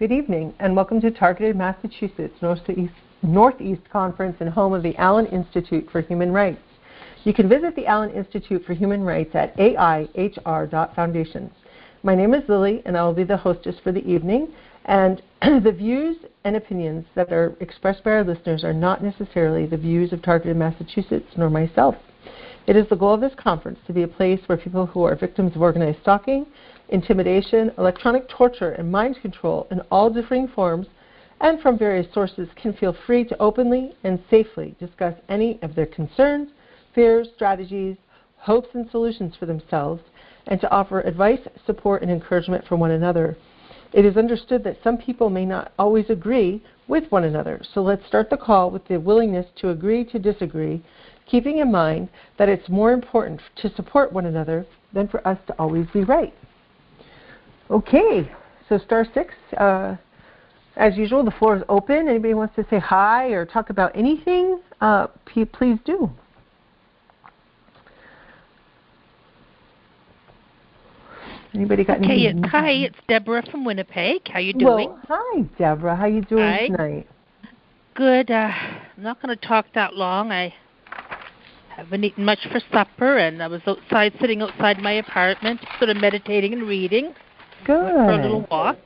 Good evening, and welcome to Targeted Massachusetts Northeast Conference and home of the Allen Institute for Human Rights. You can visit the Allen Institute for Human Rights at aihr.foundation. My name is Lily, and I will be the hostess for the evening. And the views and opinions that are expressed by our listeners are not necessarily the views of Targeted Massachusetts nor myself. It is the goal of this conference to be a place where people who are victims of organized stalking, intimidation, electronic torture, and mind control in all differing forms and from various sources can feel free to openly and safely discuss any of their concerns, fears, strategies, hopes, and solutions for themselves, and to offer advice, support, and encouragement for one another. It is understood that some people may not always agree with one another, so let's start the call with the willingness to agree to disagree, keeping in mind that it's more important to support one another than for us to always be right. Okay, so star 6, as usual, the floor is open. Anybody wants to say hi or talk about anything, please do. Anybody got anything? Hi, it's Deborah from Winnipeg. How you doing? Well, hi, Deborah. How you doing tonight? Good. I'm not going to talk that long. I haven't eaten much for supper, and I was sitting outside my apartment, sort of meditating and reading. Good. Went for a little walk.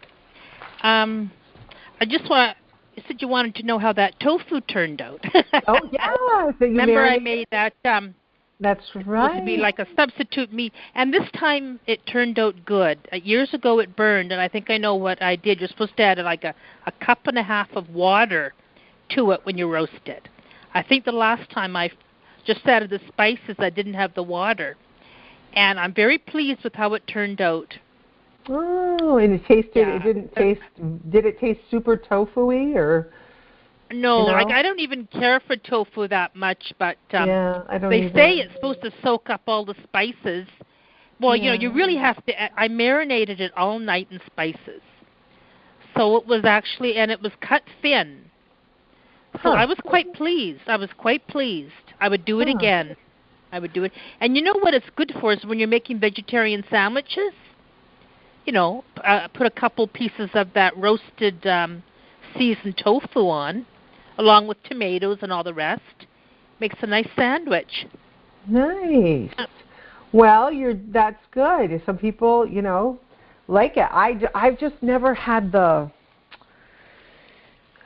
You said you wanted to know how that tofu turned out. Oh, yeah. So Remember I made that... That's right. Supposed to be like a substitute meat. And this time it turned out good. Years ago it burned, and I think I know what I did. You're supposed to add like a cup and a half of water to it when you roast it. I think the last time I just added the spices, I didn't have the water. And I'm very pleased with how it turned out. Oh, and did it taste super tofu-y or? No, I don't even care for tofu that much, but they say it's supposed to soak up all the spices. Well, you really have to. I marinated it all night in spices. So it was and it was cut thin. So I was quite pleased. I would do it again. I would do it. And you know what it's good for is when you're making vegetarian sandwiches, put a couple pieces of that roasted seasoned tofu on, along with tomatoes and all the rest. Makes a nice sandwich. Nice. Well, that's good. Some people, like it. I've just never had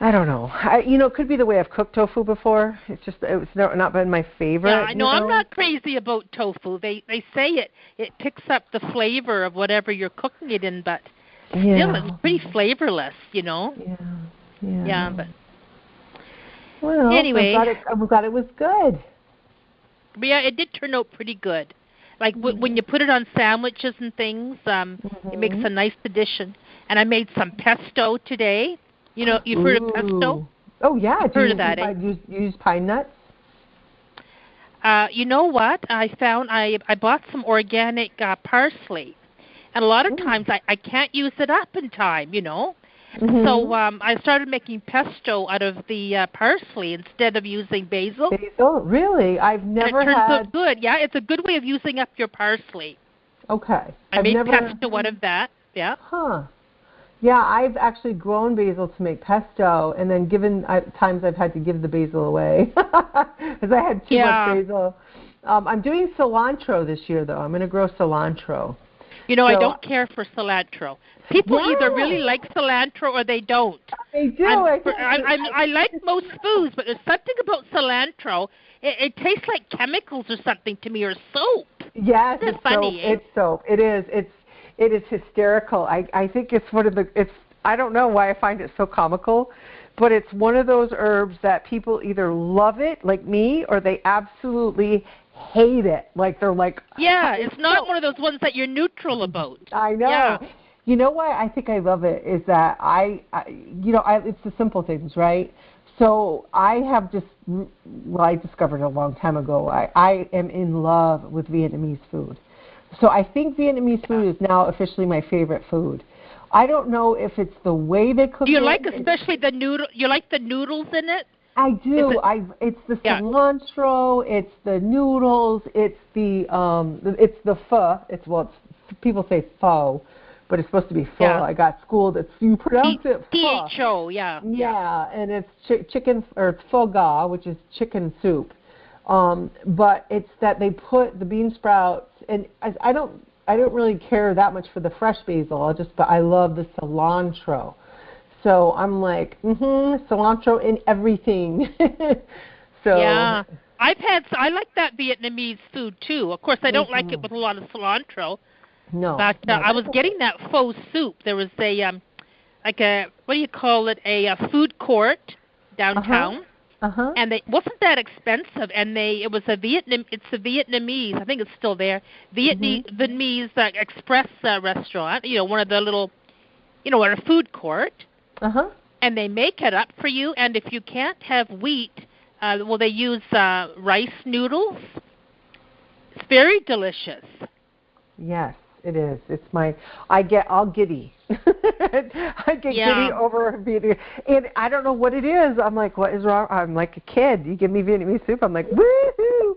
I don't know. It could be the way I've cooked tofu before. It's not been my favorite. Yeah, I know. I'm not crazy about tofu. They say it picks up the flavor of whatever you're cooking it in, but still it's pretty flavorless, Yeah, but well, anyway, I'm glad it was good. But yeah, it did turn out pretty good. Like when you put it on sandwiches and things, it makes a nice addition. And I made some pesto today. You've heard of pesto? Oh, yeah. Heard of that, You use pine nuts? You know what? I found I bought some organic parsley. And a lot of times I can't use it up in time, So I started making pesto out of the parsley instead of using basil. Basil? Really? I've never had... it turns out good. Yeah, it's a good way of using up your parsley. Okay. I made pesto out of that. Yeah. Huh. Yeah, I've actually grown basil to make pesto, and then times I've had to give the basil away because I had too much basil. I'm doing cilantro this year, though. I'm going to grow cilantro. I don't care for cilantro. People either really like cilantro or they don't. They do. I like most foods, but there's something about cilantro. It tastes like chemicals or something to me, or soap. Yes, it's funny. Soap. It's soap. It is. It is hysterical. I think it's I don't know why I find it so comical, but it's one of those herbs that people either love it, like me, or they absolutely hate it. Like they're like... Yeah, it's not one of those ones that you're neutral about. I know. Yeah. You know why I think I love it is that it's the simple things, right? So I have I discovered a long time ago, I am in love with Vietnamese food. So I think Vietnamese food is now officially my favorite food. I don't know if it's the way they cook it. Do you like especially the noodle? You like the noodles in it? I do. It's the cilantro. It's the noodles. It's the pho. People say pho, but it's supposed to be pho. I got schooled. You pronounce it pho. T-H-O, yeah. Yeah, and it's chicken, or pho ga, which is chicken soup. But it's that they put the bean sprouts, and I don't really care that much for the fresh basil. But I love the cilantro. So I'm like, cilantro in everything. So yeah, I like that Vietnamese food too. Of course, I don't like it with a lot of cilantro. No. But I was getting that pho soup. There was a like a, what do you call it? A food court downtown. And they wasn't that expensive, and it was it's a Vietnamese, I think it's still there, Vietnamese express restaurant, one of the little, at a food court. And they make it up for you, and if you can't have wheat, they use rice noodles. It's very delicious. Yes, it is. It's I get all giddy. I get giddy over Vietnamese. And I don't know what it is. I'm like, what is wrong? I'm like a kid. You give me Vietnamese soup, I'm like, woohoo!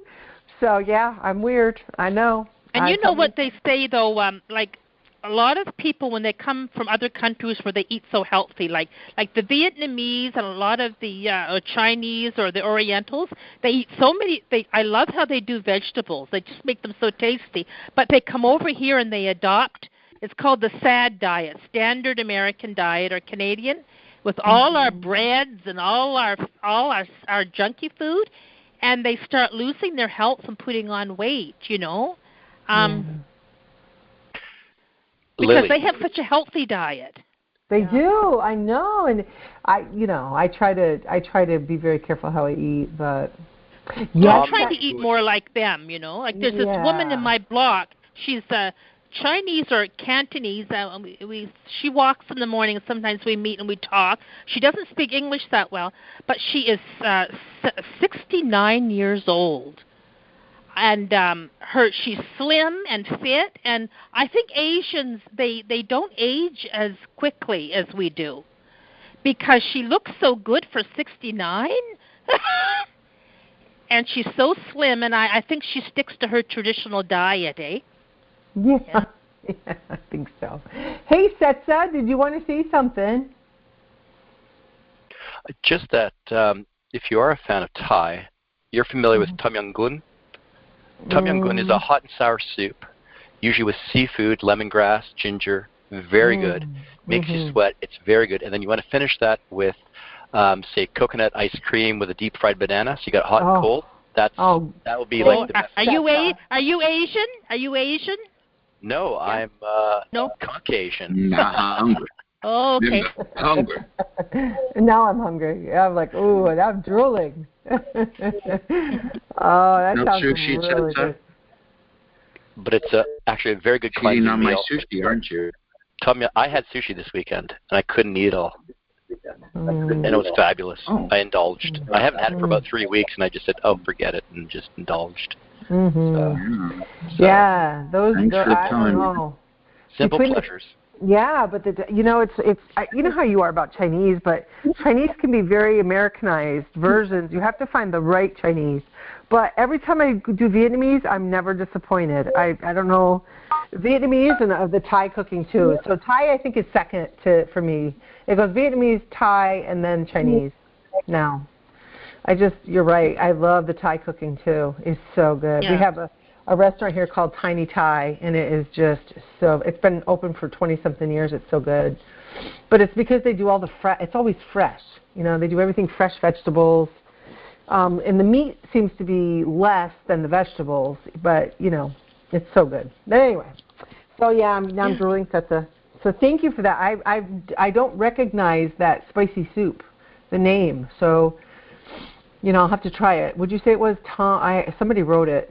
So, yeah, I'm weird. I know. And you know what they say, though, like a lot of people, when they come from other countries where they eat so healthy, like the Vietnamese and a lot of the Chinese or the Orientals, they eat so many. I love how they do vegetables. They just make them so tasty. But they come over here and they adopt. It's called the SAD diet, Standard American Diet, or Canadian, with all our breads and all our junky food, and they start losing their health and putting on weight. Because they have such a healthy diet. They do. I know, and I try to be very careful how I eat, but I'm trying to eat more like them. Like there's this woman in my block. She's Chinese or Cantonese. She walks in the morning, and sometimes we meet and we talk. She doesn't speak English that well, but she is 69 years old. And she's slim and fit, and I think Asians, they don't age as quickly as we do, because she looks so good for 69, and she's so slim, and I think she sticks to her traditional diet, eh? Yeah, I think so. Hey, Setsa, did you want to say something? Just that if you are a fan of Thai, you're familiar with Tom Yum Goong? Tom Yum Goong is a hot and sour soup, usually with seafood, lemongrass, ginger. Very good. Makes you sweat. It's very good. And then you want to finish that with, say, coconut ice cream with a deep fried banana. So you got hot and cold. That would be like the best. Are you Asian? Are you Asian? No, I'm Caucasian. Nah, I'm hungry. Oh, okay. Hungry. Now I'm hungry. I'm like, ooh, I'm drooling. Oh, that sounds really good. But it's actually a very good cleansing meal. Eating on my sushi, aren't you? I had sushi this weekend, and I couldn't eat it all. And it was fabulous. I indulged. I haven't had it for about 3 weeks, and I just said, oh, forget it, and just indulged. Yeah, those I don't know. Simple pleasures. Yeah, but it's you know how you are about Chinese, but Chinese can be very Americanized versions. You have to find the right Chinese. But every time I do Vietnamese, I'm never disappointed. I don't know, Vietnamese and the Thai cooking too. So Thai I think is second for me. It goes Vietnamese, Thai, and then Chinese. Now, you're right. I love the Thai cooking too. It's so good. Yeah. We have a restaurant here called Tiny Thai, and it is just it's been open for 20-something years. It's so good. But it's because they do all it's always fresh. They do everything fresh, vegetables. And the meat seems to be less than the vegetables, but, it's so good. But anyway, so yeah, I'm drooling. So thank you for that. I don't recognize that spicy soup, the name. So, I'll have to try it. Would you say it was somebody wrote it.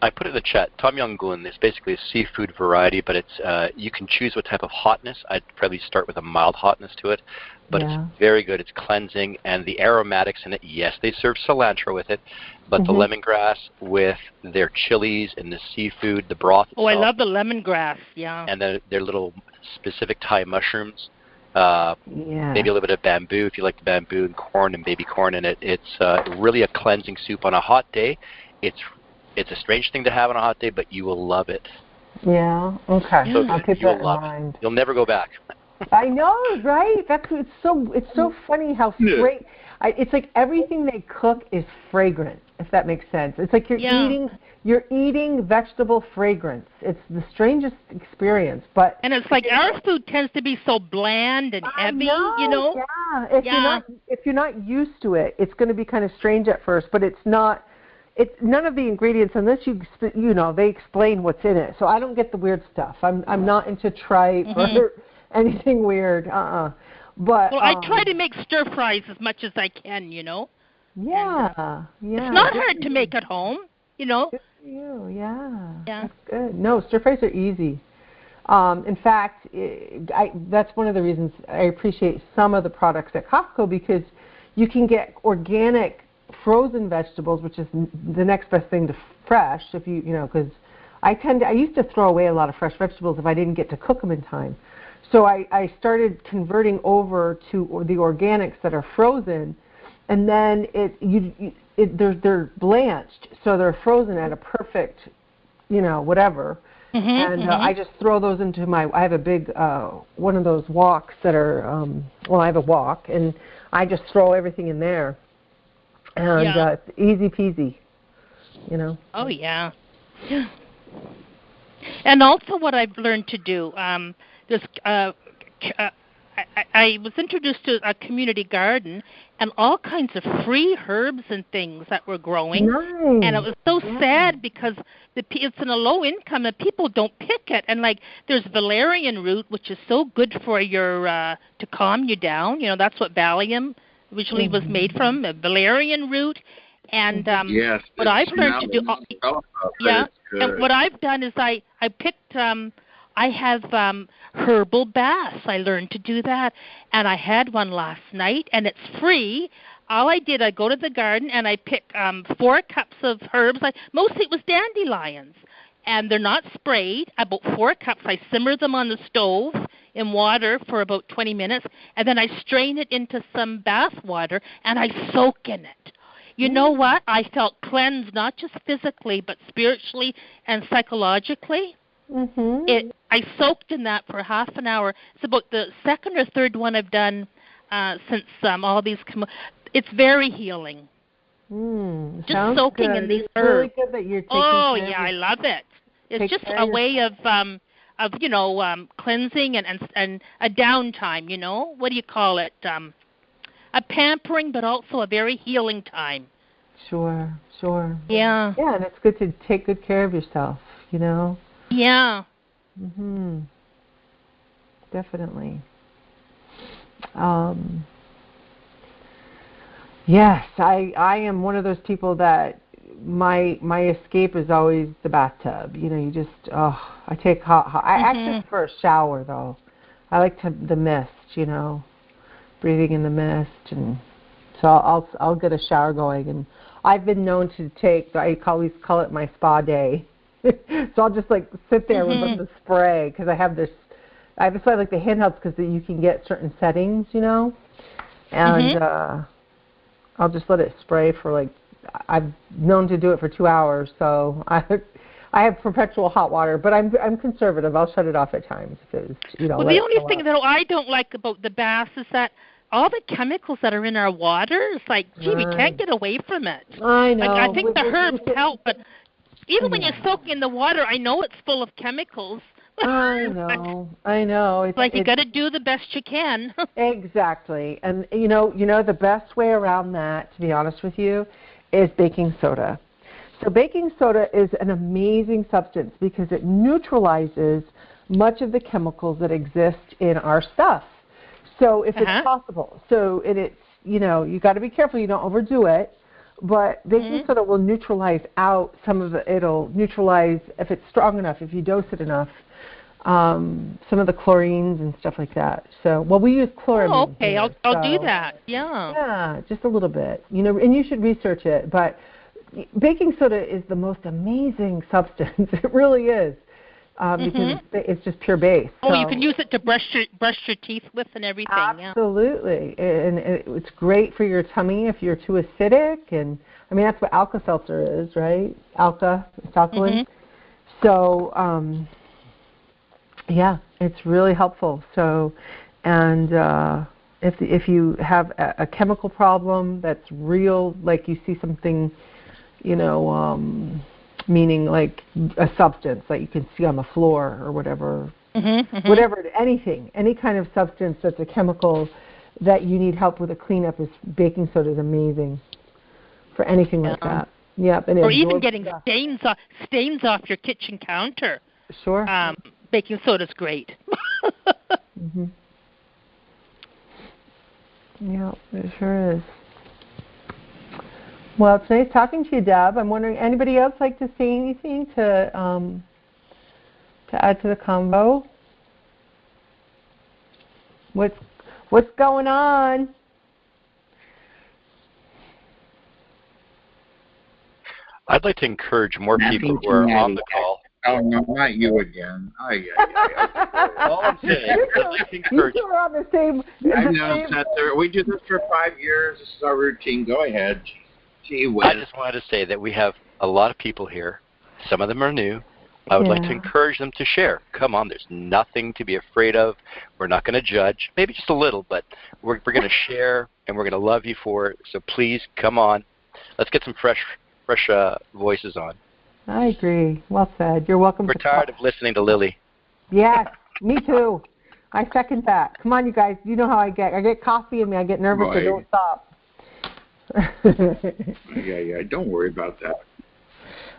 I put it in the chat. Tom Yum Goong is basically a seafood variety, but it's you can choose what type of hotness. I'd probably start with a mild hotness to it, but it's very good. It's cleansing, and the aromatics in it, yes, they serve cilantro with it, but the lemongrass with their chilies and the seafood, the broth itself. Oh, I love the lemongrass, yeah. And then their little specific Thai mushrooms. Maybe a little bit of bamboo if you like the bamboo, and corn and baby corn in it. It's really a cleansing soup on a hot day. It's a strange thing to have on a hot day, but you will love it. Yeah. Okay. So I'll keep that in mind. You'll never go back. I know, right? It's so funny how it's like everything they cook is fragrant, if that makes sense. It's like you're eating vegetable fragrance. It's the strangest experience, and it's like our food tends to be so bland and heavy, Yeah. If you're not used to it, it's going to be kind of strange at first, but it's not. It's none of the ingredients unless they explain what's in it. So I don't get the weird stuff. I'm not into tripe or anything weird. But I try to make stir fries as much as I can. Yeah. Yeah. It's not hard to make at home. Good for you. Yeah. That's good. No, stir fries are easy. In fact, that's one of the reasons I appreciate some of the products at Costco, because you can get organic frozen vegetables, which is the next best thing to fresh. If because I used to throw away a lot of fresh vegetables if I didn't get to cook them in time. So I started converting over to the organics that are frozen, and then they're blanched, so they're frozen at a perfect, whatever. I just throw those into I have a big one of those woks that are I have a wok, and I just throw everything in there. And it's easy peasy, Oh, yeah. And also what I've learned to do, I was introduced to a community garden and all kinds of free herbs and things that were growing. Nice. And it was so sad because it's in a low income and people don't pick it. And there's valerian root, which is so good for your to calm you down. That's what Valium originally was made from, a valerian root. And what I've learned to do, and what I've done is I picked, I have herbal baths. I learned to do that, and I had one last night, and it's free. All I did, I go to the garden and I pick 4 cups of herbs. Mostly it was dandelions, and they're not sprayed. About 4 cups, I simmer them on the stove in water for about 20 minutes, and then I strain it into some bath water, and I soak in it. You know what? I felt cleansed, not just physically, but spiritually and psychologically. I soaked in that for half an hour. It's about the second or third one I've done since all these it's very healing. Just soaking in these herbs. It's really good that you're taking I love it. It's just a way of cleansing and a downtime, what do you call it? A pampering, but also a very healing time. Sure. Yeah. Yeah, and it's good to take good care of yourself, Yeah. Definitely. Yes, I am one of those people that my escape is always the bathtub. You just I take hot. I actually prefer a shower though. I like the mist. Breathing in the mist, and so I'll get a shower going. And I've been known to I always call it my spa day. So I'll just sit there with the spray, because I have this. I like the handhelds because you can get certain settings, and I'll just let it spray for I've known to do it for 2 hours. So I have perpetual hot water, but I'm conservative. I'll shut it off at times if it's Well, the only thing that I don't like about the baths is that all the chemicals that are in our water, it's we can't get away from it. I know. I think the herbs help, but even when you're soaking in the water, I know it's full of chemicals. I know. It's you got to do the best you can. Exactly. And the best way around that, to be honest with you, is baking soda. So baking soda is an amazing substance because it neutralizes much of the chemicals that exist in our stuff. So if it's possible, it's you got to be careful you don't overdo it, but baking soda will neutralize out some of it'll neutralize, if it's strong enough, if you dose it enough, some of the chlorines and stuff like that. So, we use chloramine. Oh, okay, I'll do that. Yeah. Yeah, just a little bit. And you should research it, but baking soda is the most amazing substance. It really is. Because it's just pure base. Oh, you can use it to brush your teeth with and everything. Absolutely, and it's great for your tummy if you're too acidic. And that's what Alka-Seltzer is, right? It's alkaline. So Yeah, it's really helpful. So, and if you have a chemical problem that's real, like you see something, meaning like a substance that you can see on the floor or whatever, whatever, anything, any kind of substance that's a chemical that you need help with a cleanup, is baking soda is amazing for anything like that. Yep, and or even getting stains off your kitchen counter. Sure. Baking soda's great. Yeah, it sure is. Well, it's nice talking to you, Deb. I'm wondering, anybody else like to say anything to add to the convo? What's going on? I'd like to encourage more people who are on the call. Oh, no, not you again. All I'm saying, I'd like to encourage... You two are on the same... I know, Spencer. We do this for 5 years. This is our routine. Go ahead. Gee whiz. I just wanted to say that we have a lot of people here. Some of them are new. I would like to encourage them to share. Come on, there's nothing to be afraid of. We're not going to judge. Maybe just a little, but we're going to share, and we're going to love you for it. So please, come on. Let's get some fresh voices on. I agree. Well said. You're welcome. We're tired of listening to Lily. Yes, me too. I second that. Come on, you guys. You know how I get. I get coffee in me. I get nervous. I don't stop. Yeah. Don't worry about that.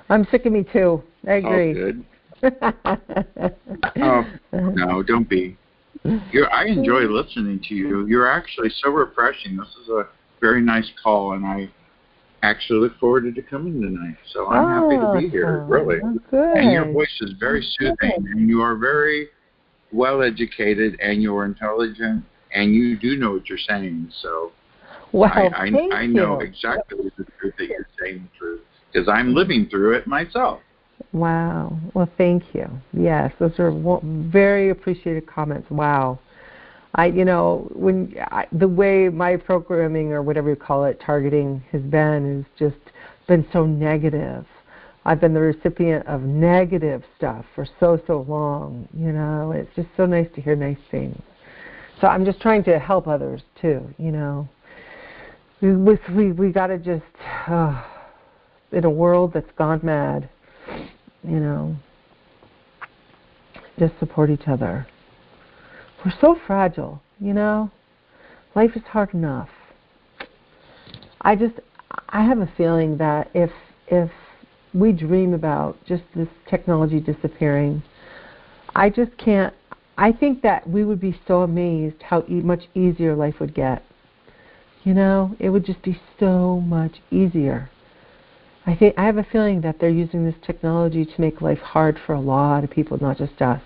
I'm sick of me too. I agree. Oh, good. No, don't be. I enjoy listening to you. You're actually so refreshing. This is a very nice call, and I actually look forward to coming tonight. So I'm happy to be here, really. Good. And your voice is very soothing, and you are very well educated, and you're intelligent, and you do know what you're saying. So I know exactly the truth that you're saying the truth, because I'm living through it myself. Wow. Well, thank you. Yes, those are very appreciated comments. Wow. The way my programming, or whatever you call it, targeting has just been so negative. I've been the recipient of negative stuff for so long. It's just so nice to hear nice things. So I'm just trying to help others too. We got to just in a world that's gone mad, just support each other. We're so fragile, Life is hard enough. I have a feeling that if we dream about just this technology disappearing, I think that we would be so amazed how much easier life would get. It would just be so much easier. I have a feeling that they're using this technology to make life hard for a lot of people, not just us.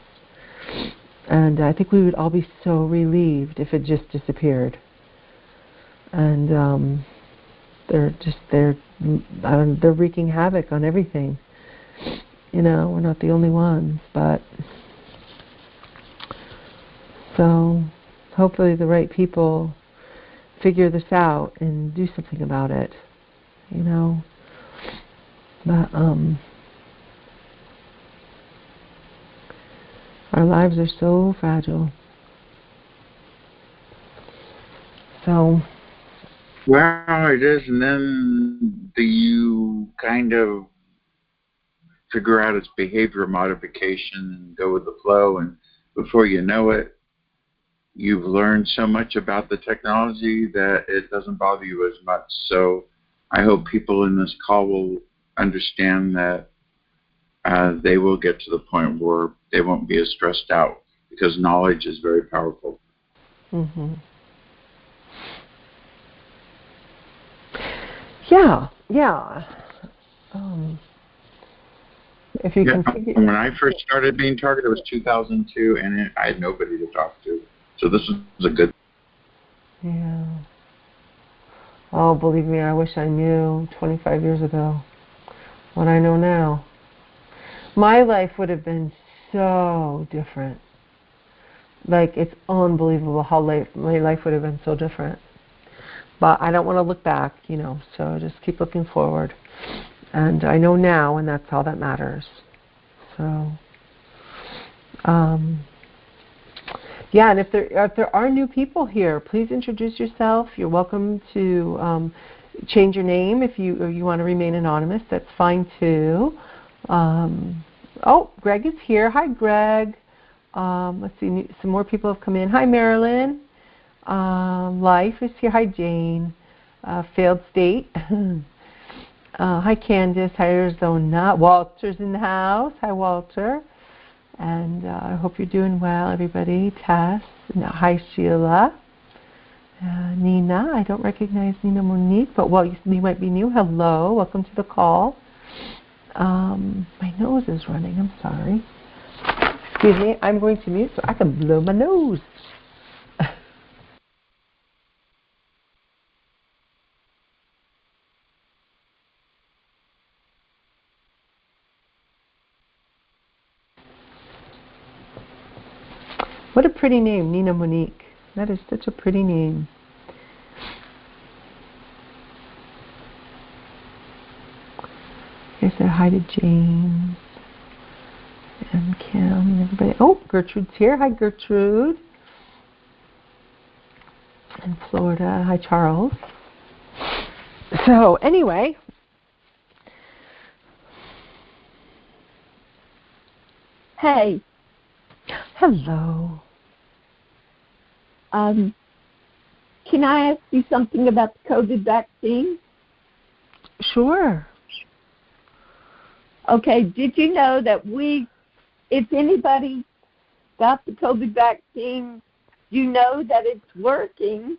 And I think we would all be so relieved if it just disappeared. And they're wreaking havoc on everything. We're not the only ones, but so hopefully the right people figure this out and do something about it. But our lives are so fragile. So. Well, it is, and then you kind of figure out its behavior modification and go with the flow, and before you know it, you've learned so much about the technology that it doesn't bother you as much. So I hope people in this call will understand that they will get to the point where they won't be as stressed out, because knowledge is very powerful. Mm-hmm. Yeah. If you can. When I first started being targeted, it was 2002, and I had nobody to talk to. So this is a good. Yeah. Oh, believe me, I wish I knew 25 years ago what I know now. My life would have been so different. Like, it's unbelievable how my life would have been so different. But I don't want to look back, so just keep looking forward. And I know now, and that's all that matters. So, Yeah, and if there are new people here, please introduce yourself. You're welcome to change your name if you want to remain anonymous. That's fine too. Greg is here. Hi, Greg. Let's see, some more people have come in. Hi, Marilyn. Life is here. Hi, Jane. Failed State. Hi, Candace. Hi, Arizona. Walter's in the house. Hi, Walter. And I hope you're doing well, everybody. Tess. Hi, Sheila. Nina. I don't recognize Nina Monique, but you might be new. Hello. Welcome to the call. My nose is running. I'm sorry. Excuse me. I'm going to mute so I can blow my nose. What a pretty name, Nina Monique. That is such a pretty name. I said hi to James and Kim and everybody. Oh, Gertrude's here. Hi, Gertrude. In Florida. Hi, Charles. So, anyway. Hey. Hello. Can I ask you something about the COVID vaccine? Sure. Okay, did you know that if anybody got the COVID vaccine, you know that it's working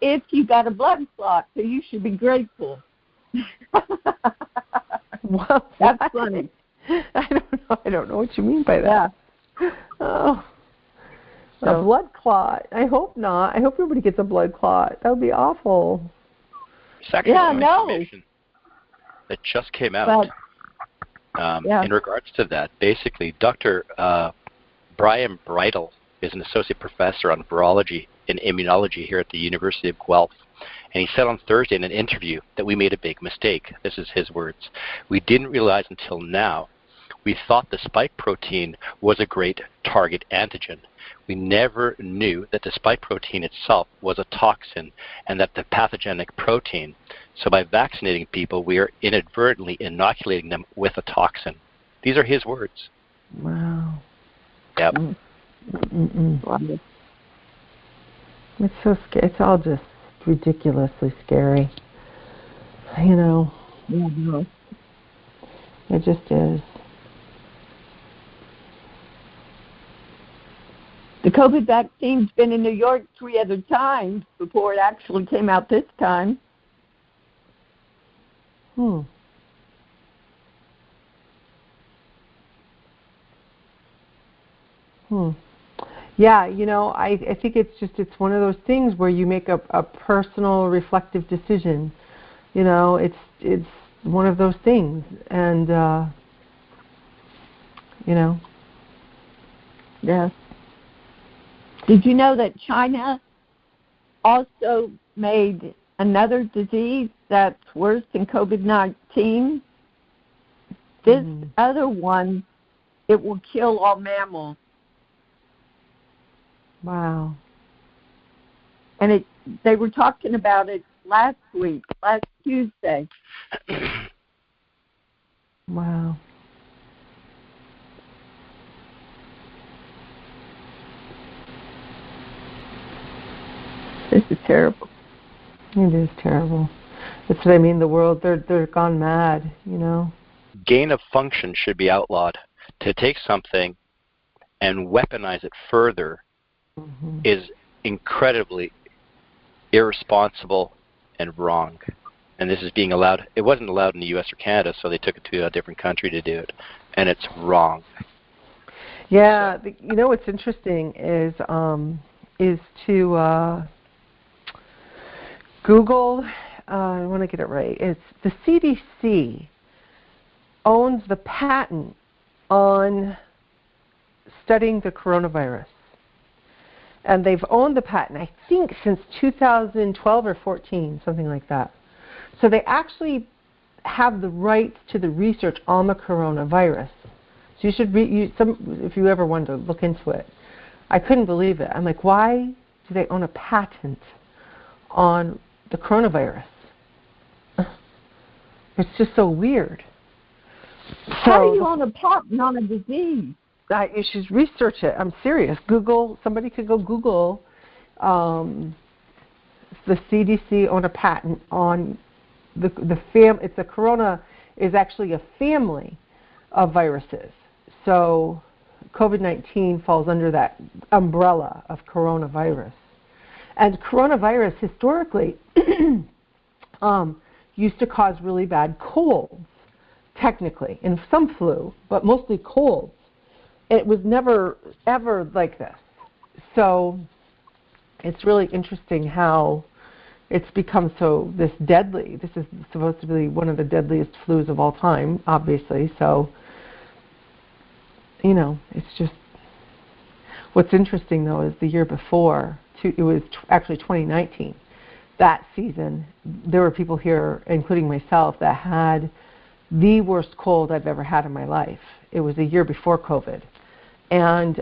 if you got a blood clot, so you should be grateful. Well, that's funny. I don't know what you mean by that. Yeah. Oh. A blood clot. I hope not. I hope everybody gets a blood clot. That would be awful. It's actually information that just came out. In regards to that, basically, Dr. Brian Bridle is an associate professor on virology and immunology here at the University of Guelph. And he said on Thursday in an interview that we made a big mistake. This is his words. We didn't realize until now. We thought the spike protein was a great target antigen. We never knew that the spike protein itself was a toxin and that the pathogenic protein. So by vaccinating people, we are inadvertently inoculating them with a toxin. These are his words. Wow. Yep. It's so scary. It's all just ridiculously scary. You know. Mm-hmm. It just is. The COVID vaccine's been in New York 3 other times before it actually came out this time. Yeah, you know, I think it's one of those things where you make a personal reflective decision. You know, it's one of those things, and you know. Yeah. Did you know that China also made another disease that's worse than COVID-19? This other one, it will kill all mammals. Wow. And they were talking about it last Tuesday. Wow. This is terrible. It is terrible. That's what I mean. The world, they're gone mad, you know. Gain of function should be outlawed. To take something and weaponize it further is incredibly irresponsible and wrong. And this is being allowed. It wasn't allowed in the U.S. or Canada, so they took it to a different country to do it. And it's wrong. Yeah, you know what's interesting is to Google, I want to get it right, it's the CDC owns the patent on studying the coronavirus. And they've owned the patent, I think, since 2012 or 14, something like that. So they actually have the rights to the research on the coronavirus. So you should if you ever wanted to look into it. I couldn't believe it. I'm like, why do they own a patent on the coronavirus? It's just so weird. How do you own a patent on a disease? You should research it. I'm serious. Google. Somebody could go Google. The CDC own a patent on It's a corona is actually a family of viruses. So COVID-19 falls under that umbrella of coronavirus. And coronavirus historically used to cause really bad colds, technically, and some flu, but mostly colds. It was never, ever like this. So it's really interesting how it's become this deadly. This is supposed to be one of the deadliest flus of all time, obviously. So, it's just, what's interesting though is the year before, it was actually 2019, that season, there were people here, including myself, that had the worst cold I've ever had in my life. It was a year before COVID. And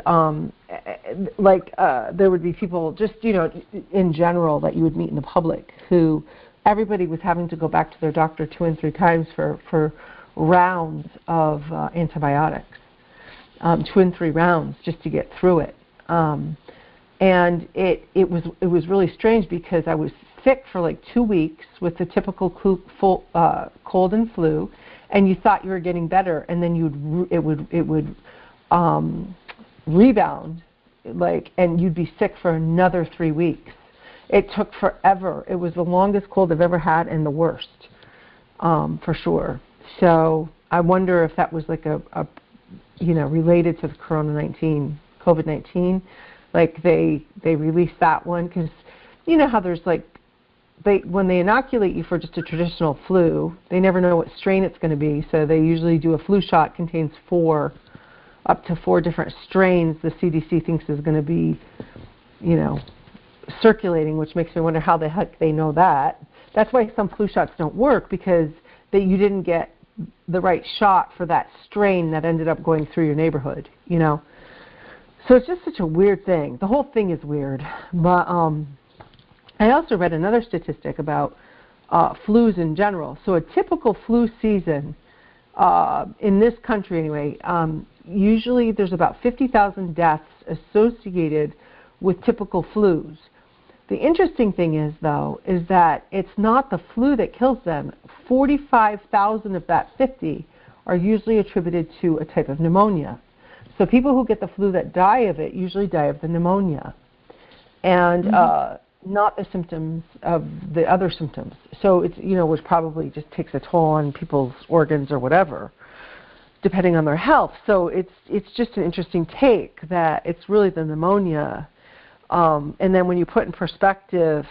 there would be people just, in general that you would meet in the public who everybody was having to go back to their doctor 2 and 3 times for rounds of antibiotics, 2 and 3 rounds just to get through it. And it was really strange because I was sick for like 2 weeks with the typical cold and flu, and you thought you were getting better, and then it would rebound, and you'd be sick for another 3 weeks. It took forever. It was the longest cold I've ever had and the worst, for sure. So I wonder if that was like a related to the COVID-19, like they released that one, because you know how there's when they inoculate you for just a traditional flu, they never know what strain it's going to be, so they usually do a flu shot, contains up to 4 different strains the CDC thinks is going to be, circulating, which makes me wonder how the heck they know that. That's why some flu shots don't work, because you didn't get the right shot for that strain that ended up going through your neighborhood, So it's just such a weird thing. The whole thing is weird. But I also read another statistic about flus in general. So a typical flu season, in this country anyway, usually there's about 50,000 deaths associated with typical flus. The interesting thing is, though, is that it's not the flu that kills them. 45,000 of that 50 are usually attributed to a type of pneumonia. So people who get the flu that die of it usually die of the pneumonia, and not the symptoms of the other symptoms. So it's, which probably just takes a toll on people's organs or whatever, depending on their health. So it's just an interesting take that it's really the pneumonia. And then when you put in perspective,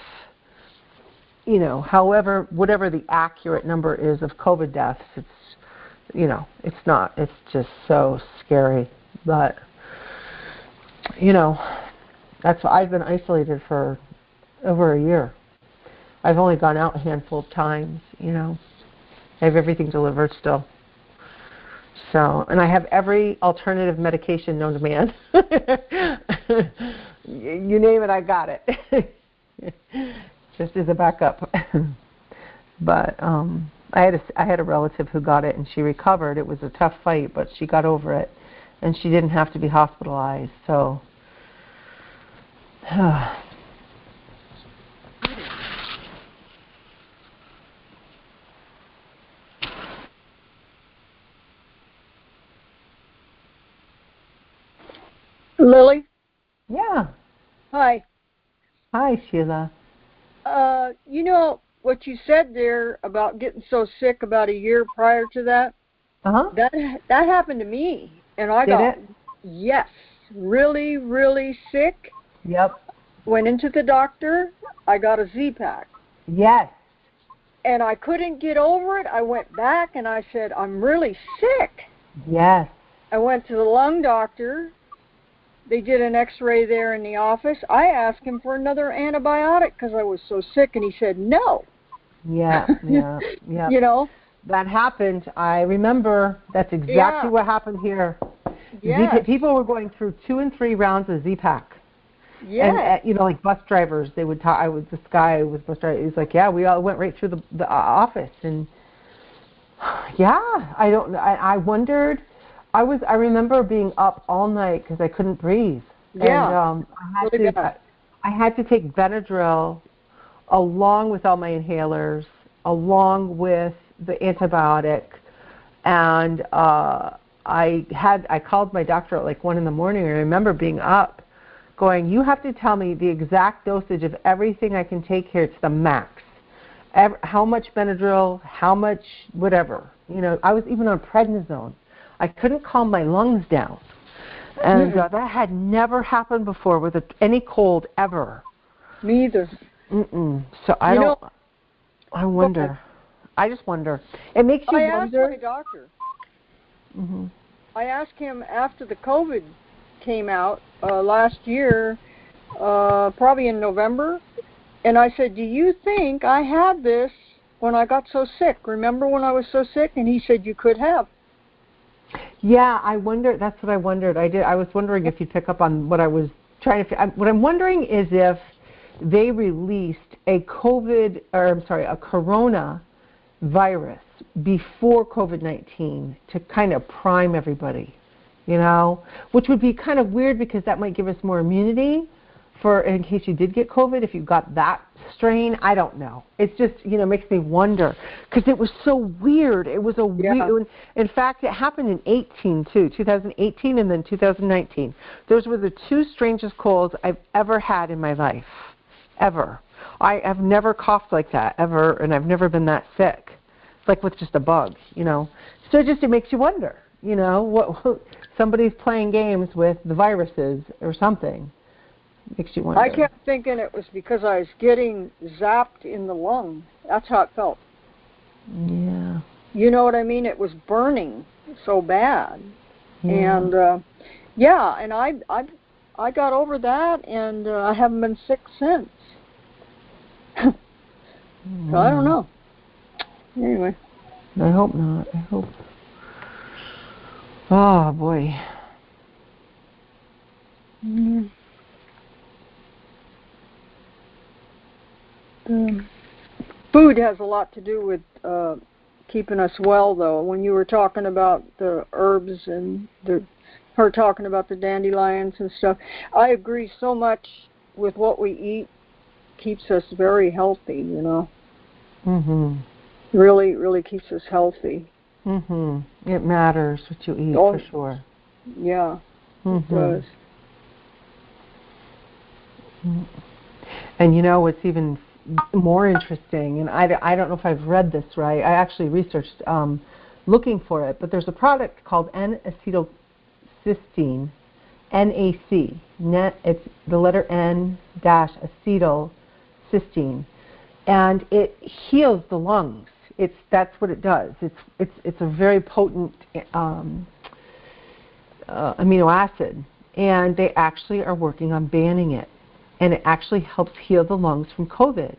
whatever the accurate number is of COVID deaths, it's just so scary. But, that's why I've been isolated for over a year. I've only gone out a handful of times, I have everything delivered still. So, and I have every alternative medication known to man. You name it, I got it. Just as a backup. But I had a relative who got it and she recovered. It was a tough fight, but she got over it, and she didn't have to be hospitalized. So. Lily? Yeah. Hi. Hi, Sheila. What you said there about getting so sick about a year prior to that? Uh-huh. That happened to me. And I yes, really, really sick. Yep. Went into the doctor. I got a Z-Pack. Yes. And I couldn't get over it. I went back and I said, I'm really sick. Yes. I went to the lung doctor. They did an x-ray there in the office. I asked him for another antibiotic because I was so sick, and he said no. Yeah. That happened. I remember. That's exactly what happened here. Yes. People were going through 2 and 3 rounds of Z-Pak. Yes. And like bus drivers, they would talk. This guy was bus driver. He's like, yeah, we all went right through the office, and yeah, I wondered. I remember being up all night because I couldn't breathe. Yeah. And I had to take Benadryl along with all my inhalers, along with the antibiotic, and I called my doctor at like 1 in the morning, and I remember being up going, you have to tell me the exact dosage of everything I can take here to the max. How much Benadryl, how much whatever. You know, I was even on prednisone. I couldn't calm my lungs down. And that had never happened before with any cold ever. Me either. So I wonder. I just wonder. It makes you wonder. I asked my doctor. I asked him after the COVID came out last year, probably in November, and I said, do you think I had this when I got so sick? Remember when I was so sick? And he said, you could have. Yeah, I wonder. That's what I wondered. I was wondering if you'd pick up on what I was trying to. What I'm wondering is if they released a corona virus before COVID-19 to kind of prime everybody, you know, which would be kind of weird because that might give us more immunity for in case you did get COVID, if you got that strain. I don't know. It's just, you know, makes me wonder because it was so weird. It was weird. In fact, it happened in 2018 and then 2019. Those were the 2 strangest colds I've ever had in my life, ever. I have never coughed like that ever, and I've never been that sick, like with just a bug, you know. So it makes you wonder, you know, what somebody's playing games with the viruses or something. Makes you wonder. I kept thinking it was because I was getting zapped in the lung. That's how it felt. Yeah. You know what I mean? It was burning so bad. Yeah. And and I got over that, and I haven't been sick since. So I don't know. Anyway. I hope not. I hope. Oh boy. Food has a lot to do with keeping us well, though. When you were talking about the herbs and her talking about the dandelions and stuff, I agree so much with what we eat. Keeps us very healthy, you know. Really, really keeps us healthy. It matters what you eat, for sure. Yeah, it does. And you know what's even more interesting, and I don't know if I've read this right. I actually researched looking for it, but there's a product called N-acetylcysteine, NAC. It's the letter N-acetylcysteine, and it heals the lungs. That's what it does. It's a very potent amino acid, and they actually are working on banning it. And it actually helps heal the lungs from COVID.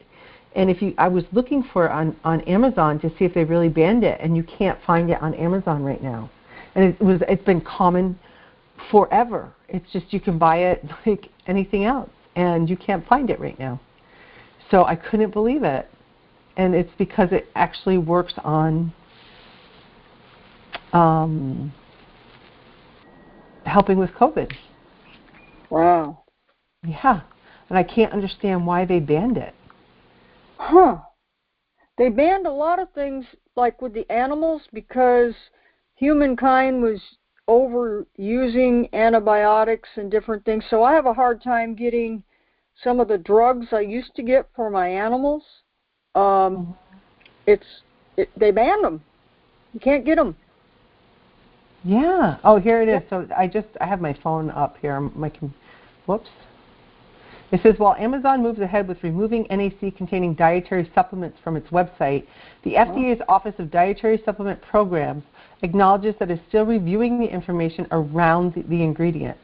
And I was looking for it on Amazon to see if they really banned it, and you can't find it on Amazon right now. And it's been common forever. It's just you can buy it like anything else, and you can't find it right now. So I couldn't believe it, and it's because it actually works on helping with COVID. Wow. Yeah. And I can't understand why they banned it. They banned a lot of things, like with the animals, because humankind was overusing antibiotics and different things. So I have a hard time getting some of the drugs I used to get for my animals. They banned them. You can't get them. Yeah. Oh, here it is. So I have my phone up here. Whoops. It says, while Amazon moves ahead with removing NAC-containing dietary supplements from its website, the FDA's Office of Dietary Supplement Programs acknowledges that it's still reviewing the information around the ingredient.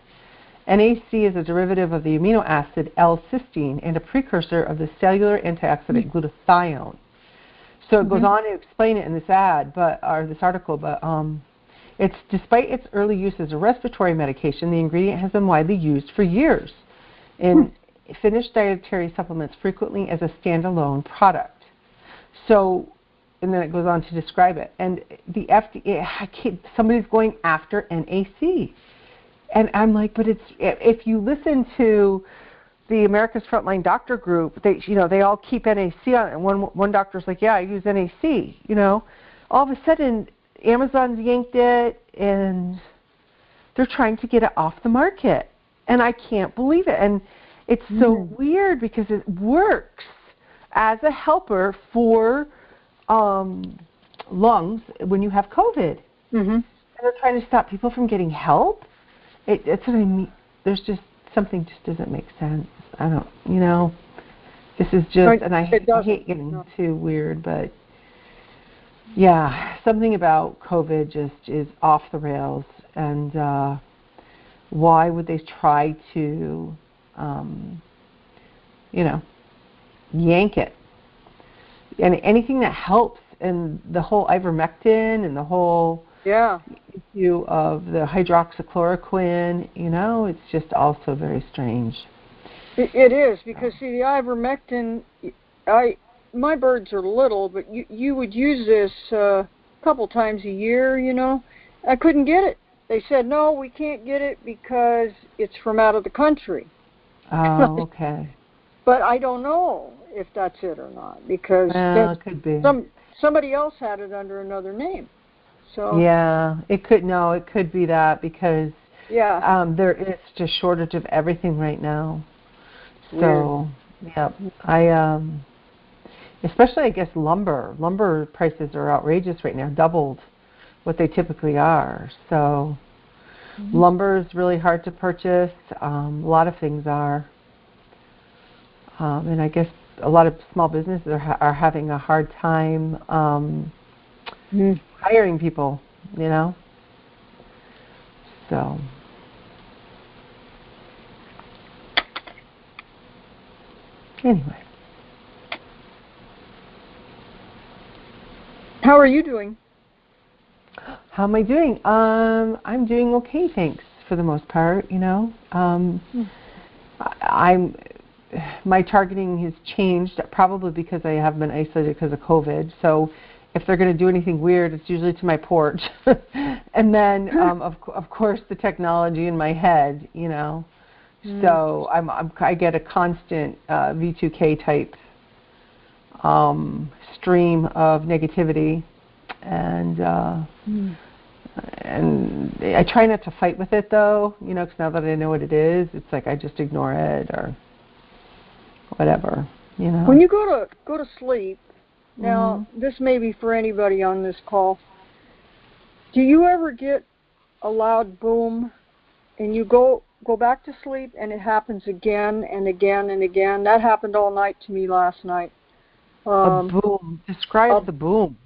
NAC is a derivative of the amino acid L-cysteine and a precursor of the cellular antioxidant glutathione. So it goes on to explain it in this article, but Despite its early use as a respiratory medication, the ingredient has been widely used for years in finished dietary supplements, frequently as a standalone product. So, and then it goes on to describe it. And the FDA, somebody's going after NAC. And I'm like, but if you listen to the America's Frontline Doctor Group, they all keep NAC on it. And one doctor's like, yeah, I use NAC. All of a sudden, Amazon's yanked it, and they're trying to get it off the market. And I can't believe it. And it's so weird because it works as a helper for lungs when you have COVID. And they're trying to stop people from getting help. It's what I mean. There's just something just doesn't make sense. I don't, this is just, and I hate getting too weird, but yeah, something about COVID just is off the rails. And why would they try to, yank it? And anything that helps, and the whole ivermectin and the whole issue of the hydroxychloroquine, it's just also very strange. It is, because see, the ivermectin, my birds are little, but you would use this a couple times a year, I couldn't get it. They said, no, we can't get it because it's from out of the country. Oh, okay. But I don't know if that's it or not, because it could be. Somebody else had it under another name. So yeah, it could be that, because there is just shortage of everything right now. So especially I guess lumber prices are outrageous right now, doubled what they typically are. So lumber is really hard to purchase. A lot of things are, and I guess a lot of small businesses are having a hard time hiring people, So anyway. How are you doing? How am I doing? I'm doing okay, thanks, for the most part, my targeting has changed, probably because I have been isolated because of COVID. So if they're going to do anything weird, it's usually to my porch. And then, of course, the technology in my head, So I get a constant V2K type stream of negativity, and I try not to fight with it, though, because now that I know what it is, it's like I just ignore it or whatever, When you go to sleep, now this may be for anybody on this call, do you ever get a loud boom and you go back to sleep and it happens again and again and again? That happened all night to me last night. A boom. Describe the boom.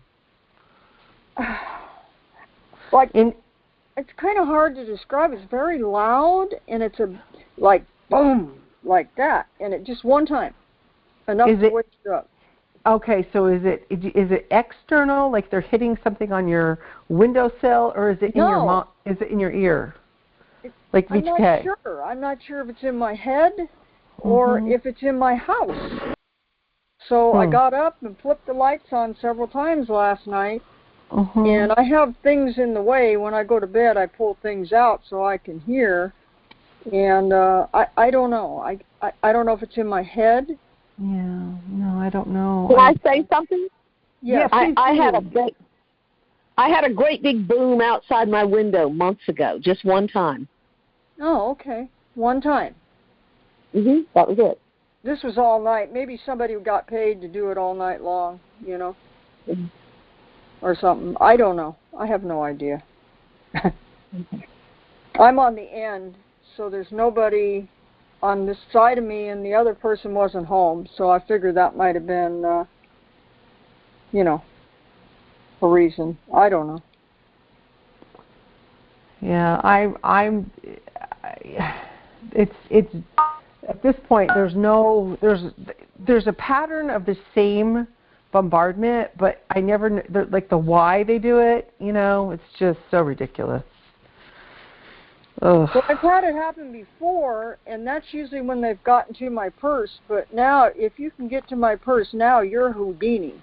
It's kind of hard to describe. It's very loud, and it's like boom, like that, and it just one time, enough to wake you up. Okay, so is it external, like they're hitting something on your windowsill, or is it in your ear? Like V2K? I'm not sure if it's in my head or if it's in my house. So I got up and flipped the lights on several times last night, and I have things in the way. When I go to bed, I pull things out so I can hear, and I don't know. I don't know if it's in my head. Yeah, no, I don't know. Can I say something? Yeah, I had a great big boom outside my window months ago, just one time. Oh, okay. One time. That was it. This was all night. Maybe somebody got paid to do it all night long, or something. I don't know. I have no idea. I'm on the end, so there's nobody on this side of me, and the other person wasn't home, so I figured that might have been, a reason. I don't know. Yeah, it's at this point there's a pattern of the same bombardment, but I never, like the why they do it, it's just so ridiculous. Ugh. Well, I've had it happen before, and that's usually when they've gotten to my purse. But now, if you can get to my purse now, you're Houdini.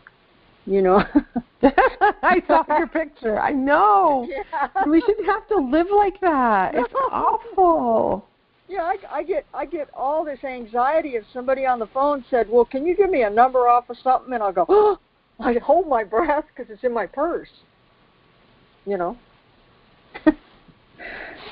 I saw your picture. I know. Yeah. We shouldn't have to live like that. It's awful. Yeah, I get all this anxiety if somebody on the phone said, "Well, can you give me a number off of something?" And I'll go, "Oh," I hold my breath because it's in my purse.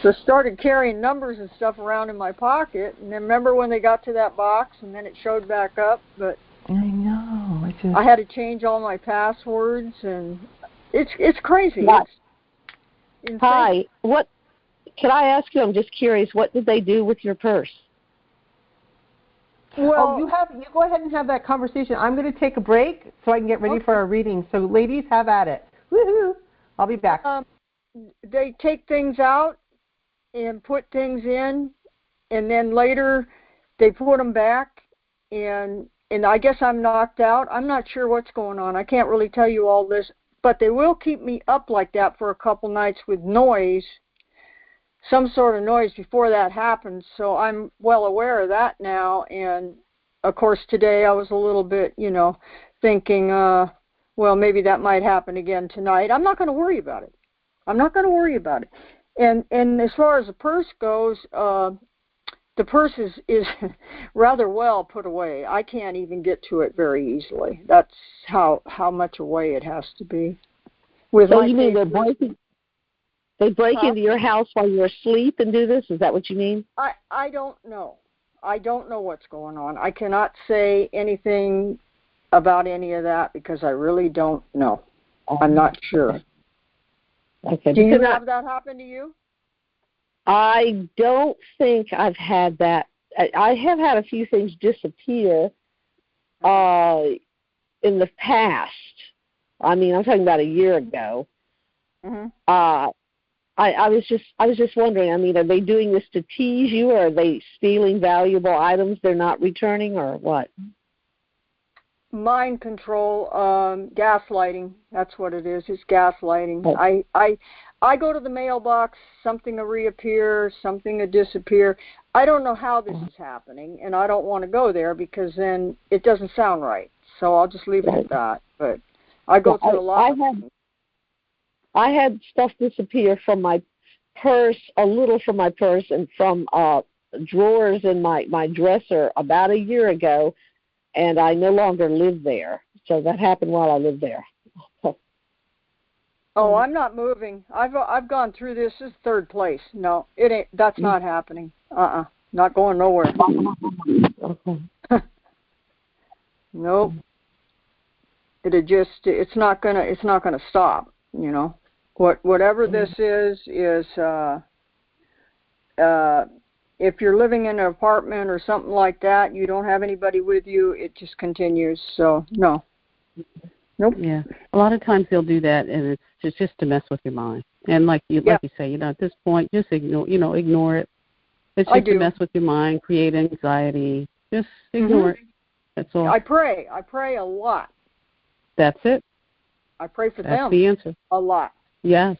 So I started carrying numbers and stuff around in my pocket, and then remember when they got to that box, and then it showed back up, but I know. I had to change all my passwords, and it's crazy. What? It's insane. Hi. What? Can I ask you? I'm just curious. What did they do with your purse? Well, you go ahead and have that conversation. I'm going to take a break so I can get ready for our reading. So, ladies, have at it. Woohoo! I'll be back. They take things out and put things in, and then later they put them back, and I guess I'm knocked out. I'm not sure what's going on. I can't really tell you all this, but they will keep me up like that for a couple nights with noise, some sort of noise before that happens, so I'm well aware of that now. And of course today I was a little bit, thinking, well, maybe that might happen again tonight. I'm not going to worry about it. And as far as the purse goes, the purse is rather well put away. I can't even get to it very easily. That's how much away it has to be. So you mean they break into your house while you're asleep and do this? Is that what you mean? I don't know. I don't know what's going on. I cannot say anything about any of that because I really don't know. I'm not sure. Okay. Do you have that happen to you? I don't think I've had that. I have had a few things disappear in the past. I mean, I'm talking about a year ago. Mm-hmm. I was just wondering. I mean, are they doing this to tease you, or are they stealing valuable items they're not returning, or what? Mind control, gaslighting. That's what it is. It's gaslighting. Oh. I go to the mailbox, something will reappear, something will disappear. I don't know how this is happening, and I don't want to go there because then it doesn't sound right. So I'll just leave it at that. But I go through a lot of things. I had stuff disappear from my purse, a little from my purse, and from drawers in my dresser about a year ago, and I no longer live there. So that happened while I lived there. Oh, I'm not moving. I've gone through this. This is third place. No, it ain't. That's not happening. Not going nowhere. Nope. It's not gonna stop. Whatever this is if you're living in an apartment or something like that, you don't have anybody with you, it just continues. So no. Nope. Yeah. A lot of times they'll do that, and it's just to mess with your mind. And like you say, at this point, just ignore it. It's just to mess with your mind, create anxiety. Just ignore it. That's all. I pray a lot. That's it. I pray for them. That's the answer. A lot. Yes.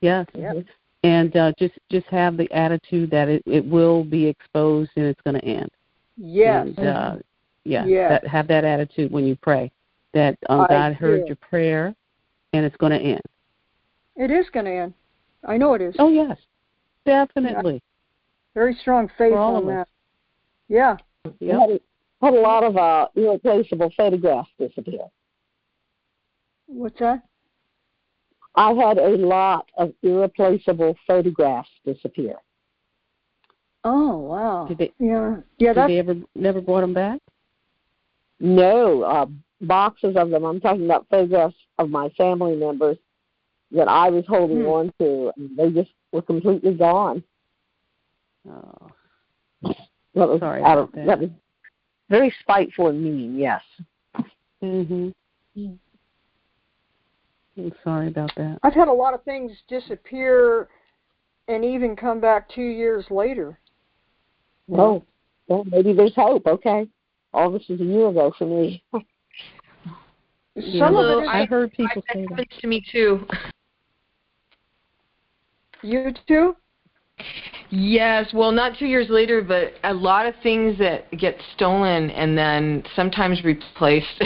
Yep. And just have the attitude that it will be exposed and it's going to end. Yes. And, have that attitude when you pray, that God heard your prayer and it's going to end. It is going to end. I know it is. Oh, yes. Definitely. Yeah. Very strong faith on that. Yeah. Yep. Had a lot of irreplaceable photographs disappear. What's that? I had a lot of irreplaceable photographs disappear. Oh, wow. Did they never brought them back? No, boxes of them. I'm talking about photographs of my family members that I was holding on to, and they just were completely gone. Oh. Sorry about that. That was very spiteful and mean, yes. Mm-hmm. I'm sorry about that. I've had a lot of things disappear and even come back 2 years later. Oh, well, maybe there's hope. Okay. All this is a year ago for me. Some of it is, I heard people say that happens to me too. You too? Yes, well, not 2 years later, but a lot of things that get stolen and then sometimes replaced,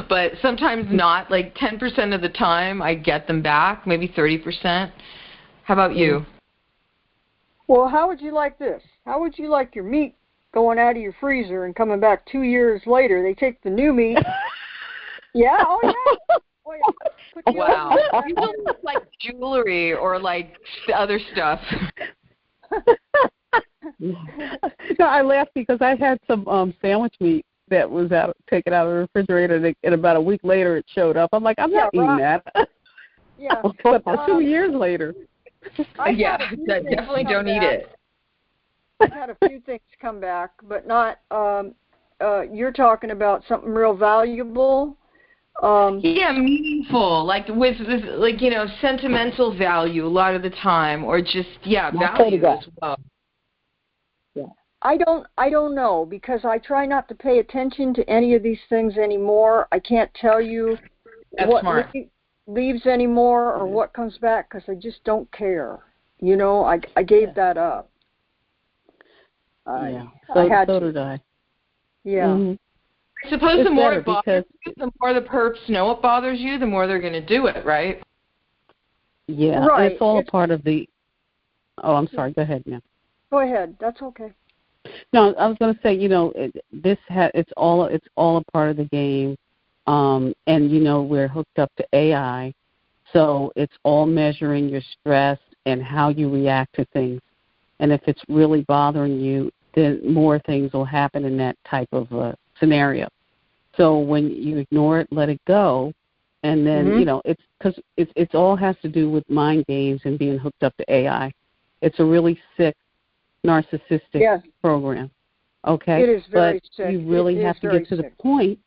but sometimes not. Like 10% of the time I get them back, maybe 30%. How about you? Well, how would you like this? How would you like your meat going out of your freezer and coming back 2 years later? They take the new meat. Yeah, oh yeah. Oh, yeah. Wow. You don't look like jewelry or like other stuff. No, I laughed because I had some sandwich meat that was taken out of the refrigerator, and about a week later it showed up. I'm like, I'm not eating that. Yeah. But 2 years later. Yeah, definitely don't eat it. I've had a few things come back, but not. You're talking about something real valuable. Yeah, meaningful, like with like sentimental value a lot of the time, or just value as well. Yeah. I don't know, because I try not to pay attention to any of these things anymore. I can't tell you what leaves anymore or what comes back, because I just don't care. I gave that up. So did I. Yeah. Mm-hmm. I suppose the more it bothers you, the more the perps know it bothers you, the more they're going to do it, right? Yeah, right. It's all a part of the... Oh, I'm sorry. Go ahead, ma'am. Go ahead. That's okay. No, I was going to say, it's all a part of the game, and we're hooked up to AI, so it's all measuring your stress and how you react to things, and if it's really bothering you, then more things will happen in that type of scenario. So when you ignore it, let it go, and then it's because it's all has to do with mind games and being hooked up to AI. It's a really sick, narcissistic program. Okay, it is very sick. You really have to get to the point.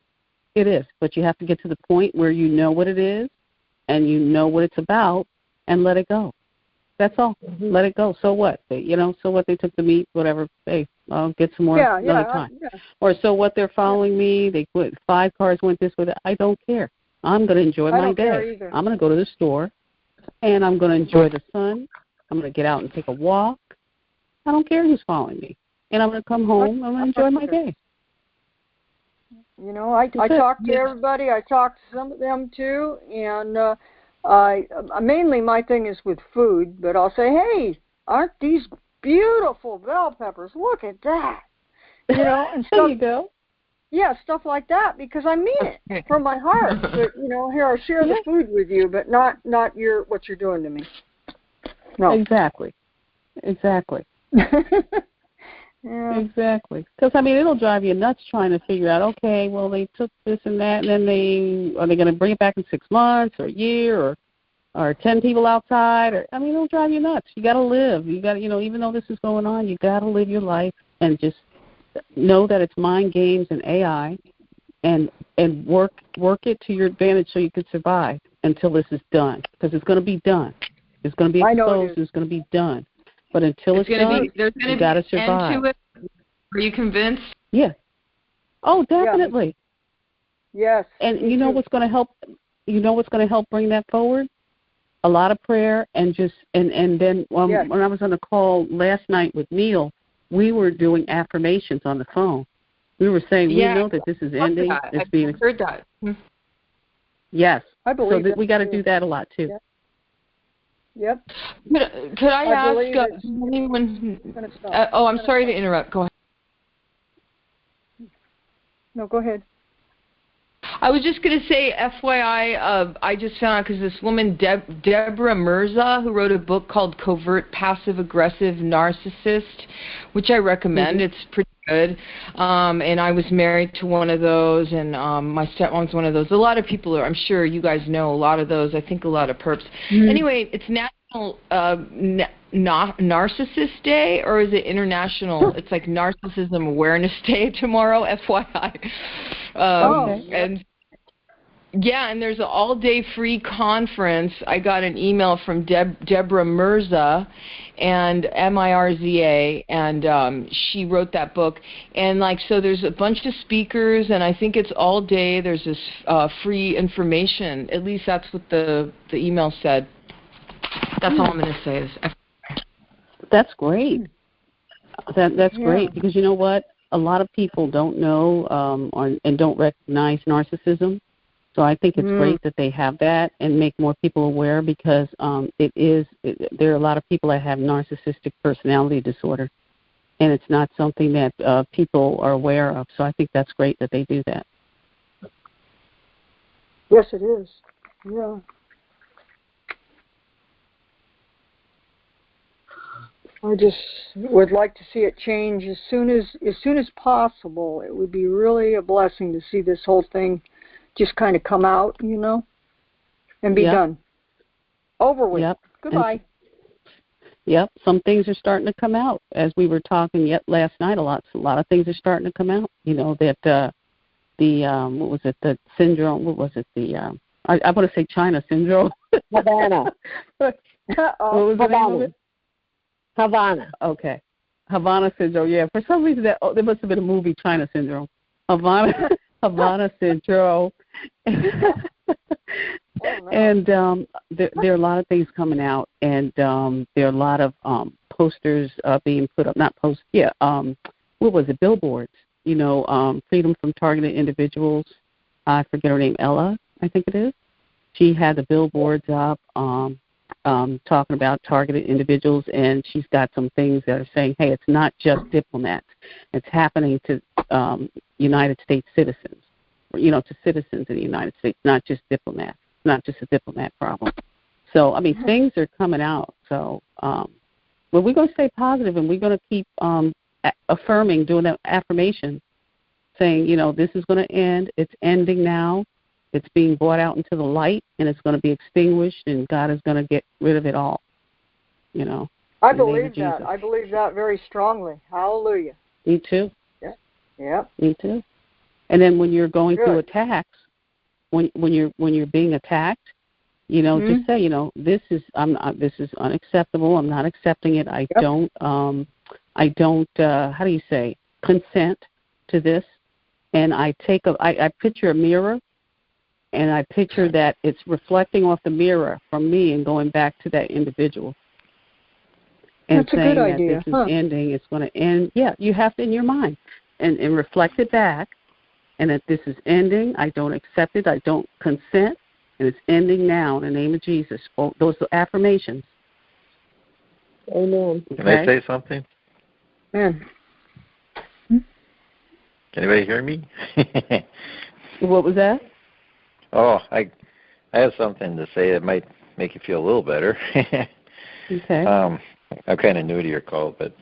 It is, but you have to get to the point where you know what it is, and you know what it's about, and let it go. That's all. Mm-hmm. Let it go. So what? So what? They took the meat, whatever. Hey, I'll get some more another time. Or so what? They're following me. They put 5 cars went this way. That. I don't care. I'm going to enjoy my day. I'm going to go to the store, and I'm going to enjoy the sun. I'm going to get out and take a walk. I don't care who's following me. And I'm going to come home. I'm going to enjoy my day. I talk to everybody. I talk to some of them too, and mainly my thing is with food. But I'll say, hey, aren't these beautiful bell peppers? Look at that. And stuff. There you go. Yeah, stuff like that, because I mean it from my heart. But, here I'll share the food with you, but not what you're doing to me. No. Exactly. Yeah. Exactly. Because, it'll drive you nuts trying to figure out, okay, well, they took this and that, and then are they going to bring it back in 6 months or a year or 10 people outside? It'll drive you nuts. You got to live. You got to, even though this is going on, you got to live your life and just know that it's mind games and AI, and work it to your advantage so you can survive until this is done, because it's going to be done. It's going to be exposed. It's going to be done. But until it's done, you got to survive. End to it. Are you convinced? Yeah. Oh, definitely. Yes. And you know what's going to help? You know what's going to help bring that forward? A lot of prayer and just and then when I was on a call last night with Neil, we were doing affirmations on the phone. We were saying we know that this is ending. I've heard that. Yes. I believe so we got to do that a lot too. Yep. Could I ask anyone? I'm sorry to interrupt. Go ahead. No, go ahead. I was just going to say, FYI, I just found out because this woman, Deborah Mirza, who wrote a book called Covert Passive Aggressive Narcissist, which I recommend. Mm-hmm. It's pretty good. And I was married to one of those, and my stepmom's one of those. A lot of people I'm sure you guys know a lot of those. I think a lot of perps. Mm-hmm. Anyway, it's National Narcissist Day, or is it International? It's like Narcissism Awareness Day tomorrow, FYI. And Yeah, and there's an all-day free conference. I got an email from Deborah Mirza, and Mirza, and she wrote that book. And so there's a bunch of speakers, and I think it's all day. There's this free information. At least that's what the email said. That's all I'm going to say. That's great. That's great, because you know what? A lot of people don't know and don't recognize narcissism. So I think it's great that they have that and make more people aware, because there are a lot of people that have narcissistic personality disorder, and it's not something that people are aware of. So I think that's great that they do that. Yes, it is. Yeah. I just would like to see it change as soon as possible. It would be really a blessing to see this whole thing just kind of come out, and be done. Over with. Yep. Goodbye. Yep. Some things are starting to come out. As we were talking last night, a lot of things are starting to come out. That what was it? The syndrome. What was it? I want to say China syndrome. Havana. What was the name of it? Havana. Okay. Havana syndrome. Yeah. For some reason, there must have been a movie, China syndrome. Havana syndrome. And there are a lot of things coming out, and there are a lot of posters being put up. Not posts. Yeah. What was it? Billboards. Freedom from targeted individuals. I forget her name. Ella, I think it is. She had the billboards up. Talking about targeted individuals, and she's got some things that are saying, hey, it's not just diplomats. It's happening to United States citizens, to citizens in the United States, not just diplomats. It's not just a diplomat problem. So, things are coming out. So, but we're going to stay positive, and we're going to keep affirming, doing that affirmation, saying, this is going to end. It's ending now. It's being brought out into the light, and it's going to be extinguished, and God is going to get rid of it all. I believe that. I believe that very strongly. Hallelujah. Me too. Yeah. Yep. Me too. And then when you're going through attacks, when you're being attacked, just say, this is unacceptable. I'm not accepting it. I don't how do you say, consent to this. And I picture a mirror. And I picture that it's reflecting off the mirror from me and going back to that individual. And that's saying that this is ending, it's going to end. Yeah, you have to in your mind. And reflect it back, and that this is ending. I don't accept it. I don't consent. And it's ending now in the name of Jesus. Well, those are affirmations. Amen. Can I say something? Can anybody hear me? What was that? Oh, I have something to say that might make you feel a little better. Okay. I'm kind of new to your call, but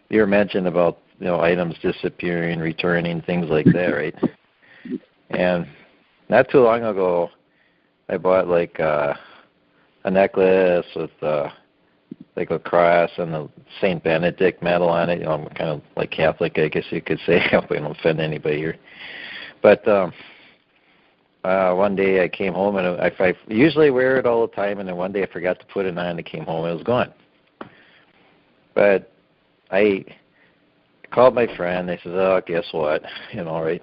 you were mentioning about items disappearing, returning, things like that, right? And not too long ago, I bought a necklace with a cross and a Saint Benedict medal on it. I'm kind of like Catholic, I guess you could say. I hope I don't offend anybody here, but. One day I came home, and I usually wear it all the time, and then one day I forgot to put it on, and I came home and it was gone. But I called my friend. They said, oh, guess what? Right?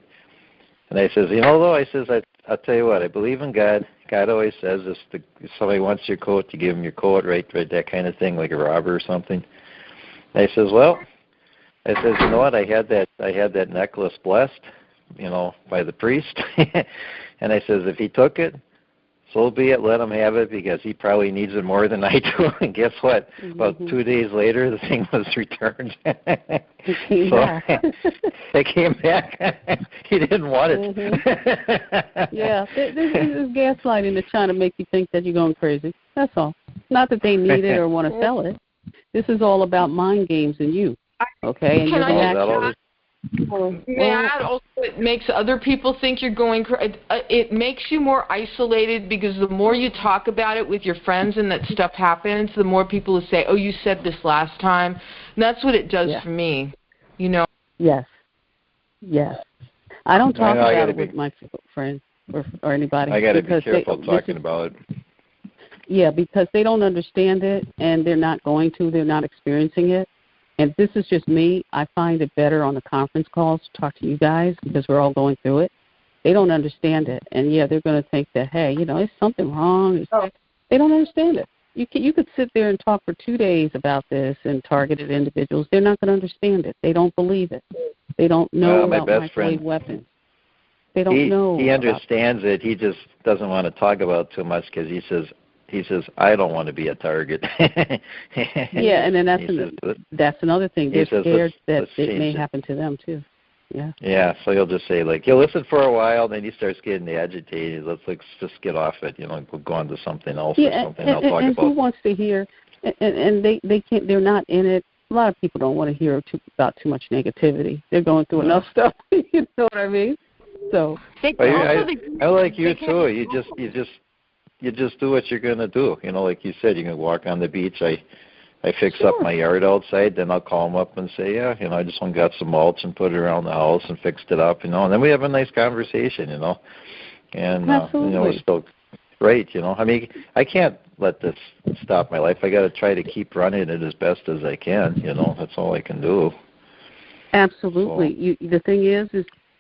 And I says, I'll tell you what, I believe in God. God always says if somebody wants your coat, you give them your coat, right, that kind of thing, like a robber or something. And I says, what? I had that necklace blessed, by the priest. And I says, if he took it, so be it, let him have it, because he probably needs it more than I do. And guess what? Mm-hmm. About 2 days later, the thing was returned. It came back. He didn't want it. Mm-hmm. Yeah, this is gaslighting to trying to make you think that you're going crazy. That's all. Not that they need it or want to sell it. This is all about mind games and you. Okay? And also it makes other people think you're going crazy. It makes you more isolated, because the more you talk about it with your friends and that stuff happens, the more people will say, oh, you said this last time. And that's what it does for me, Yes. I don't talk about it with my friends. or anybody. I got to be careful talking about it. Yeah, because they don't understand it, and they're not going to. They're not experiencing it. And this is just me. I find it better on the conference calls to talk to you guys because we're all going through it. They don't understand it. And, yeah, they're going to think that, hey, is something wrong. They don't understand it. You could sit there and talk for 2 days about this and targeted individuals. They're not going to understand it. They don't believe it. They don't know about microwave weapons. They don't know. He understands it. He just doesn't want to talk about it too much because he says, I don't want to be a target. Yeah, and then that's another thing. They're scared that it may happen to them, too. Yeah. Yeah, so he'll just say, like, you'll listen for a while, then he starts getting agitated. Let's just get off it, we'll go on to something else or something I'll talk about. Who wants to hear, and they can't, they're not in it. A lot of people don't want to hear about too much negativity. They're going through enough stuff, you know what I mean? So. I like you, too. You just do what you're going to do. Like you said, you can walk on the beach. I fix up my yard outside, then I'll call them up and say, I just got some mulch and put it around the house and fixed it up, and then we have a nice conversation, and we're still great, I mean, I can't let this stop my life. I got to try to keep running it as best as I can, that's all I can do. Absolutely. So. The thing is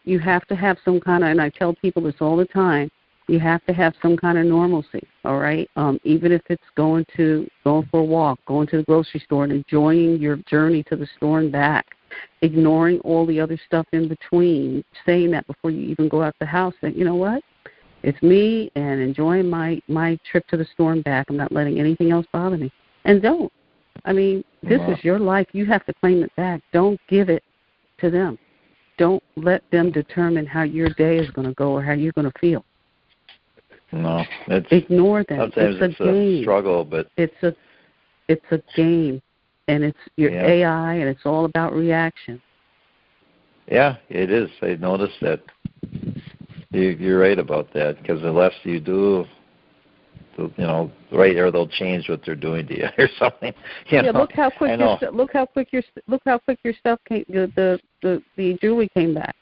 you have to have some kind of, and I tell people this all the time, you have to have some kind of normalcy, all right? Even if it's going for a walk, going to the grocery store and enjoying your journey to the store and back, ignoring all the other stuff in between, saying that before you even go out the house, that, you know what? It's me and enjoying my trip to the store and back. I'm not letting anything else bother me. And don't. I mean, this is your life. You have to claim it back. Don't give it to them. Don't let them determine how your day is going to go or how you're going to feel. No, ignore them. Sometimes it's a struggle, but it's a game, and it's your AI, and it's all about reaction. Yeah, it is. I noticed that. You're right about that, because the less you do, right there, they'll change what they're doing to you or something. Look how quick your stuff came. The jewelry came back,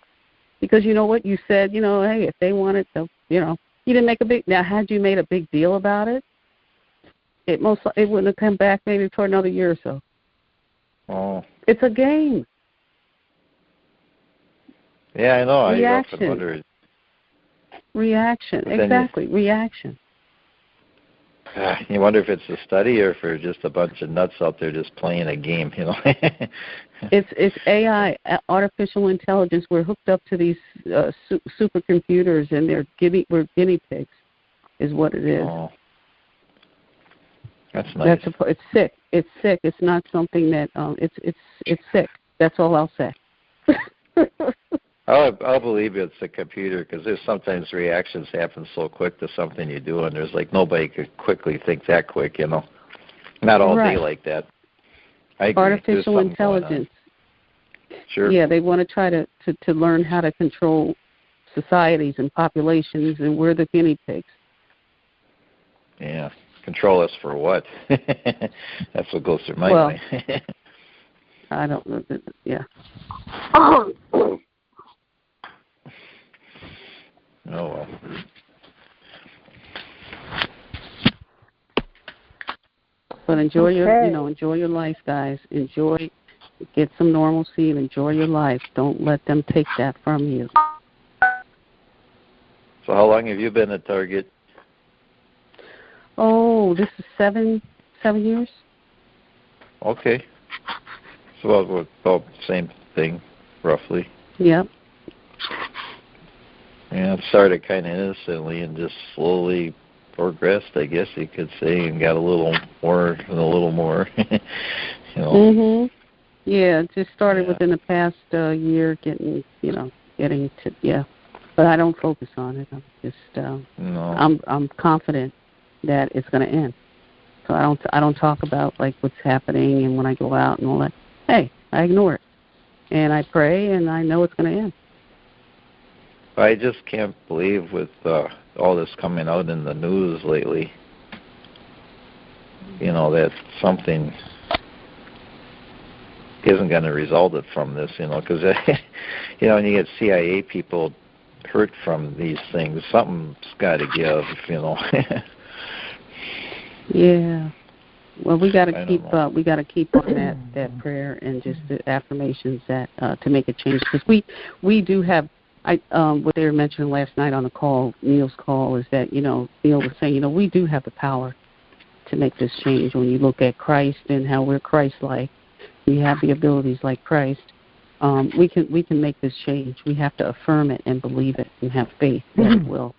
because you know what you said. Hey, if they want it, they'll. You didn't make a big. Now, had you made a big deal about it, it wouldn't have come back maybe for another year or so. Oh. It's a game. Yeah, I know. Reaction. I often wonder. Reaction. Exactly. Reaction. You wonder if it's a study or if it's just a bunch of nuts out there just playing a game, It's AI, artificial intelligence. We're hooked up to these supercomputers, and we're guinea pigs, is what it is. Oh. That's nice. It's sick. It's sick. It's not something that it's sick. That's all I'll say. I'll believe it's a computer, because there's sometimes reactions happen so quick to something you do, and there's nobody could quickly think that quick, Not all day like that. I agree. Artificial intelligence. Sure. Yeah, they want to try to learn how to control societies and populations, and we're the guinea pigs. Yeah. Control us for what? That's what goes through my mind. I don't know. Yeah. Oh, well. But enjoy your life, guys. Get some normalcy and enjoy your life. Don't let them take that from you. So how long have you been at Target? Oh, this is seven years. Okay. So about the same thing, roughly. Yep. Yeah, it started kind of innocently and just slowly progressed, I guess you could say, and got a little more and a little more. Mhm. Yeah, it just started within the past year, getting to. But I don't focus on it. I'm just I'm confident that it's going to end. So I don't talk about what's happening and when I go out and all that. Hey, I ignore it, and I pray, and I know it's going to end. I just can't believe with all this coming out in the news lately, that something isn't going to result from this, because, when you get CIA people hurt from these things. Something's got to give, you know. Yeah. Well, we got to keep on that prayer and just the affirmations that to make a change, because we do have. What they were mentioning last night on the call, Neil's call, is that Neil was saying we do have the power to make this change. When you look at Christ and how we're Christ-like, we have the abilities like Christ. We can make this change. We have to affirm it and believe it and have faith that it will.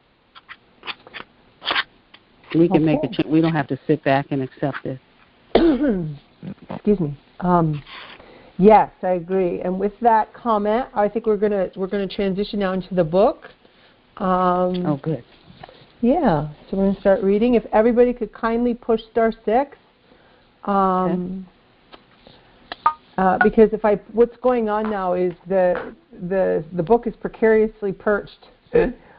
We can make a change. We don't have to sit back and accept it. Excuse me. Yes, I agree. And with that comment, I think we're gonna transition now into the book. Oh, good. Yeah. So we're gonna start reading. If everybody could kindly push star 6. Because what's going on now is the book is precariously perched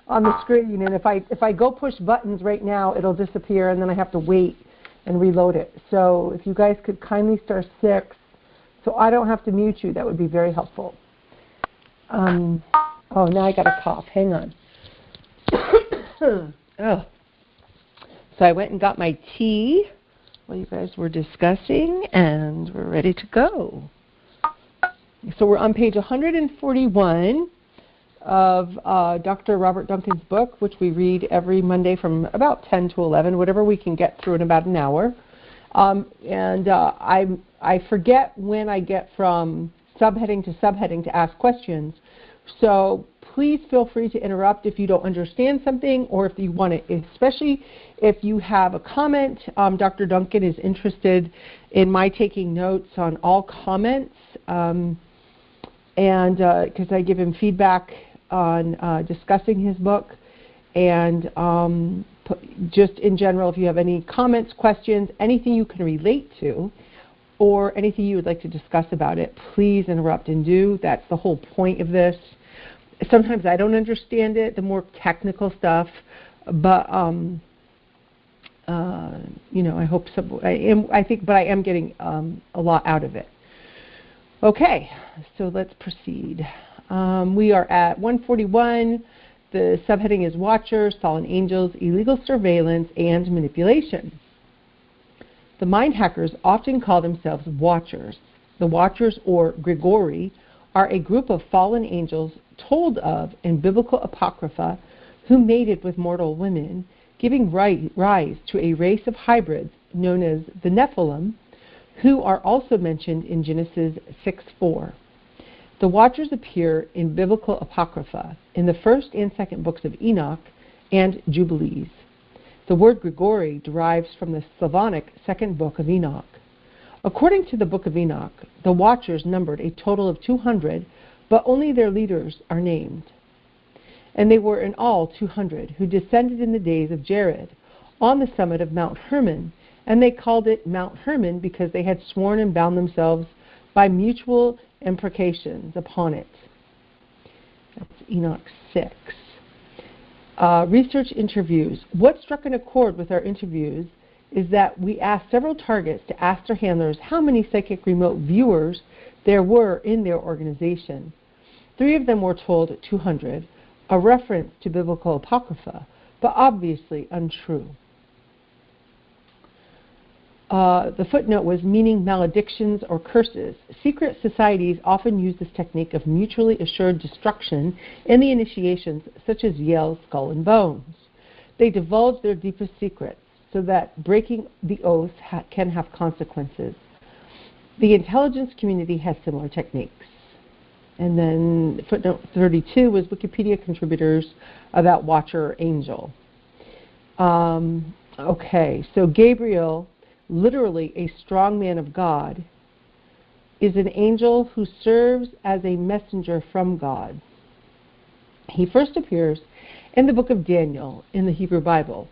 on the screen, and if I go push buttons right now, it'll disappear, and then I have to wait and reload it. So if you guys could kindly star 6, so I don't have to mute you, that would be very helpful. Oh, now I got a cough. Hang on. Oh. So I went and got my tea while you guys were discussing, and we're ready to go. So we're on page 141 of Dr. Robert Duncan's book, which we read every Monday from about 10 to 11, whatever we can get through in about an hour. I forget when I get from subheading to subheading to ask questions. So please feel free to interrupt if you don't understand something, or if you want to, especially if you have a comment. Dr. Duncan is interested in my taking notes on all comments, and because I give him feedback on discussing his book, and just in general, if you have any comments, questions, anything you can relate to, or anything you would like to discuss about it, please interrupt and do. That's the whole point of this. Sometimes I don't understand it, the more technical stuff, but I hope so. I am getting a lot out of it. Okay, so let's proceed. We are at 141. The subheading is Watchers, Fallen Angels, Illegal Surveillance, and Manipulation. The mind hackers often call themselves Watchers. The Watchers, or Grigori, are a group of fallen angels told of in biblical apocrypha who mated with mortal women, giving rise to a race of hybrids known as the Nephilim, who are also mentioned in Genesis 6:4. The Watchers appear in biblical apocrypha in the first and second books of Enoch and Jubilees. The word Grigori derives from the Slavonic second book of Enoch. According to the book of Enoch, the Watchers numbered a total of 200, but only their leaders are named. And they were in all 200, who descended in the days of Jared on the summit of Mount Hermon, and they called it Mount Hermon because they had sworn and bound themselves by mutual imprecations upon it. That's Enoch 6. Research interviews. What struck an accord with our interviews is that we asked several targets to ask their handlers how many psychic remote viewers there were in their organization. 3 of them were told 200, a reference to biblical apocrypha, but obviously untrue. The footnote was meaning maledictions or curses. Secret societies often use this technique of mutually assured destruction in the initiations, such as Yale's Skull and Bones. They divulge their deepest secrets so that breaking the oath can have consequences. The intelligence community has similar techniques. And then footnote 32 was Wikipedia contributors about Watcher or Angel. Okay, so Gabriel, literally a strong man of God, is an angel who serves as a messenger from God. He first appears in the book of Daniel in the Hebrew Bible.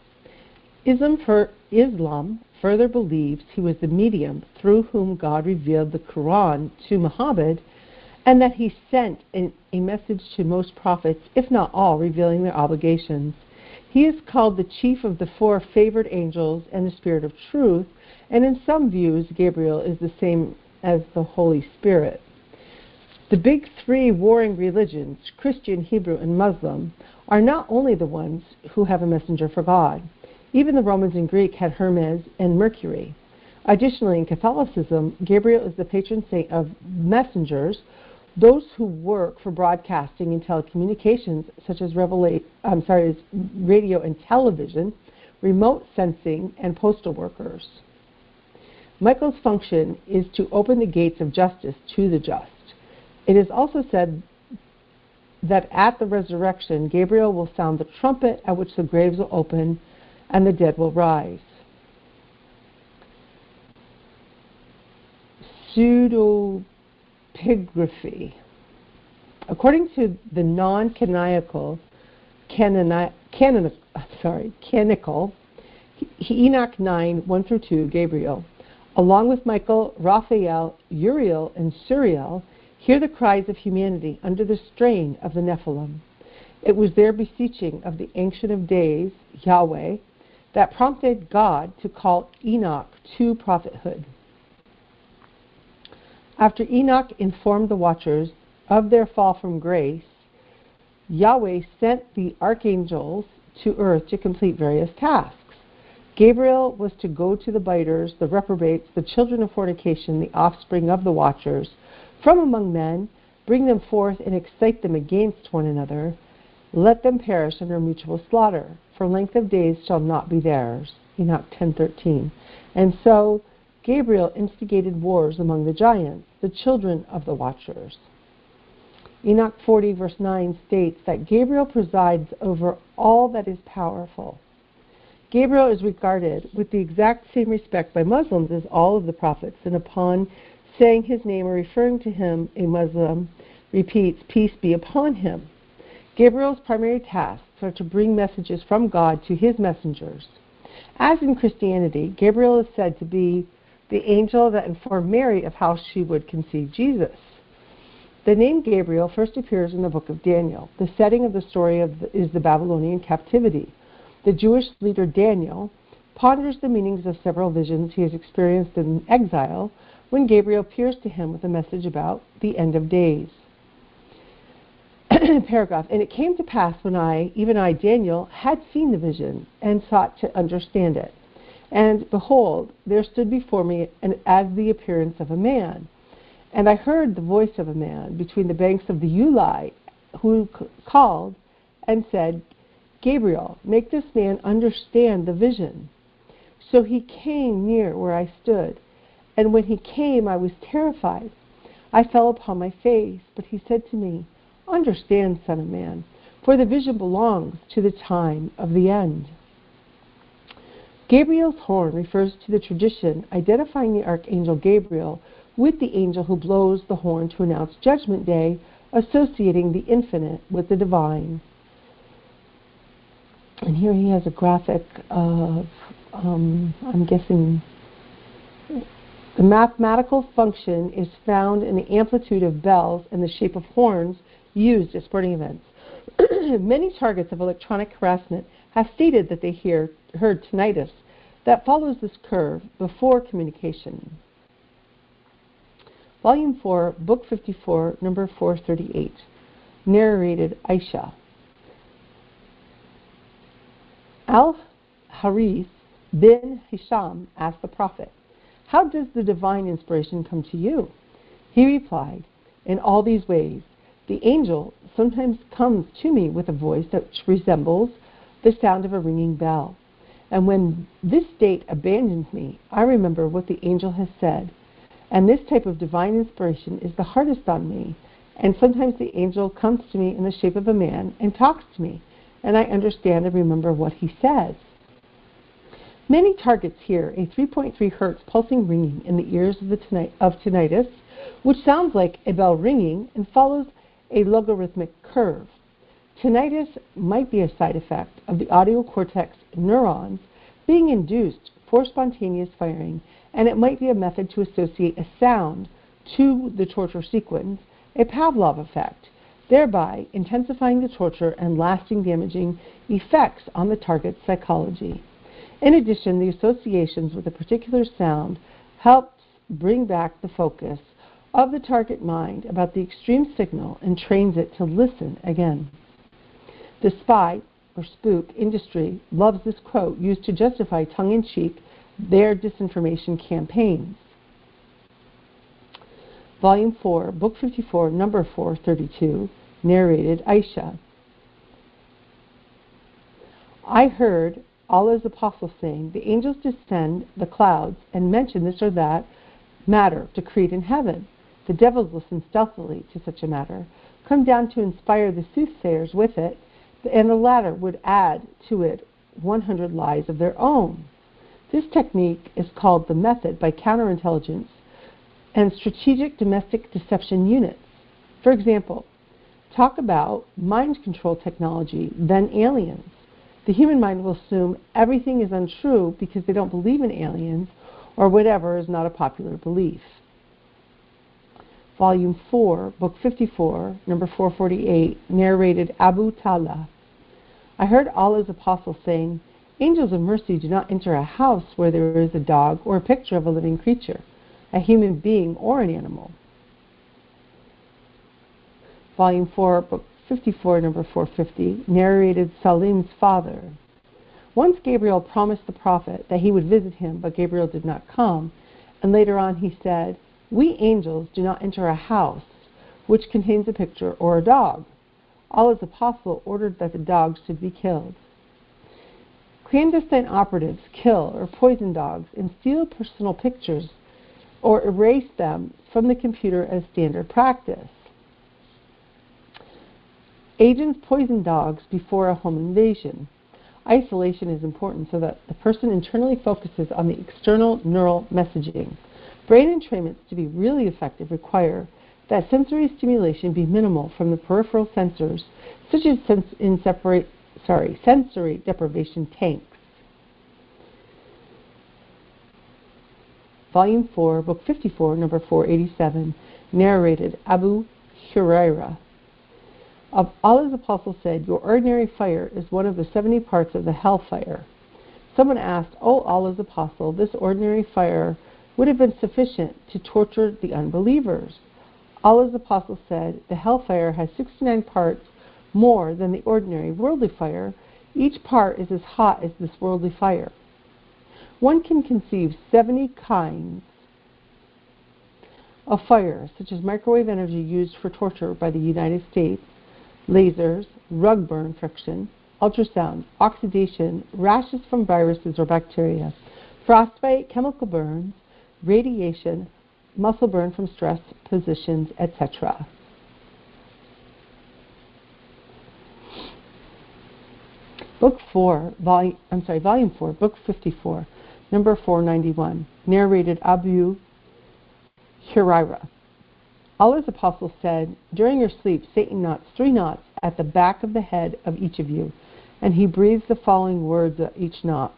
Islam further believes he was the medium through whom God revealed the Quran to Muhammad, and that he sent a message to most prophets, if not all, revealing their obligations. He is called the chief of the 4 favored angels and the Spirit of Truth, and in some views, Gabriel is the same as the Holy Spirit. The big three warring religions, Christian, Hebrew, and Muslim, are not only the ones who have a messenger for God. Even the Romans and Greek had Hermes and Mercury. Additionally, in Catholicism, Gabriel is the patron saint of messengers, those who work for broadcasting and telecommunications, such as radio and television, remote sensing, and postal workers. Michael's function is to open the gates of justice to the just. It is also said that at the resurrection, Gabriel will sound the trumpet at which the graves will open and the dead will rise. Pseudepigraphy. According to the non-canonical Enoch 9, 1-2, Gabriel, along with Michael, Raphael, Uriel, and Suriel, hear the cries of humanity under the strain of the Nephilim. It was their beseeching of the Ancient of Days, Yahweh, that prompted God to call Enoch to prophethood. After Enoch informed the watchers of their fall from grace, Yahweh sent the archangels to earth to complete various tasks. Gabriel was to go to the biters, the reprobates, the children of fornication, the offspring of the watchers, from among men, bring them forth and excite them against one another. Let them perish under mutual slaughter, for length of days shall not be theirs. Enoch 10:13. And so Gabriel instigated wars among the giants, the children of the watchers. Enoch 40 verse 9 states that Gabriel presides over all that is powerful. Gabriel is regarded with the exact same respect by Muslims as all of the prophets, and upon saying his name or referring to him, a Muslim repeats, "Peace be upon him." Gabriel's primary tasks are to bring messages from God to his messengers. As in Christianity, Gabriel is said to be the angel that informed Mary of how she would conceive Jesus. The name Gabriel first appears in the book of Daniel. The setting of the story is the Babylonian captivity. The Jewish leader Daniel ponders the meanings of several visions he has experienced in exile when Gabriel appears to him with a message about the end of days. Paragraph. And it came to pass when even I, Daniel, had seen the vision and sought to understand it. And behold, there stood before me as the appearance of a man. And I heard the voice of a man between the banks of the Ulai, who called and said, "Gabriel, make this man understand the vision." So he came near where I stood. And when he came, I was terrified. I fell upon my face, but he said to me, "Understand, Son of Man, for the vision belongs to the time of the end." Gabriel's horn refers to the tradition identifying the archangel Gabriel with the angel who blows the horn to announce Judgment Day, associating the infinite with the divine. And here he has a graphic of, I'm guessing, the mathematical function is found in the amplitude of bells and the shape of horns used at sporting events. Many targets of electronic harassment have stated that they heard tinnitus that follows this curve before communication. Volume 4, Book 54, number 438. Narrated Aisha. Al-Harith bin Hisham asked the Prophet, "How does the divine inspiration come to you?" He replied, "In all these ways. The angel sometimes comes to me with a voice that resembles the sound of a ringing bell. And when this state abandons me, I remember what the angel has said. And this type of divine inspiration is the hardest on me. And sometimes the angel comes to me in the shape of a man and talks to me, and I understand and remember what he says." Many targets hear a 3.3 hertz pulsing ringing in the ears of tinnitus, which sounds like a bell ringing and follows a logarithmic curve. Tinnitus might be a side effect of the audio cortex neurons being induced for spontaneous firing, and it might be a method to associate a sound to the torture sequence, a Pavlov effect, thereby intensifying the torture and lasting damaging effects on the target's psychology. In addition, the associations with a particular sound helps bring back the focus of the target mind about the extreme signal and trains it to listen again. The spy or spook industry loves this quote used to justify tongue-in-cheek their disinformation campaigns. Volume 4, Book 54, number 432, narrated Aisha. I heard Allah's apostle saying, the angels descend the clouds and mention this or that matter decreed in heaven. The devils listen stealthily to such a matter, come down to inspire the soothsayers with it, and the latter would add to it 100 lies of their own. This technique is called the method by counterintelligence and strategic domestic deception units. For example, talk about mind control technology, then aliens. The human mind will assume everything is untrue because they don't believe in aliens or whatever is not a popular belief. Volume 4, Book 54, number 448, narrated Abu Talha. I heard Allah's apostle saying, angels of mercy do not enter a house where there is a dog or a picture of a living creature, a human being or an animal. Volume 4, Book 54, number 450, narrated Salim's father. Once Gabriel promised the prophet that he would visit him, but Gabriel did not come, and later on he said, we angels do not enter a house which contains a picture or a dog. Allah's apostle ordered that the dogs should be killed. Clandestine operatives kill or poison dogs and steal personal pictures or erase them from the computer as standard practice. Agents poison dogs before a home invasion. Isolation is important so that the person internally focuses on the external neural messaging. Brain entrainments to be really effective require that sensory stimulation be minimal from the peripheral sensors, such as sensory deprivation tanks. Volume 4, Book 54, number 487, narrated Abu Hurairah. Allah's apostle said, your ordinary fire is one of the 70 parts of the hellfire. Someone asked, O Allah's apostle, this ordinary fire would have been sufficient to torture the unbelievers. Allah's apostle said, the hellfire has 69 parts more than the ordinary worldly fire. Each part is as hot as this worldly fire. One can conceive 70 kinds of fire, such as microwave energy used for torture by the United States, lasers, rug burn friction, ultrasound, oxidation, rashes from viruses or bacteria, frostbite, chemical burns, radiation, muscle burn from stress positions, etc. Volume 4, Book 54, number 491, narrated Abu Hurairah. Allah's apostle said, during your sleep, Satan knots 3 knots at the back of the head of each of you, and he breathes the following words at each knot.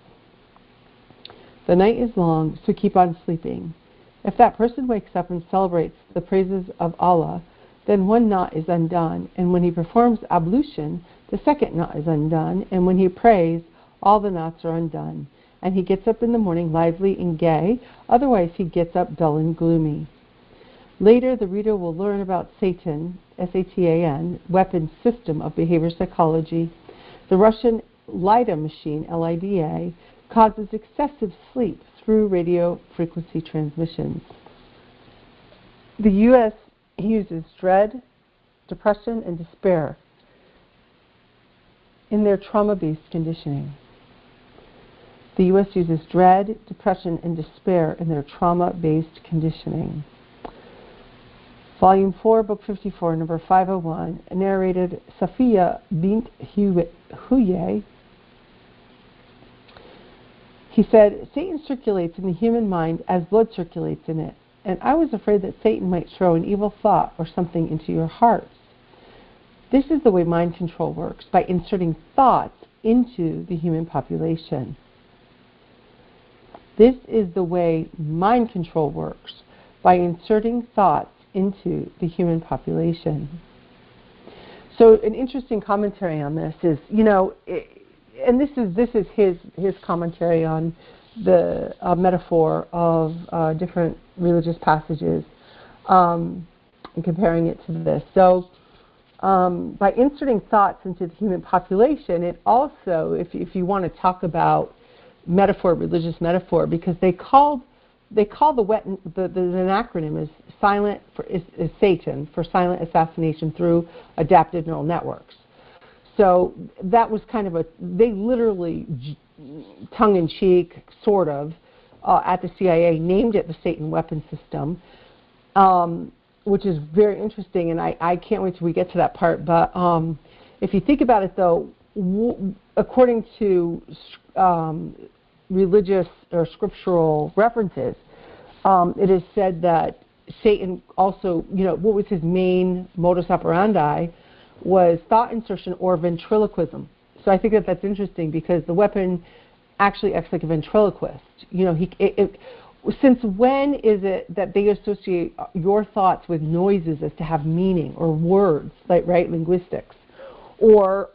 The night is long, so keep on sleeping. If that person wakes up and celebrates the praises of Allah, then 1 knot is undone, and when he performs ablution, the 2nd knot is undone, and when he prays, all the knots are undone. And he gets up in the morning lively and gay, otherwise he gets up dull and gloomy. Later, the reader will learn about Satan, S-A-T-A-N, weapons system of behavior psychology. The Russian LIDA machine, L-I-D-A, causes excessive sleep through radio frequency transmissions. The U.S. uses dread, depression, and despair in their trauma-based conditioning. The U.S. uses dread, depression, and despair in their trauma-based conditioning. Volume 4, Book 54, number 501, narrated Safiya bint Huyay. He said, Satan circulates in the human mind as blood circulates in it, and I was afraid that Satan might throw an evil thought or something into your hearts. This is the way mind control works, by inserting thoughts into the human population. This is the way mind control works, by inserting thoughts into the human population. So an interesting commentary on this is, and this is his commentary on the metaphor of different religious passages. and comparing it to this. So by inserting thoughts into the human population, it also, if you want to talk about metaphor, religious metaphor, because they call the acronym is silent is Satan for silent assassination through adaptive neural networks. So that was kind of they literally, tongue-in-cheek, sort of, at the CIA named it the Satan weapon system, which is very interesting, and I can't wait till we get to that part. But if you think about it, though, according to religious or scriptural references, it is said that Satan also, what was his main modus operandi was thought insertion or ventriloquism. So I think that that's interesting because the weapon actually acts like a ventriloquist. Since when is it that they associate your thoughts with noises as to have meaning or words, like linguistics, or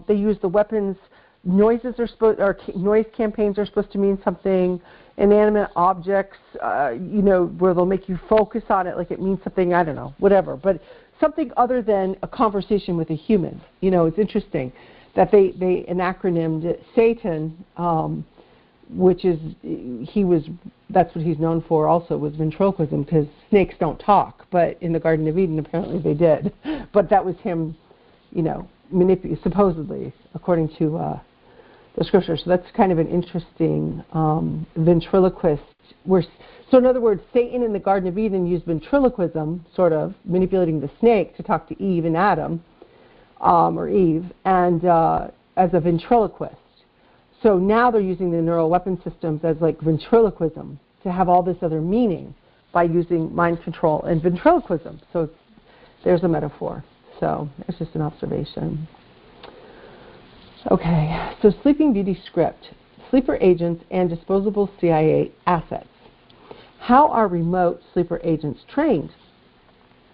they use the weapons? Noises or noise campaigns are supposed to mean something. Inanimate objects, where they'll make you focus on it like it means something. I don't know, whatever, but something other than a conversation with a human. It's interesting that they acronymed Satan, which is that's what he's known for. Also, was ventriloquism, because snakes don't talk, but in the Garden of Eden, apparently they did. But that was him, supposedly, according to the scripture. So that's kind of an interesting ventriloquist. So in other words, Satan in the Garden of Eden used ventriloquism, sort of manipulating the snake to talk to Eve and Adam, or Eve, and as a ventriloquist. So now they're using the neural weapon systems as like ventriloquism to have all this other meaning by using mind control and ventriloquism. So there's a metaphor. So it's just an observation. Okay, so Sleeping Beauty script, sleeper agents and disposable CIA assets. How are remote sleeper agents trained?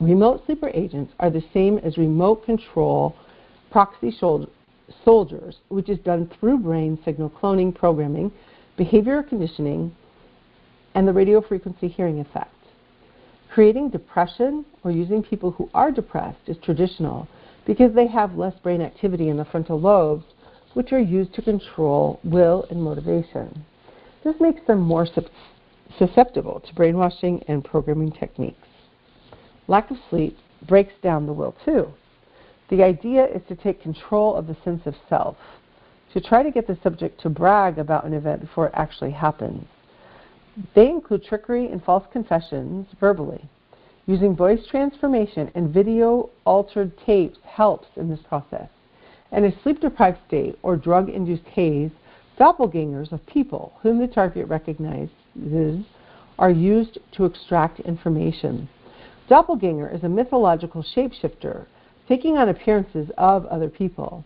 Remote sleeper agents are the same as remote control proxy soldiers, which is done through brain signal cloning programming, behavioral conditioning, and the radio frequency hearing effect. Creating depression or using people who are depressed is traditional because they have less brain activity in the frontal lobes, which are used to control will and motivation. This makes them more susceptible to brainwashing and programming techniques. Lack of sleep breaks down the will too. The idea is to take control of the sense of self, to try to get the subject to brag about an event before it actually happens. They include trickery and false confessions verbally. Using voice transformation and video-altered tapes helps in this process. In a sleep-deprived state or drug-induced haze, doppelgangers of people whom the target recognizes are used to extract information. Doppelganger is a mythological shapeshifter, taking on appearances of other people.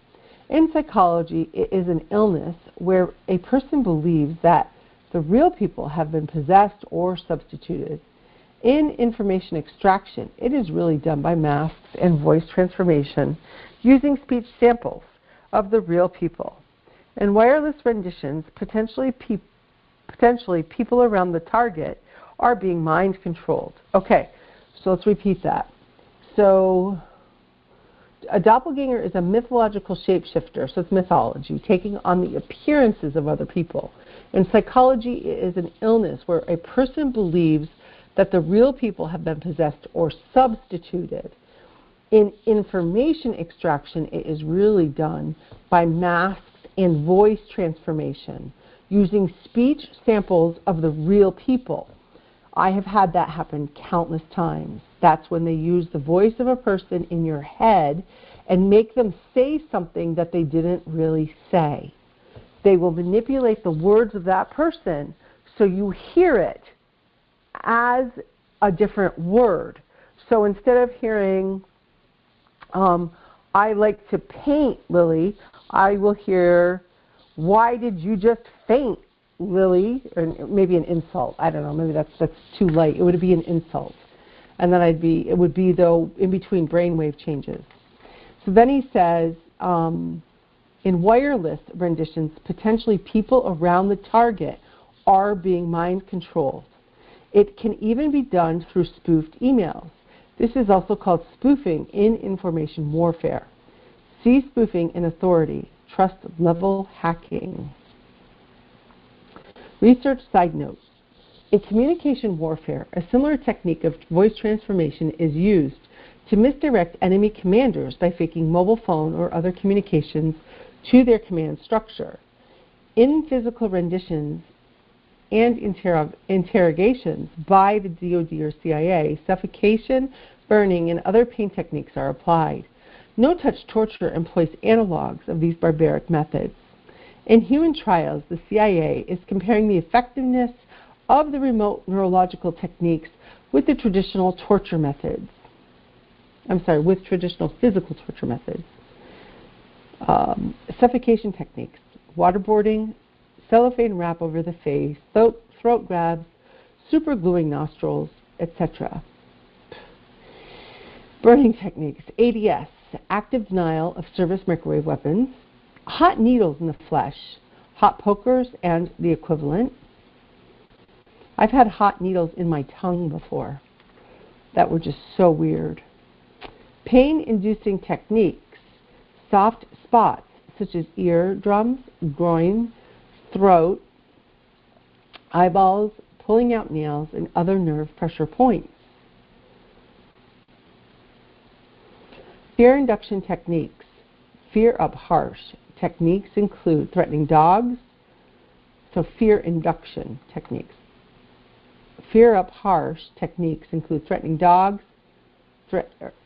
In psychology, it is an illness where a person believes that the real people have been possessed or substituted. In information extraction, it is really done by masks and voice transformation using speech samples of the real people. In wireless renditions, potentially people around the target are being mind controlled. Okay, so let's repeat that. So a doppelganger is a mythological shapeshifter, so it's mythology, taking on the appearances of other people. In psychology, it is an illness where a person believes that the real people have been possessed or substituted. In information extraction, it is really done by masks and voice transformation, using speech samples of the real people. I have had that happen countless times. That's when they use the voice of a person in your head and make them say something that they didn't really say. They will manipulate the words of that person so you hear it as a different word. So instead of hearing, I like to paint, Lily, I will hear, why did you just faint, Lily? Or maybe an insult. I don't know. Maybe that's too light. It would be an insult. And then it would be, though, in between brainwave changes. So then he says, in wireless renditions, potentially people around the target are being mind controlled. It can even be done through spoofed emails. This is also called spoofing in information warfare. See spoofing in authority, trust level hacking. Research side note. In communication warfare, a similar technique of voice transformation is used to misdirect enemy commanders by faking mobile phone or other communications to their command structure. In physical renditions and interrogations by the DoD or CIA, suffocation, burning, and other pain techniques are applied. No-touch torture employs analogs of these barbaric methods. In human trials, the CIA is comparing the effectiveness of the remote neurological techniques with the traditional torture methods. With traditional physical torture methods. Suffocation techniques, waterboarding, cellophane wrap over the face, throat grabs, supergluing nostrils, etc. Burning techniques, ADS, active denial of service microwave weapons, hot needles in the flesh, hot pokers and the equivalent. I've had hot needles in my tongue before that were just so weird. Pain-inducing techniques, soft spots such as eardrums, groin, throat, eyeballs, pulling out nails, and other nerve pressure points. Fear induction techniques, fear up harsh. Techniques include threatening dogs, so fear induction techniques. Fear up harsh techniques include threatening dogs,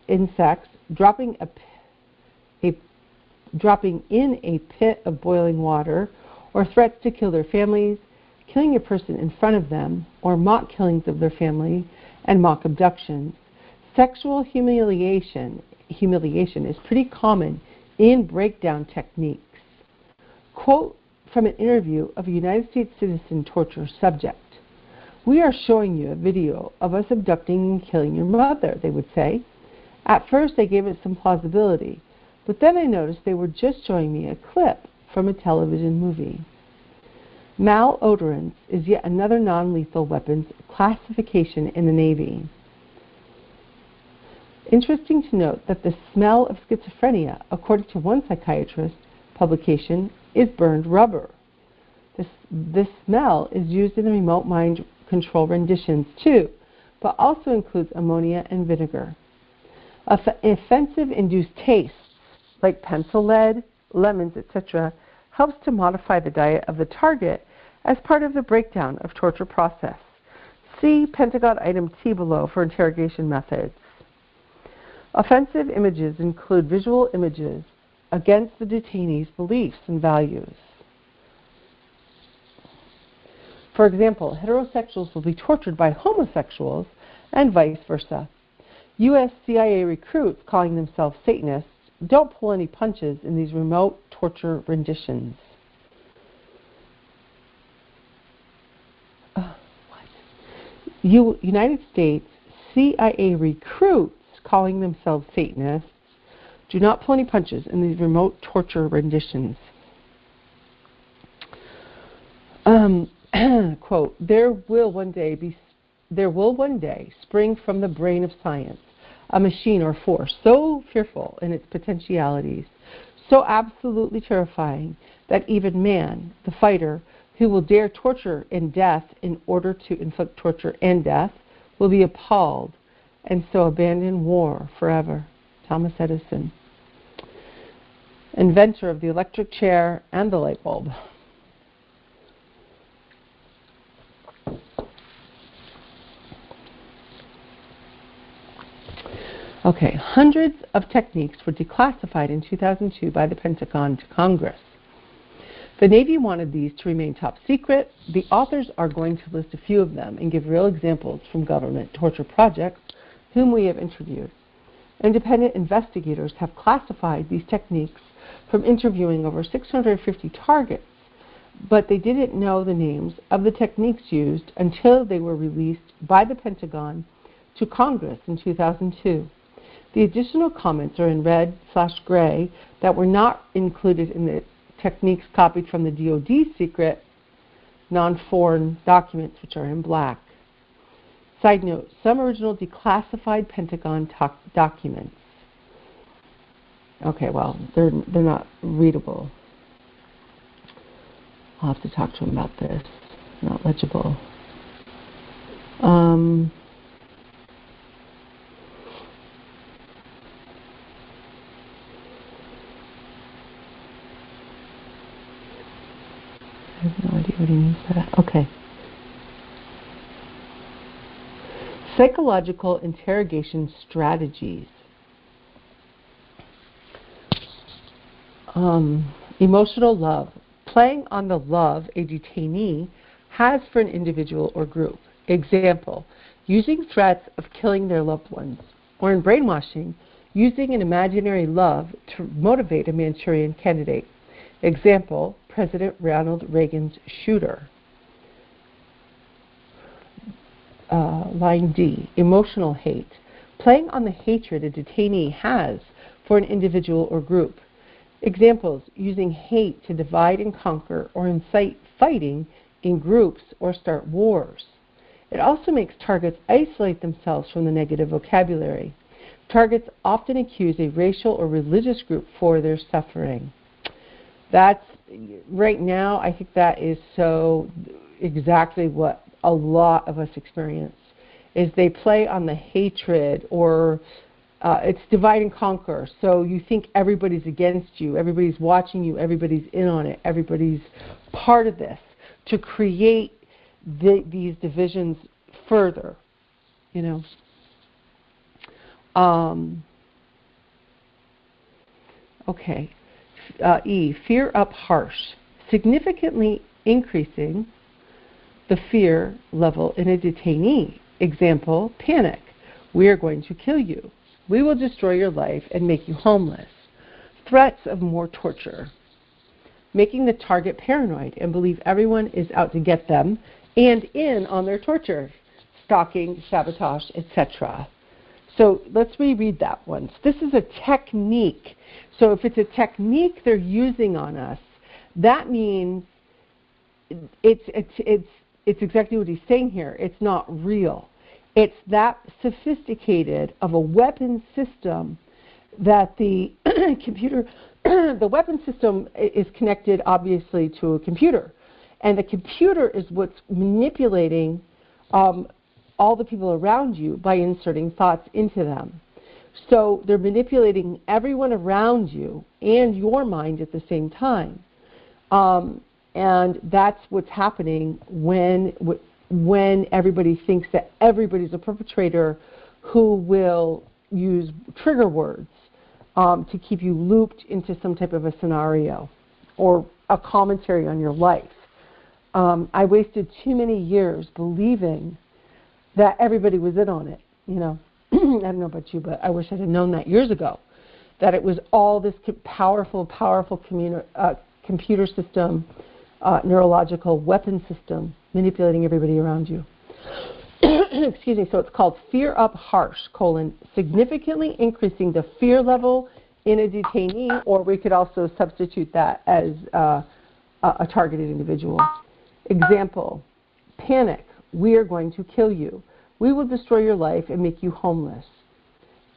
insects, dropping in a pit of boiling water, or threats to kill their families, killing a person in front of them, or mock killings of their family, and mock abductions. Sexual humiliation is pretty common in breakdown techniques. Quote from an interview of a United States citizen torture subject. "We are showing you a video of us abducting and killing your mother," they would say. "At first I gave it some plausibility, but then I noticed they were just showing me a clip from a television movie." Malodorance is yet another non-lethal weapons classification in the Navy. Interesting to note that the smell of schizophrenia, according to one psychiatrist publication, is burned rubber. This smell is used in the remote mind control renditions too, but also includes ammonia and vinegar. Offensive-induced tastes, like pencil lead, lemons, etc., helps to modify the diet of the target as part of the breakdown of torture process. See Pentagon item T below for interrogation methods. Offensive images include visual images against the detainee's beliefs and values. For example, heterosexuals will be tortured by homosexuals and vice versa. U.S. CIA recruits calling themselves Satanists don't pull any punches in these remote torture renditions. United States CIA recruits calling themselves Satanists do not pull any punches in these remote torture renditions. Quote, there will one day spring from the brain of science a machine or force so fearful in its potentialities, so absolutely terrifying, that even man, the fighter, who will dare torture and death in order to inflict torture and death, will be appalled and so abandon war forever. Thomas Edison, inventor of the electric chair and the light bulb. Okay, hundreds of techniques were declassified in 2002 by the Pentagon to Congress. The Navy wanted these to remain top secret. The authors are going to list a few of them and give real examples from government torture projects whom we have interviewed. Independent investigators have classified these techniques from interviewing over 650 targets, but they didn't know the names of the techniques used until they were released by the Pentagon to Congress in 2002. The additional comments are in red/gray that were not included in the techniques copied from the DoD secret non-foreign documents, which are in black. Side note, some original declassified Pentagon documents. Okay, well, they're not readable. I'll have to talk to him about this. Not legible. I have no idea what he means by that. Okay. Psychological interrogation strategies. Emotional love. Playing on the love a detainee has for an individual or group. Example, using threats of killing their loved ones. Or in brainwashing, using an imaginary love to motivate a Manchurian candidate. Example, President Ronald Reagan's shooter. Line D, emotional hate. Playing on the hatred a detainee has for an individual or group. Examples, using hate to divide and conquer or incite fighting in groups or start wars. It also makes targets isolate themselves from the negative vocabulary. Targets often accuse a racial or religious group for their suffering. That's, right now, I think that is so exactly what a lot of us experience, is they play on the hatred, or it's divide and conquer. So you think everybody's against you, everybody's watching you, everybody's in on it, everybody's part of this, to create these divisions further, you know. Okay. E, fear up harsh, significantly increasing the fear level in a detainee. Example, panic. We are going to kill you. We will destroy your life and make you homeless. Threats of more torture. Making the target paranoid and believe everyone is out to get them and in on their torture. Stalking, sabotage, etc. So let's reread that once. This is a technique. So if it's a technique they're using on us, that means it's exactly what he's saying here. It's not real. It's that sophisticated of a weapon system that the computer, the weapon system is connected obviously to a computer. And the computer is what's manipulating all the people around you by inserting thoughts into them. So they're manipulating everyone around you and your mind at the same time. And that's what's happening when everybody thinks that everybody's a perpetrator who will use trigger words to keep you looped into some type of a scenario or a commentary on your life. I wasted too many years believing that everybody was in on it, you know. I don't know about you, but I wish I'd have known that years ago, that it was all this powerful computer system, neurological weapon system manipulating everybody around you. Excuse me. So it's called fear up harsh, significantly increasing the fear level in a detainee, or we could also substitute that as a targeted individual. Example, panic. We are going to kill you. We will destroy your life and make you homeless.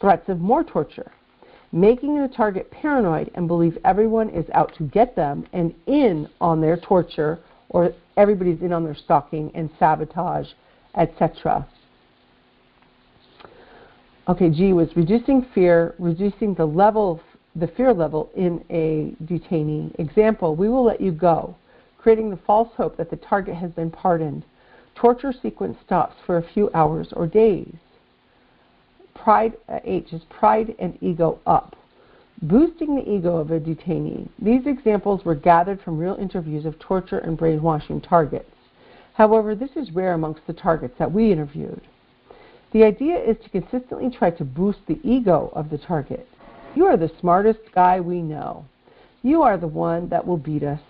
Threats of more torture. Making the target paranoid and believe everyone is out to get them and in on their torture, or everybody's in on their stalking and sabotage, etc. Okay, G was reducing fear, reducing the fear level in a detainee. Example, we will let you go, creating the false hope that the target has been pardoned. Torture sequence stops for a few hours or days. Pride, H is pride and ego up. Boosting the ego of a detainee. These examples were gathered from real interviews of torture and brainwashing targets. However, this is rare amongst the targets that we interviewed. The idea is to consistently try to boost the ego of the target. You are the smartest guy we know. You are the one that will beat us.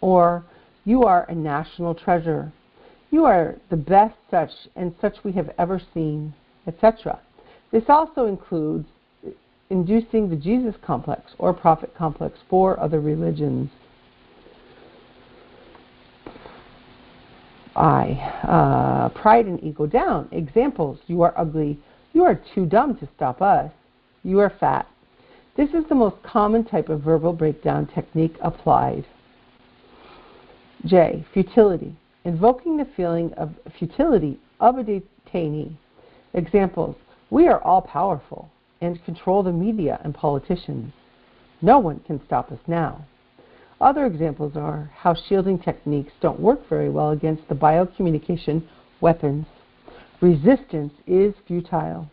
Or, you are a national treasure. You are the best such and such we have ever seen, etc. This also includes inducing the Jesus complex or prophet complex for other religions. I. Pride and ego down. Examples: you are ugly. You are too dumb to stop us. You are fat. This is the most common type of verbal breakdown technique applied. J. Futility. Invoking the feeling of futility of a detainee. Examples: we are all powerful and control the media and politicians. No one can stop us now. Other examples are how shielding techniques don't work very well against the biocommunication weapons. Resistance is futile.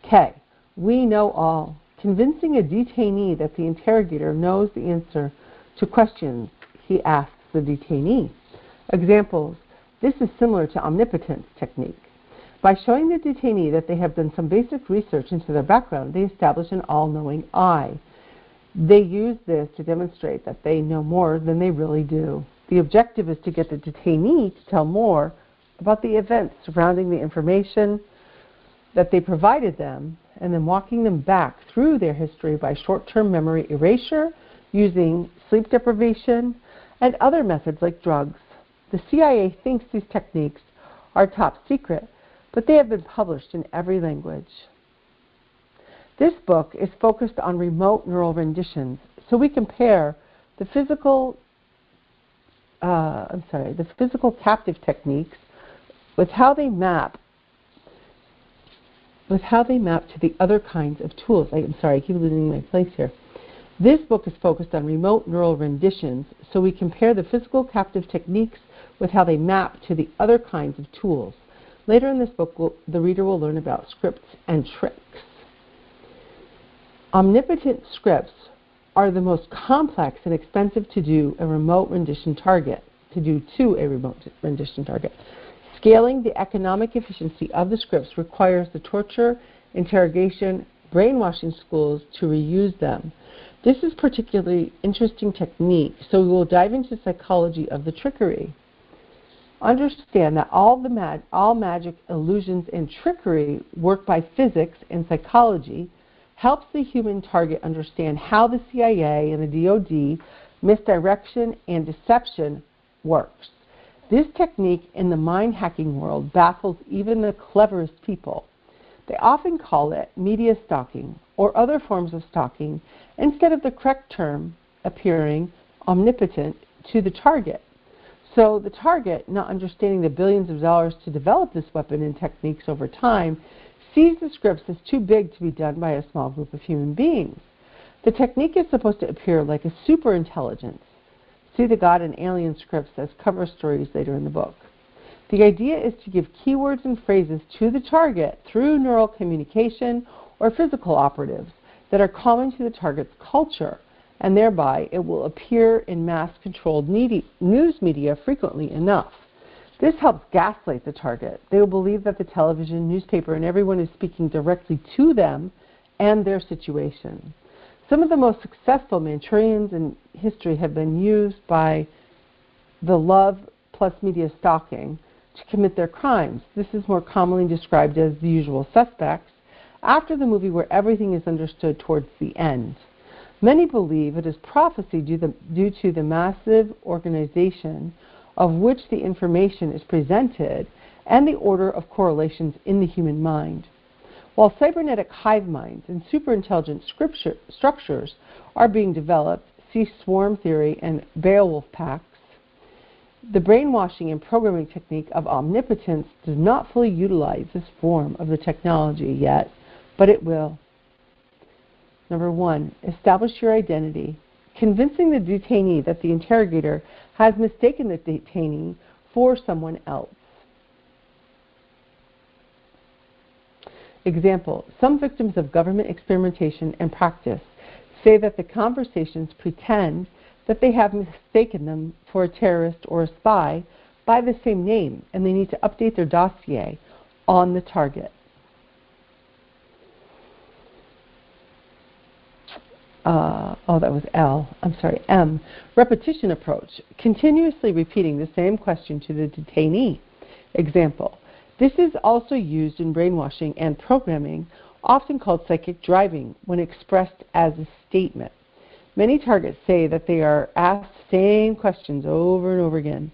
K. We know all. Convincing a detainee that the interrogator knows the answer to questions he asks the detainee. Examples: this is similar to omnipotence technique. By showing the detainee that they have done some basic research into their background, they establish an all-knowing I. They use this to demonstrate that they know more than they really do. The objective is to get the detainee to tell more about the events surrounding the information that they provided them, and then walking them back through their history by short-term memory erasure, using sleep deprivation, and other methods like drugs. The CIA thinks these techniques are top secret, but they have been published in every language. This book is focused on remote neural renditions, so we compare the physical captive techniques with how they map to the other kinds of tools. I keep losing my place here. This book is focused on remote neural renditions, so we compare the physical captive techniques with how they map to the other kinds of tools. Later in this book, the reader will learn about scripts and tricks. Omnipotent scripts are the most complex and expensive to do to a remote rendition target. Scaling the economic efficiency of the scripts requires the torture, interrogation, brainwashing schools to reuse them. This is a particularly interesting technique, so we will dive into psychology of the trickery. Understand that all magic, illusions, and trickery work by physics and psychology helps the human target understand how the CIA and the DoD misdirection and deception works. This technique in the mind-hacking world baffles even the cleverest people. They often call it media stalking or other forms of stalking instead of the correct term appearing omnipotent to the target. So the target, not understanding the billions of dollars to develop this weapon and techniques over time, sees the scripts as too big to be done by a small group of human beings. The technique is supposed to appear like a superintelligence. See the God and Alien scripts as cover stories later in the book. The idea is to give keywords and phrases to the target through neural communication or physical operatives that are common to the target's culture, and thereby it will appear in mass-controlled news media frequently enough. This helps gaslight the target. They will believe that the television, newspaper, and everyone is speaking directly to them and their situation. Some of the most successful Manchurians in history have been used by the love plus media stalking to commit their crimes. This is more commonly described as The Usual Suspects, after the movie where everything is understood towards the end. Many believe it is prophecy due to the massive organization of which the information is presented and the order of correlations in the human mind. While cybernetic hive minds and superintelligent structures are being developed, see swarm theory and Beowulf packs, the brainwashing and programming technique of omnipotence does not fully utilize this form of the technology yet, but it will. Number 1, establish your identity. Convincing the detainee that the interrogator has mistaken the detainee for someone else. Example, some victims of government experimentation and practice say that the conversations pretend that they have mistaken them for a terrorist or a spy by the same name, and they need to update their dossier on the target. M. Repetition approach. Continuously repeating the same question to the detainee. Example. This is also used in brainwashing and programming, often called psychic driving, when expressed as a statement. Many targets say that they are asked the same questions over and over again.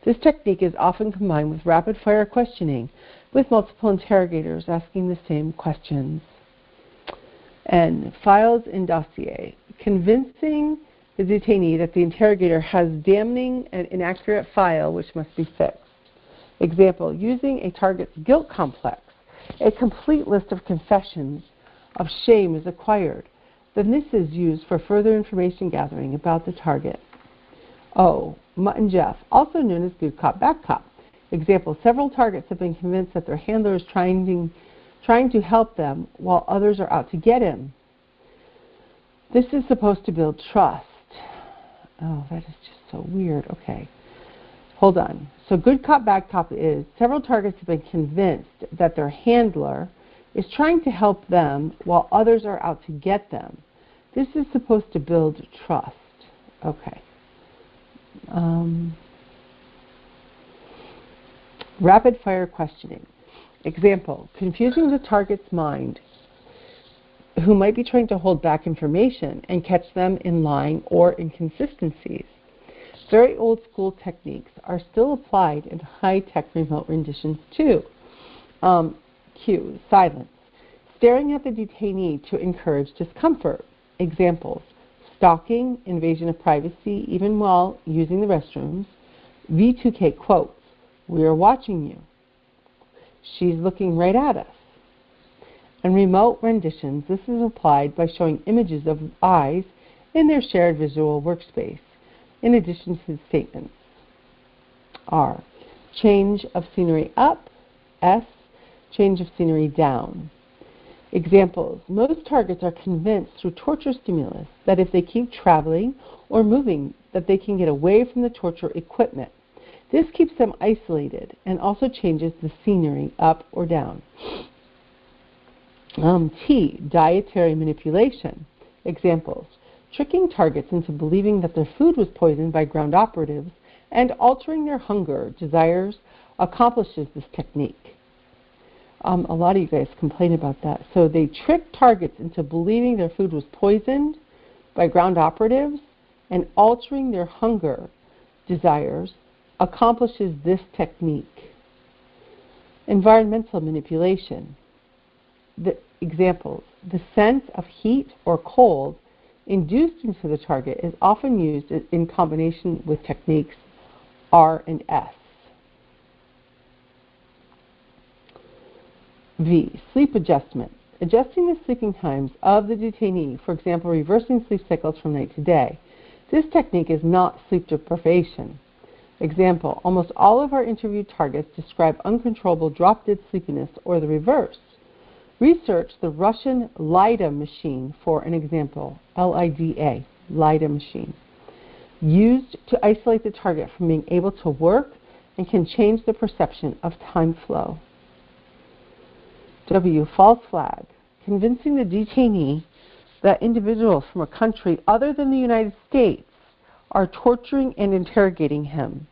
This technique is often combined with rapid-fire questioning, with multiple interrogators asking the same questions. And files and dossier. Convincing the detainee that the interrogator has damning and inaccurate file which must be fixed. Example, using a target's guilt complex. A complete list of confessions of shame is acquired. Then this is used for further information gathering about the target. O. Mutt and Jeff, also known as good cop, bad cop. Example, several targets have been convinced that their handler is trying to help them while others are out to get him. This is supposed to build trust. Oh, that is just so weird. Okay. Hold on. So good cop, bad cop is several targets have been convinced that their handler is trying to help them while others are out to get them. This is supposed to build trust. Okay. Rapid fire questioning. Example, confusing the target's mind who might be trying to hold back information and catch them in lying or inconsistencies. Very old school techniques are still applied in high-tech remote renditions too. Q, silence. Staring at the detainee to encourage discomfort. Examples, stalking, invasion of privacy even while using the restrooms. V2K quotes, we are watching you. She's looking right at us. In remote renditions, this is applied by showing images of eyes in their shared visual workspace, in addition to the statements. R. Change of scenery up. S. Change of scenery down. Examples. Most targets are convinced through torture stimulus that if they keep traveling or moving, that they can get away from the torture equipment. This keeps them isolated and also changes the scenery up or down. T. Dietary manipulation. Examples. Tricking targets into believing that their food was poisoned by ground operatives and altering their hunger desires accomplishes this technique. A lot of you guys complain about that. So they trick targets into believing their food was poisoned by ground operatives and altering their hunger desires accomplishes this technique. Environmental manipulation. The examples. The sense of heat or cold induced into the target is often used in combination with techniques R and S. V. Sleep adjustment. Adjusting the sleeping times of the detainee, for example, reversing sleep cycles from night to day. This technique is not sleep deprivation. Example, almost all of our interviewed targets describe uncontrollable drop-dead sleepiness or the reverse. Research the Russian LIDA machine for an example, LIDA, LIDA machine, used to isolate the target from being able to work and can change the perception of time flow. W. False flag. Convincing the detainee that individuals from a country other than the United States are torturing and interrogating him.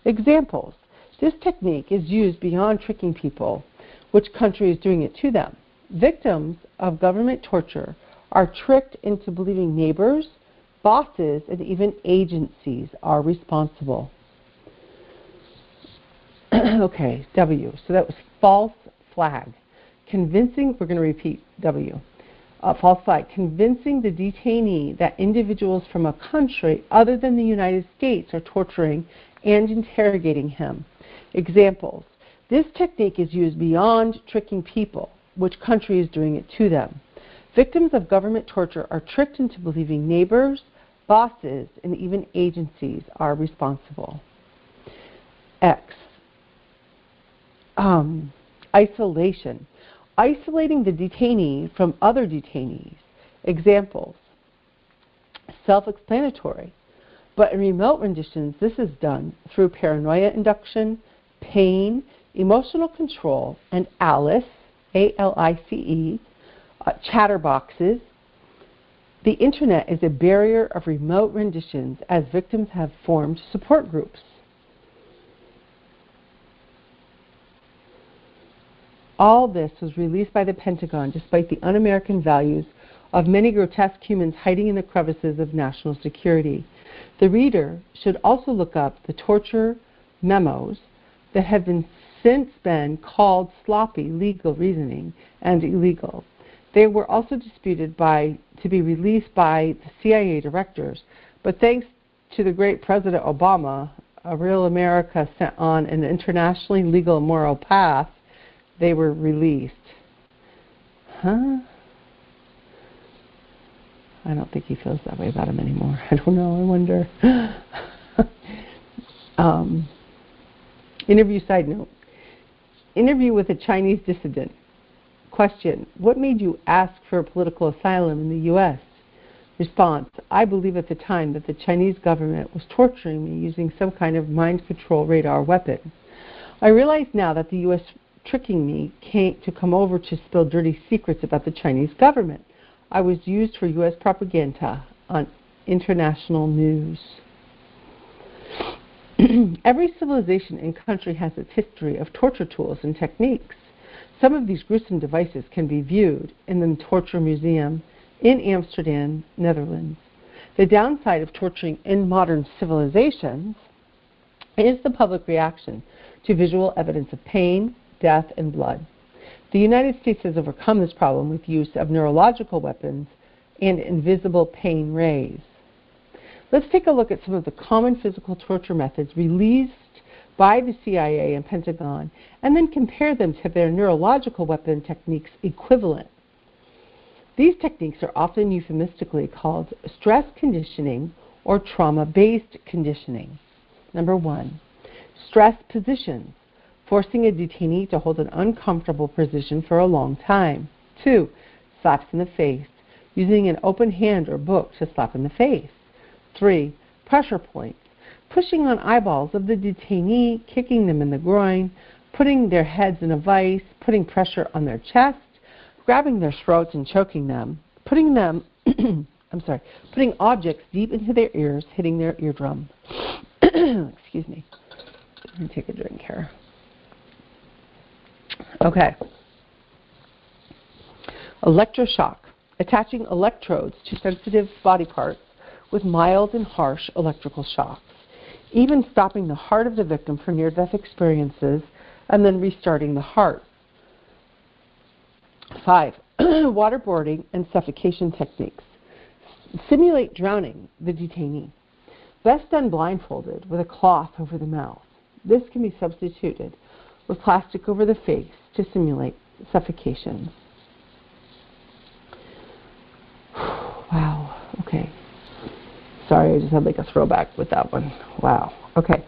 Examples. This technique is used beyond tricking people, which country is doing it to them. Victims of government torture are tricked into believing neighbors, bosses, and even agencies are responsible. Okay, W. So that was false flag. Convincing, we're going to repeat W. False flag. Convincing the detainee that individuals from a country other than the United States are torturing and interrogating him. Examples. This technique is used beyond tricking people, which country is doing it to them. Victims of government torture are tricked into believing neighbors, bosses, and even agencies are responsible. X. Isolation. Isolating the detainee from other detainees. Examples. Self-explanatory. But in remote renditions, this is done through paranoia induction, pain, emotional control, and ALICE, A-L-I-C-E, chatterboxes. The internet is a barrier of remote renditions as victims have formed support groups. All this was released by the Pentagon despite the un-American values of many grotesque humans hiding in the crevices of national security. The reader should also look up the torture memos that have since been called sloppy legal reasoning and illegal. They were also disputed to be released by the CIA directors, but thanks to the great President Obama, a real America sent on an internationally legal and moral path, they were released. Huh? I don't think he feels that way about him anymore. I don't know. I wonder. Interview side note. Interview with a Chinese dissident. Question: what made you ask for political asylum in the U.S.? Response: I believe at the time that the Chinese government was torturing me using some kind of mind control radar weapon. I realize now that the U.S. tricking me to come over to spill dirty secrets about the Chinese government. I was used for U.S. propaganda on international news. Every civilization and country has its history of torture tools and techniques. Some of these gruesome devices can be viewed in the Torture Museum in Amsterdam, Netherlands. The downside of torturing in modern civilizations is the public reaction to visual evidence of pain, death, and blood. The United States has overcome this problem with use of neurological weapons and invisible pain rays. Let's take a look at some of the common physical torture methods released by the CIA and Pentagon, and then compare them to their neurological weapon techniques equivalent. These techniques are often euphemistically called stress conditioning or trauma-based conditioning. Number 1, stress positions, forcing a detainee to hold an uncomfortable position for a long time. 2, slaps in the face, using an open hand or book to slap in the face. 3, pressure points, pushing on eyeballs of the detainee, kicking them in the groin, putting their heads in a vise, putting pressure on their chest, grabbing their throats and choking them, putting objects deep into their ears, hitting their eardrum. Excuse me. Let me take a drink here. Okay. Electroshock, attaching electrodes to sensitive body parts with mild and harsh electrical shocks, even stopping the heart of the victim for near-death experiences and then restarting the heart. 5, waterboarding and suffocation techniques. Simulate drowning the detainee. Best done blindfolded with a cloth over the mouth. This can be substituted with plastic over the face to simulate suffocation. Wow. Okay. Sorry, I just had like a throwback with that one. Wow. Okay.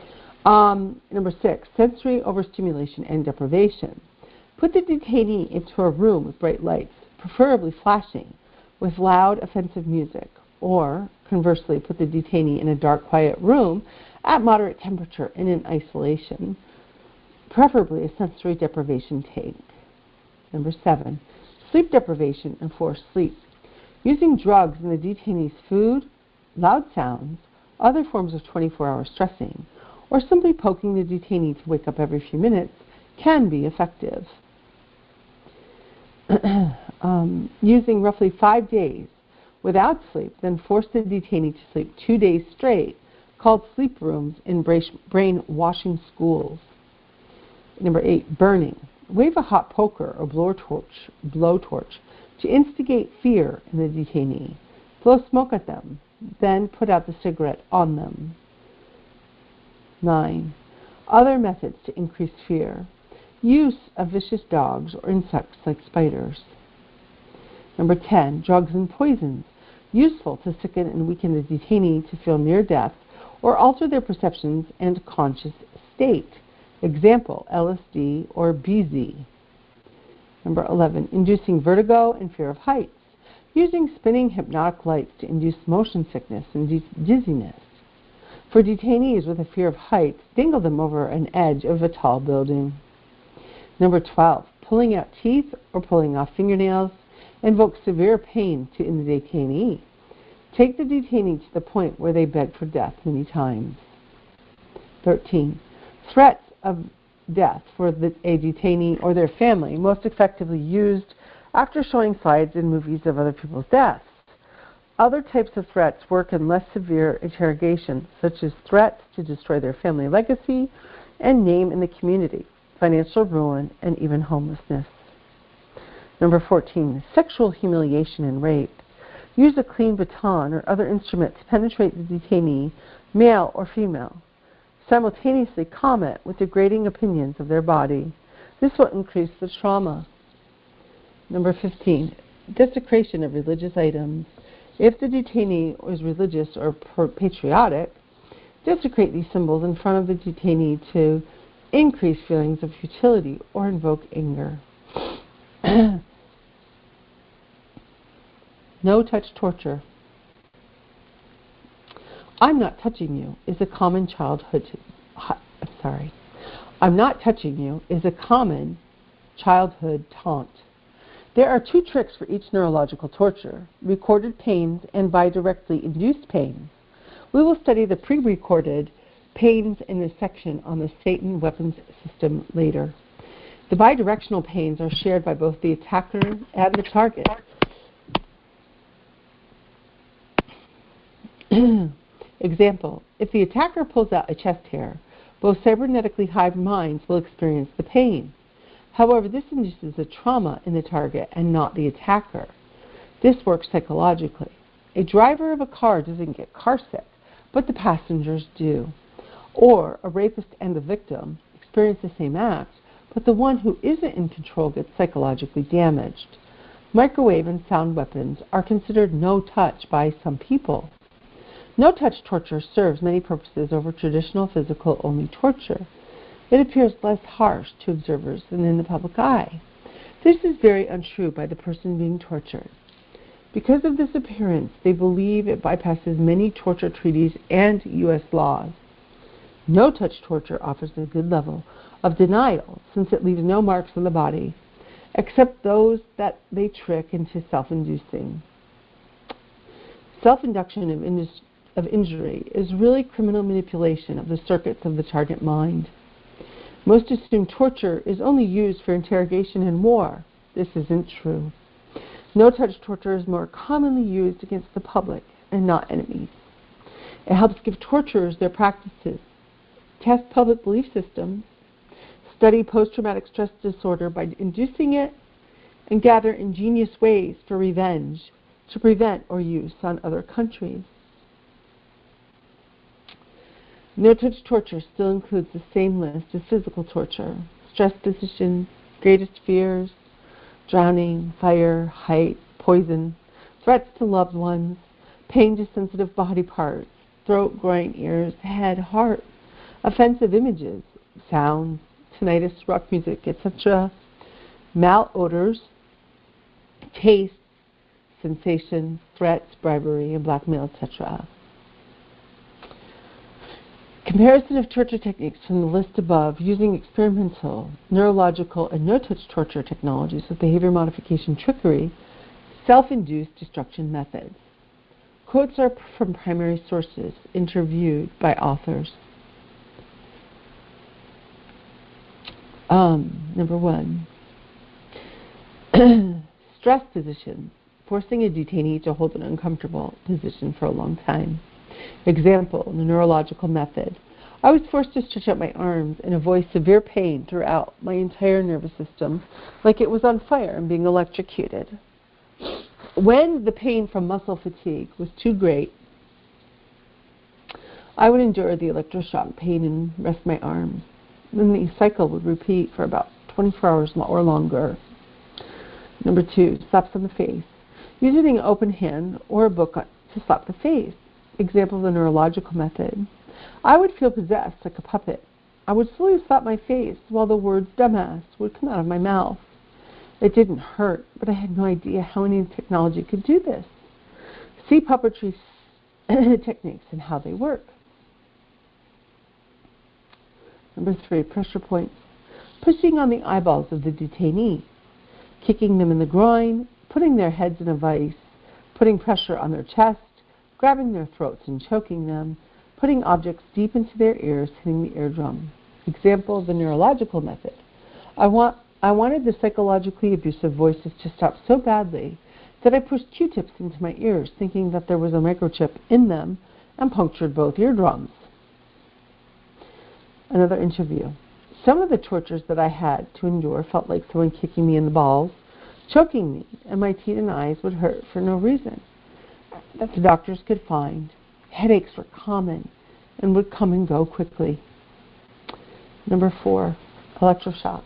Number 6, sensory overstimulation and deprivation. Put the detainee into a room with bright lights, preferably flashing, with loud, offensive music. Or, conversely, put the detainee in a dark, quiet room at moderate temperature and in isolation, preferably a sensory deprivation tank. Number 7, sleep deprivation and forced sleep. Using drugs in the detainee's food, loud sounds, other forms of 24-hour stressing, or simply poking the detainee to wake up every few minutes can be effective. Using roughly 5 days without sleep, then force the detainee to sleep 2 days straight, called sleep rooms in brainwashing schools. Number 8, burning. Wave a hot poker or blowtorch to instigate fear in the detainee. Blow smoke at them, then put out the cigarette on them. 9, other methods to increase fear. Use of vicious dogs or insects like spiders. Number 10, drugs and poisons. Useful to sicken and weaken the detainee to feel near death or alter their perceptions and conscious state. Example, LSD or BZ. Number 11, inducing vertigo and fear of heights. Using spinning hypnotic lights to induce motion sickness and dizziness. For detainees with a fear of heights, dangle them over an edge of a tall building. Number 12, pulling out teeth or pulling off fingernails invokes severe pain in the detainee. Take the detainee to the point where they beg for death many times. 13, threats of death for a detainee or their family, most effectively used after showing slides in movies of other people's deaths. Other types of threats work in less severe interrogation, such as threats to destroy their family legacy, and name in the community, financial ruin, and even homelessness. Number 14, sexual humiliation and rape. Use a clean baton or other instrument to penetrate the detainee, male or female. Simultaneously comment with degrading opinions of their body. This will increase the trauma. Number 15, desecration of religious items. If the detainee is religious or patriotic, desecrate these symbols in front of the detainee to increase feelings of futility or invoke anger. No-touch torture. I'm not touching you is a common I'm not touching you is a common childhood taunt. There are 2 tricks for each neurological torture, recorded pains and bidirectly induced pains. We will study the pre-recorded pains in this section on the Satan weapons system later. The bidirectional pains are shared by both the attacker and the target. Example, if the attacker pulls out a chest hair, both cybernetically hive minds will experience the pain. However, this induces a trauma in the target and not the attacker. This works psychologically. A driver of a car doesn't get car sick, but the passengers do. Or a rapist and the victim experience the same act, but the one who isn't in control gets psychologically damaged. Microwave and sound weapons are considered no-touch by some people. No-touch torture serves many purposes over traditional physical-only torture. It appears less harsh to observers than in the public eye. This is very untrue by the person being tortured. Because of this appearance, they believe it bypasses many torture treaties and U.S. laws. No-touch torture offers a good level of denial since it leaves no marks on the body, except those that they trick into self-inducing. Self-induction of injury is really criminal manipulation of the circuits of the target mind. Most assume torture is only used for interrogation in war. This isn't true. No-touch torture is more commonly used against the public and not enemies. It helps give torturers their practices, test public belief systems, study post-traumatic stress disorder by inducing it, and gather ingenious ways for revenge to prevent or use on other countries. No-touch torture still includes the same list as physical torture: stress positions, greatest fears, drowning, fire, height, poison, threats to loved ones, pain to sensitive body parts, throat, groin, ears, head, heart, offensive images, sounds, tinnitus, rock music, etc., malodors, tastes, sensations, threats, bribery, and blackmail, etc. Comparison of torture techniques from the list above using experimental, neurological, and no-touch torture technologies with behavior modification trickery, self-induced destruction methods. Quotes are from primary sources interviewed by authors. Number 1. Stress positions, forcing a detainee to hold an uncomfortable position for a long time. Example, the neurological method. I was forced to stretch out my arms and avoid severe pain throughout my entire nervous system, like it was on fire and being electrocuted. When the pain from muscle fatigue was too great, I would endure the electroshock pain and rest my arms. Then the cycle would repeat for about 24 hours or longer. Number 2, slaps on the face. Using an open hand or a book to slap the face. Example of the neurological method. I would feel possessed like a puppet. I would slowly slap my face while the words dumbass would come out of my mouth. It didn't hurt, but I had no idea how any technology could do this. See puppetry techniques and how they work. Number 3, pressure points. Pushing on the eyeballs of the detainee, kicking them in the groin, putting their heads in a vice, putting pressure on their chest, grabbing their throats and choking them, putting objects deep into their ears, hitting the eardrum. Example of the neurological method. I wanted the psychologically abusive voices to stop so badly that I pushed Q-tips into my ears, thinking that there was a microchip in them, and punctured both eardrums. Another interview. Some of the tortures that I had to endure felt like someone kicking me in the balls, choking me, and my teeth and eyes would hurt for no reason that the doctors could find. Headaches were common and would come and go quickly. Number 4, electroshock.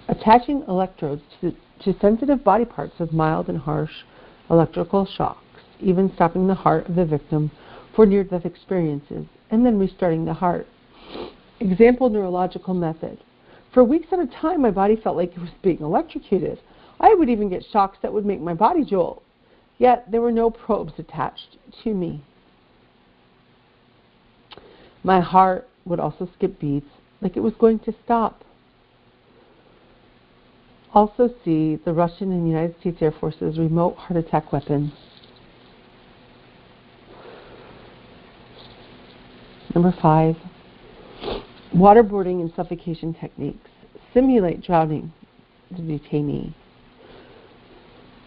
Attaching electrodes to sensitive body parts with mild and harsh electrical shocks, even stopping the heart of the victim for near-death experiences, and then restarting the heart. Example neurological method. For weeks at a time, my body felt like it was being electrocuted. I would even get shocks that would make my body jolt. Yet there were no probes attached to me. My heart would also skip beats, like it was going to stop. Also see the Russian and United States Air Force's remote heart attack weapons. Number 5, waterboarding and suffocation techniques. Simulate drowning the detainee.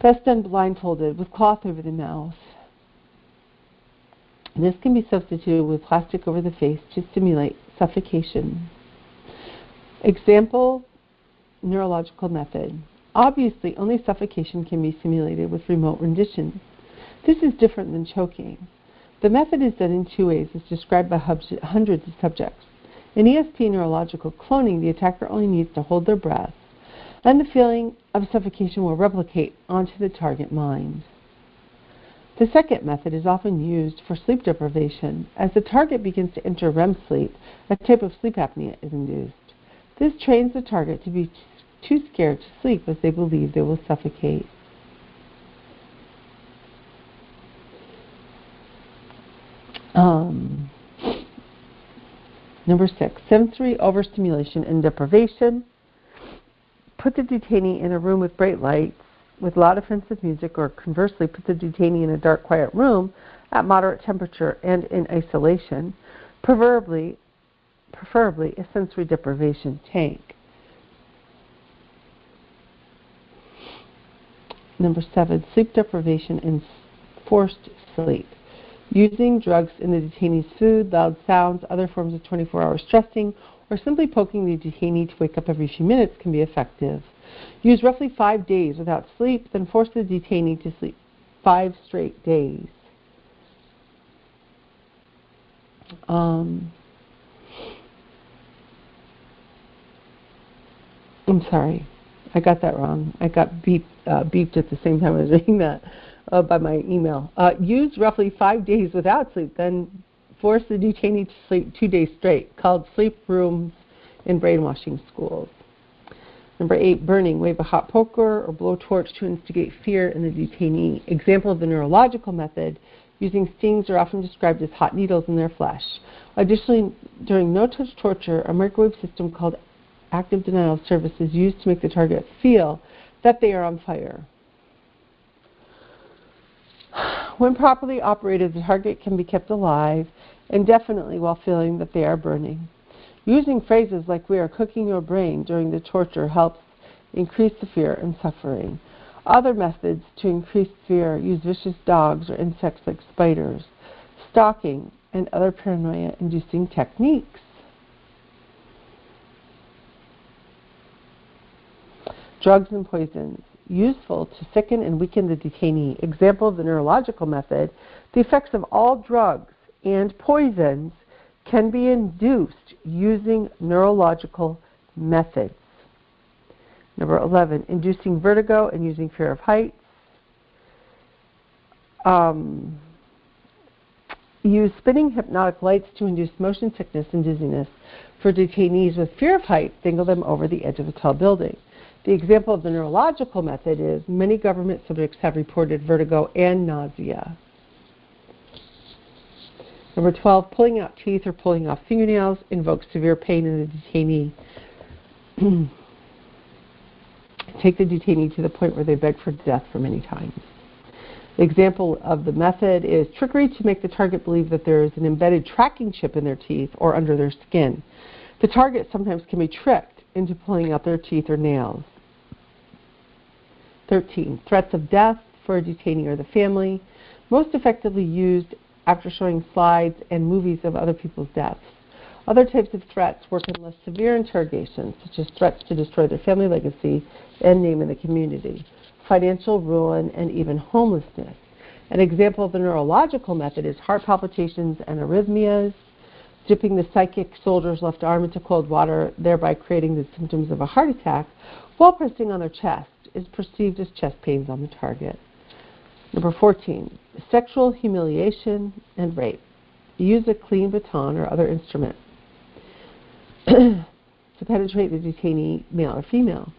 Best done blindfolded with cloth over the mouth. And this can be substituted with plastic over the face to simulate suffocation. Example neurological method. Obviously, only suffocation can be simulated with remote renditions. This is different than choking. The method is done in 2 ways, as described by hundreds of subjects. In ESP neurological cloning, the attacker only needs to hold their breath, and the feeling of suffocation will replicate onto the target mind. The second method is often used for sleep deprivation. As the target begins to enter REM sleep, a type of sleep apnea is induced. This trains the target to be too scared to sleep as they believe they will suffocate. Number 6, sensory overstimulation and deprivation. Put the detainee in a room with bright lights, with loud offensive music, or conversely, put the detainee in a dark, quiet room at moderate temperature and in isolation, preferably a sensory deprivation tank. Number 7, sleep deprivation and forced sleep. Using drugs in the detainee's food, loud sounds, other forms of 24-hour stressing, or simply poking the detainee to wake up every few minutes can be effective. Use roughly 5 days without sleep, then force the detainee to sleep 5 straight days. I'm sorry, I got that wrong. I got beeped at the same time I was reading that by my email. Use roughly 5 days without sleep, then force the detainee to sleep 2 days straight, called sleep rooms in brainwashing schools. Number 8, burning. Wave a hot poker or blow torch to instigate fear in the detainee. Example of the neurological method. Using stings are often described as hot needles in their flesh. Additionally, during no-touch torture, a microwave system called active denial of service is used to make the target feel that they are on fire. When properly operated, the target can be kept alive indefinitely while feeling that they are burning. Using phrases like "we are cooking your brain" during the torture helps increase the fear and suffering. Other methods to increase fear use vicious dogs or insects like spiders, stalking, and other paranoia-inducing techniques. Drugs and poisons. Useful to sicken and weaken the detainee. Example of the neurological method. The effects of all drugs and poisons can be induced using neurological methods. Number 11, inducing vertigo and using fear of heights. Use spinning hypnotic lights to induce motion sickness and dizziness. For detainees with fear of heights, dangle them over the edge of a tall building. The example of the neurological method is many government subjects have reported vertigo and nausea. Number 12, pulling out teeth or pulling off fingernails invokes severe pain in the detainee. Take the detainee to the point where they beg for death for many times. The example of the method is trickery to make the target believe that there is an embedded tracking chip in their teeth or under their skin. The target sometimes can be tricked into pulling out their teeth or nails. 13, threats of death for a detainee or the family, most effectively used after showing slides and movies of other people's deaths. Other types of threats work in less severe interrogations, such as threats to destroy their family legacy and name in the community, financial ruin, and even homelessness. An example of the neurological method is heart palpitations and arrhythmias. Dipping the psychic soldier's left arm into cold water, thereby creating the symptoms of a heart attack, while pressing on their chest, is perceived as chest pains on the target. Number 14, sexual humiliation and rape. Use a clean baton or other instrument to penetrate the detainee, male or female.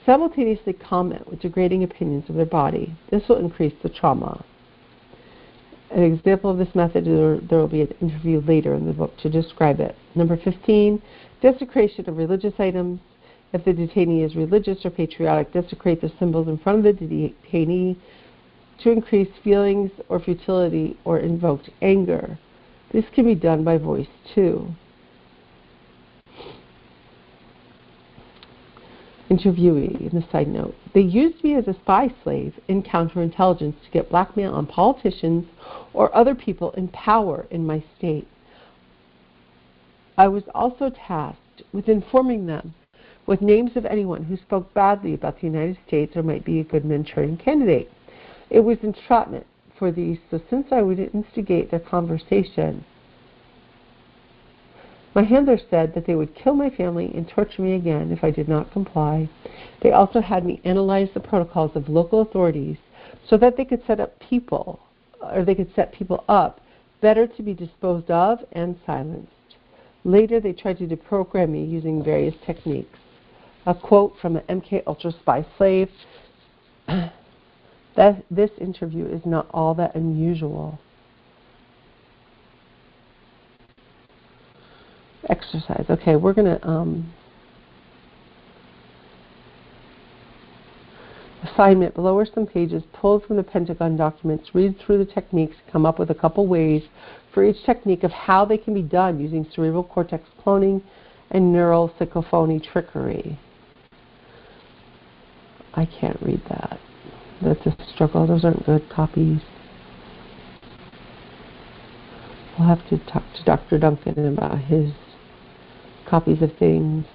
Simultaneously comment with degrading opinions of their body. This will increase the trauma. An example of this method, there will be an interview later in the book to describe it. Number 15, desecration of religious items. If the detainee is religious or patriotic, desecrate the symbols in front of the detainee to increase feelings or futility or invoked anger. This can be done by voice too. Interviewee, in the side note, they used me as a spy slave in counterintelligence to get blackmail on politicians or other people in power in my state. I was also tasked with informing them with names of anyone who spoke badly about the United States or might be a good Manchurian candidate. It was entrapment for these, so since I would instigate their conversation, my handler said that they would kill my family and torture me again if I did not comply. They also had me analyze the protocols of local authorities so that they could set people up better to be disposed of and silenced. Later, they tried to deprogram me using various techniques. A quote from an MK Ultra spy slave, that this interview is not all that unusual. Exercise. Okay, we're going to assignment. Below are some pages pulled from the Pentagon documents. Read through the techniques, come up with a couple ways for each technique of how they can be done using cerebral cortex cloning and neural sycophony trickery. I can't read that. That's a struggle. Those aren't good copies. We'll have to talk to Dr. Duncan about his copies of things.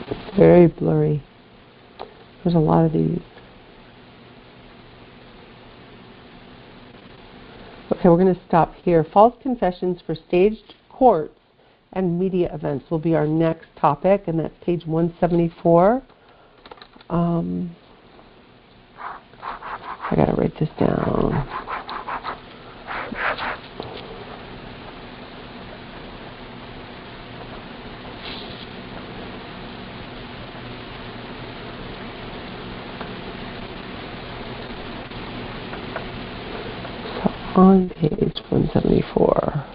It's very blurry. There's a lot of these. Okay, we're going to stop here. False confessions for staged courts and media events will be our next topic, and that's page 174. I gotta write this down. So on page 174.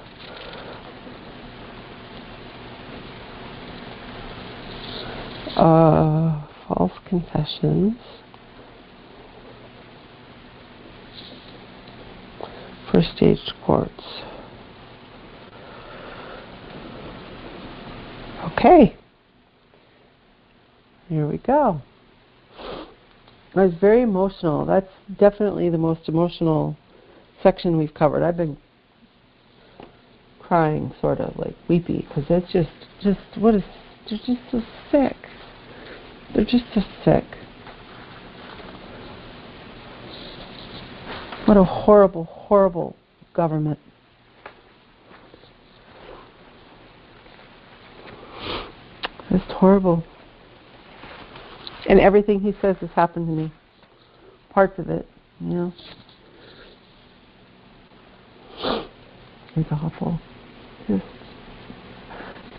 False confessions for staged courts. Okay, here we go. I was very emotional. That's definitely the most emotional section we've covered. I've been crying, sort of like weepy, because it's just what is, they're just so sick. They're just so sick. What a horrible, horrible government. It's horrible. And everything he says has happened to me. Parts of it, you know. It's awful. They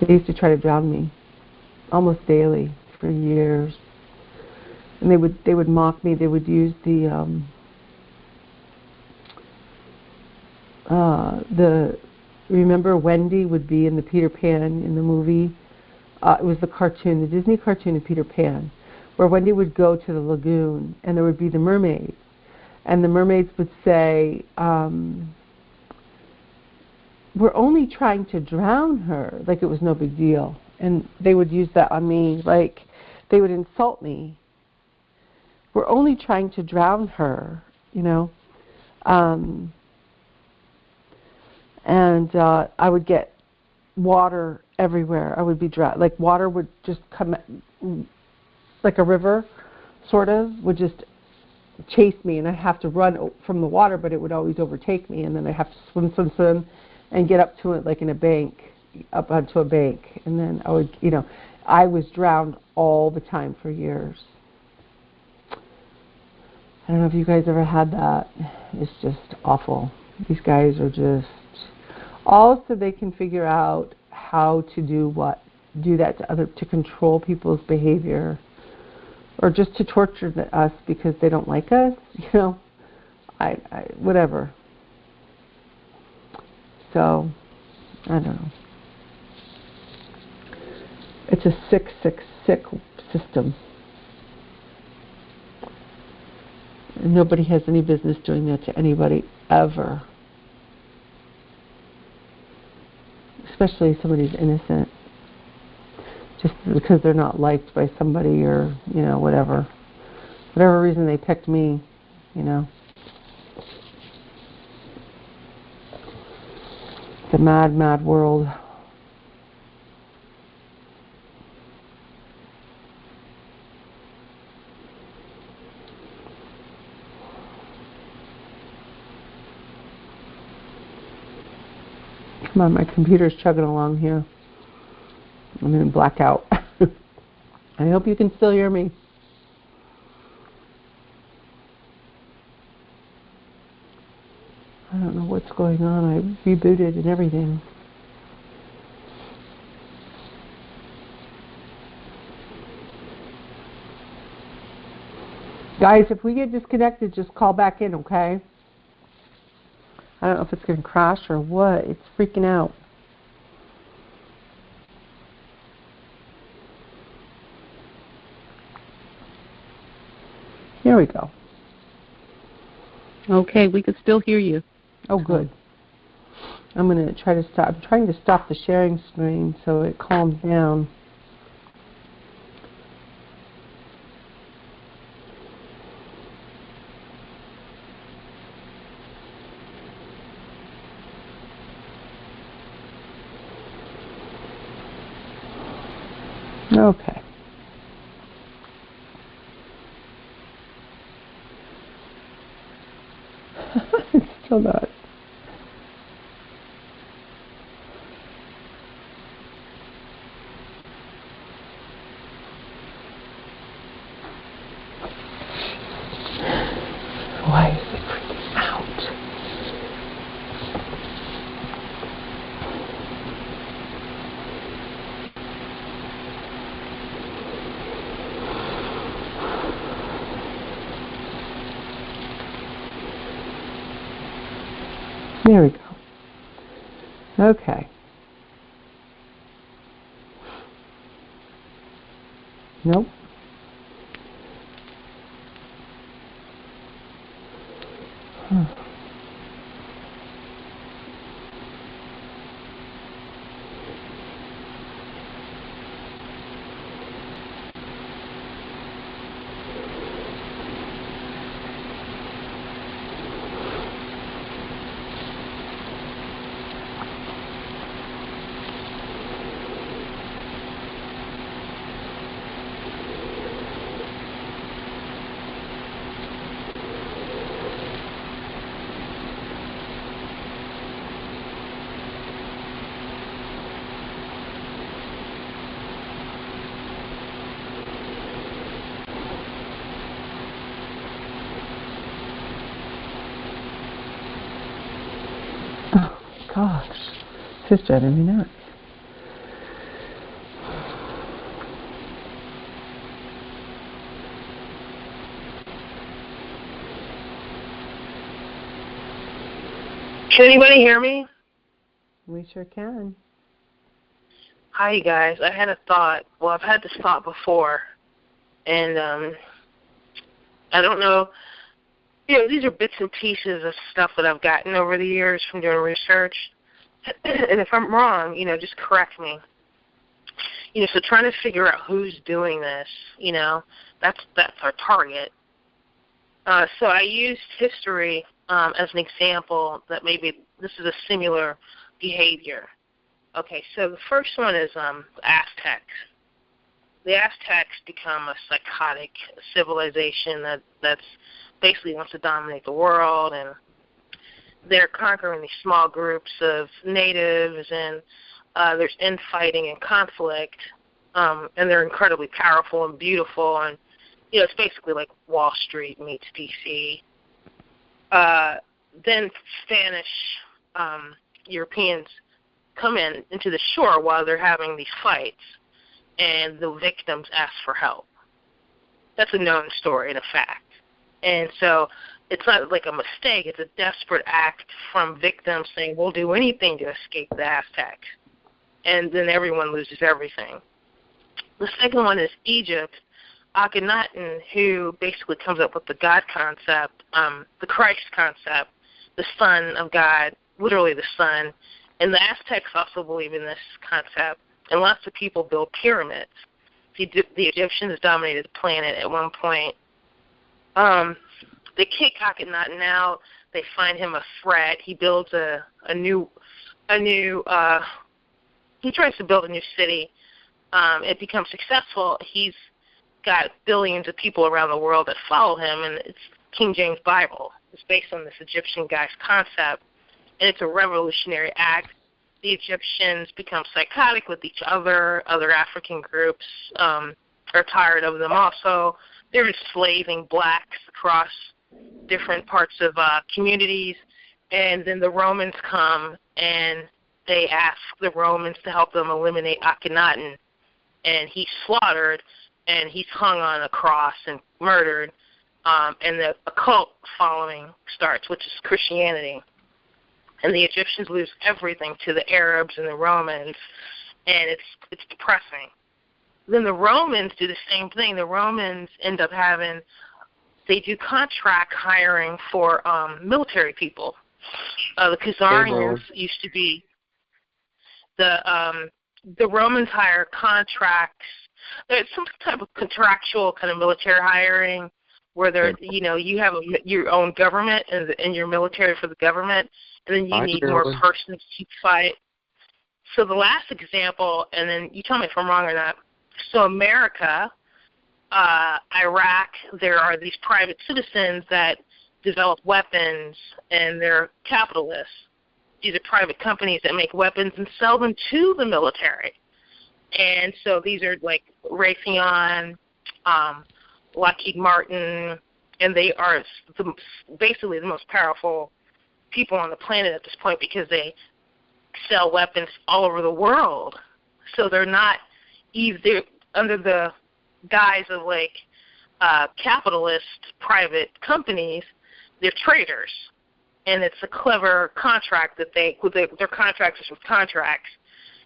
used to try to drown me almost daily for years. And they would mock me. They would use the remember Wendy would be in the Peter Pan in the movie. It was the cartoon, the Disney cartoon of Peter Pan, where Wendy would go to the lagoon and there would be the mermaids. And the mermaids would say, we're only trying to drown her, like it was no big deal. And they would use that on me. Like, they would insult me. We're only trying to drown her, you know. And I would get water everywhere. I would be drowned. Like, water would just come, like a river, sort of, would just chase me, and I have to run from the water, but it would always overtake me, and then I have to swim, and get up to it like in a bank, up onto a bank, and then I would, you know, I was drowned all the time for years. I don't know if you guys ever had that. It's just awful. These guys are just, also they can figure out how to do that to control people's behavior, or just to torture us because they don't like us, you know, whatever. So, I don't know. It's a sick system. And nobody has any business doing that to anybody, ever. Especially if somebody's innocent. Just because they're not liked by somebody, or, you know, whatever reason they picked me, you know. It's a mad world. Come on, my computer's chugging along here. I'm in blackout. I hope you can still hear me. I don't know what's going on. I rebooted and everything. Guys, if we get disconnected, just call back in, okay? I don't know if it's going to crash or what. It's freaking out. Here we go. Okay, we can still hear you. Oh, good. I'm going to try to stop. I'm trying to stop the sharing screen so it calms down. Okay. It's still not. Why is it freaking out? There we go. Okay. Nope. Gosh, this is driving me nuts. Can anybody hear me? We sure can. Hi, you guys. I had a thought. Well, I've had this thought before, and I don't know. You know, these are bits and pieces of stuff that I've gotten over the years from doing research. And if I'm wrong, you know, just correct me. So trying to figure out who's doing this, that's our target. So I used history as an example that maybe this is a similar behavior. Okay, so the first one is the Aztecs. The Aztecs become a psychotic civilization that's basically wants to dominate the world, and they're conquering these small groups of natives, and there's infighting and conflict, and they're incredibly powerful and beautiful, and it's basically like Wall Street meets DC. Then Spanish Europeans come into the shore while they're having these fights, and the victims ask for help. That's a known story and a fact. And so it's not like a mistake. It's a desperate act from victims saying, we'll do anything to escape the Aztecs. And then everyone loses everything. The second one is Egypt. Akhenaten, who basically comes up with the God concept, the Christ concept, the Son of God, literally the Son. And the Aztecs also believe in this concept. And lots of people build pyramids. The Egyptians dominated the planet at one point. They kick Akhenaten out. They find him a threat. He builds a new. He tries to build a new city. It becomes successful. He's got billions of people around the world that follow him, and it's King James Bible. It's based on this Egyptian guy's concept, and it's a revolutionary act. The Egyptians become psychotic with each other. Other African groups are tired of them also. They're enslaving blacks across different parts of communities. And then the Romans come, and they ask the Romans to help them eliminate Akhenaten. And he's slaughtered, and he's hung on a cross and murdered. And the occult following starts, which is Christianity. And the Egyptians lose everything to the Arabs and the Romans, and it's depressing. Then the Romans do the same thing. The Romans end up they do contract hiring for military people. The Khazarians used to be the Romans hire contracts. There's some type of contractual kind of military hiring where you have your own government and your military for the government, and then you need more persons to fight. So the last example, and then you tell me if I'm wrong or not. So America, Iraq, there are these private citizens that develop weapons, and they're capitalists. These are private companies that make weapons and sell them to the military. And so these are like Raytheon, Lockheed Martin, and they are basically the most powerful people on the planet at this point because they sell weapons all over the world. So they're not either under the guise of like capitalist private companies. They're traders, and it's a clever contract that they're contractors with contracts,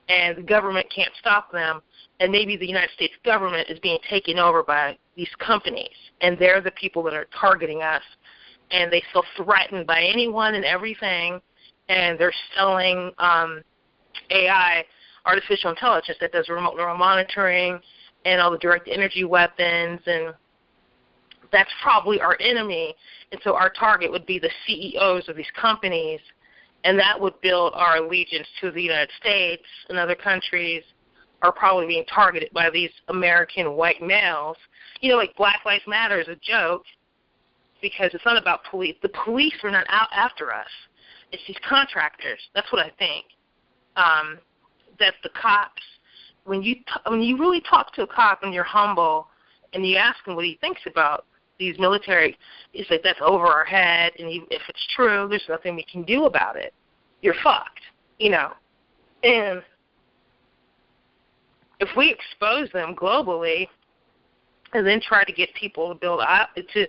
and the government can't stop them. And maybe the United States government is being taken over by these companies, and they're the people that are targeting us, and they feel threatened by anyone and everything, and they're selling AI, artificial intelligence, that does remote neural monitoring and all the direct energy weapons, and that's probably our enemy. And so our target would be the CEOs of these companies, and that would build our allegiance to the United States, and other countries are probably being targeted by these American white males. Like Black Lives Matter is a joke because it's not about police. The police are not out after us. It's these contractors. That's what I think. That the cops, when you really talk to a cop and you're humble and you ask him what he thinks about these military, he's like, that's over our head, and if it's true, there's nothing we can do about it. You're fucked, And if we expose them globally and then try to get people to build up to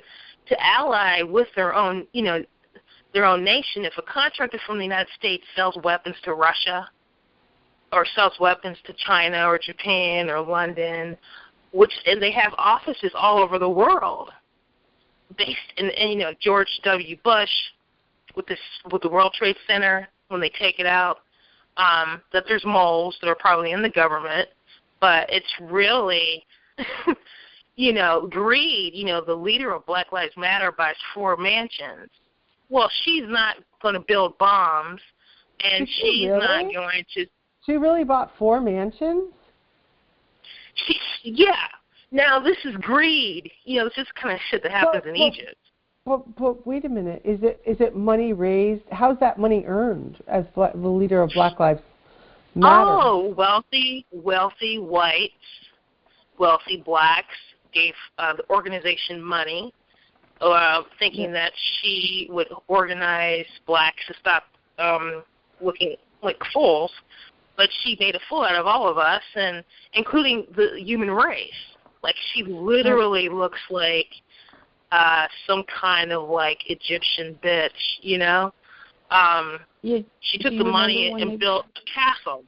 ally with their own, their own nation, if a contractor from the United States sells weapons to Russia or sells weapons to China or Japan or London, and they have offices all over the world, based in George W. Bush with the World Trade Center when they take it out, that there's moles that are probably in the government but it's really, greed. The leader of Black Lives Matter buys 4 mansions. Well, she's not going to build bombs, and she's not going to. She really bought 4 mansions? Yeah. Now, this is greed. It's just kind of shit that happens in Egypt. But wait a minute. Is it money raised? How's that money earned as the leader of Black Lives Matter? Oh, wealthy whites, wealthy blacks gave the organization money, thinking that she would organize blacks to stop looking like fools. But she made a fool out of all of us, and including the human race. Like, she literally looks like some kind of, Egyptian bitch, She took the money and built a castle.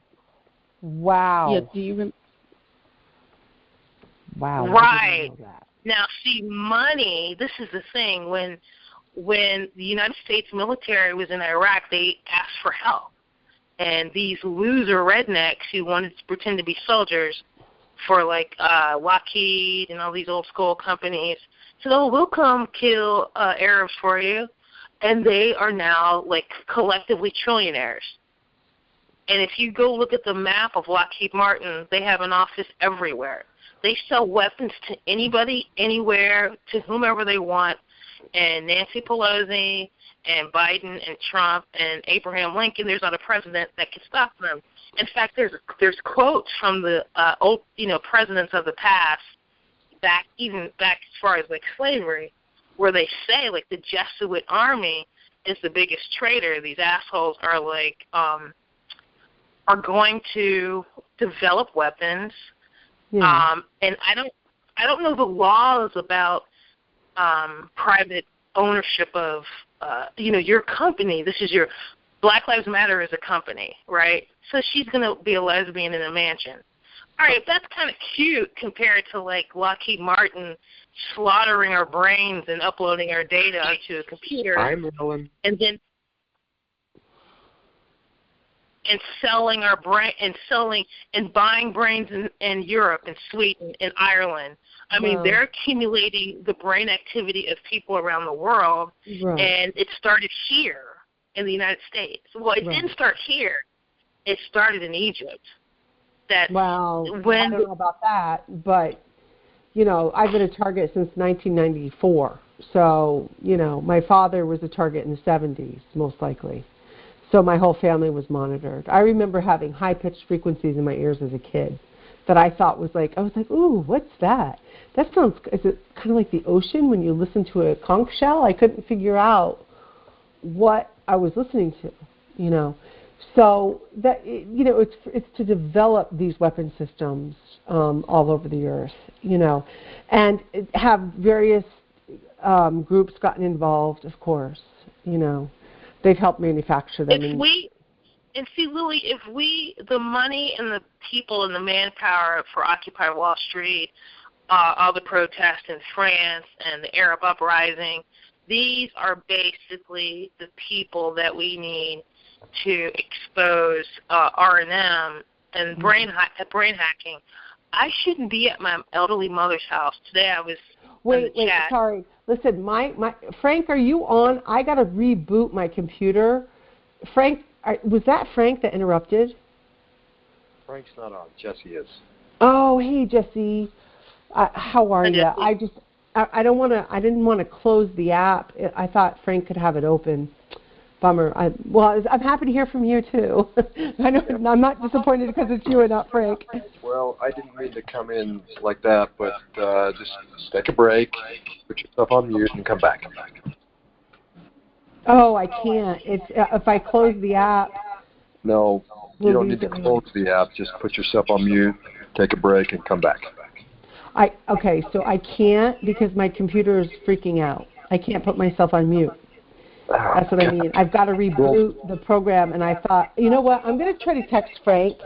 Wow. Yeah, do you remember? Wow. Right. Now, see, money, this is the thing. When the United States military was in Iraq, they asked for help. And these loser rednecks who wanted to pretend to be soldiers for, Lockheed and all these old school companies said, oh, we'll come kill Arabs for you. And they are now, collectively trillionaires. And if you go look at the map of Lockheed Martin, they have an office everywhere. They sell weapons to anybody, anywhere, to whomever they want. And Nancy Pelosi and Biden and Trump and Abraham Lincoln, there's not a president that can stop them. In fact, there's quotes from the old presidents of the past, back as far as slavery, where they say the Jesuit army is the biggest traitor. These assholes are are going to develop weapons. Yeah. And I don't know the laws about private ownership of your company. This is your Black Lives Matter is a company, right? So she's going to be a lesbian in a mansion. All right, that's kind of cute compared to Lockheed Martin slaughtering our brains and uploading our data onto a computer. I'm Ellen. And then selling our brain and buying brains in Europe and Sweden and Ireland. I mean, they're accumulating the brain activity of people around the world, and it started here in the United States. Well, it didn't start here. It started in Egypt. I don't know about that, but, I've been a target since 1994. So, my father was a target in the 70s, most likely. So my whole family was monitored. I remember having high-pitched frequencies in my ears as a kid that I thought was ooh, what's that? That sounds, is it kind of like the ocean when you listen to a conch shell? I couldn't figure out what I was listening to, So that, it's to develop these weapon systems all over the earth, and have various groups gotten involved, of course, They've helped manufacture them. Lily, the money and the people and the manpower for Occupy Wall Street, all the protests in France and the Arab uprising, these are basically the people that we need to expose R&M and brain hacking. I shouldn't be at my elderly mother's house. Today I was Wait, sorry. Listen, Frank, are you on? I got to reboot my computer. Frank, was that Frank that interrupted? Frank's not on. Jesse is. Oh, hey, Jesse. How are you? I didn't want to close the app. I thought Frank could have it open. Bummer. I'm happy to hear from you too. I'm not disappointed because it's you and not Frank. Well, I didn't mean to come in like that, but just take a break, put yourself on mute, and come back. Oh, I can't. If I close the app. No, you don't need to close the app. Just put yourself on mute, take a break, and come back. Okay, so I can't because my computer is freaking out. I can't put myself on mute. That's what I mean. I've got to reboot the program, and I thought, you know what? I'm going to try to text Frank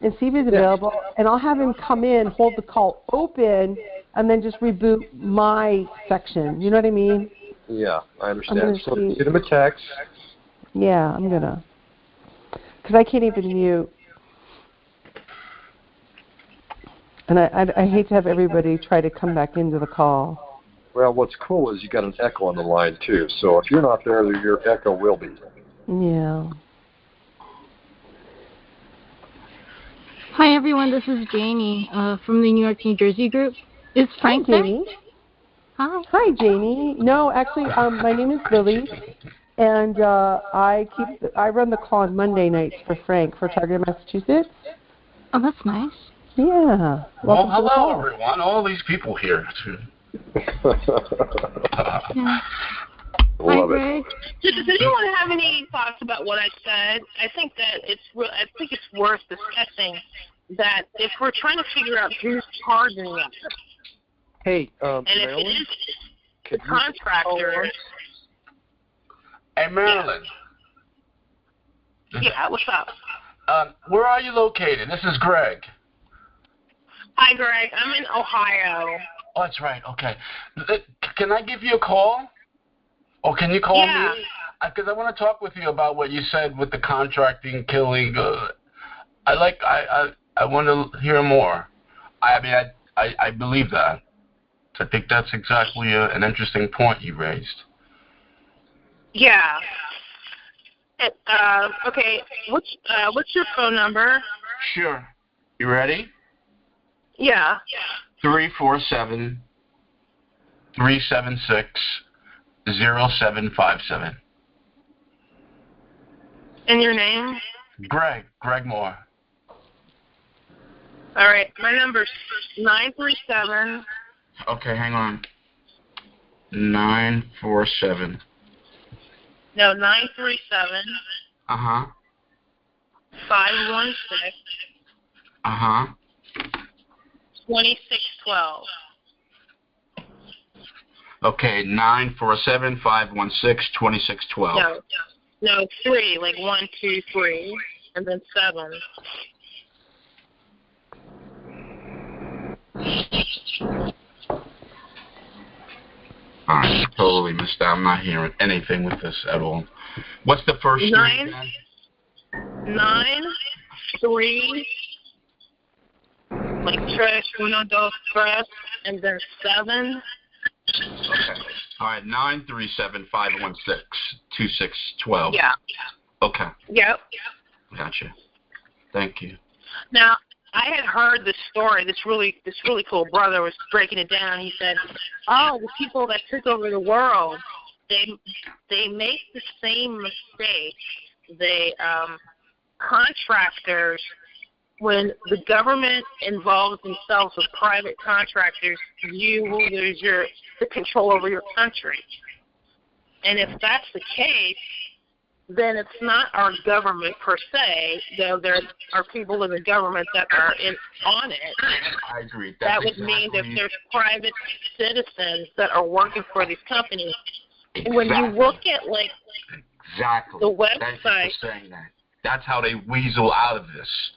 and see if he's available, and I'll have him come in, hold the call open, and then just reboot my section. You know what I mean? Yeah, I understand. So get him a text. Yeah, I'm going to. Because I can't even mute. And I hate to have everybody try to come back into the call. Well, what's cool is you got an echo on the line, too. So if you're not there, your echo will be. Yeah. Hi, everyone. This is Janie from the New York, New Jersey group. Is Frank there? Janie. Hi. Hi, Janie. No, actually, my name is Lily, and I run the call on Monday nights for Frank for Targeted Massachusetts. Oh, that's nice. Yeah. Well, hello, everyone. All these people here. Yeah. Love Hi, it. Greg. Does anyone have any thoughts about what I said? I think that it's worth discussing that if we're trying to figure out who's charging us, Hey, and if Marilyn, it is the contractor. Hey, Marilyn. Yeah, what's up? Where are you located? This is Greg. Hi, Greg. I'm in Ohio. Oh, that's right. Okay. Can I give you a call? Or can you call me? Because I want to talk with you about what you said with the contracting, killing. I want to hear more. I mean, I believe that. I think that's exactly an interesting point you raised. Yeah. Okay. What's your phone number? Sure. You ready? Yeah. 347-376-0757. And your name? Greg Moore. All right. My number's 937. Okay, hang on. 947. No, 937. 516. 2612. Okay, 947-516-2612. No, 3, like 1, 2, 3, and then 7. I totally missed out. I'm not hearing anything with this at all. What's the first 9, 3, like tres, uno, dos, tres, and then 7. Okay. All right, 937-516-2612. Yeah. Okay. Yep. Gotcha. Thank you. Now, I had heard this story. This really cool brother was breaking it down. He said, "Oh, the people that took over the world, they make the same mistake. They contractors, when the government involves themselves with private contractors, you will lose the control over your country. And if that's the case, then it's not our government per se, though there are people in the government that are on it. I agree. That would mean that there's private citizens that are working for these companies. Exactly. When you look at the website, thank you for saying that. That's how they weasel out of this.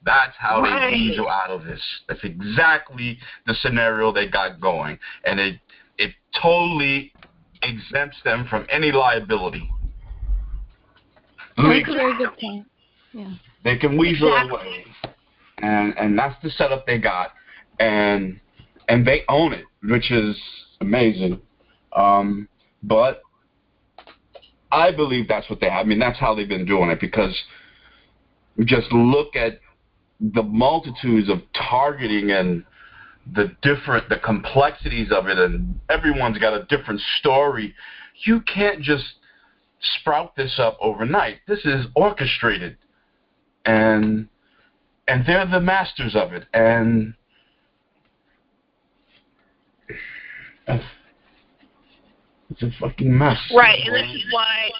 That's how they weasel out of this. That's exactly the scenario they got going, and it totally exempts them from any liability. That's a very good point. Yeah. They can weasel away, and that's the setup they got, and they own it, which is amazing. But I believe that's what they have. I mean, that's how they've been doing it, because just look at the multitudes of targeting and the complexities of it, and everyone's got a different story. You can't just sprout this up overnight. This is orchestrated, and they're the masters of it, and it's a fucking mess. Right, and this is why,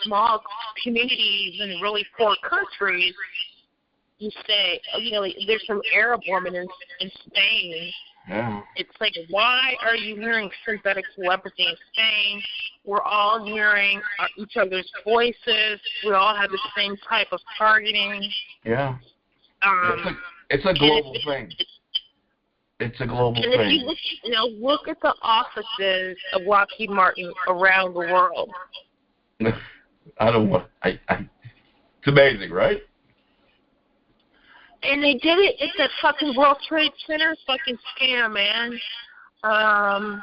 small communities in really poor countries, you say, there's some Arab woman in Spain. Yeah. It's like, why are you hearing synthetic telepathy in Spain? We're all hearing each other's voices. We all have the same type of targeting. Yeah. It's a global thing. It's a global thing. And if you look at the offices of Lockheed Martin around the world. It's amazing, right? And they did it at the fucking World Trade Center fucking scam, man. I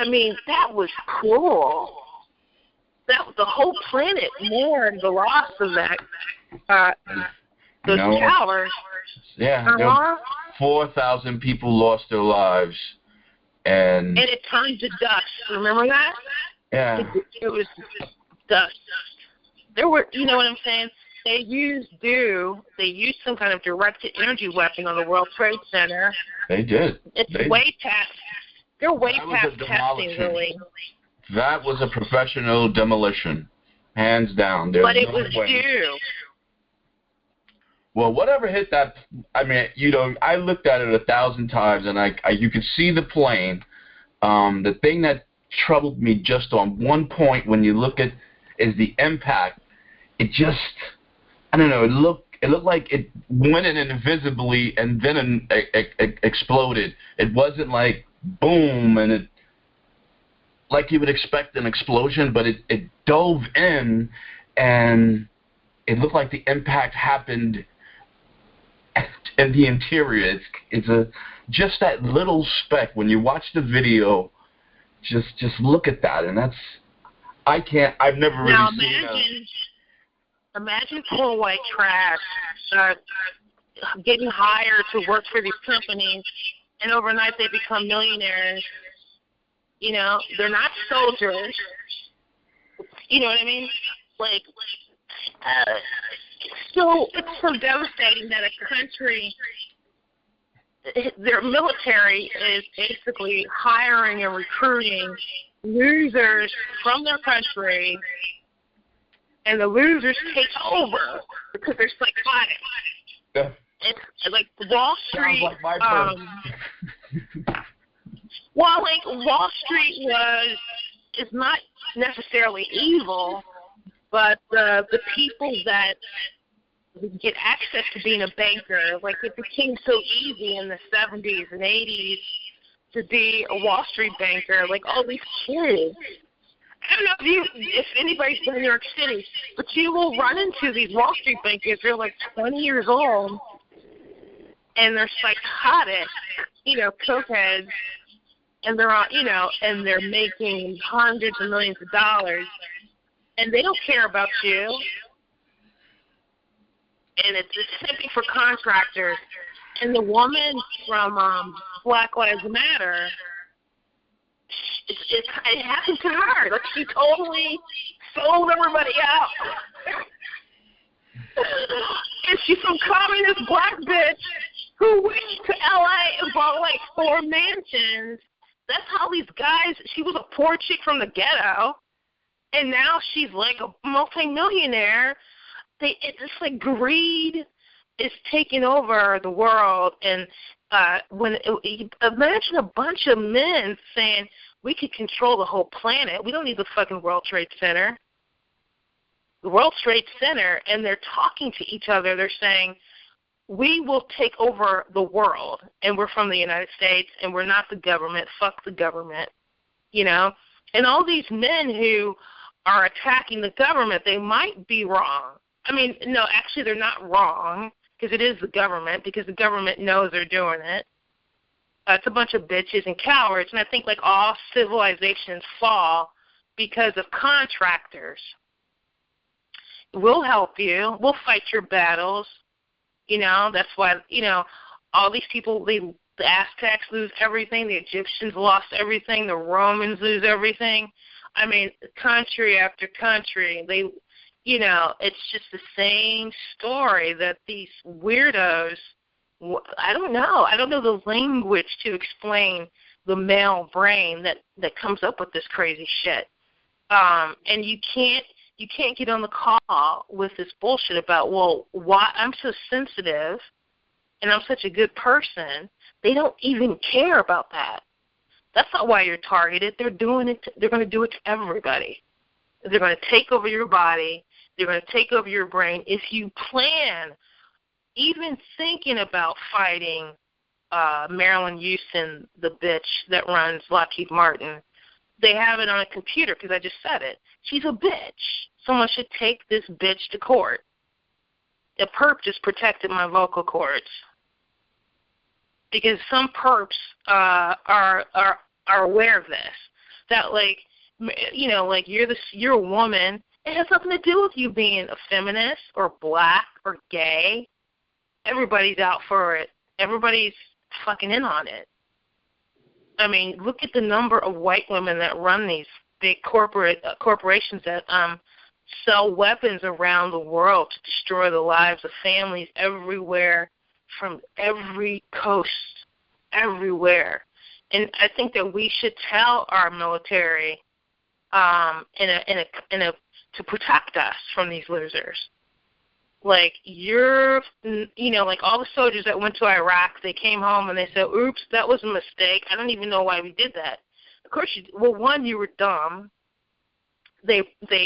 mean, that was cool. That the whole planet mourned the loss of that. Those towers. Yeah. 4,000 people lost their lives, and it turned to dust. Remember that? Yeah. It was dust. There were, you know what I'm saying? They used some kind of directed energy weapon on the World Trade Center. They did. They're way past testing, really. That was a professional demolition, hands down. But it was due. Well, whatever hit that, I mean, I looked at it 1,000 times, and you could see the plane. The thing that troubled me just on one point when you look at is the impact. It just, I don't know, it looked like it went in invisibly and then it exploded. It wasn't like boom and it, like you would expect an explosion, but it dove in and it looked like the impact happened in the interior. It's just that little speck. When you watch the video, just look at that, and that's, I've never really seen that. Imagine poor white trash getting hired to work for these companies, and overnight they become millionaires. You know, they're not soldiers. You know what I mean? Like, it's so devastating that a country, their military is basically hiring and recruiting losers from their country, and the losers take over because they're psychotic. Yeah. It's like Wall Street. Sounds like my Well, like Wall Street is not necessarily evil, but the people that get access to being a banker, like it became so easy in the 70s and 80s to be a Wall Street banker, like all these kids. I don't know if anybody's been in New York City, but you will run into these Wall Street bankers. They're like 20 years old, and they're psychotic, cokeheads, and they're all, and they're making hundreds of millions of dollars, and they don't care about you. And it's the same thing for contractors. And the woman from Black Lives Matter, it happened to her. Like, she totally sold everybody out. And she's some communist black bitch who went to L.A. and bought like 4 mansions. That's how these guys, she was a poor chick from the ghetto, and now she's like a multimillionaire. It's just like greed is taking over the world, and imagine a bunch of men saying we could control the whole planet. We don't need the fucking World Trade Center. The World Trade Center, and they're talking to each other. They're saying we will take over the world, and we're from the United States, and we're not the government. Fuck the government, And all these men who are attacking the government, they might be wrong. I mean, no, actually they're not wrong, because it is the government, because the government knows they're doing it. It's a bunch of bitches and cowards, and I think like all civilizations fall because of contractors. We'll help you. We'll fight your battles. That's why, all these people, the Aztecs lose everything, the Egyptians lost everything, the Romans lose everything. I mean, country after country, it's just the same story that these weirdos, I don't know the language to explain the male brain that comes up with this crazy shit. And you can't get on the call with this bullshit about, well, why I'm so sensitive and I'm such a good person. They don't even care about that. That's not why you're targeted. They're doing it. They're going to do it to everybody. They're going to take over your body. They're going to take over your brain. If you plan, even thinking about fighting Marilyn Houston, the bitch that runs Lockheed Martin, they have it on a computer because I just said it. She's a bitch. Someone should take this bitch to court. a perp just protected my vocal cords. Because some perps are aware of this. That, like, you know, like, you're a woman. It has nothing to do with you being a feminist or black or gay. Everybody's out for it. Everybody's fucking in on it. I mean, look at the number of white women that run these big corporations that sell weapons around the world to destroy the lives of families everywhere, from every coast, everywhere. And I think that we should tell our military to protect us from these losers. Like, like all the soldiers that went to Iraq, they came home and they said, oops, that was a mistake. I don't even know why we did that. Of course, one, you were dumb. They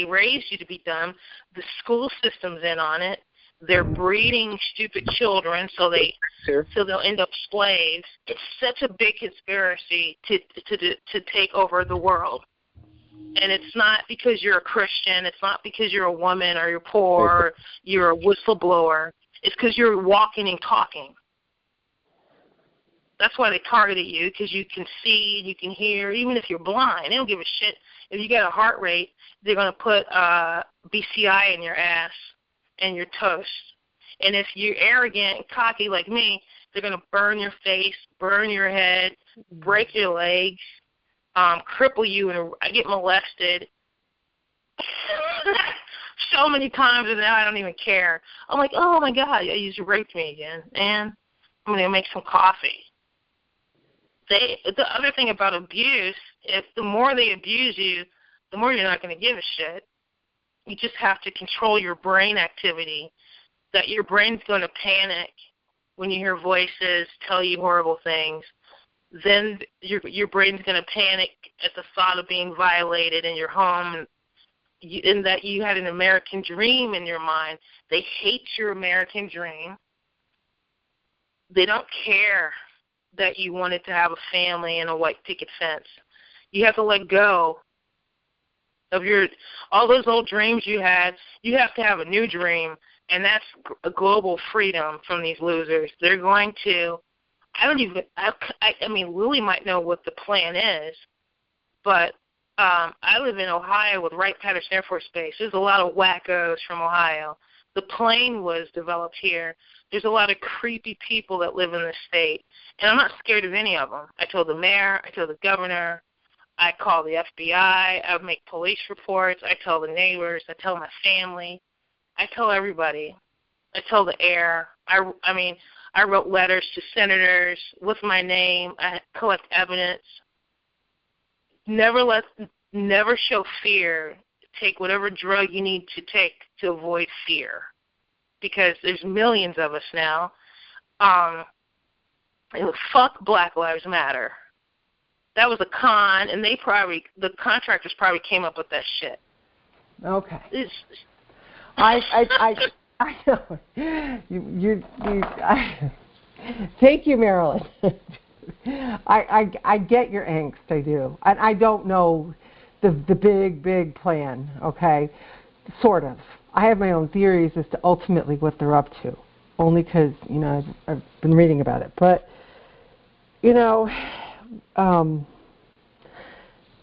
raised you to be dumb. The school system's in on it. They're breeding stupid children so they'll end up slaves. It's such a big conspiracy to take over the world. And it's not because you're a Christian. It's not because you're a woman or you're poor or you're a whistleblower. It's because you're walking and talking. That's why they targeted you, because you can see, you can hear, even if you're blind. They don't give a shit. If you got a heart rate, they're going to put BCI in your ass and your toast. And if you're arrogant and cocky like me, they're going to burn your face, burn your head, break your legs, cripple you, and I get molested so many times, and now I don't even care. I'm like, oh my God, you just raped me again, and I'm going to make some coffee. The other thing about abuse, if the more they abuse you, the more you're not going to give a shit. You just have to control your brain activity, that your brain's going to panic when you hear voices tell you horrible things. Then your brain's going to panic at the thought of being violated in your home, and that you had an American dream in your mind. They hate your American dream. They don't care that you wanted to have a family and a white picket fence. You have to let go of all those old dreams you had. You have to have a new dream, and that's a global freedom from these losers. They're going to, I mean, Lily might know what the plan is, but I live in Ohio with Wright-Patterson Air Force Base. There's a lot of wackos from Ohio. The plane was developed here. There's a lot of creepy people that live in this state, and I'm not scared of any of them. I told the mayor, I told the governor, I call the FBI, I make police reports, I tell the neighbors, I tell my family, I tell everybody. I tell the air. I wrote letters to senators with my name. I collect evidence. Never show fear. Take whatever drug you need to take to avoid fear, because there's millions of us now. And fuck Black Lives Matter. That was a con, and the contractors probably came up with that shit. Okay. I know. Thank you, Marilyn. I get your angst. I do, and I don't know the big plan. Okay, sort of. I have my own theories as to ultimately what they're up to, only because I've been reading about it. But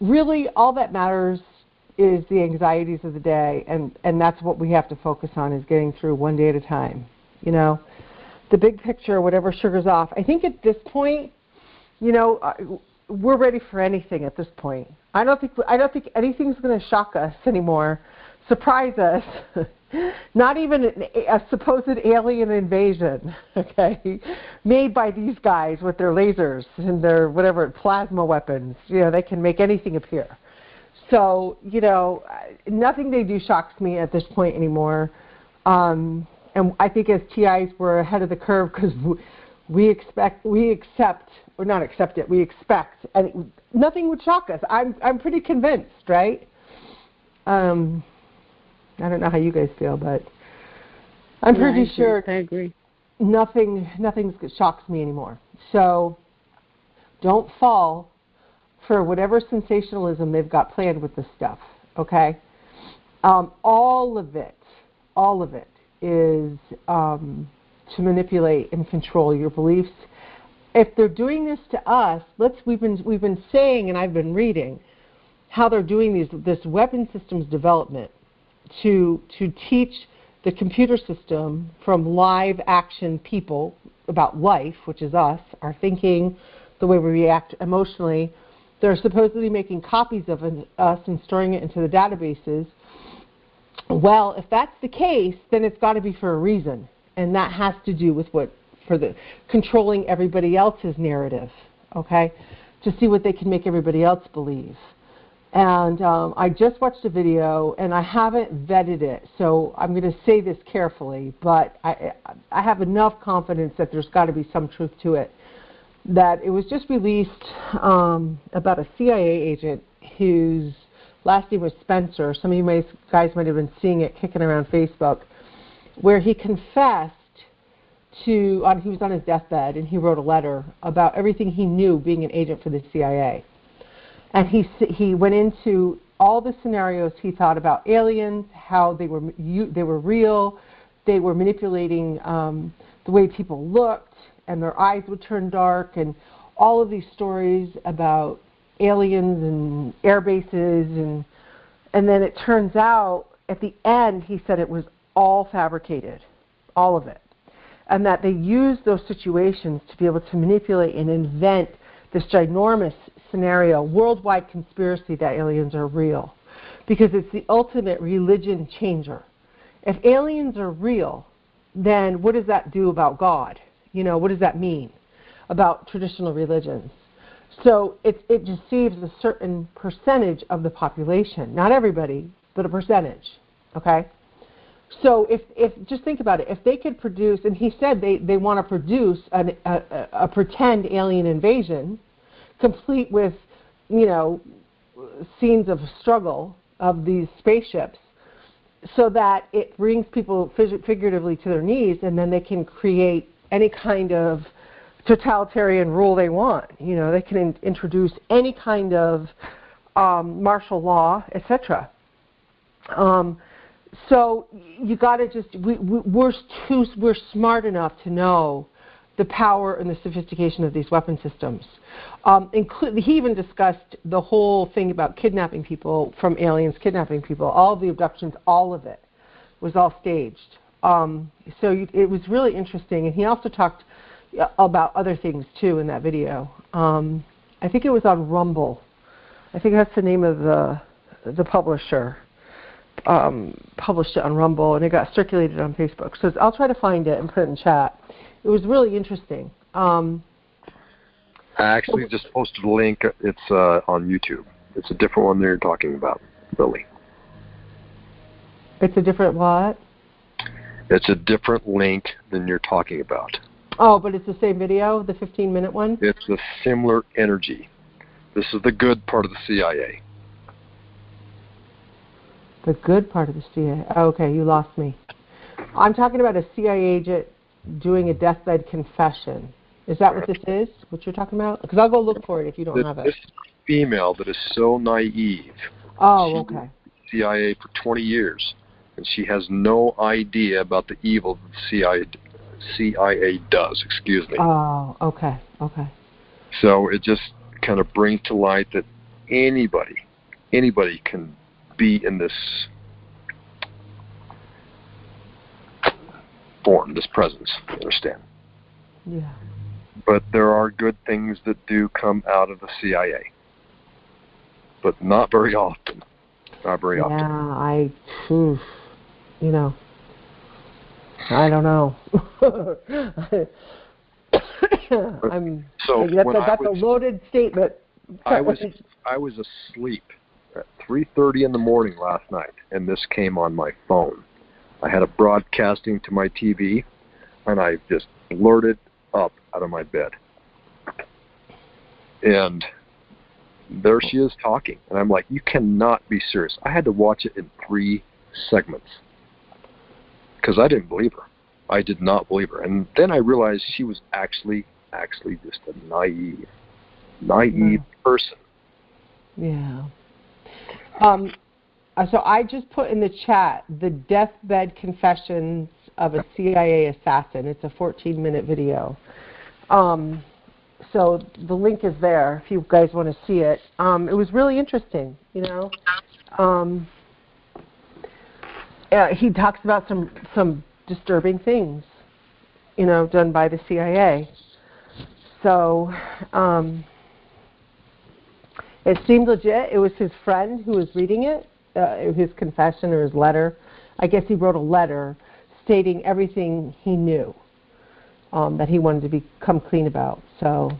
really, all that matters is the anxieties of the day, and that's what we have to focus on, is getting through one day at a time. The big picture, whatever sugars off. I think at this point, we're ready for anything at this point. I don't think anything's going to shock us anymore, surprise us. Not even a supposed alien invasion, okay, made by these guys with their lasers and their whatever plasma weapons. They can make anything appear. So, nothing they do shocks me at this point anymore. And I think as TIs, we're ahead of the curve, because we expect, and nothing would shock us. I'm pretty convinced, right? I don't know how you guys feel, but I'm pretty sure. I agree. Nothing shocks me anymore. So don't fall for whatever sensationalism they've got planned with this stuff, okay? All of it is to manipulate and control your beliefs. If they're doing this to us, we've been saying, and I've been reading, how they're doing this weapon systems development to teach the computer system from live action people about life, which is us, our thinking, the way we react emotionally. They're supposedly making copies of us and storing it into the databases. Well, if that's the case, then it's got to be for a reason, and that has to do with controlling everybody else's narrative, okay, to see what they can make everybody else believe. And I just watched a video, and I haven't vetted it, so I'm going to say this carefully, but I have enough confidence that there's got to be some truth to it, that it was just released about a CIA agent whose last name was Spencer. Some of you guys might have been seeing it kicking around Facebook, where he confessed he was on his deathbed, and he wrote a letter about everything he knew being an agent for the CIA. And he went into all the scenarios he thought about aliens, how they were real, they were manipulating the way people looked, and their eyes would turn dark, and all of these stories about aliens and air bases, and then it turns out at the end he said it was all fabricated, all of it, and that they used those situations to be able to manipulate and invent this ginormous scenario, worldwide conspiracy that aliens are real, because it's the ultimate religion changer. If aliens are real, then what does that do about God? What does that mean about traditional religions? So it deceives a certain percentage of the population, not everybody, but a percentage, okay? So if just think about it, if they could produce, and he said they want to produce a pretend alien invasion, complete with, scenes of struggle of these spaceships, so that it brings people figuratively to their knees, and then they can create any kind of totalitarian rule they want. They can introduce any kind of martial law, etc. So you got to just we're smart enough to know the power and the sophistication of these weapon systems. He even discussed the whole thing about kidnapping people from aliens, kidnapping people, all of the abductions, all of it was all staged. So it was really interesting, and he also talked about other things too in that video. I think it was on Rumble. I think that's the name of the publisher. Published it on Rumble, and it got circulated on Facebook. So I'll try to find it and put it in chat. It was really interesting. I actually just posted a link. It's on YouTube. It's a different one they're talking about, Lily. It's a different what? It's a different link than you're talking about. Oh, but it's the same video, the 15-minute one? It's a similar energy. This is the good part of the CIA. The good part of the CIA. Oh, okay, you lost me. I'm talking about a CIA agent doing a deathbed confession. Is that what this is, what you're talking about? Because I'll go look for it if you don't have it. This female that is so naive. Oh, okay. CIA for 20 years, and she has no idea about the evil that the CIA does. Excuse me. Oh, okay. So it just kind of brings to light that anybody can be in this form, this presence, you understand? Yeah. But there are good things that do come out of the CIA. But not very often. Not very often. Yeah, I don't know. That's a loaded statement. I was asleep at 3:30 in the morning last night, and this came on my phone. I had it broadcasting to my TV, and I just blurted up out of my bed. And there she is talking, and I'm like, you cannot be serious. I had to watch it in 3 segments because I didn't believe her. I did not believe her. And then I realized she was actually just a naive person. Yeah. So I just put in the chat the deathbed confessions of a CIA assassin. It's a 14-minute video. So the link is there if you guys want to see it. It was really interesting, you know. He talks about some disturbing things, you know, done by the CIA. So it seemed legit. It was his friend who was reading it, his confession or his letter. I guess he wrote a letter stating everything he knew that he wanted to become clean about. So,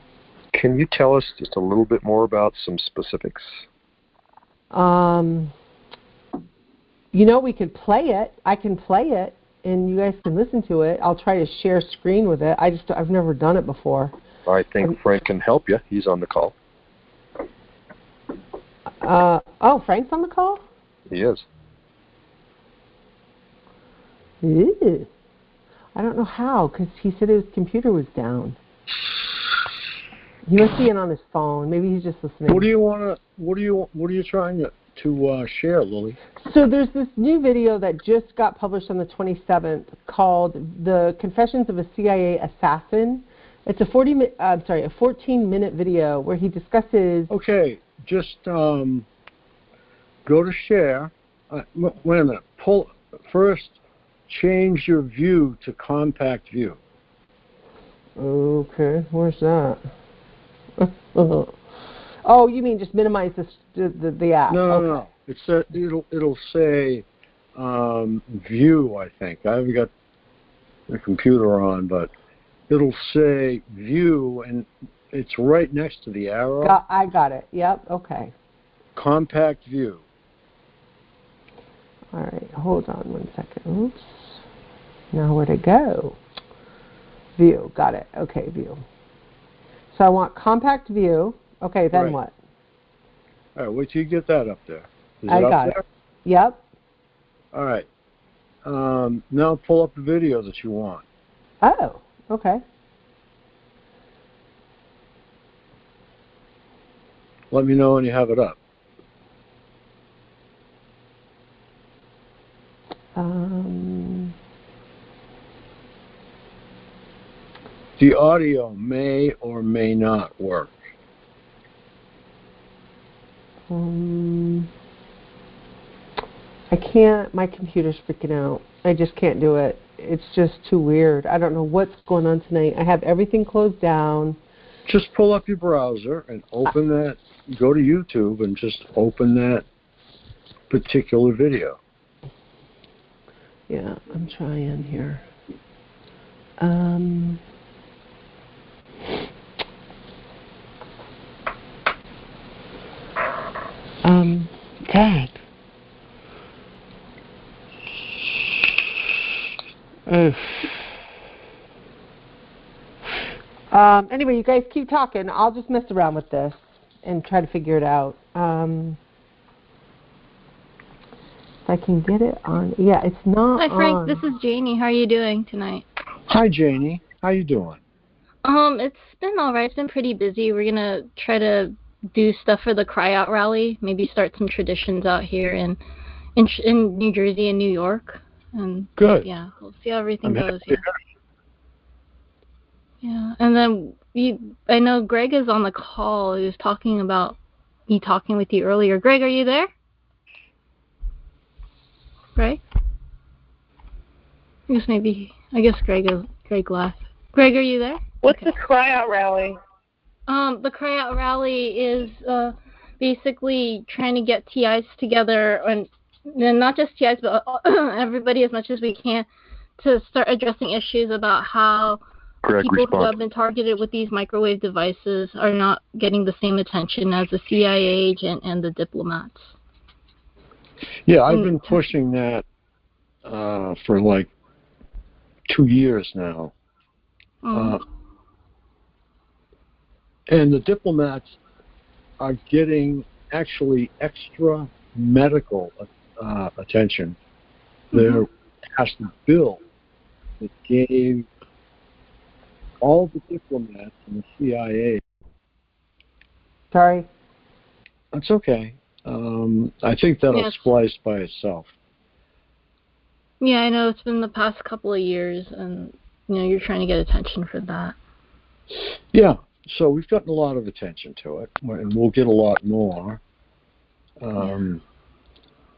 can you tell us just a little bit more about some specifics? You know, we could play it. I can play it, and you guys can listen to it. I'll try to share screen with it. I've never done it before. I think Frank can help you. He's on the call. Oh, Frank's on the call? He is. Ew. I don't know how, because he said his computer was down. He must be in on his phone. Maybe he's just listening. What are you trying to share, Lily? So there's this new video that just got published on the 27th called "The Confessions of a CIA Assassin." It's a 14-minute video where he discusses. Okay, just go to share. Wait a minute. First. Change your view to compact view. Okay, where's that? Oh, you mean just minimize the app? No. It'll say view. I think I haven't got the computer on, but it'll say view, and it's right next to the arrow. I got it. Yep. Okay. Compact view. All right, hold on 1 second. Oops. Now where to go? View. Got it. Okay, view. So I want compact view. Okay, then what? All right, wait till you get that up there. I got it. Yep. All right. Now pull up the video that you want. Oh, okay. Let me know when you have it up. The audio may or may not work. I can't. My computer's freaking out. I just can't do it. It's just too weird. I don't know what's going on tonight. I have everything closed down. Just pull up your browser and open that. Go to YouTube and just open that particular video. Yeah, I'm trying here. Dang. Anyway, you guys keep talking. I'll just mess around with this and try to figure it out. If I can get it on. Yeah, it's not Hi, Frank. on. This is Janie. How are you doing tonight? Hi, Janie. How you doing? It's been all right. It's been pretty busy. We're gonna try to do stuff for the Cry Out rally. Maybe start some traditions out here in New Jersey and New York. And good. Yeah, we'll see how everything goes. Yeah, and then I know Greg is on the call. He was talking about me talking with you earlier. Greg, are you there? Greg? I guess Greg left. Greg, are you there? What's the Cry Out rally? The Cry Out rally is basically trying to get TIs together, and not just TIs, but everybody as much as we can, to start addressing issues about how people who have been targeted with these microwave devices are not getting the same attention as the CIA agent and the diplomats. Yeah, I've been pushing that for like 2 years now. And the diplomats are getting actually extra medical attention. There passed a bill that gave all the diplomats in the CIA. Sorry. That's okay. I think that'll splice by itself. Yeah, I know it's been the past couple of years, and you're trying to get attention for that. Yeah, so we've gotten a lot of attention to it, and we'll get a lot more. The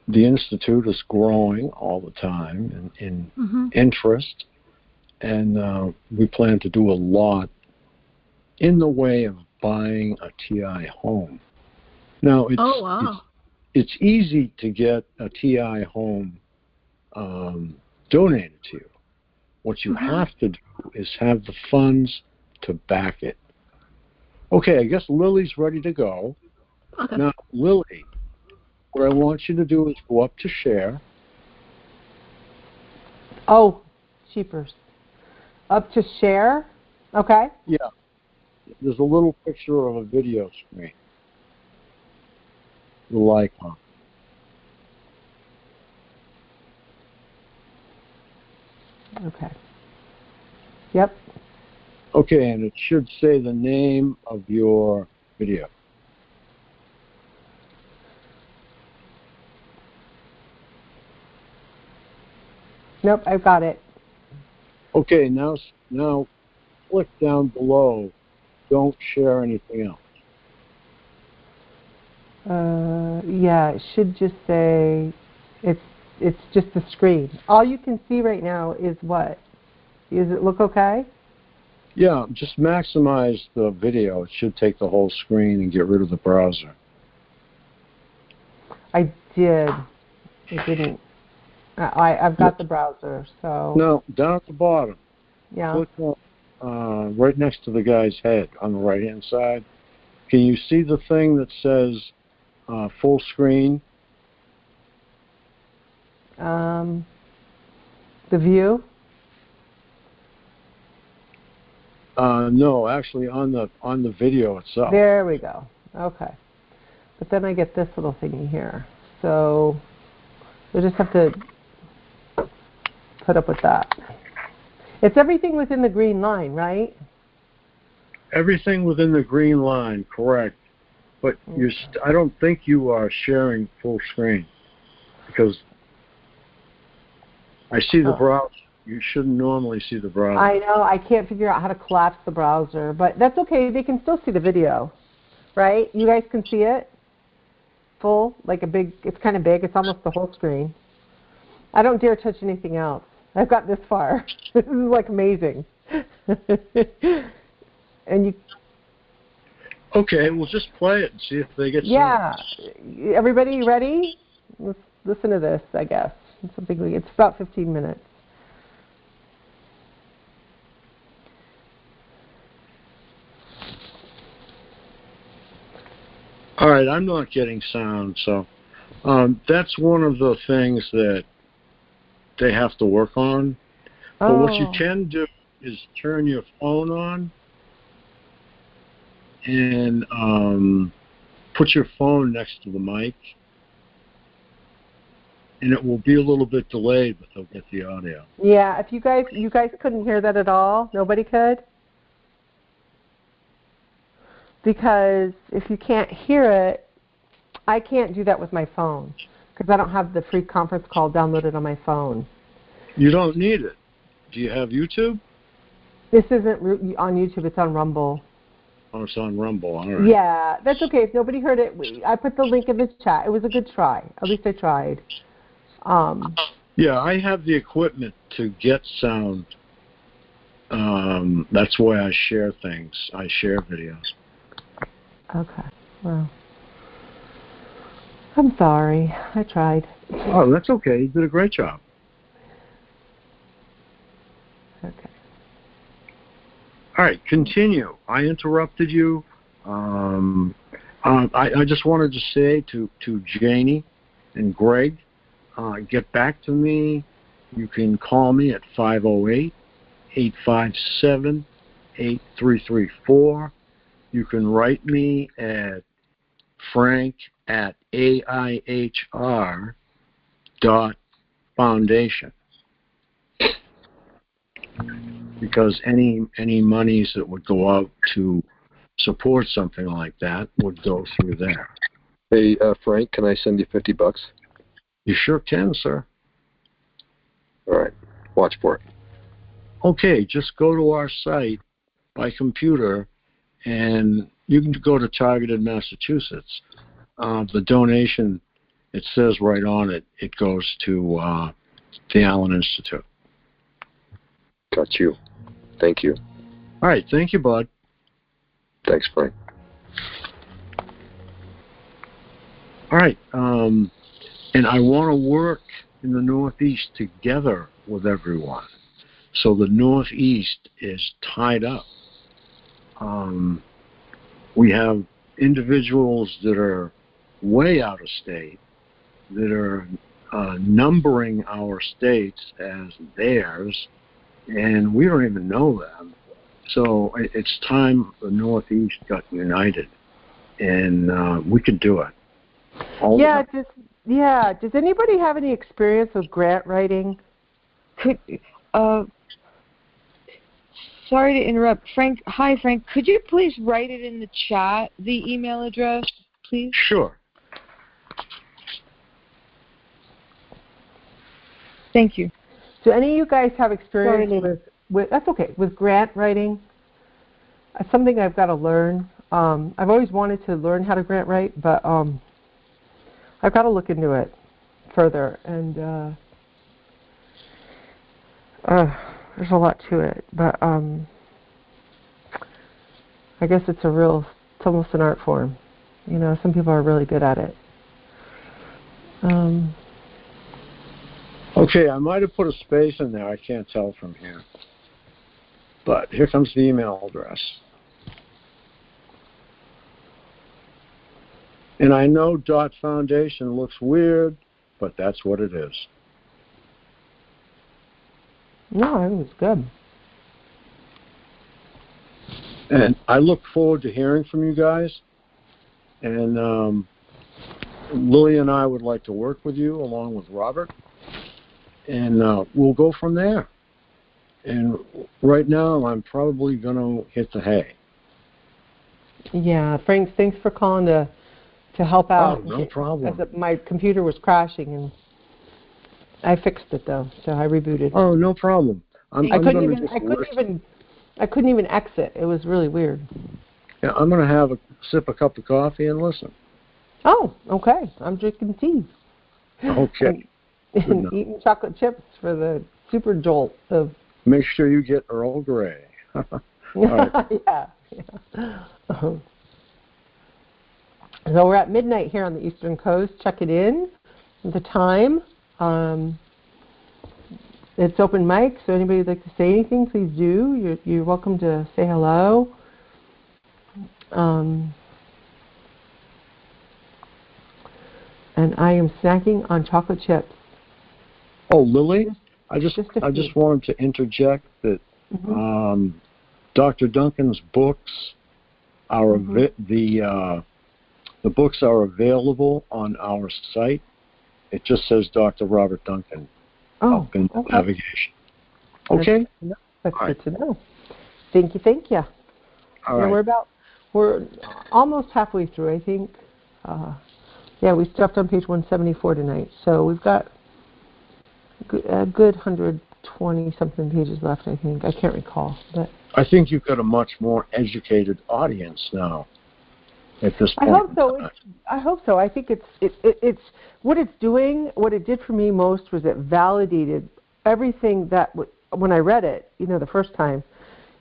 Institute is growing all the time in interest, and we plan to do a lot in the way of buying a TI home. Now, it's easy to get a TI home donated to you. What you have to do is have the funds to back it. Okay, I guess Lily's ready to go. Okay. Now, Lily, what I want you to do is go up to share. Oh, cheapers. Up to share? Okay. Yeah. There's a little picture of a video screen. The icon. Okay. Yep. Okay, and it should say the name of your video. Nope, I've got it. Okay, now click down below. Don't share anything else. Yeah, it should just say it's just the screen. All you can see right now is what? Does it look okay? Yeah, just maximize the video. It should take the whole screen and get rid of the browser. I did. It didn't. I've got the browser, so. No, down at the bottom. Yeah. Click on, right next to the guy's head on the right-hand side. Can you see the thing that says full screen? The view? No, actually on the video itself. There we go. Okay. But then I get this little thingy here. So we just have to put up with that. It's everything within the green line, right? Everything within the green line, correct. But I don't think you are sharing full screen because I see the browser. You shouldn't normally see the browser. I know. I can't figure out how to collapse the browser, but that's okay. They can still see the video, right? You guys can see it full, like it's kind of big. It's almost the whole screen. I don't dare touch anything else. I've got this far. This is like amazing. And you. Okay, we'll just play it and see if they get. Yeah. Everybody ready? Let's listen to this. I guess it's about 15 minutes. All right, I'm not getting sound, so that's one of the things that they have to work on. But what you can do is turn your phone on and put your phone next to the mic, and it will be a little bit delayed, but they'll get the audio. Yeah, if you guys couldn't hear that at all, nobody could? Because if you can't hear it, I can't do that with my phone because I don't have the free conference call downloaded on my phone. You don't need it. Do you have YouTube? This isn't on YouTube. It's on Rumble. Oh, it's on Rumble. All right. Yeah, that's okay. If nobody heard it, I put the link in the chat. It was a good try. At least I tried. Yeah, I have the equipment to get sound. That's why I share things. I share videos. Okay. Well, I'm sorry. I tried. Oh, that's okay. You did a great job. Okay. All right, continue. I interrupted you. I just wanted to say to Janie and Greg, get back to me. You can call me at 508-857-8334. You can write me at frank@aihr.foundation. Because any monies that would go out to support something like that would go through there. Hey, Frank, can I send you $50? You sure can, sir. All right. Watch for it. Okay, just go to our site by computer, and you can go to Targeted Massachusetts. The donation, it says right on it, it goes to the Allen Institute. Got you. Thank you. All right, thank you, Bud. Thanks, Frank. All right, and I want to work in the Northeast together with everyone. So the Northeast is tied up. We have individuals that are way out of state that are numbering our states as theirs, and we don't even know them. So it's time the Northeast got united, and we can do it. Does anybody have any experience with grant writing? Sorry to interrupt. Frank, hi, Frank. Could you please write it in the chat, the email address, please? Sure. Thank you. Do any of you guys have experience with that's okay, with grant writing? It's something I've got to learn. I've always wanted to learn how to grant write, but I've got to look into it further. And there's a lot to it, but I guess it's almost an art form. You know, some people are really good at it. Okay, I might have put a space in there. I can't tell from here. But here comes the email address. And I know Dot Foundation looks weird, but that's what it is. No, it was good. And I look forward to hearing from you guys. And Lily and I would like to work with you along with Robert. And we'll go from there. And right now, I'm probably going to hit the hay. Yeah, Frank, thanks for calling to help out. Oh, no problem. My computer was crashing, and I fixed it though, so I rebooted. Oh, no problem. I couldn't even exit. It was really weird. Yeah, I'm going to have a cup of coffee and listen. Oh, okay. I'm drinking tea. Okay. and eating chocolate chips for the super jolt of. Make sure you get Earl Grey. Right. Yeah. So we're at midnight here on the Eastern Coast. Check it in. The time. It's open mic, so anybody would like to say anything, please do. You're welcome to say hello. And I am snacking on chocolate chips. Oh, Lily, I just wanted to interject that Dr. Duncan's books are the books are available on our site. It just says Dr. Robert Duncan. Up in navigation. Okay. That's good to know. Thank you. All right. We're almost halfway through, I think. We stopped on page 174 tonight, so we've got a good 120-something pages left, I think. I can't recall. But I think you've got a much more educated audience now at this point. I hope so. I think it's what it's doing. What it did for me most was it validated everything that when I read it, the first time,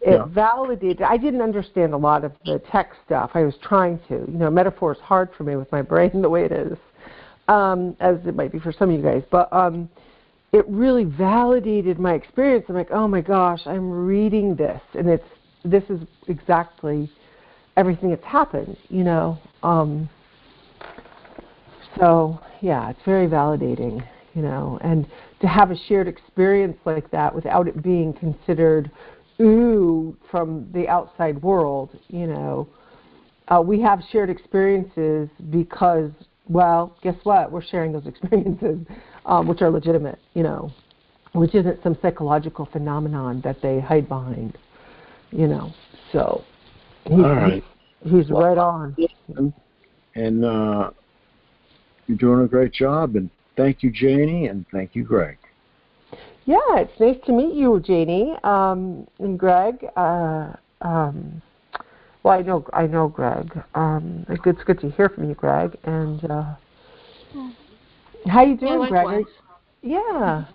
it validated. I didn't understand a lot of the tech stuff. I was trying to. Metaphor is hard for me with my brain the way it is, as it might be for some of you guys. But it really validated my experience. I'm like, oh my gosh, I'm reading this, and this is exactly everything that's happened. So yeah, it's very validating. And to have a shared experience like that without it being considered ooh from the outside world, we have shared experiences because, well, guess what? We're sharing those experiences, which are legitimate, which isn't some psychological phenomenon that they hide behind, So he's right on. And you're doing a great job. And thank you, Janie, and thank you, Greg. Yeah, it's nice to meet you, Janie, and Greg. Well, I know Greg. It's good to hear from you, Greg. And how you doing, Greg? Yeah.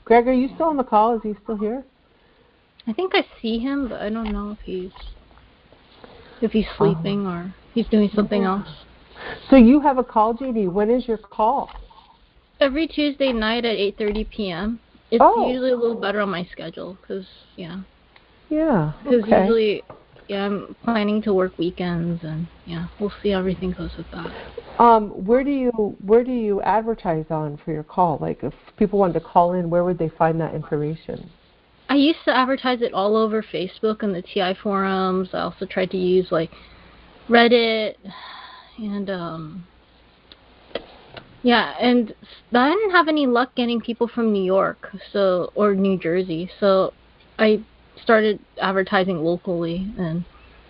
Greg, are you still on the call? Is he still here? I think I see him, but I don't know if he's sleeping or he's doing something else. So you have a call, JD. When is your call? Every Tuesday night at 8:30 p.m. It's usually a little better on my schedule because, Yeah, because usually, I'm planning to work weekends, and we'll see how everything goes with that. Where do you advertise on for your call? Like, if people wanted to call in, where would they find that information? I used to advertise it all over Facebook and the TI forums. I also tried to use like Reddit and and I didn't have any luck getting people from New York or New Jersey, so I started advertising locally and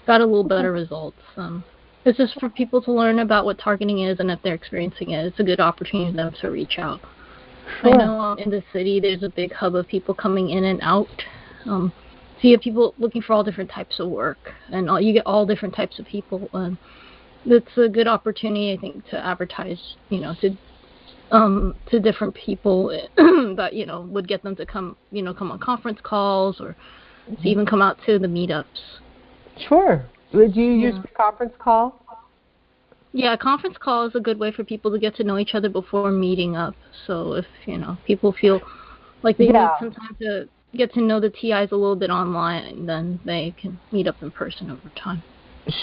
got a little better results. It's just for people to learn about what targeting is, and if they're experiencing it, it's a good opportunity for them to reach out. Sure. I know in the city there's a big hub of people coming in and out. So you have people looking for all different types of work, and you get all different types of people. It's a good opportunity, I think, to advertise, to different people that would get them to come on conference calls or to even come out to the meetups. Sure. Would you use conference call? Yeah, conference call is a good way for people to get to know each other before meeting up. So if, people feel like they need some time to get to know the TIs a little bit online, then they can meet up in person over time.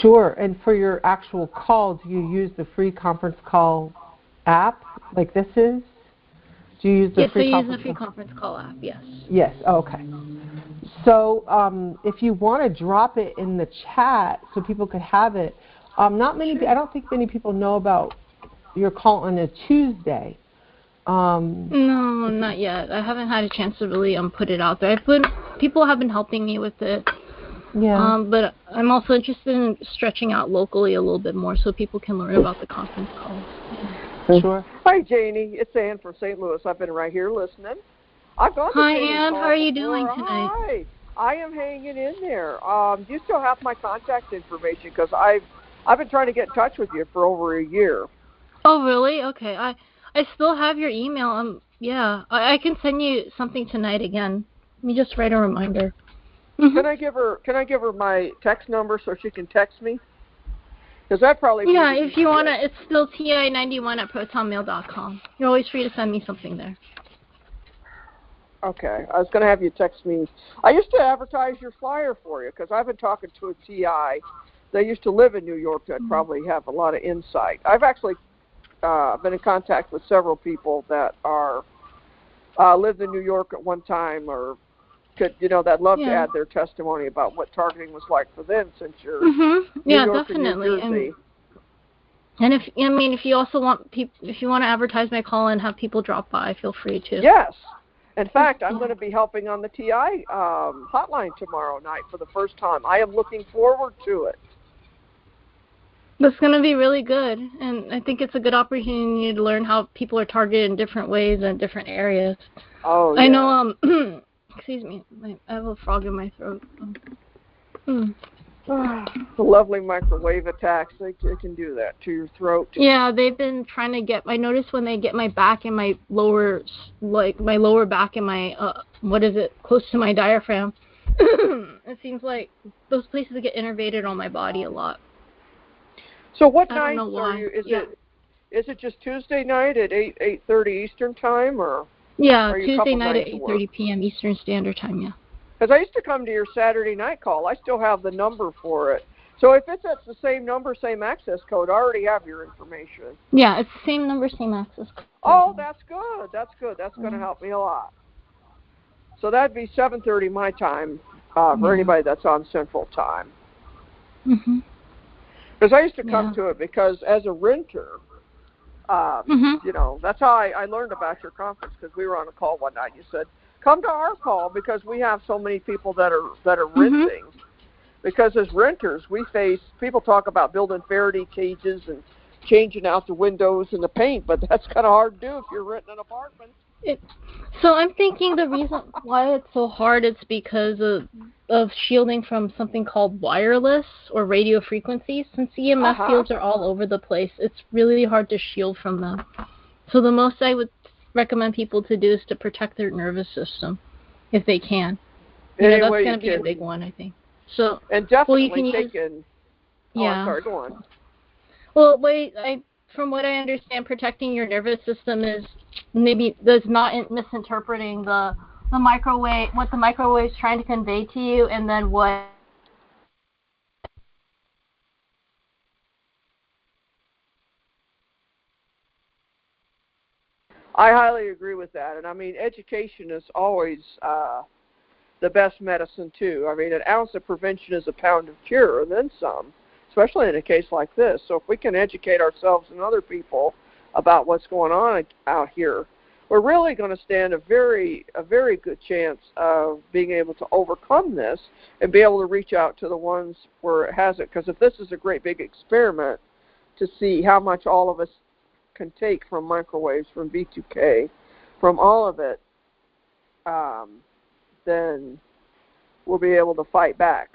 Sure. And for your actual call, do you use the free conference call app like this is? Do you use the free conference call? Yes, I use the free conference call app, yes. Yes, okay. So if you want to drop it in the chat so people could have it, I don't think many people know about your call on a Tuesday. No, not yet. I haven't had a chance to really put it out there. People have been helping me with it. Yeah. But I'm also interested in stretching out locally a little bit more so people can learn about the conference calls. Yeah. Sure. Hi, Janie. It's Ann from St. Louis. I've been right here listening. I've gone to Hi, Ann. How are you doing tonight? Hi. I am hanging in there. Do you still have my contact information? Because I've been trying to get in touch with you for over a year. Oh, really? Okay. I still have your email. I can send you something tonight again. Let me just write a reminder. Mm-hmm. Can I give her my text number so she can text me? Because that probably if you want to, it's still ti91@protonmail.com. You're always free to send me something there. Okay, I was going to have you text me. I used to advertise your flyer for you because I've been talking to a TI. They used to live in New York that probably have a lot of insight. I've actually been in contact with several people that are lived in New York at one time or could, that love to add their testimony about what targeting was like for them since you're New York definitely. and New Jersey. And if you also want if you want to advertise my call and have people drop by, feel free to. Yes. In fact, I'm going to be helping on the TI hotline tomorrow night for the first time. I am looking forward to it. That's going to be really good, and I think it's a good opportunity to learn how people are targeted in different ways and different areas. Oh, yeah. I know, excuse me, I have a frog in my throat. The lovely microwave attacks, they can do that to your throat. Yeah, they've been trying to I noticed when they get my back and my lower back and my, close to my diaphragm, it seems like those places get innervated on my body a lot. So what nights are you, is it just Tuesday night at 8:30 Eastern time, or? Yeah, Tuesday night at 8:30 p.m. Eastern Standard Time, yeah. Because I used to come to your Saturday night call. I still have the number for it. So if it's at the same number, same access code, I already have your information. Yeah, it's the same number, same access code. Oh, that's good. That's good. That's going to help me a lot. So that'd be 7:30 my time for anybody that's on Central Time. Mm-hmm. Because I used to come to it because as a renter, that's how I learned about your conference, because we were on a call one night. You said, come to our call because we have so many people that are renting. Because as renters, people talk about building Faraday cages and changing out the windows and the paint, but that's kind of hard to do if you're renting an apartment. So I'm thinking the reason why it's so hard is because of shielding from something called wireless or radio frequencies. Since EMF fields are all over the place, it's really hard to shield from them. So the most I would recommend people to do is to protect their nervous system, if they can. That's going to be a big one, I think. So, and definitely yeah. Oh, I'm sorry, go on. Well, from what I understand, protecting your nervous system is not misinterpreting the microwave, what the microwave's trying to convey to you, and then what. I highly agree with that, and I mean, education is always the best medicine too. I mean, an ounce of prevention is a pound of cure, and then some, especially in a case like this. So if we can educate ourselves and other people about what's going on out here, we're really going to stand a very good chance of being able to overcome this and be able to reach out to the ones where it has it. Because if this is a great big experiment to see how much all of us can take from microwaves, from B2K, from all of it, then we'll be able to fight back.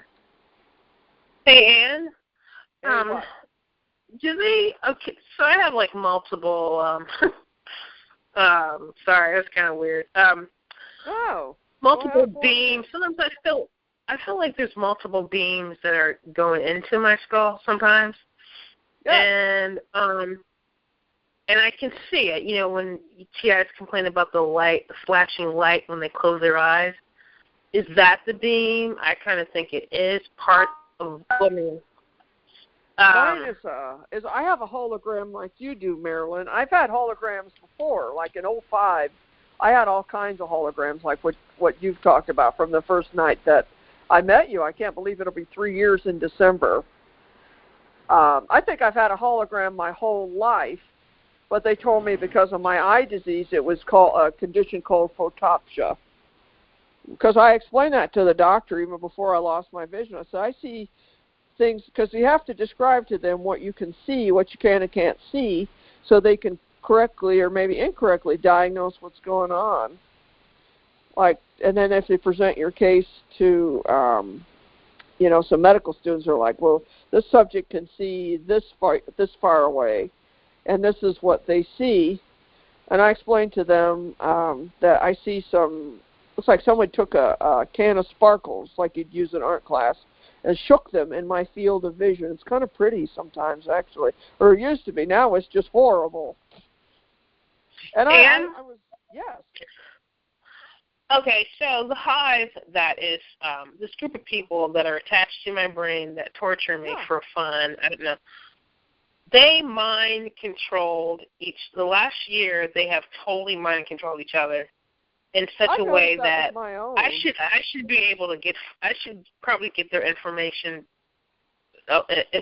Hey, Ann. Okay, so I have like multiple, sorry, that's kind of weird. Multiple beams. Sometimes I feel like there's multiple beams that are going into my skull sometimes. Yeah. And I can see it, when TIs complain about the flashing light when they close their eyes. Is that the beam? I kind of think it is part of mine is I have a hologram like you do, Marilyn. I've had holograms before, like in 2005. I had all kinds of holograms like what you've talked about from the first night that I met you. I can't believe it'll be 3 years in December. I think I've had a hologram my whole life, but they told me because of my eye disease it was called a condition called photopsia. Because I explained that to the doctor even before I lost my vision. I said, I see things, because you have to describe to them what you can see, what you can and can't see, so they can correctly or maybe incorrectly diagnose what's going on. And then if they present your case to, some medical students are like, well, this subject can see this far away, and this is what they see. And I explained to them that I see looks like someone took a can of sparkles, like you'd use in art class, and shook them in my field of vision. It's kind of pretty sometimes, actually. Or it used to be. Now it's just horrible. And I was, yes. Okay, so the hive that is this group of people that are attached to my brain that torture me for fun, I don't know, they mind-controlled the last year they have totally mind-controlled each other in such a way that I should be able to I should probably get their information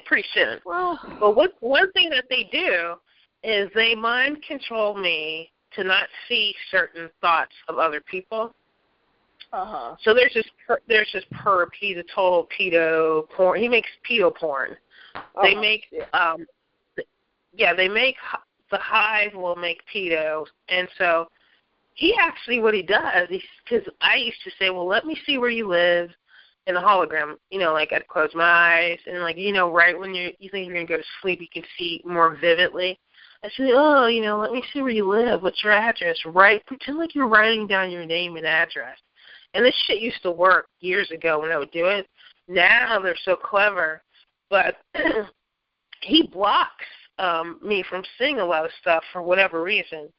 pretty soon. Well, but one thing that they do is they mind control me to not see certain thoughts of other people. So there's this perp. He's a total pedo porn. He makes pedo porn. They make they make the hive will make pedos, and so. He actually, what he does, because I used to say, well, let me see where you live in the hologram. Like I'd close my eyes, and right when you think you're going to go to sleep, you can see more vividly. I said, let me see where you live. What's your address? Pretend like you're writing down your name and address. And this shit used to work years ago when I would do it. Now they're so clever. But he blocks me from seeing a lot of stuff for whatever reason.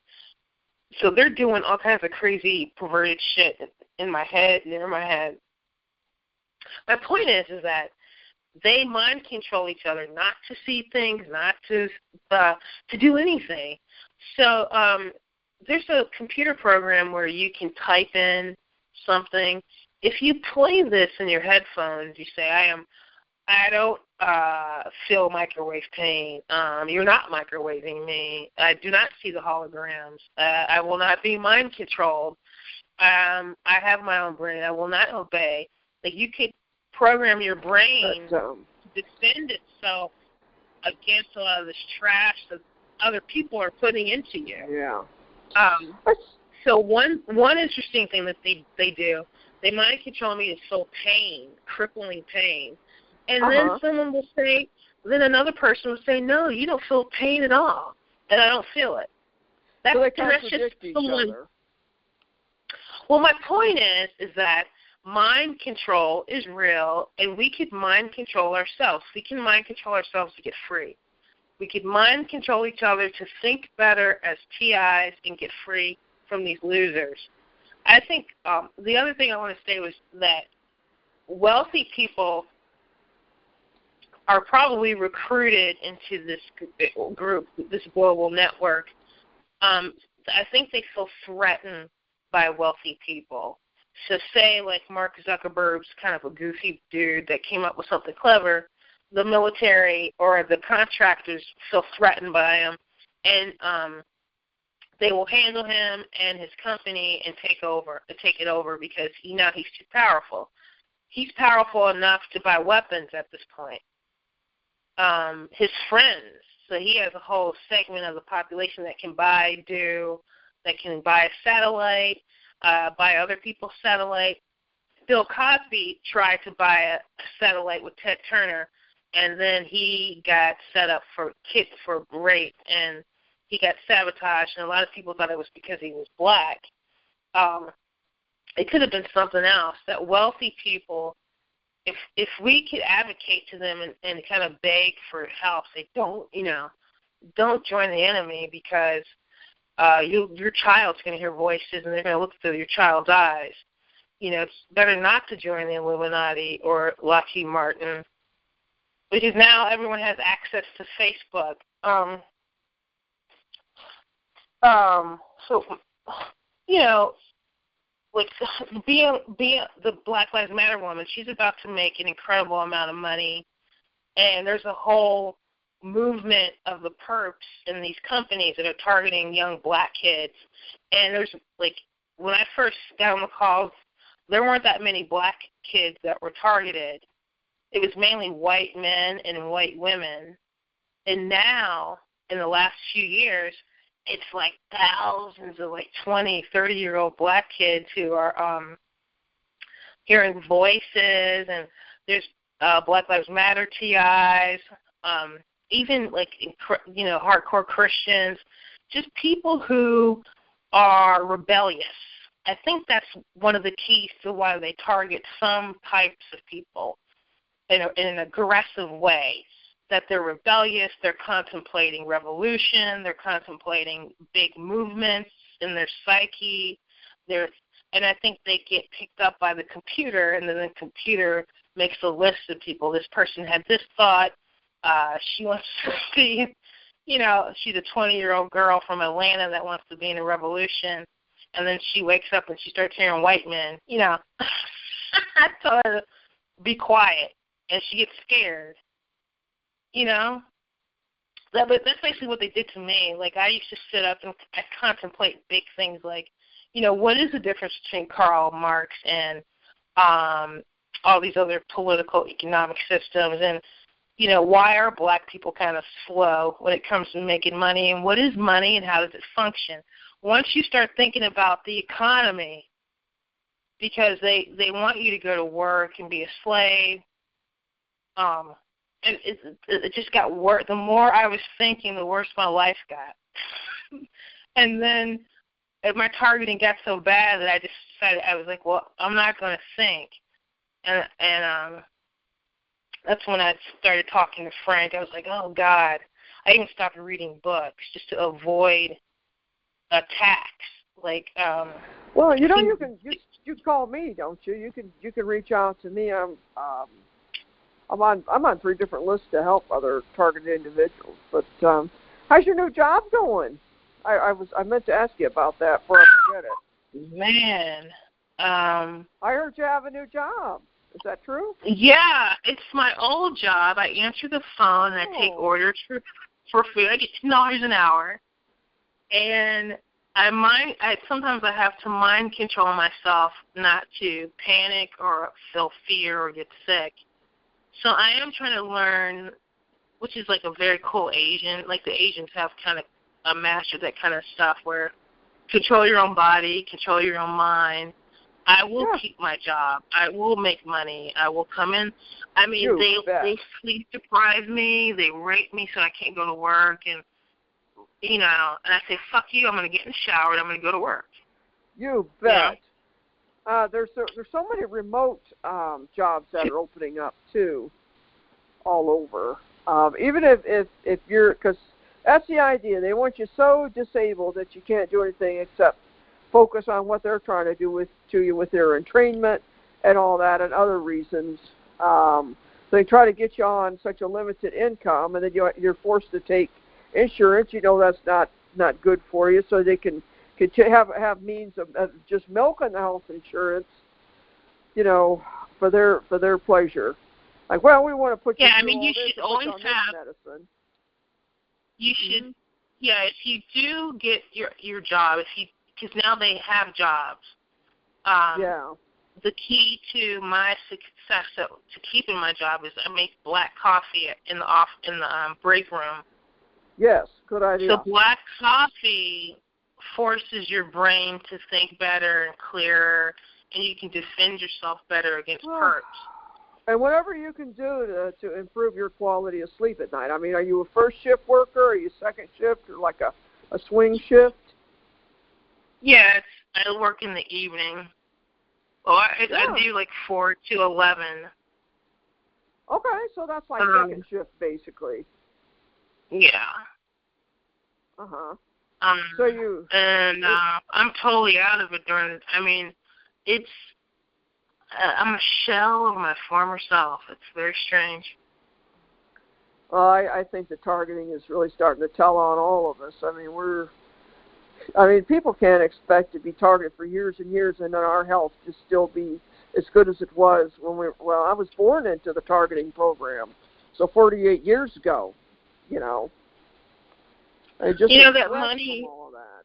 So they're doing all kinds of crazy, perverted shit in my head, near my head. My point is that they mind control each other, not to see things, not to do anything. So there's a computer program where you can type in something. If you play this in your headphones, you say, I don't feel microwave pain. You're not microwaving me. I do not see the holograms. I will not be mind controlled. I have my own brain. I will not obey. Like you could program your brain to defend itself against a lot of this trash that other people are putting into you. Yeah. So one interesting thing that they do, they mind control me to feel pain, crippling pain. And then someone will say, then another person will say, no, you don't feel pain at all, and I don't feel it. So they contradict each other. Well, my point is that mind control is real, and we could mind control ourselves. We can mind control ourselves to get free. We could mind control each other to think better as TIs and get free from these losers. I think the other thing I want to say was that wealthy people are probably recruited into this group, this global network. I think they feel threatened by wealthy people. So say like Mark Zuckerberg's kind of a goofy dude that came up with something clever, the military or the contractors feel threatened by him, and they will handle him and his company and take it over because now he's too powerful. He's powerful enough to buy weapons at this point. His friends, so he has a whole segment of the population that can buy a satellite, buy other people's satellite. Bill Cosby tried to buy a satellite with Ted Turner, and then he got set up for rape, and he got sabotaged, and a lot of people thought it was because he was black. It could have been something else. That wealthy people, if we could advocate to them and kind of beg for help, say don't join the enemy because your child's going to hear voices and they're going to look through your child's eyes. It's better not to join the Illuminati or Lockheed Martin because now everyone has access to Facebook. So like being the Black Lives Matter woman, she's about to make an incredible amount of money, and there's a whole movement of the perps in these companies that are targeting young black kids. And there's when I first got on the calls, there weren't that many black kids that were targeted. It was mainly white men and white women. And now, in the last few years, it's like thousands of 20, 30-year-old black kids who are hearing voices, and there's Black Lives Matter TIs, even hardcore Christians, just people who are rebellious. I think that's one of the keys to why they target some types of people in an aggressive way. That they're rebellious, they're contemplating revolution, they're contemplating big movements in their psyche. And I think they get picked up by the computer, and then the computer makes a list of people. This person had this thought. She wants to see, she's a 20-year-old girl from Atlanta that wants to be in a revolution, and then she wakes up and she starts hearing white men. I tell her to be quiet, and she gets scared. But that's basically what they did to me. I used to sit up and I contemplate big things what is the difference between Karl Marx and all these other political economic systems, and why are black people kind of slow when it comes to making money, and what is money and how does it function? Once you start thinking about the economy, because they want you to go to work and be a slave, and it just got worse. The more I was thinking, the worse my life got. And then my targeting got so bad that I just decided, I was like, well, I'm not going to think. And that's when I started talking to Frank. I was like, oh, God. I even stopped reading books just to avoid attacks. Well, you can call me, don't you? You can reach out to me. I'm on 3 different lists to help other targeted individuals. But how's your new job going? I meant to ask you about that before I forget it. Man, I heard you have a new job. Is that true? Yeah, it's my old job. I answer the phone and I take orders for food. I get $10 an hour, and sometimes I have to mind control myself not to panic or feel fear or get sick. So I am trying to learn, which is a very cool Asian. The Asians have kind of mastered that kind of stuff where control your own body, control your own mind. I will keep my job. I will make money. I will come in. I mean, they sleep deprive me. They rape me so I can't go to work. And, you know, and I say, fuck you. I'm going to get in the shower and I'm going to go to work. You bet. Yeah. There's so many remote jobs that are opening up, too, all over. Even if you're, because that's the idea. They want you so disabled that you can't do anything except focus on what they're trying to do to you with their entrainment and all that and other reasons. They try to get you on such a limited income, and then you're forced to take insurance. You know that's not good for you, so they can have means of just milking the health insurance, you know, for their pleasure. Like, well, we want to put you through you should always have medicine. You should, if you do get your job, because now they have jobs. The key to my success to keeping my job is I make black coffee in the break room. Yes, good idea. So black coffee forces your brain to think better and clearer, and you can defend yourself better against perps. And whatever you can do to improve your quality of sleep at night. I mean, are you a first shift worker? Are you second shift or like a swing shift? Yes, I work in the evening. Well, I do like 4 to 11. Okay, so that's like second shift basically. Yeah. Uh-huh. I'm totally out of it during. I mean, I'm a shell of my former self. It's very strange. Well, I think the targeting is really starting to tell on all of us. I mean, people can't expect to be targeted for years and years and then our health just still be as good as it was when I was born into the targeting program. So 48 years ago, you know. That money, all of that.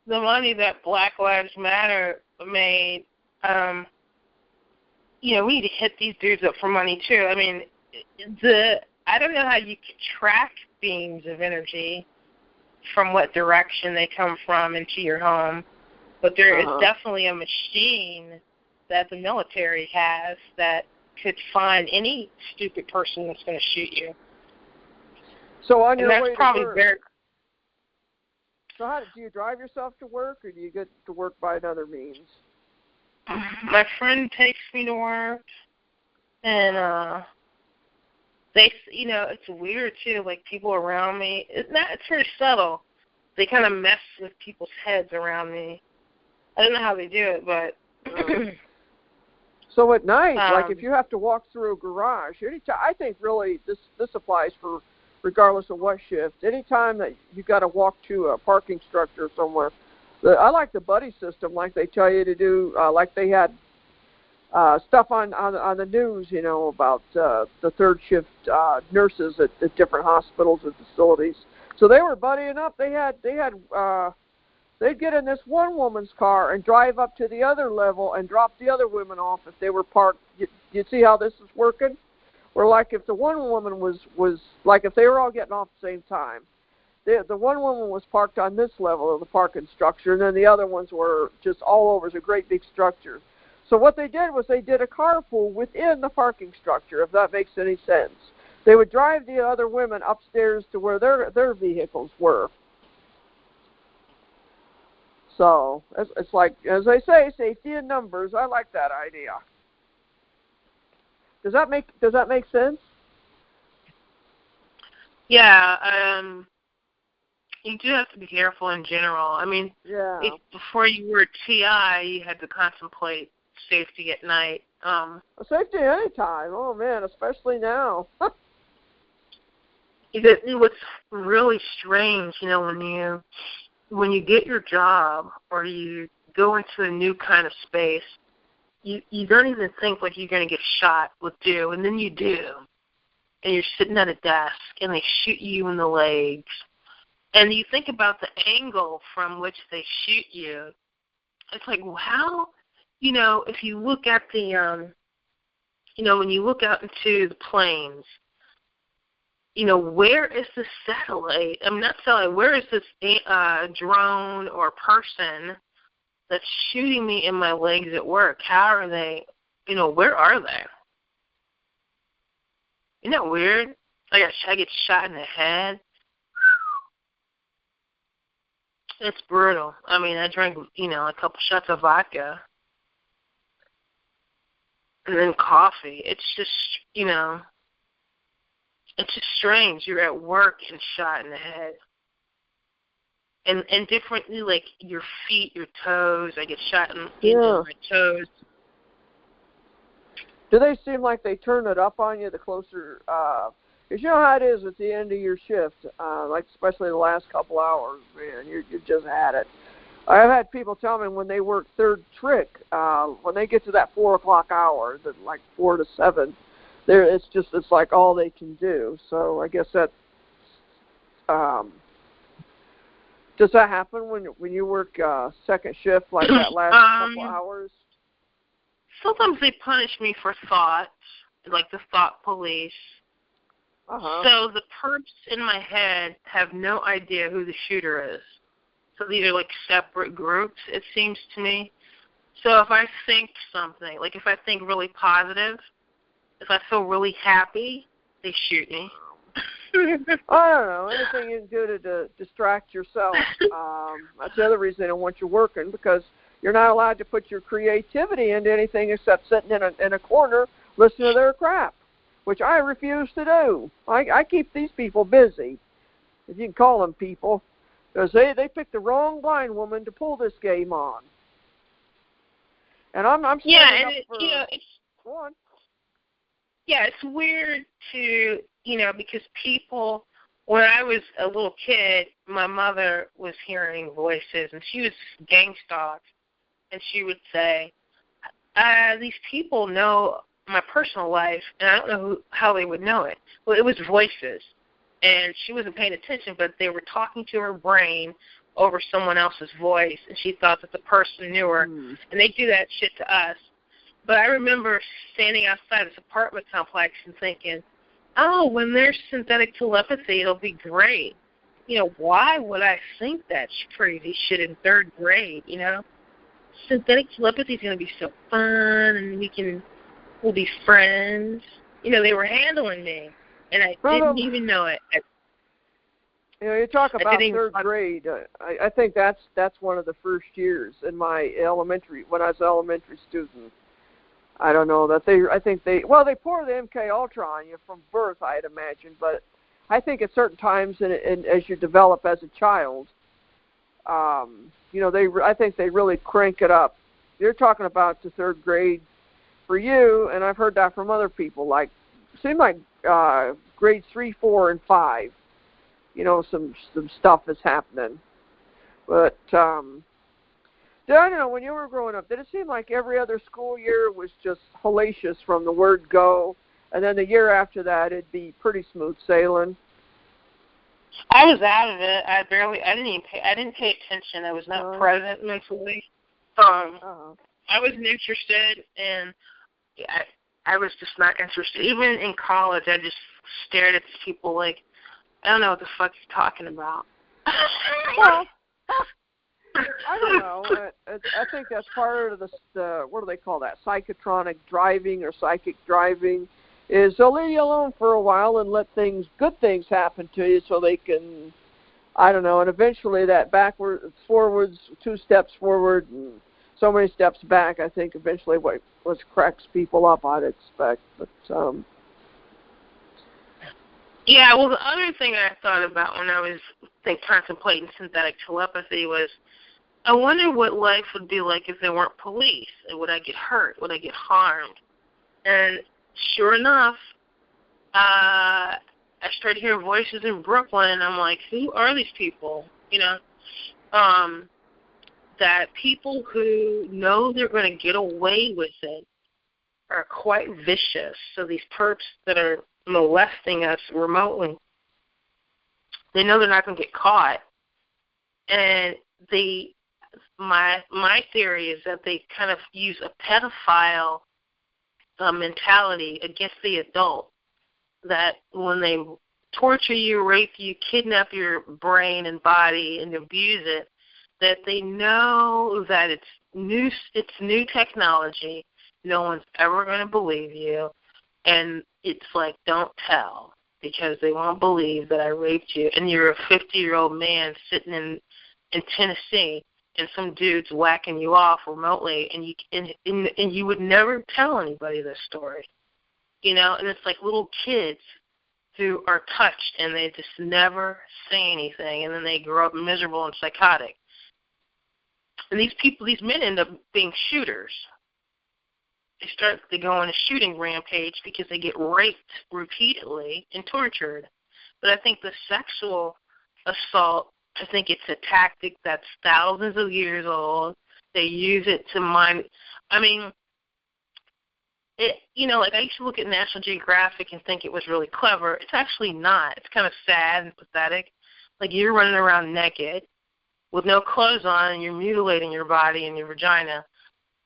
The money that Black Lives Matter made, we need to hit these dudes up for money too. I mean, I don't know how you can track beams of energy from what direction they come from into your home, but there is definitely a machine that the military has that could find any stupid person that's going to shoot you. So on your way to work, so do you drive yourself to work, or do you get to work by another means? My friend takes me to work, and it's weird too. Like people around me, it's very subtle. They kind of mess with people's heads around me. I don't know how they do it, but. So at night, like if you have to walk through a garage, I think really this applies for regardless of what shift. Anytime that you got to walk to a parking structure somewhere, I like the buddy system, like they tell you to do. Like they had stuff on the news, about the third shift nurses at different hospitals and facilities. So they were buddying up. They'd get in this one woman's car and drive up to the other level and drop the other women off if they were parked. You see how this is working? Or like if the one woman was like if they were all getting off at the same time, the one woman was parked on this level of the parking structure, and then the other ones were just all over. It's a great big structure. So what they did was they did a carpool within the parking structure, if that makes any sense. They would drive the other women upstairs to where their vehicles were. So it's like, as I say, safety in numbers. I like that idea. Does that make sense? Yeah. You do have to be careful in general. I mean, before you were a TI, you had to contemplate safety at night. Safety anytime. Oh man, especially now. What's really strange, when you get your job or you go into a new kind of space, you don't even think like you're going to get shot with dew, and then you do. And you're sitting at a desk, and they shoot you in the legs. And you think about the angle from which they shoot you. It's like, how, if you look at the, when you look out into the plains, where is this satellite? I'm not satellite. Where is this drone or person that's shooting me in my legs at work? How are they? Where are they? Isn't that weird? I get shot in the head. It's brutal. I mean, I drank, a couple shots of vodka. And then coffee. It's just, it's just strange. You're at work and shot in the head. And differently, like your feet, your toes. I get shot in my toes. Do they seem like they turn it up on you the closer? Because you know how it is at the end of your shift, like especially the last couple hours, man, you just had it. I've had people tell me when they work third trick, when they get to that 4 o'clock hour, that like 4 to 7, it's like all they can do. So I guess that does that happen when you work second shift, like that last couple hours? Sometimes they punish me for thought, like the thought police. So the perps in my head have no idea who the shooter is. So these are like separate groups, it seems to me. So if I think something, like if I think really positive, if I feel really happy, they shoot me. I don't know. Anything you can do to distract yourself. That's the other reason they don't want you working, because you're not allowed to put your creativity into anything except sitting in a corner listening to their crap, which I refuse to do. I keep these people busy, if you can call them people, because they picked the wrong blind woman to pull this game on. And I'm standing up for... Go on. Yeah, it's weird to, because people, when I was a little kid, my mother was hearing voices, and she was gang stalked, and she would say, these people know my personal life, and I don't know how they would know it. Well, it was voices, and she wasn't paying attention, but they were talking to her brain over someone else's voice, and she thought that the person knew her, and they do that shit to us. But I remember standing outside this apartment complex and thinking, oh, when there's synthetic telepathy, it'll be great. Why would I think that crazy shit in third grade, Synthetic telepathy is going to be so fun, and we'll be friends. They were handling me, and I didn't even know it. You talk about third grade. I think that's one of the first years in my when I was an elementary student. I don't know that I think they pour the MK Ultra on you from birth, I'd imagine, but I think at certain times as you develop as a child, I think they really crank it up. You're talking about the third grade for you, and I've heard that from other people. Like, seemed like grades 3, 4, and 5. Some stuff is happening, but. I don't know, when you were growing up, did it seem like every other school year was just hellacious from the word go, and then the year after that it'd be pretty smooth sailing? I was out of it. I didn't pay attention. I was not present mentally. I wasn't interested, and I was just not interested. Even in college, I just stared at these people like, I don't know what the fuck you're talking about. Well, I don't know. I think that's part of the what do they call that? Psychotronic driving or psychic driving. Is they'll leave you alone for a while and let good things happen to you, so they can, I don't know, and eventually that forwards, 2 steps forward and so many steps back. I think eventually what cracks people up, I'd expect. But yeah, well, the other thing I thought about when I was contemplating synthetic telepathy was, I wonder what life would be like if there weren't police. Would I get hurt? Would I get harmed? And sure enough, I started hearing voices in Brooklyn, and I'm like, who are these people? That people who know they're going to get away with it are quite vicious. So these perps that are molesting us remotely, they know they're not going to get caught, and my theory is that they kind of use a pedophile mentality against the adult, that when they torture you, rape you, kidnap your brain and body and abuse it, that they know that it's new technology. No one's ever going to believe you. And it's like, don't tell, because they won't believe that I raped you. And you're a 50-year-old man sitting in Tennessee, and some dude's whacking you off remotely, and you would never tell anybody this story. You know, and it's like little kids who are touched, and they just never say anything, and then they grow up miserable and psychotic. And these men end up being shooters. They go on a shooting rampage because they get raped repeatedly and tortured. But I think the sexual assault, I think it's a tactic that's thousands of years old. They use it to mine. I mean, like I used to look at National Geographic and think it was really clever. It's actually not. It's kind of sad and pathetic. Like, you're running around naked with no clothes on, and you're mutilating your body and your vagina.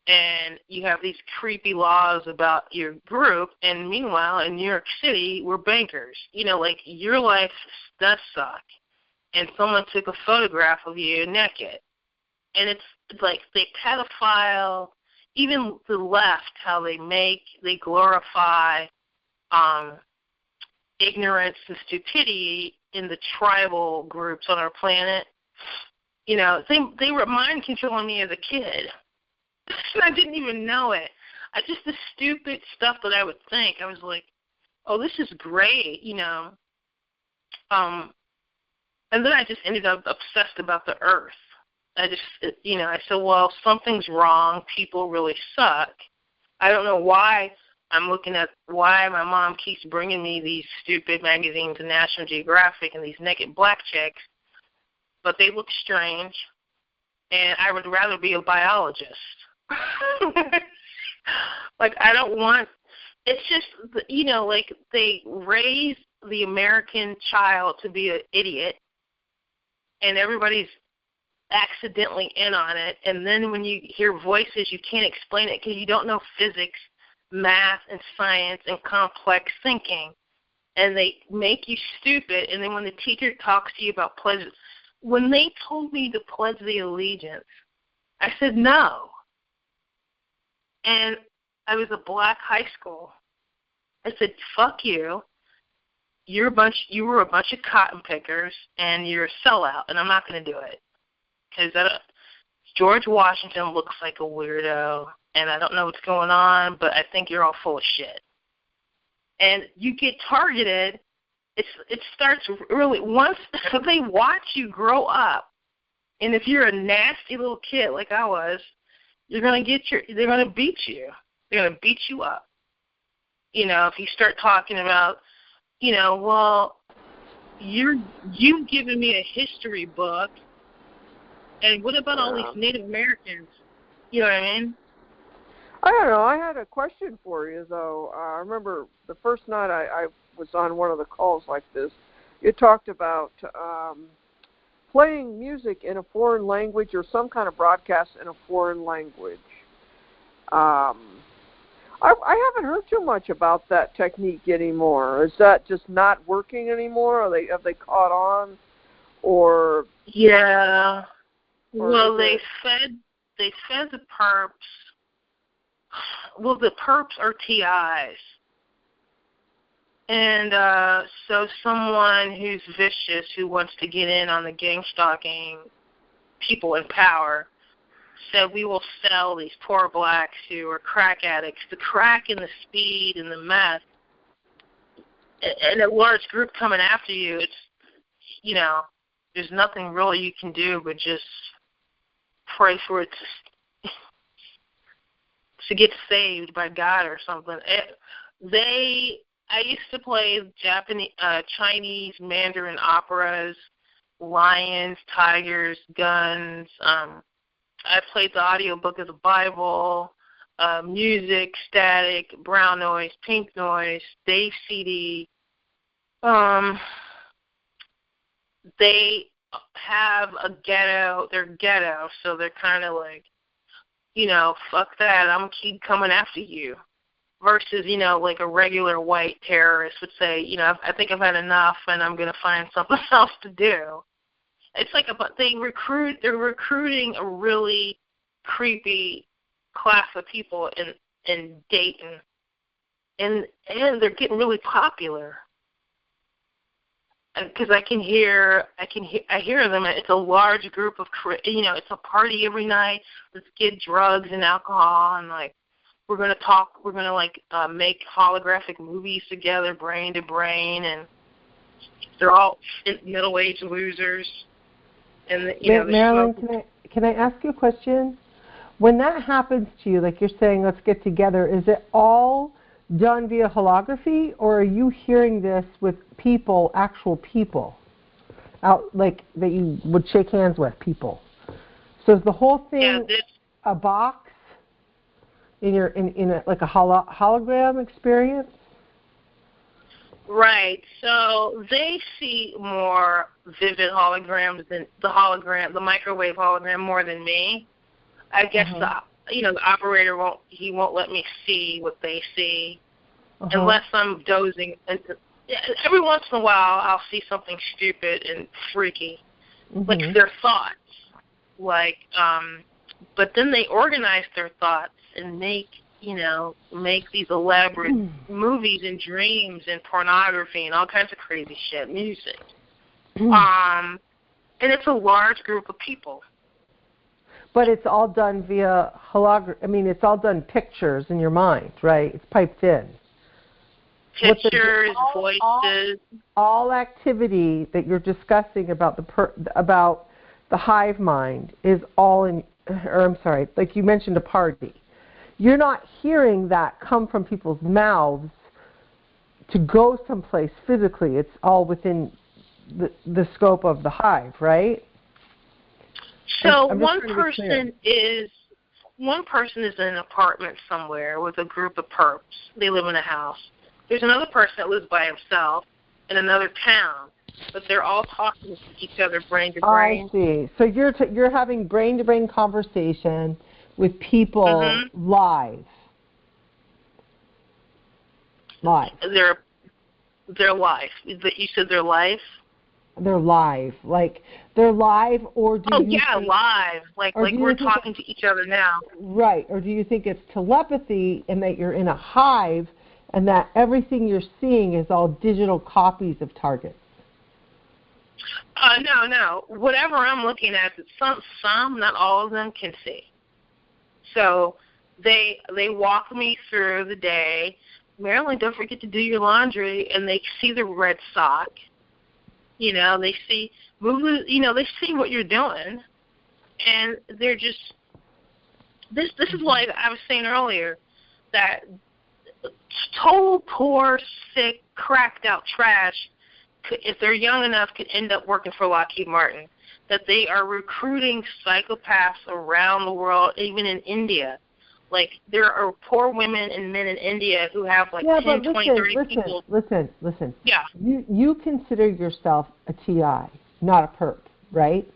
And you have these creepy laws about your group, and meanwhile, in New York City, we're bankers. Like, your life does suck, and someone took a photograph of you naked. And it's like they pedophile, even the left, how they glorify ignorance and stupidity in the tribal groups on our planet. They were mind controlling me as a kid. I didn't even know it. Just the stupid stuff that I would think. I was like, oh, this is great, And then I just ended up obsessed about the earth. I said, well, something's wrong. People really suck. I don't know why I'm looking at why my mom keeps bringing me these stupid magazines and National Geographic and these naked black chicks, but they look strange, and I would rather be a biologist. Like, I don't want, it's just, like they raise the American child to be an idiot, and everybody's accidentally in on it, and then when you hear voices, you can't explain it because you don't know physics, math, and science, and complex thinking, and they make you stupid, and then when the teacher talks to you about pledges, when they told me to pledge the allegiance, I said no. And I was a black high school. I said, fuck you. You were a bunch of cotton pickers, and you're a sellout, and I'm not going to do it. Because George Washington looks like a weirdo, and I don't know what's going on, but I think you're all full of shit. And you get targeted. It starts really, once they watch you grow up, and if you're a nasty little kid like I was, they're going to beat you. They're going to beat you up. If you start talking about, well, you've given me a history book, and what about all these Native Americans? You know what I mean? I don't know. I had a question for you, though. I remember the first night I was on one of the calls like this, you talked about playing music in a foreign language or some kind of broadcast in a foreign language. I haven't heard too much about that technique anymore. Is that just not working anymore? Have they caught on? Or yeah. Well, they fed the perps. Well, the perps are TIs. And so someone who's vicious, who wants to get in on the gang stalking people in power, said we will sell these poor blacks who are crack addicts, the crack and the speed and the meth, and a large group coming after you. It's, there's nothing really you can do but just pray for it to get saved by God or something. I used to play Chinese Mandarin operas, lions, tigers, guns. I played the audiobook of the Bible, music, static, brown noise, pink noise, Dave CD. They have a ghetto. They're ghetto, so they're kind of like, fuck that. I'm going to keep coming after you. versus, you know, like a regular white terrorist would say, you know, I think I've had enough and I'm going to find something else to do. It's like they're recruiting a really creepy class of people in Dayton, and they're getting really popular. Because I hear them. It's a large group of, you know, it's a party every night. Let's get drugs and alcohol, and like we're gonna talk. We're gonna make holographic movies together, brain to brain, and they're all middle-aged losers. And you know, Marilyn, can I ask you a question? When that happens to you, like you're saying, let's get together. Is it all done via holography, or are you hearing this with people, actual people, out like that you would shake hands with people? So is the whole thing a box in like a hologram experience? Right. So they see more vivid holograms than the microwave hologram more than me. I guess the operator won't let me see what they see unless I'm dozing. And every once in a while, I'll see something stupid and freaky, like their thoughts. But then they organize their thoughts and make these elaborate movies and dreams and pornography and all kinds of crazy shit, music. And it's a large group of people. But it's all done via holography. I mean, it's all done pictures in your mind, right? It's piped in. Pictures, voices. All activity that you're discussing about the hive mind is all in, or I'm sorry, like you mentioned a party. You're not hearing that come from people's mouths to go someplace physically. It's all within the scope of the hive, right? So one person is in an apartment somewhere with a group of perps. They live in a house. There's another person that lives by himself in another town, but they're all talking to each other brain to brain. I see. So you're having brain to brain conversation with people live. They're live. You said they're live? They're live. Like, they're live, or do you think, live. Like we're talking to each other now. Right. Or do you think it's telepathy and that you're in a hive and that everything you're seeing is all digital copies of targets? No. Whatever I'm looking at, some, not all of them, can see. So they walk me through the day. Marilyn, don't forget to do your laundry, and they see the red sock. You know, they see they see what you're doing, and they're just this is like I was saying earlier, that total poor, sick, cracked out trash, if they're young enough, could end up working for Lockheed Martin. That they are recruiting psychopaths around the world, even in India. Like, there are poor women and men in India who have 10, 20, 30 people. Listen. Yeah. You consider yourself a TI, not a perp, right?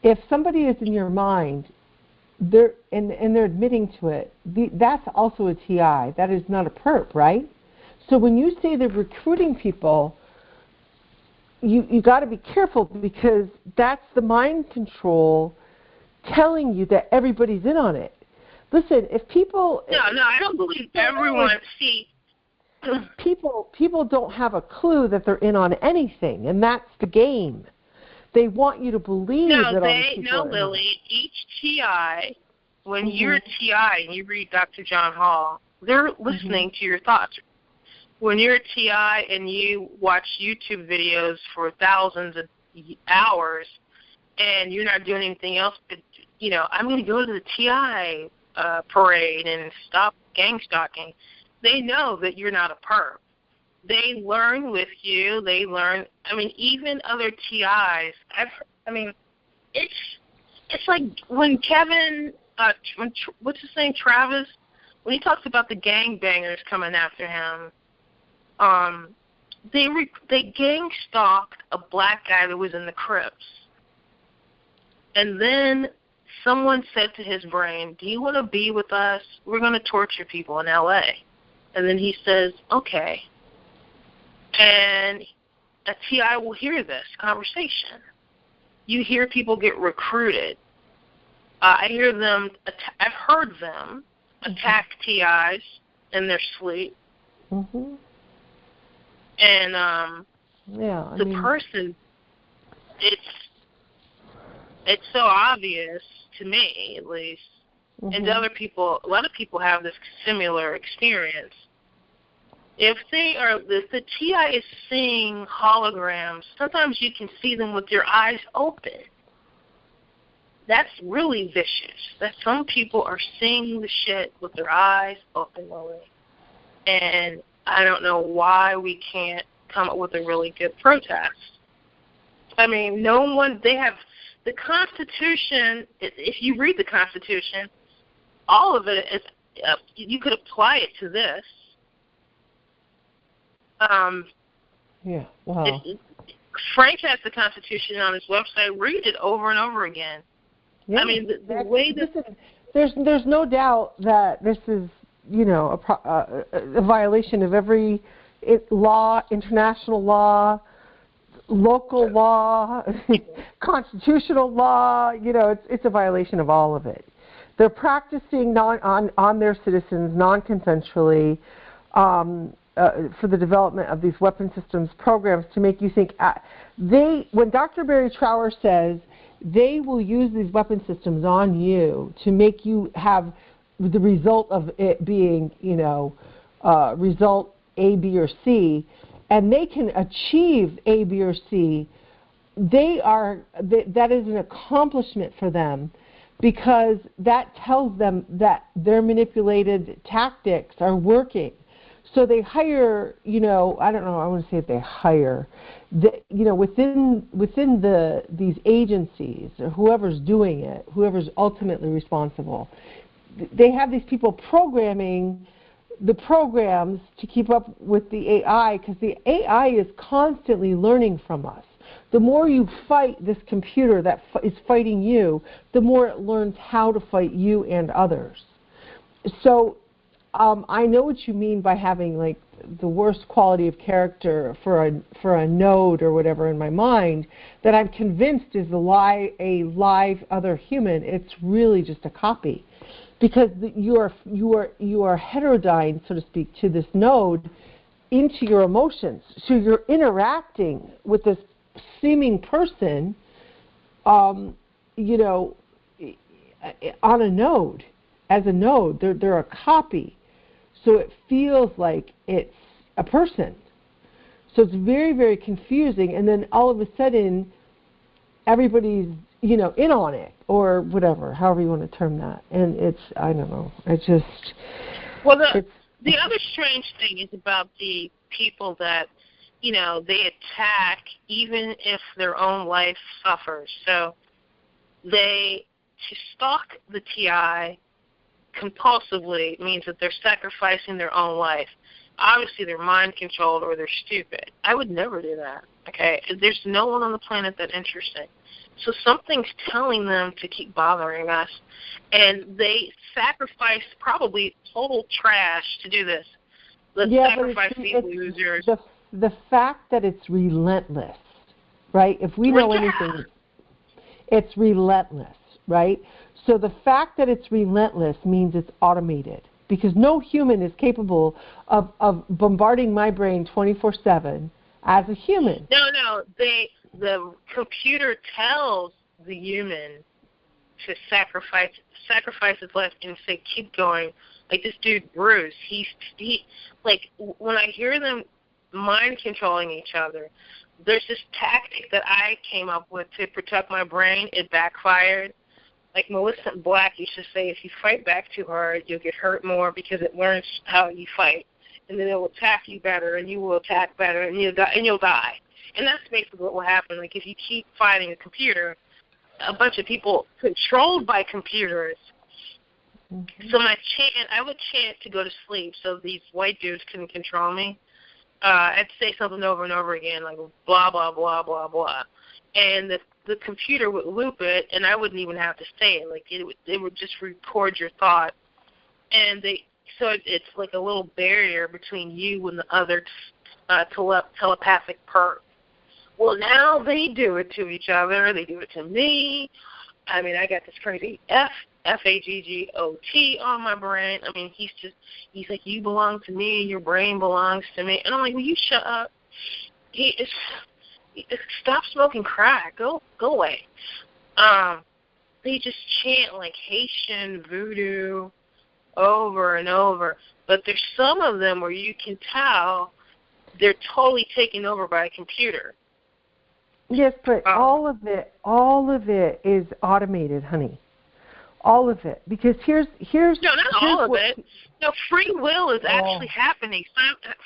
If somebody is in your mind, they're admitting to it, that's also a TI. That is not a perp, right? So when you say they're recruiting people, you got to be careful, because that's the mind control telling you that everybody's in on it. Listen, if people... No, I don't believe everyone sees... People don't have a clue that they're in on anything, and that's the game. They want you to believe that all these people are Lily, each TI, when you're a TI and you read Dr. John Hall, they're listening to your thoughts. When you're a TI and you watch YouTube videos for thousands of hours and you're not doing anything else but, I'm going to go to the TI parade and stop gang stalking, they know that you're not a perp. They learn with you. They learn. Even other TIs. It's like when Kevin, what's his name, Travis, when he talks about the gangbangers coming after him, they gang stalked a black guy that was in the Crips, and then someone said to his brain, "Do you want to be with us? We're going to torture people in L.A." And then he says, okay. And a TI will hear this conversation. You hear people get recruited. I've heard them attack TIs in their sleep. Mm-hmm. And person, it's so obvious to me, at least, and to other people. A lot of people have this similar experience. If the TI is seeing holograms, sometimes you can see them with your eyes open. That's really vicious. That some people are seeing the shit with their eyes open, Lily. And I don't know why we can't come up with a really good protest. I mean, they have the Constitution. If you read the Constitution, all of it is, you could apply it to this. Wow. Frank has the Constitution on his website. Read it over and over again. Yeah. I mean, the way that there's no doubt that this is, a violation of every law, international law, local law, constitutional law. It's a violation of all of it. They're practicing on their citizens non-consensually for the development of these weapon systems programs to make you think. When Dr. Barry Trower says they will use these weapon systems on you to make you have the result of it being, result A, B, or C, and they can achieve A, B, or C, that is an accomplishment for them, because that tells them that their manipulated tactics are working. So they hire, I don't know, I want to say they hire, within these agencies, or whoever's doing it, whoever's ultimately responsible, they have these people programming the programs to keep up with the AI, because the AI is constantly learning from us. The more you fight this computer that is fighting you, the more it learns how to fight you and others. So I know what you mean by having like the worst quality of character for a node or whatever in my mind that I'm convinced is a live other human. It's really just a copy, because you are heterodyne, so to speak, to this node into your emotions. So you're interacting with this seeming person, on a node, as a node. They're a copy. So it feels like it's a person. So it's very, very confusing. And then all of a sudden, everybody's, in on it, or whatever, however you want to term that. And it's, I don't know, it's just... Well, the other strange thing is about the people that, they attack even if their own life suffers. So to stalk the TI compulsively means that they're sacrificing their own life. Obviously, they're mind-controlled or they're stupid. I would never do that, okay? There's no one on the planet that interesting. So something's telling them to keep bothering us, and they sacrifice probably total trash to do this. Let's sacrifice these losers. The fact that it's relentless, right? If we know anything, it's relentless, right? So the fact that it's relentless means it's automated, because no human is capable of bombarding my brain 24/7 as a human. No, the computer tells the human to sacrifice his life and say, keep going. Like this dude Bruce, he like when I hear them mind controlling each other, there's this tactic that I came up with to protect my brain. It backfired. Like Melissa Black used to say, if you fight back too hard, you'll get hurt more, because it learns how you fight, and then it will attack you better, and you will attack better, and you'll die. And that's basically what will happen. Like if you keep fighting a computer, a bunch of people controlled by computers. Mm-hmm. So I would chant to go to sleep, so these white dudes couldn't control me. I'd say something over and over again, like blah blah blah blah blah, and the computer would loop it, and I wouldn't even have to say it. Like it would just record your thought, and it's like a little barrier between you and the other telepathic perp. Well, now they do it to each other. They do it to me. I mean, I got this crazy F-A-G-G-O-T on my brain. I mean, he's like, you belong to me, your brain belongs to me. And I'm like, will you shut up? Stop smoking crack. Go away. They just chant like Haitian voodoo over and over. But there's some of them where you can tell they're totally taken over by a computer. Yes, but all of it is automated, honey. All of it, because here's no, not all of it. No, free will is actually happening.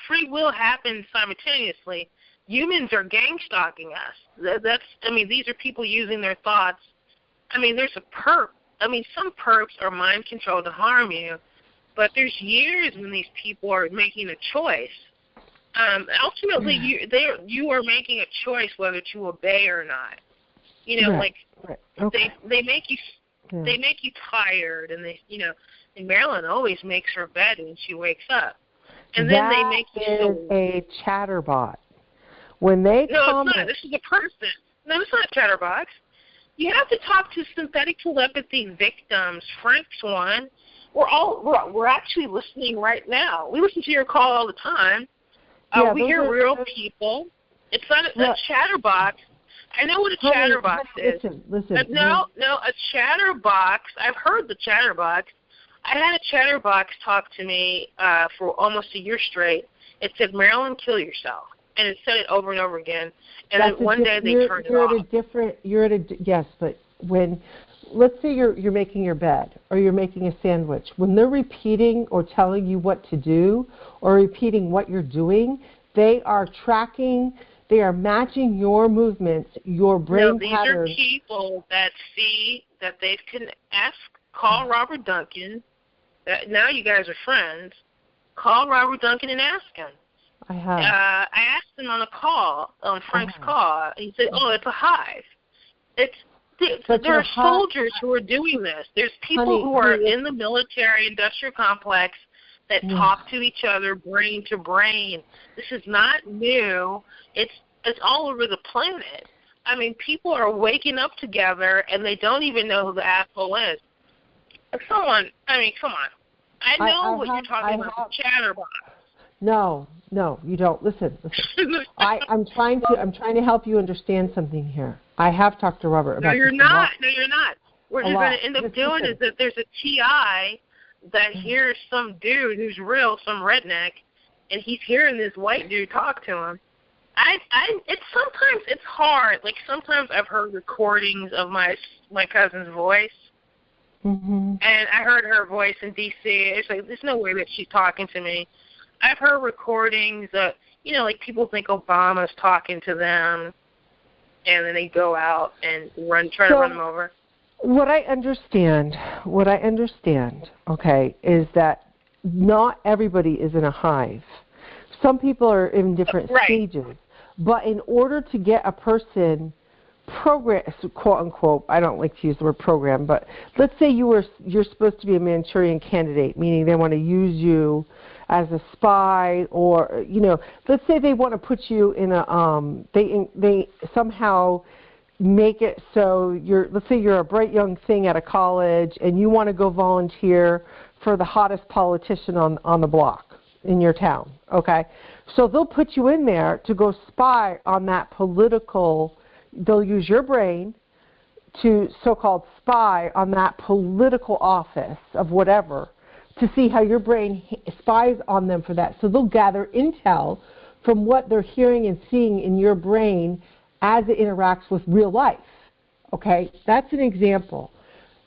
Free will happens simultaneously. Humans are gang stalking us. These are people using their thoughts. I mean, there's a perp. I mean, some perps are mind controlled to harm you, but there's years when these people are making a choice. Ultimately, you are making a choice whether to obey or not. You know, Okay. they make you tired, and and Marilyn always makes her bed when she wakes up, and then they make you. That is a chatterbot. When they it's not. This is a person. No, it's not a chatterbox. You have to talk to synthetic telepathy victims. Frank's one. We're actually listening right now. We listen to your call all the time. We hear real people. It's not a chatterbox. I know what a chatterbox is. Listen. No, a chatterbox. I've heard the chatterbox. I had a chatterbox talk to me for almost a year straight. It said, Marilyn, kill yourself. And it said it over and over again. And then one day they turned it off. Yes, but when, let's say you're making your bed or you're making a sandwich, when they're repeating or telling you what to do or repeating what you're doing, they are tracking, they are matching your movements, your brain patterns. These are people that see that they can call Robert Duncan. Now you guys are friends. Call Robert Duncan and ask him. I have. I asked him on Frank's call. He said, it's a hive. There are soldiers who are doing this. There's people who are in the military-industrial complex that talk to each other brain to brain. This is not new. It's all over the planet. I mean, people are waking up together, and they don't even know who the asshole is. Come on. I know what you're talking about, chatterbox. No, you don't. Listen. I'm trying to help you understand something here. I have talked to Robert about this. No, you're not. What you're going to end up doing is that there's a TI that hears some dude who's real, some redneck, and he's hearing this white dude talk to him. Sometimes it's hard. Like sometimes I've heard recordings of my cousin's voice. Mm-hmm. And I heard her voice in D.C. It's like, there's no way that she's talking to me. I've heard recordings that, like people think Obama's talking to them, and then they go out and try to run them over. What I understand, okay, is that not everybody is in a hive. Some people are in different stages. But in order to get a person program, quote unquote, I don't like to use the word program, but let's say you're supposed to be a Manchurian candidate, meaning they want to use you as a spy, or let's say they want to put you in a they somehow make it so let's say you're a bright young thing at a college and you want to go volunteer for the hottest politician on the block in your town, okay? So they'll put you in there to go spy on that political. They'll use your brain to so-called spy on that political office of whatever, to see how your brain spies on them for that. So they'll gather intel from what they're hearing and seeing in your brain as it interacts with real life. Okay? That's an example.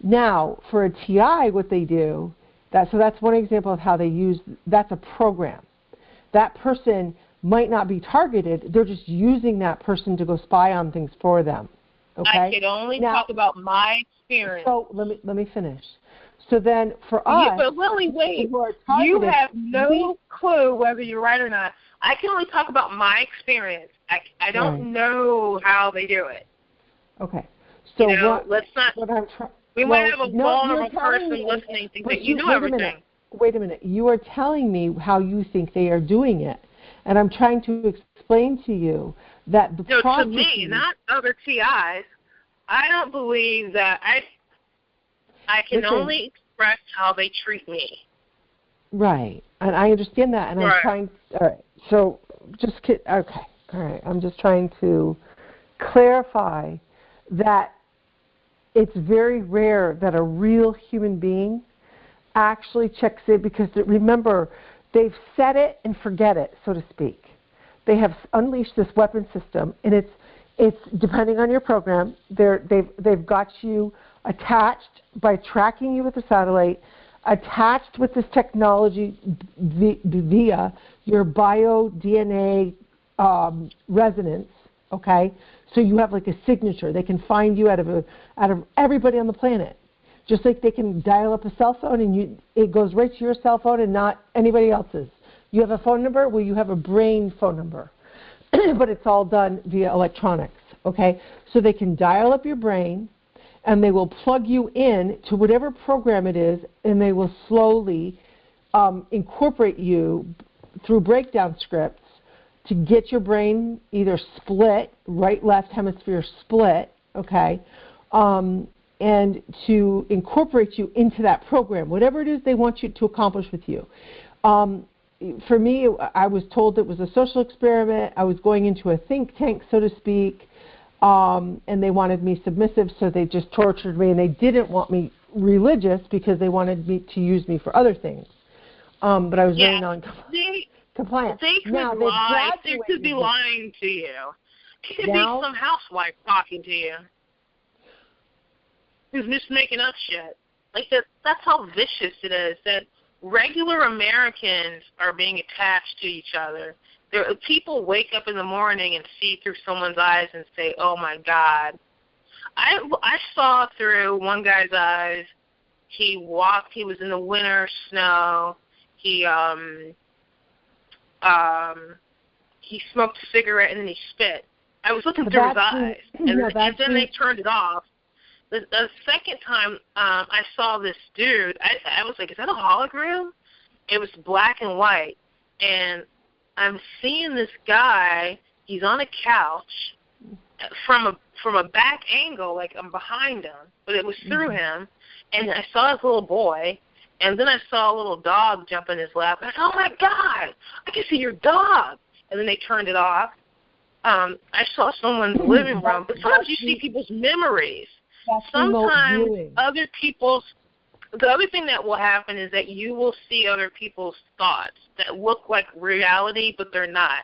Now, for a TI, what they do, that's one example of how they use, that's a program. That person might not be targeted, they're just using that person to go spy on things for them. Okay? I could only talk about my experience. So let me finish. So then for us... But Lily, wait. You have no clue whether you're right or not. I can only talk about my experience. I don't know how they do it. Okay. So let's not... we might have a vulnerable person listening thinking that you know everything. wait a minute. You are telling me how you think they are doing it. And I'm trying to explain to you that the process... to me, not other TIs, I don't believe that I can only express how they treat me. Right. And I understand that. And I'm trying... All right. So okay. All right. I'm just trying to clarify that it's very rare that a real human being actually checks in, because remember, they've set it and forget it, so to speak. They have unleashed this weapon system, and it's depending on your program. They've got you attached by tracking you with a satellite, attached with this technology via your bio DNA resonance. Okay, so you have like a signature. They can find you out of everybody on the planet, just like they can dial up a cell phone and it goes right to your cell phone and not anybody else's. You have a phone number, well, you have a brain phone number, but it's all done via electronics. Okay, so they can dial up your brain, and they will plug you in to whatever program it is, and they will slowly incorporate you through breakdown scripts to get your brain either split, right-left hemisphere split, okay, and to incorporate you into that program, whatever it is they want you to accomplish with you. For me, I was told it was a social experiment. I was going into a think tank, so to speak, and they wanted me submissive, so they just tortured me, and they didn't want me religious because they wanted me to use me for other things. But I was very non-compliant. They could lie. They could be lying to you. It could be some housewife talking to you who's just making up shit. Like that's how vicious it is, that regular Americans are being attached to each other. People wake up in the morning and see through someone's eyes and say, oh, my God. I saw through one guy's eyes. He was in the winter snow. He smoked a cigarette and then he spit. I was looking through his eyes, and then they turned it off. The second time I saw this dude, I was like, is that a hologram? It was black and white, and I'm seeing this guy. He's on a couch from a back angle, like I'm behind him, but it was through him, and I saw his little boy, and then I saw a little dog jump in his lap, and I said, oh, my God, I can see your dog. And then they turned it off. I saw someone's living room. But sometimes you see people's memories. Sometimes the other thing that will happen is that you will see other people's thoughts that look like reality, but they're not.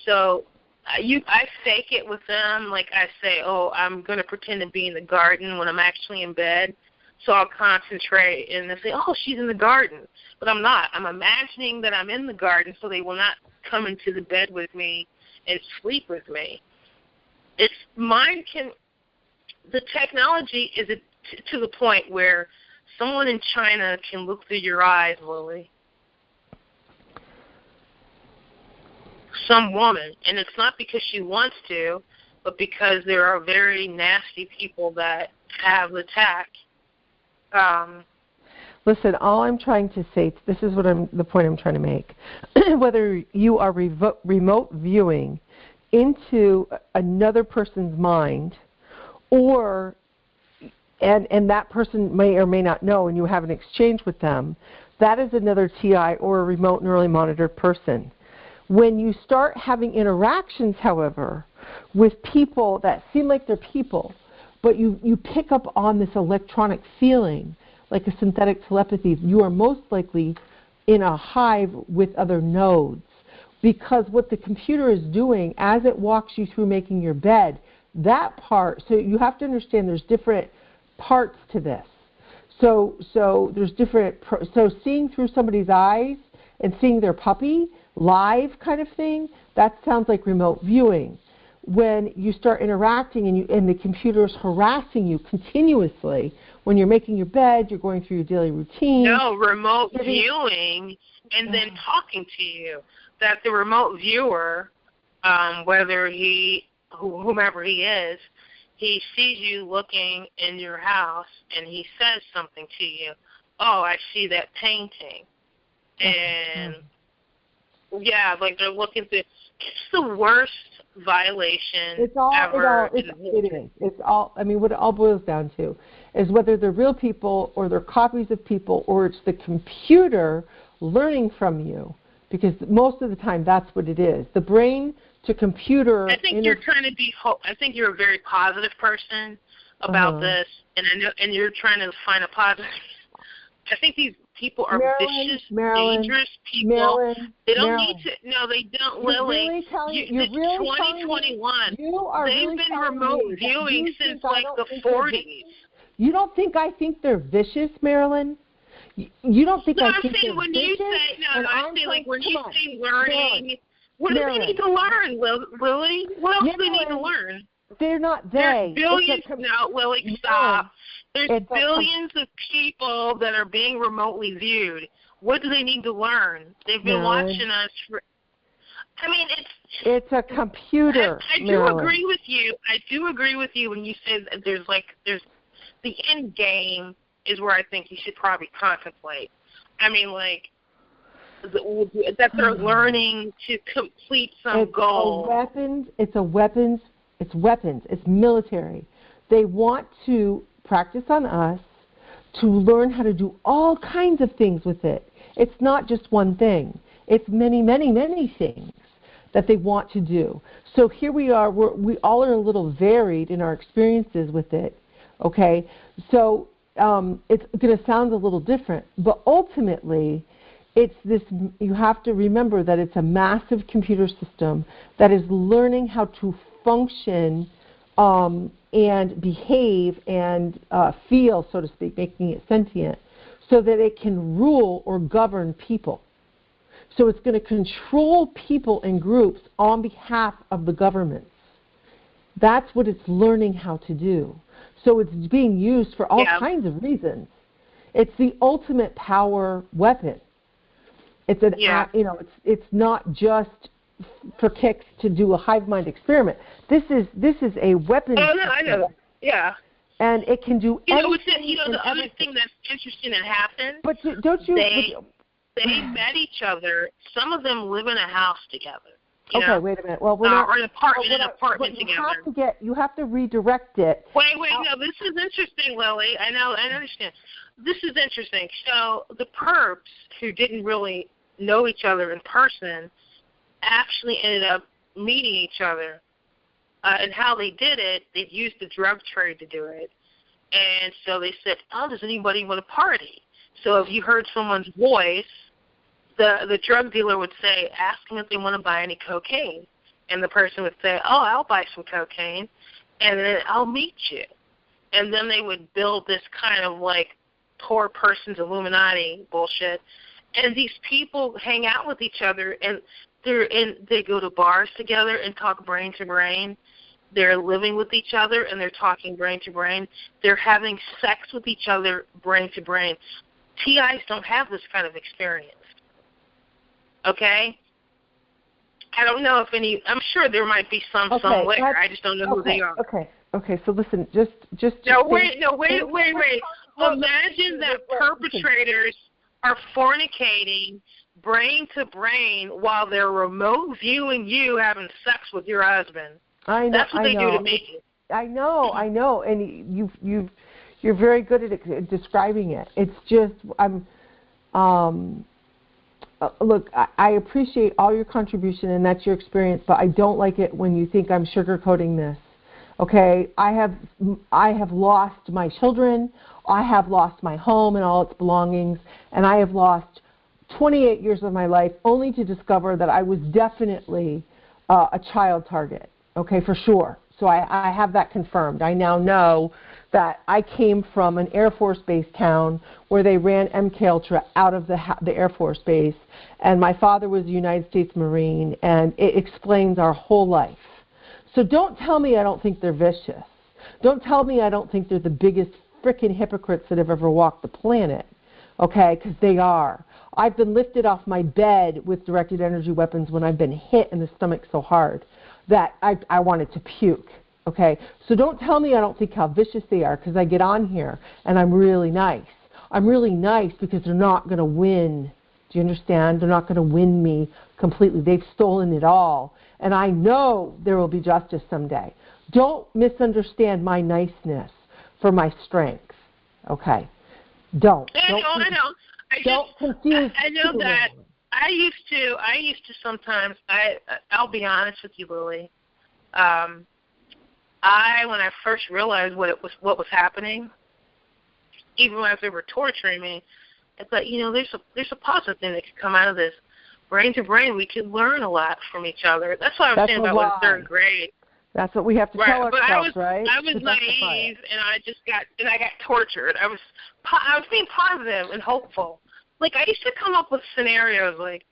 So I fake it with them. Like I say, oh, I'm going to pretend to be in the garden when I'm actually in bed. So I'll concentrate, and they say, oh, she's in the garden. But I'm not. I'm imagining that I'm in the garden, so they will not come into the bed with me and sleep with me. The technology is to the point where someone in China can look through your eyes, Lily. Some woman. And it's not because she wants to, but because there are very nasty people that have the tact. Listen, all I'm trying to say, this is the point I'm trying to make. Whether you are remote viewing into another person's mind, or and that person may or may not know, and you have an exchange with them, that is another TI or a remote neurally monitored person. When you start having interactions, however, with people that seem like they're people, but you pick up on this electronic feeling, like a synthetic telepathy, you are most likely in a hive with other nodes. Because what the computer is doing as it walks you through making your bed, that part, so you have to understand there's different parts to this. So there's so seeing through somebody's eyes and seeing their puppy live kind of thing, that sounds like remote viewing. When you start interacting and the computer is harassing you continuously, when you're making your bed, you're going through your daily routine. No, remote viewing and then talking to you. That the remote viewer, whether whomever he is, he sees you looking in your house and he says something to you. Oh, I see that painting. And yeah, like they're looking to. It's the worst violation ever. It is. It's all. I mean, what it all boils down to is whether they're real people or they're copies of people, or it's the computer learning from you. Because most of the time, that's what it is. The brain to computer. I think you're trying to be. I think you're a very positive person about this, and I know, and you're trying to find a positive. I think these people are vicious, dangerous people. They don't need to. No, they don't, Lily. It's 2021. They've been remote viewing since like the 40s. You don't think I think they're vicious, Marilyn? You don't think I think they're when vicious? You say, no, I say like when you say learning, what do they need to learn, Lily? What else do they need to learn? They're not There's billions. No, Lily, stop. There's billions of people that are being remotely viewed. What do they need to learn? They've been watching us for. I mean, it's a computer. I do agree with you. I do agree with you when you say that there's the end game is where I think you should probably contemplate. I mean, like that they're learning to complete some goal. It's weapons. It's military. They want to practice on us to learn how to do all kinds of things with it. It's not just one thing. It's many, many, many things that they want to do. So here we are. We all are a little varied in our experiences with it. Okay? So it's going to sound a little different, but ultimately it's this. You have to remember that it's a massive computer system that is learning how to function and behave and feel, so to speak, making it sentient, so that it can rule or govern people. So it's going to control people and groups on behalf of the governments. That's what it's learning how to do. So it's being used for all kinds of reasons. It's the ultimate power weapon. It's an it's not just for kicks to do a hive mind experiment. This is a weapon. Oh no, I know that. Yeah. And it can do anything. The other thing that's interesting that happened. But don't you? They met each other. Some of them live in a house together. Okay, wait a minute. Well, we're not. Or an apartment together. You have to redirect it. Wait. No, this is interesting, Lily. I understand. This is interesting. So the perps who didn't really know each other in person actually ended up meeting each other. And how they did it, they used the drug trade to do it. And so they said, oh, does anybody want to party? So if you heard someone's voice, the drug dealer would say, ask them if they want to buy any cocaine. And the person would say, oh, I'll buy some cocaine, and then I'll meet you. And then they would build this kind of like poor person's Illuminati bullshit. And these people hang out with each other, and they go to bars together and talk brain to brain. They're living with each other, and they're talking brain to brain. They're having sex with each other brain to brain. TIs don't have this kind of experience. Okay? I don't know if any. I'm sure there might be some somewhere. I just don't know who they are. Okay. So listen, just. No, wait. Imagine that perpetrators are fornicating brain to brain while they're remote viewing you having sex with your husband. I know. That's what they do to me. I know, and you're very good at describing it. It's just look, I appreciate all your contribution, and that's your experience, but I don't like it when you think I'm sugarcoating this. Okay, I have lost my children, I have lost my home and all its belongings, and I have lost 28 years of my life only to discover that I was definitely a child target. Okay, for sure. So I have that confirmed. I now know that I came from an Air Force Base town where they ran MKUltra out of the Air Force Base, and my father was a United States Marine, and it explains our whole life. So don't tell me I don't think they're vicious. Don't tell me I don't think they're the biggest frickin' hypocrites that have ever walked the planet, okay, because they are. I've been lifted off my bed with directed energy weapons when I've been hit in the stomach so hard that I wanted to puke, okay? So don't tell me I don't think how vicious they are, because I get on here and I'm really nice. I'm really nice because they're not going to win Do you understand? They're not going to win me completely. They've stolen it all. And I know there will be justice someday. Don't misunderstand my niceness for my strength. Okay? Don't. I know. Don't confuse. I know that. I used to sometimes. I'll be honest with you, Lily. When I first realized what was happening, even as they were torturing me, I thought, there's a positive thing that could come out of this. Brain to brain, we could learn a lot from each other. That's what I was saying about in third grade. That's what we have to tell ourselves, right? I was naive, and I got tortured. I was being positive and hopeful. Like, I used to come up with scenarios like,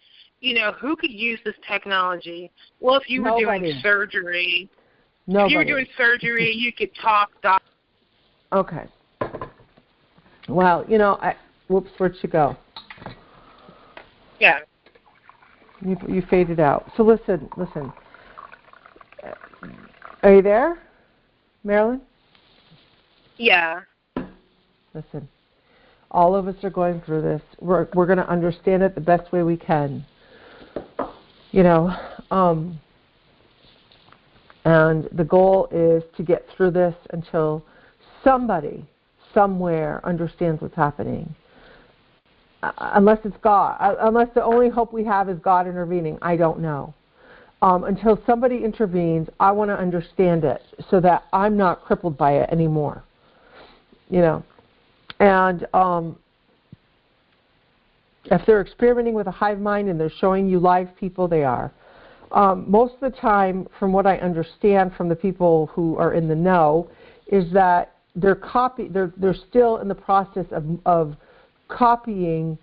who could use this technology? Well, if you were doing surgery, you could talk. Okay. Well, whoops, where'd she go? Yeah. You faded out. So listen. Are you there, Marilyn? Yeah. Listen. All of us are going through this. We're going to understand it the best way we can. And the goal is to get through this until somebody, somewhere, understands what's happening. Unless it's God. Unless the only hope we have is God intervening. I don't know. Until somebody intervenes, I want to understand it so that I'm not crippled by it anymore. And if they're experimenting with a hive mind and they're showing you live people, they are. Most of the time, from what I understand from the people who are in the know, is that they're still in the process of copying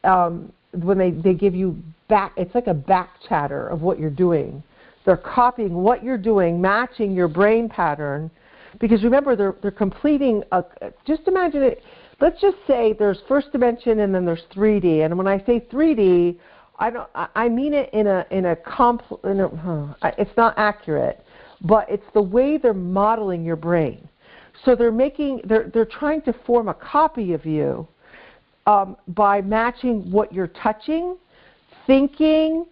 when they give you back. It's like a back chatter of what you're doing. They're copying what you're doing, matching your brain pattern. Because remember, they're completing just imagine it. Let's just say there's first dimension and then there's 3D. And when I say 3D, I mean it it's not accurate, but it's the way they're modeling your brain. So they're trying to form a copy of you by matching what you're touching, thinking,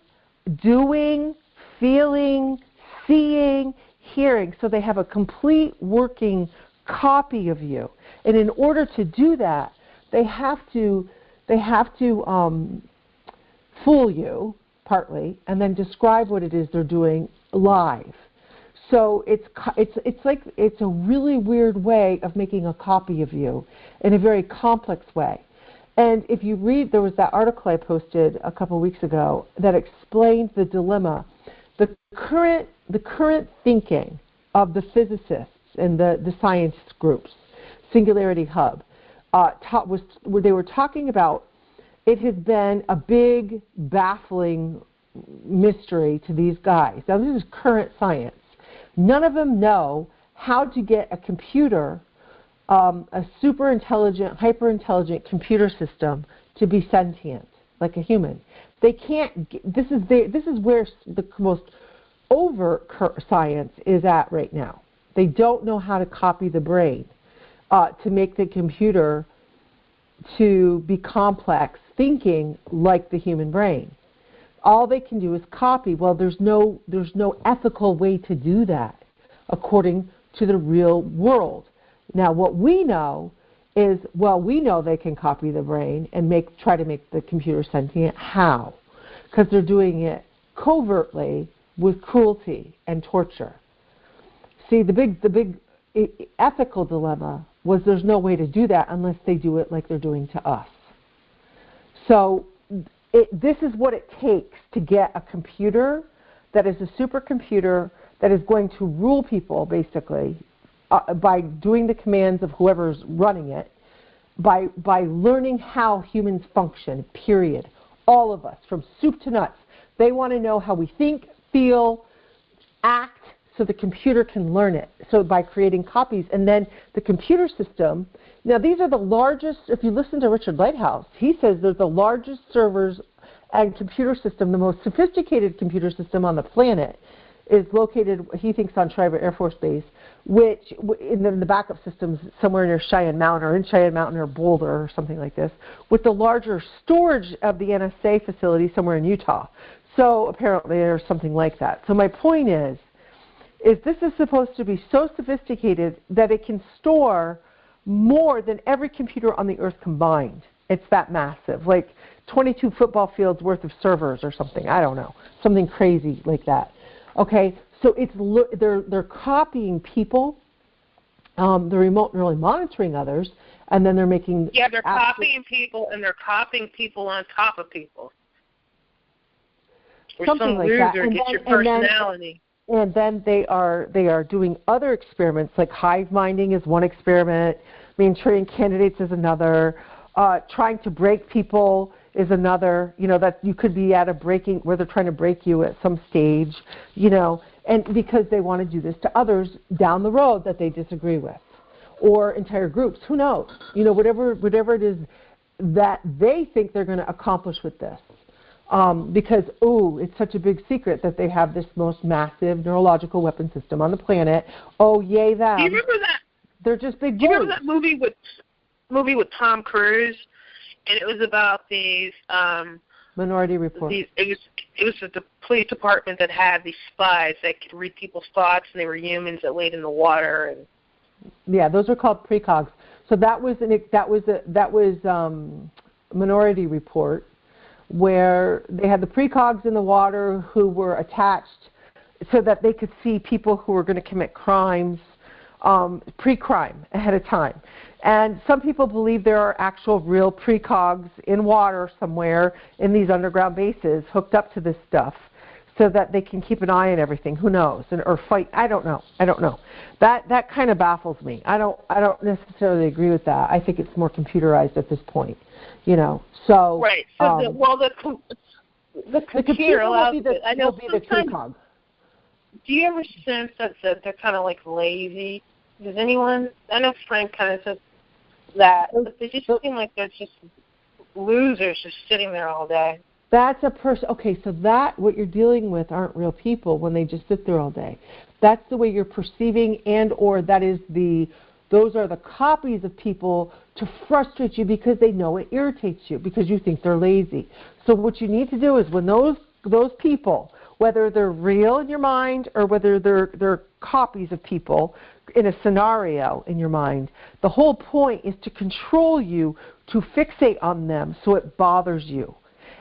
doing, feeling, seeing, hearing. So they have a complete working copy of you. And in order to do that, they have to fool you partly, and then describe what it is they're doing live. So it's a really weird way of making a copy of you in a very complex way. And if you read, there was that article I posted a couple weeks ago that explained the dilemma. The current thinking of the physicists and the science groups, Singularity Hub, where they were talking about it has been a big, baffling mystery to these guys. Now, this is current science. None of them know how to get a computer, a super intelligent, hyper intelligent computer system to be sentient like a human. They can't. This is where the most overt science is at right now. They don't know how to copy the brain to make the computer to be complex thinking like the human brain. All they can do is copy. Well, there's no ethical way to do that according to the real world. Now, what we know is, we know they can copy the brain and try to make the computer sentient. How? Because they're doing it covertly with cruelty and torture. See, the big ethical dilemma was there's no way to do that unless they do it like they're doing to us. So this is what it takes to get a computer that is a supercomputer that is going to rule people, basically, by doing the commands of whoever's running it, by learning how humans function, period. All of us, from soup to nuts. They want to know how we think, feel, act, so the computer can learn it. So by creating copies. And then the computer system, now these are the largest, if you listen to Richard Lighthouse, he says they're the largest servers and computer system, the most sophisticated computer system on the planet is located, he thinks, on Schriever Air Force Base, which in the backup systems somewhere near Cheyenne Mountain or in Cheyenne Mountain or Boulder or something like this, with the larger storage of the NSA facility somewhere in Utah. So apparently there's something like that. So my point is this is supposed to be so sophisticated that it can store more than every computer on the earth combined. It's that massive, like 22 football fields worth of servers or something. I don't know, something crazy like that. Okay, so they're copying people, they're remotely monitoring others, and then they're making they're copying people, and they're copying people on top of people. Or something like that. And gets your personality. And then they are doing other experiments, like hive minding is one experiment, Manchurian candidates is another, trying to break people is another, that you could be at a breaking, where they're trying to break you at some stage, and because they want to do this to others down the road that they disagree with, or entire groups, who knows, whatever it is that they think they're going to accomplish with this. Because, it's such a big secret that they have this most massive neurological weapon system on the planet. Oh, yay them. Do you remember that? They're just big Do you remember that movie with Tom Cruise? And it was about these Minority Report. It was the police department that had these spies that could read people's thoughts, and they were humans that laid in the water. And yeah, those are called precogs. So that was Minority Report, where they had the precogs in the water who were attached so that they could see people who were going to commit crimes pre-crime ahead of time. And some people believe there are actual real precogs in water somewhere in these underground bases hooked up to this stuff so that they can keep an eye on everything. Who knows? Or fight. I don't know. That kind of baffles me. I don't necessarily agree with that. I think it's more computerized at this point. So right. So the computer allows it. I know the precog. Do you ever sense that they're kind of like lazy? Does anyone? I know Frank kind of says that, but they just seem like they're just losers, just sitting there all day. That's a person. Okay, so what you're dealing with aren't real people when they just sit there all day. That's the way you're perceiving, or those are the copies of people to frustrate you because they know it irritates you because you think they're lazy. So what you need to do is when those people, whether they're real in your mind or whether they're copies of people in a scenario in your mind, the whole point is to control you, to fixate on them so it bothers you.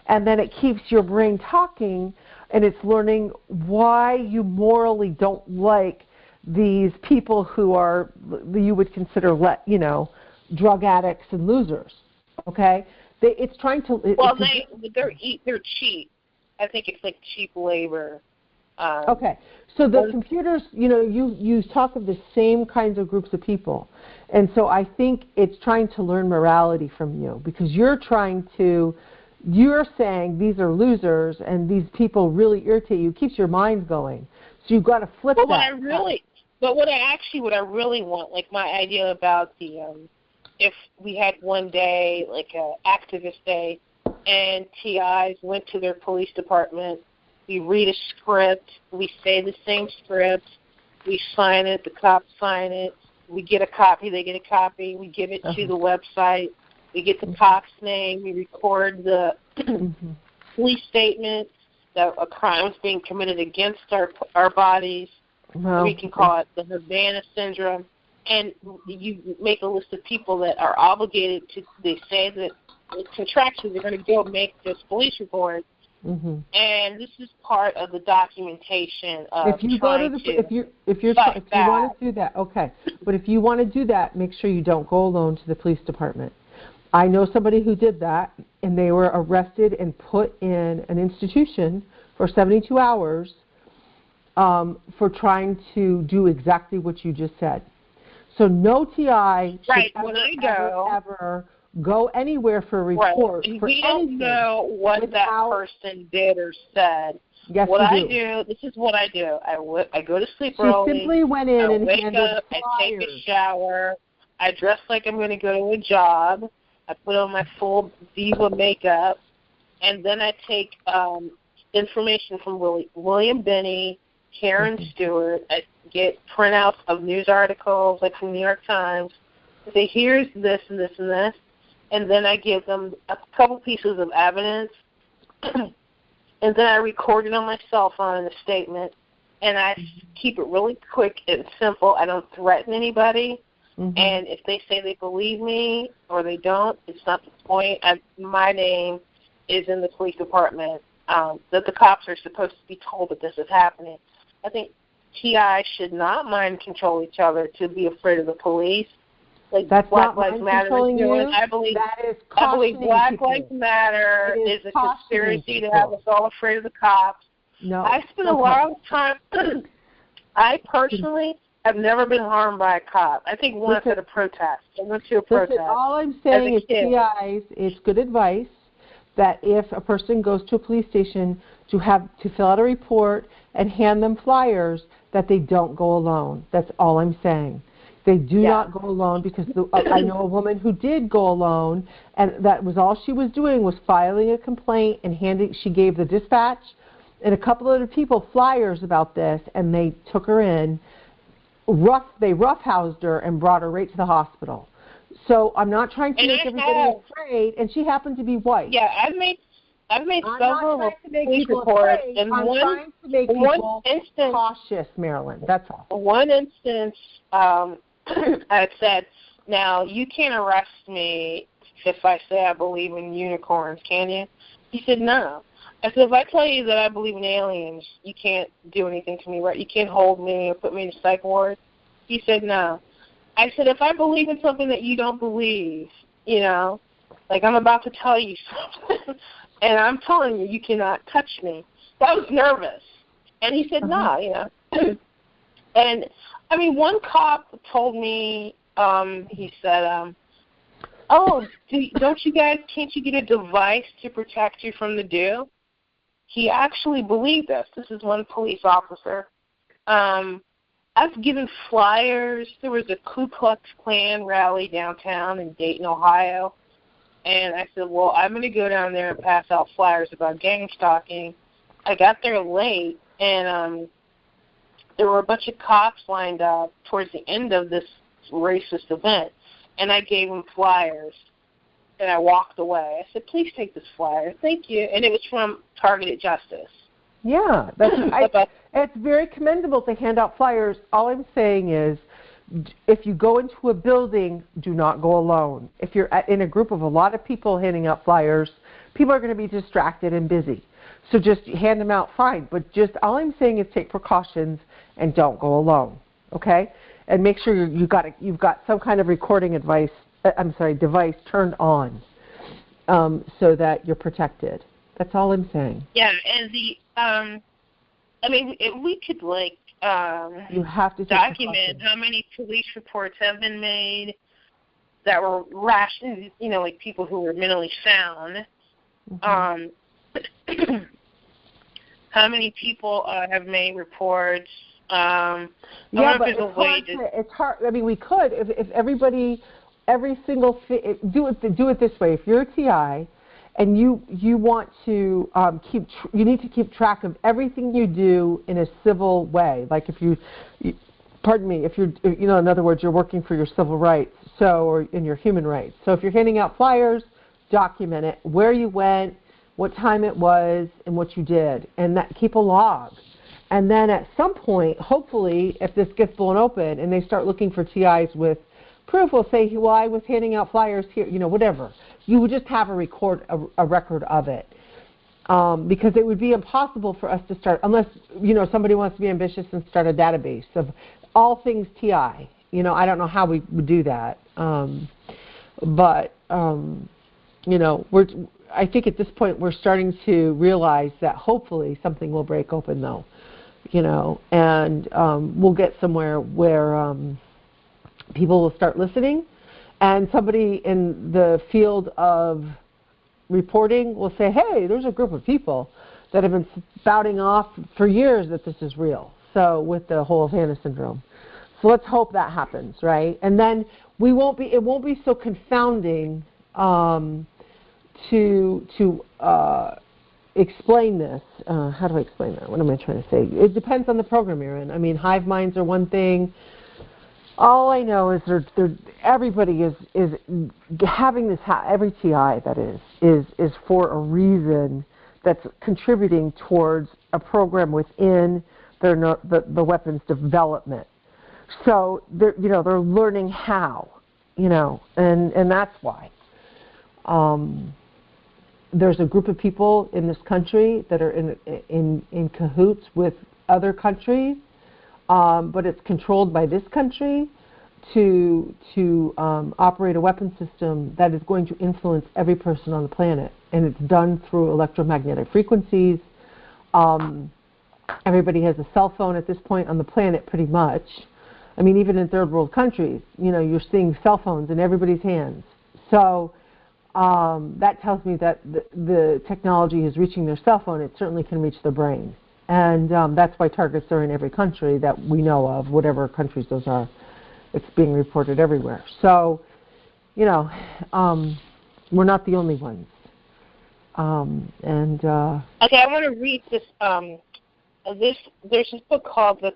And then it keeps your brain talking, and it's learning why you morally don't like these people who are, you would consider, drug addicts and losers. Okay? It's trying to... they're cheap. I think it's like cheap labor. Okay. So the computers, you talk of the same kinds of groups of people. And so I think it's trying to learn morality from you because you're saying these are losers and these people really irritate you. It keeps your mind going. So you've got to flip that. What I really want, like my idea about if we had one day, like an activist day, and TIs went to their police department, we read a script, we say the same script, we sign it, the cops sign it, we get a copy, they get a copy, we give it to the website, we get the cop's name, we record the police statement that a crime is being committed against our bodies. Well, we can call it the Havana syndrome. And you make a list of people that are obligated to, they say that contractually they're going to go make this police report. Mm-hmm. And this is part of the documentation of if you want to do that, okay. But if you want to do that, make sure you don't go alone to the police department. I know somebody who did that, and they were arrested and put in an institution for 72 hours for trying to do exactly what you just said. So no TI should ever go anywhere for a report. Right. For we don't know what that person did or said. Yes, this is what I do. I go to sleep early. She simply went in and wake handled up, I take a shower, I dress like I'm going to go to a job, I put on my full diva makeup, and then I take information from William Binney Karen Stewart. I get printouts of news articles, like from the New York Times. I say, here's this and this and this. And then I give them a couple pieces of evidence. And then I record it on my cell phone in a statement. And I keep it really quick and simple. I don't threaten anybody. And if they say they believe me or they don't, it's not the point. My name is in the police department, that the cops are supposed to be told that this is happening. I think TI should not mind control each other to be afraid of the police. Like that's Black not Lives Matter is doing. I believe Black Lives Matter is a conspiracy to have us all afraid of the cops. No, I spent a lot of time. I personally have never been harmed by a cop. I think once at a protest. I went to a protest. All I'm saying is TIs, it's good advice that if a person goes to a police station to fill out a report and hand them flyers, that they don't go alone. That's all I'm saying. They do not go alone, because I know a woman who did go alone, and that was all she was doing was filing a complaint and she gave the dispatch and a couple other people flyers about this, and they took her in. They roughhoused her and brought her right to the hospital. So I'm not trying to make everybody afraid, and she happened to be white. Yeah, I've made several police reports, and I'm trying to make people cautious, Marilyn. That's all. One instance, I said, now you can't arrest me if I say I believe in unicorns, can you? He said, no. I said, if I tell you that I believe in aliens, you can't do anything to me, right? You can't hold me or put me in a psych ward. He said, no. I said, if I believe in something that you don't believe, like I'm about to tell you something, and I'm telling you, you cannot touch me. I was nervous. And he said, no, And, I mean, one cop told me, he said, oh, can't you get a device to protect you from the dew? He actually believed this. This is one police officer. I've given flyers. There was a Ku Klux Klan rally downtown in Dayton, Ohio. And I said, well, I'm going to go down there and pass out flyers about gang stalking. I got there late, and there were a bunch of cops lined up towards the end of this racist event. And I gave them flyers. And I walked away. I said, please take this flyer. Thank you. And it was from Targeted Justice. Yeah, it's very commendable to hand out flyers. All I'm saying is, if you go into a building, do not go alone. If you're in a group of a lot of people handing out flyers, people are going to be distracted and busy. So just hand them out, fine. But just all I'm saying is take precautions and don't go alone, okay? And make sure you've got some kind of recording device turned on, so that you're protected. That's all I'm saying. Yeah, and we could you have to document how many police reports have been made that were rational, like people who were mentally sound. How many people have made reports? But it's hard. I mean, we could if everybody. Every single do it this way. If you're a TI, and you want to you need to keep track of everything you do in a civil way. Like if you're, in other words, you're working for your civil rights, or in your human rights. So if you're handing out flyers, document it, where you went, what time it was, and what you did, and keep a log. And then at some point, hopefully, if this gets blown open and they start looking for TIs with proof, will say, well, I was handing out flyers here, whatever. You would just have a record of it. Because it would be impossible for us to start, unless, somebody wants to be ambitious and start a database of all things TI. I don't know how we would do that. I think at this point we're starting to realize that hopefully something will break open, though. And we'll get somewhere where people will start listening, and somebody in the field of reporting will say, hey, there's a group of people that have been spouting off for years that this is real. So with the whole Havana syndrome. So let's hope that happens, right? And then it won't be so confounding to explain this. How do I explain that? What am I trying to say? It depends on the program you're in. I mean, hive minds are one thing. All I know is everybody is having this. Every TI that is for a reason that's contributing towards a program within the weapons development. So they're learning how, and that's why. There's a group of people in this country that are in cahoots with other countries, but it's controlled by this country to operate a weapon system that is going to influence every person on the planet, and it's done through electromagnetic frequencies. Everybody has a cell phone at this point on the planet, pretty much. I mean, even in third world countries, you're seeing cell phones in everybody's hands. So that tells me that the technology is reaching their cell phone. It certainly can reach their brain. And that's why targets are in every country that we know of, whatever countries those are. It's being reported everywhere. So, we're not the only ones. Okay, I want to read this. There's this book called The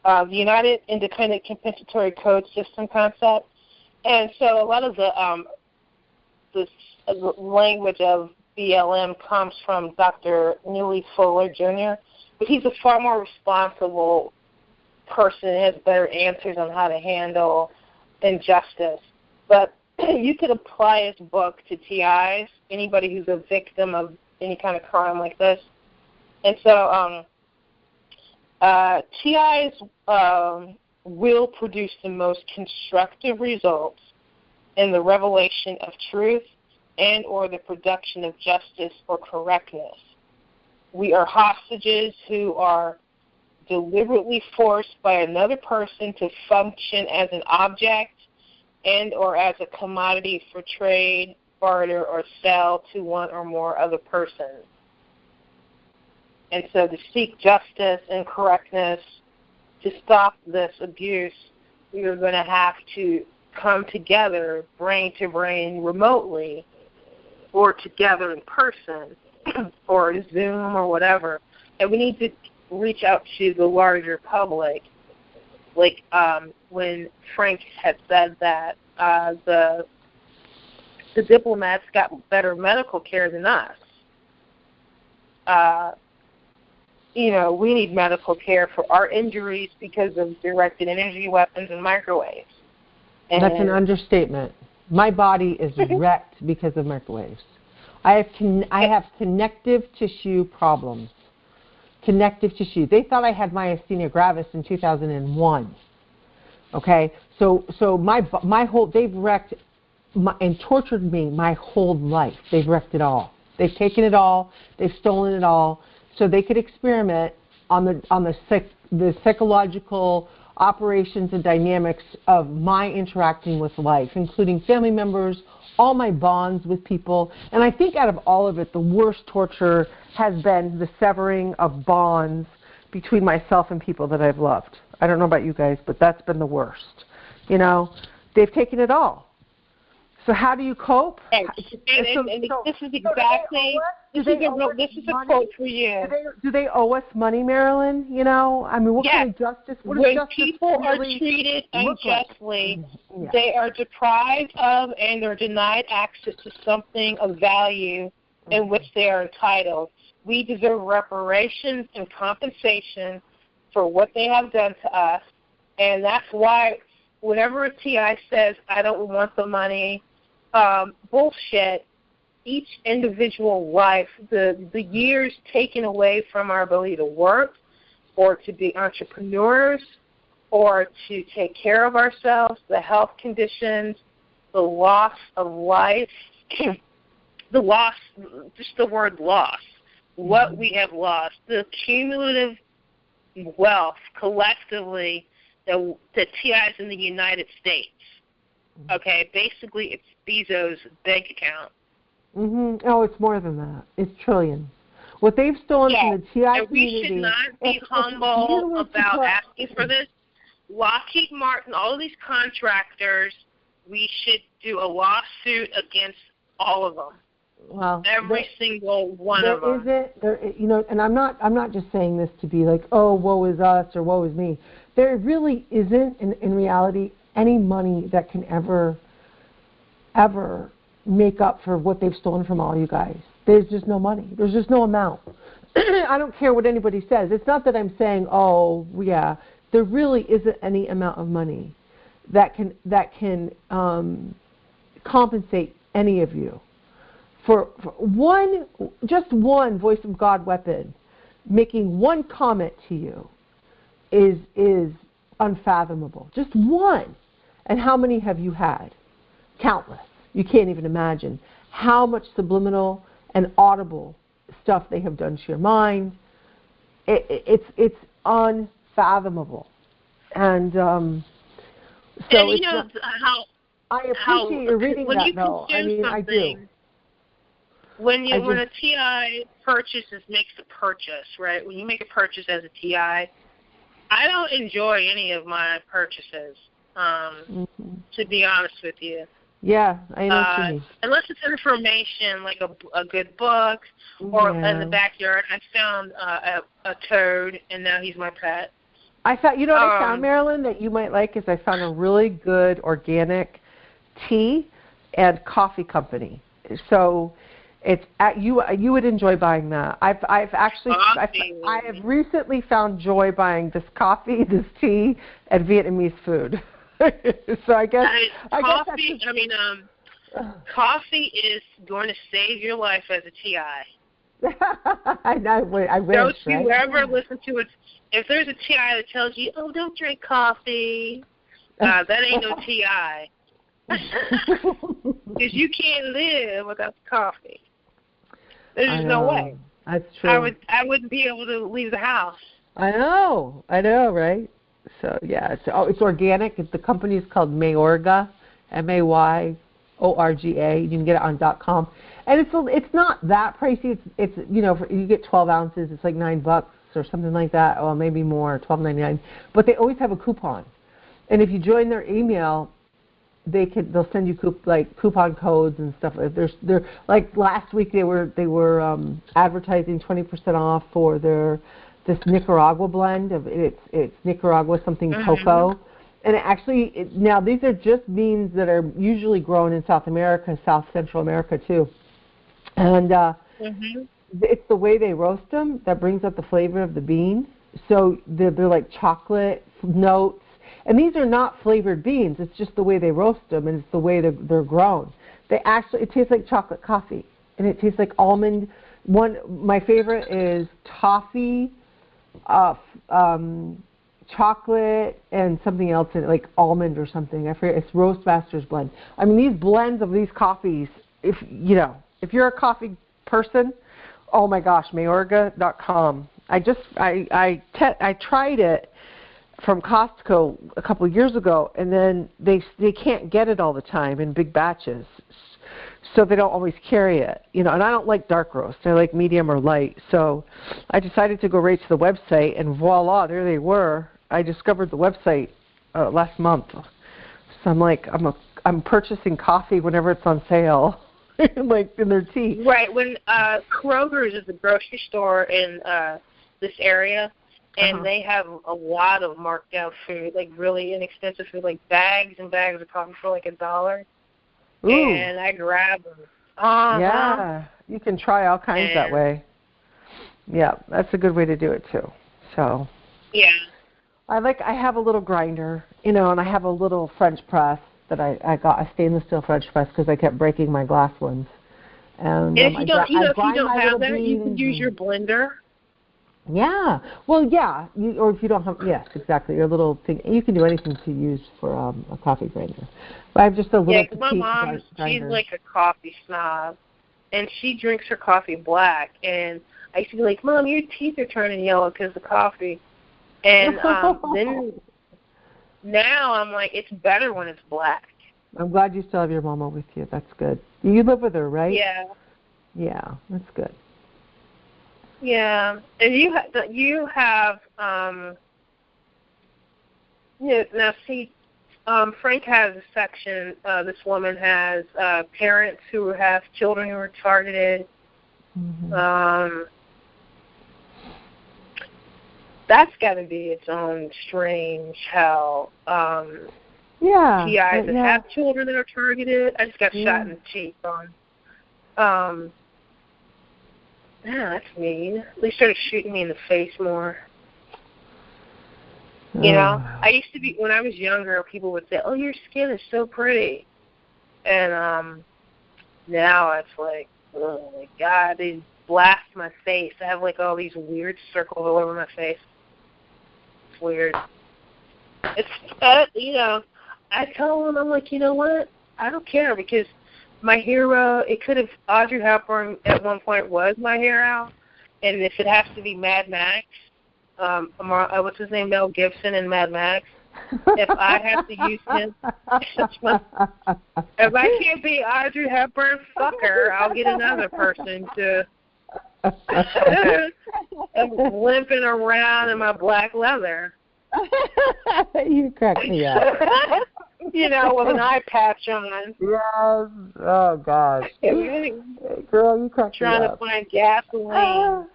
the United Independent Compensatory Code System Concept. And so a lot of the language of BLM comes from Dr. Neely Fuller, Jr., but he's a far more responsible person and has better answers on how to handle injustice. But you could apply his book to TIs, anybody who's a victim of any kind of crime like this. And so TIs will produce the most constructive results in the revelation of truth and or the production of justice or correctness. We are hostages who are deliberately forced by another person to function as an object and or as a commodity for trade, barter, or sell to one or more other persons. And so to seek justice and correctness, to stop this abuse, we are going to have to come together, brain to brain, remotely, or together in person, or Zoom or whatever. And we need to reach out to the larger public. Like when Frank had said that the diplomats got better medical care than us. We need medical care for our injuries because of directed energy weapons and microwaves. And that's an understatement. My body is wrecked because of microwaves. I have connective tissue problems. Connective tissue. They thought I had myasthenia gravis in 2001. Okay, so they've wrecked and tortured me my whole life. They've wrecked it all. They've taken it all. They've stolen it all, so they could experiment on the psychological operations and dynamics of my interacting with life, including family members, all my bonds with people. And I think out of all of it, the worst torture has been the severing of bonds between myself and people that I've loved. I don't know about you guys, but that's been the worst. They've taken it all. So how do you cope? And this is exactly, this is a quote for you. Do they owe us money, Marilyn? What kind of justice? When people are treated unjustly, they are deprived of and are denied access to something of value in which they are entitled. We deserve reparations and compensation for what they have done to us, and that's why whenever a TI says, I don't want the money, bullshit. Each individual life, the years taken away from our ability to work or to be entrepreneurs or to take care of ourselves, the health conditions, the loss of life, the loss, just the word loss, what we have lost, the cumulative wealth collectively that TIs in the United States. Okay, basically it's Bezos' bank account. Oh, it's more than that. It's trillions. What they've stolen from the TI community. We should not be humble about asking for this. Lockheed Martin, all of these contractors, we should do a lawsuit against all of them. Well, every single one of them. And I'm not just saying this to be like, oh, woe is us or woe is me. There really isn't, in reality, any money that can ever make up for what they've stolen from all you guys. There's just no money. There's just no amount. I don't care what anybody says. It's not that I'm saying, oh, yeah. There really isn't any amount of money that can compensate any of you for just one voice of God weapon making one comment to you is unfathomable. Just one. And how many have you had? Countless. You can't even imagine how much subliminal and audible stuff they have done to your mind. It's unfathomable. And so and you know I appreciate you reading that, though. I mean, I do. When a TI makes a purchase, right? When you make a purchase as a TI, I don't enjoy any of my purchases, to be honest with you. Yeah, I know what you mean. Unless it's information like a good book, or in the backyard, I found a toad, and now he's my pet. I found, what I found, Marilyn, that you might like is I found a really good organic tea and coffee company. So it's you would enjoy buying that. I have recently found joy buying this coffee, this tea, and Vietnamese food. So I guess coffee is going to save your life as a TI. I wish. Don't you ever listen to it? If there's a TI that tells you, "Oh, don't drink coffee," that ain't no TI. Because you can't live without the coffee. There's just no way. That's true. I wouldn't be able to leave the house. I know, right? So yeah, it's organic. The company is called Mayorga, Mayyorga. You can get it on .com, and it's not that pricey. It's you get 12 ounces. It's like $9 or something like that, or maybe more, $12.99. But they always have a coupon, and if you join their email, they'll send you coupon codes and stuff. They're like last week they were advertising 20% off for this Nicaragua blend of it's Nicaragua something cocoa. And actually, now these are just beans that are usually grown in South America, South Central America too. And it's the way they roast them that brings out the flavor of the bean. So they're like chocolate notes. And these are not flavored beans. It's just the way they roast them, and it's the way they're grown. It tastes like chocolate coffee, and it tastes like almond. My favorite is toffee, chocolate, and something else in it, like almond or something. I forget. It's Roastmaster's blend. I mean, these blends of these coffees. If you're a coffee person, oh my gosh, Mayorga.com. I tried it from Costco a couple of years ago, and then they can't get it all the time in big batches, so they don't always carry it. And I don't like dark roast. I like medium or light. So I decided to go right to the website, and voila, there they were. I discovered the website last month. So I'm like, I'm purchasing coffee whenever it's on sale, like in their tea. Right. When Kroger's is the grocery store in this area. And they have a lot of marked down food, like really inexpensive food, like bags and bags of coffee for like $1. Ooh. And I grab them. Yeah, you can try all kinds that way. Yeah, that's a good way to do it too. So. Yeah. I have a little grinder, and I have a little French press that I got, a stainless steel French press, because I kept breaking my glass ones. And if you don't have that, you can use your blender. Yeah. Well, yeah. Or if you don't have, yes, exactly. Your little thing. You can do anything to use for a coffee grinder. But I have just a little. Yeah, my mom, she's like a coffee snob, and she drinks her coffee black. And I used to be like, "Mom, your teeth are turning yellow because of coffee." And then now I'm like, it's better when it's black. I'm glad you still have your mama with you. That's good. You live with her, right? Yeah. Yeah, that's good. Yeah, and you have now see, Frank has a section. This woman has parents who have children who are targeted. Mm-hmm. That's got to be its own strange hell. TIs that have children that are targeted. I just got shot in the cheek on. That's mean. They started shooting me in the face more. You know, I used to be, when I was younger, people would say, "Oh, your skin is so pretty," and now it's like, oh my God, they blast my face. I have like all these weird circles all over my face. It's weird. It's you know, I tell them, I'm like, you know what? I don't care, because my hero, it could have, Audrey Hepburn at one point was my hero, and if it has to be Mad Max, what's his name, Mel Gibson in Mad Max, if I have to use him, if I can't be Audrey Hepburn, fuck her, I'll get another person to. I'm limping around in my black leather. You crack me up. You know, with an eye patch on. Yes. Oh, gosh. Girl, you crack me up. Trying to find gasoline.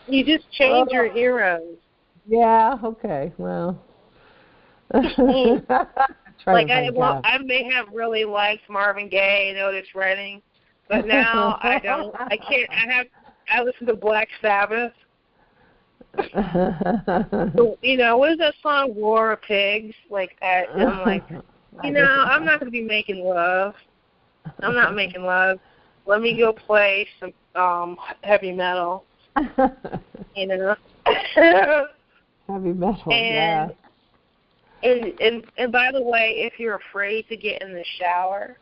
You just change your heroes. Yeah, okay, well. Like, I may have really liked Marvin Gaye and Otis Redding, but now I don't. I can't. I listen to Black Sabbath. So, you know, what is that song, War of Pigs? Like, I'm like, you know, I'm not going to be making love. I'm not making love. Let me go play some heavy metal. You know? Heavy metal, yeah. And by the way, if you're afraid to get in the shower,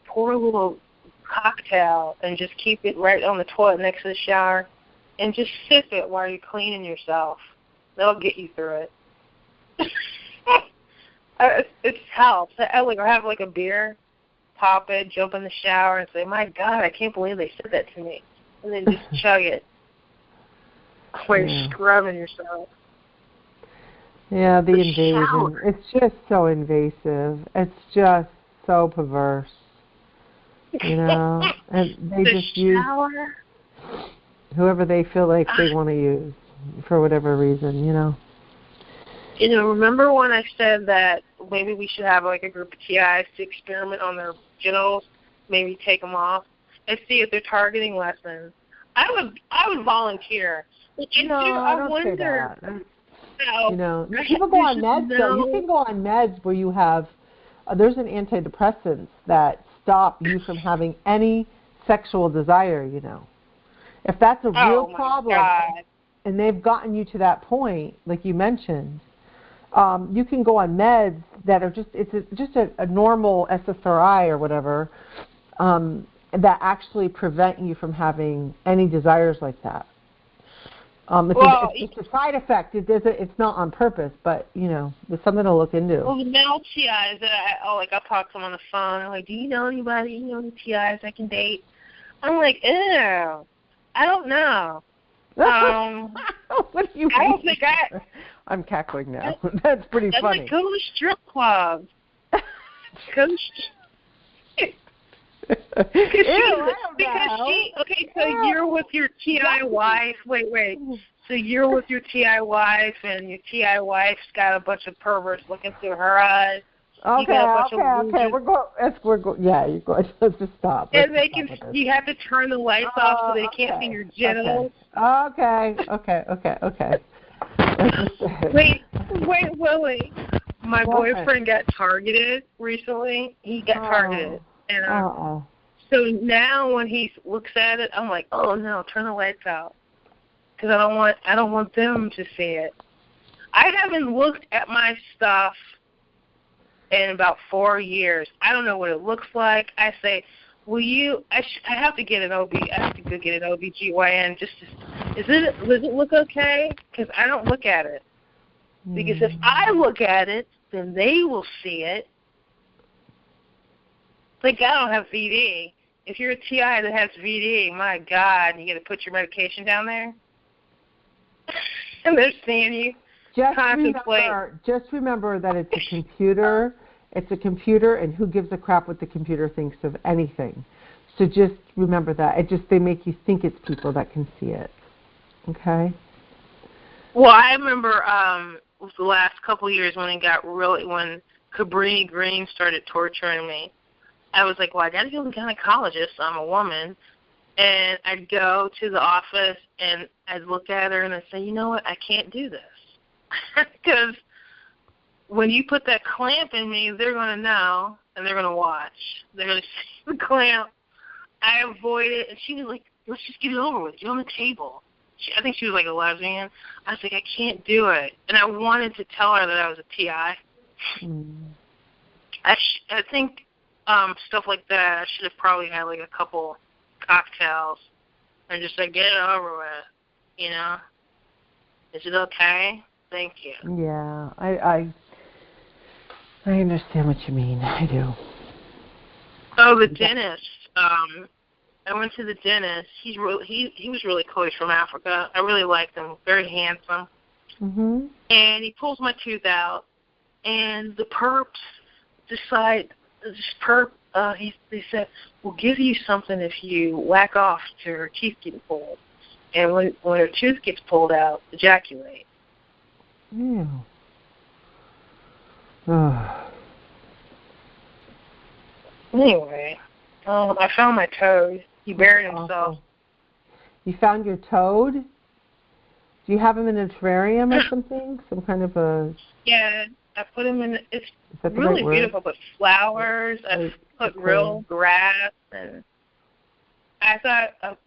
pour a little cocktail and just keep it right on the toilet next to the shower, and just sip it while you're cleaning yourself. That'll get you through it. It helps. I have like a beer, pop it, jump in the shower, and say, "My God, I can't believe they said that to me," and then just chug it while you're scrubbing yourself. Yeah, the invasion. Shower. It's just so invasive. It's just so perverse. You know, and they just shower. use whoever they feel like they want to use for whatever reason, you know. You know, remember when I said that maybe we should have like a group of TIs to experiment on their genitals, maybe take them off and see if they're targeting lessons? I would volunteer. No, I don't say that. You know, people go on meds. You can go on meds where you have. There's an antidepressants that stop you from having any sexual desire. You know, if that's a real problem, and they've gotten you to that point, like you mentioned, you can go on meds that are just a normal SSRI or whatever that actually prevent you from having any desires like that. It's a side effect. It's not on purpose, but you know, it's something to look into. Well, the male TIs that I'll talk to them on the phone. I'm like, "Do you know anybody? You know any TIs I can date?" I'm like, "Ew, I don't know." What do you mean? I don't think I'm cackling now. That's pretty funny. Like, go to strip clubs. Go to you're with your TI wife. Wait. So you're with your TI wife, and your TI wife's got a bunch of perverts looking through her eyes. Okay. We're going. Yeah, you're going. Let's just stop. And you have to turn the lights off so they can't see your genitals. Okay. Wait, Willie. My boyfriend got targeted recently. He got targeted. And so now when he looks at it, I'm like, oh no, turn the lights out, because I don't want them to see it. I haven't looked at my stuff in about 4 years. I don't know what it looks like. I say, will you? I have to get an OB. I have to go get an OBGYN. Does it look okay? Because I don't look at it. Because if I look at it, then they will see it. Like, I don't have VD. If you're a TI that has VD, my God, you got to put your medication down there, and they're seeing you. contemplate. Just remember that it's a computer. It's a computer, and who gives a crap what the computer thinks of anything? So just remember that. They make you think it's people that can see it. Okay? Well, I remember the last couple of years when Cabrini Green started torturing me. I was like, well, I got to go to the gynecologist. I'm a woman. And I'd go to the office, and I'd look at her, and I'd say, you know what, I can't do this. Because when you put that clamp in me, they're going to know, and they're going to watch. They're going to see the clamp. I avoid it, and she was like, let's just get it over with. Get on the table. I think she was like a lesbian. I was like, I can't do it. And I wanted to tell her that I was a TI. I think stuff like that, I should have probably had like a couple cocktails and just like, get it over with, you know? Is it okay? Thank you. Yeah, I understand what you mean. I do. Oh, the dentist. I went to the dentist. He was really cool. He's from Africa. I really liked him. Very handsome. Mhm. And he pulls my tooth out, and the perps decide. They said, we'll give you something if you whack off to her teeth getting pulled. And when her tooth gets pulled out, ejaculate. Ew. Anyway, I found my toad. He buried himself. You found your toad? Do you have him in a terrarium or something? Some kind of a... Yeah, I put him in... It's really beautiful, but flowers. I put real grass, and I thought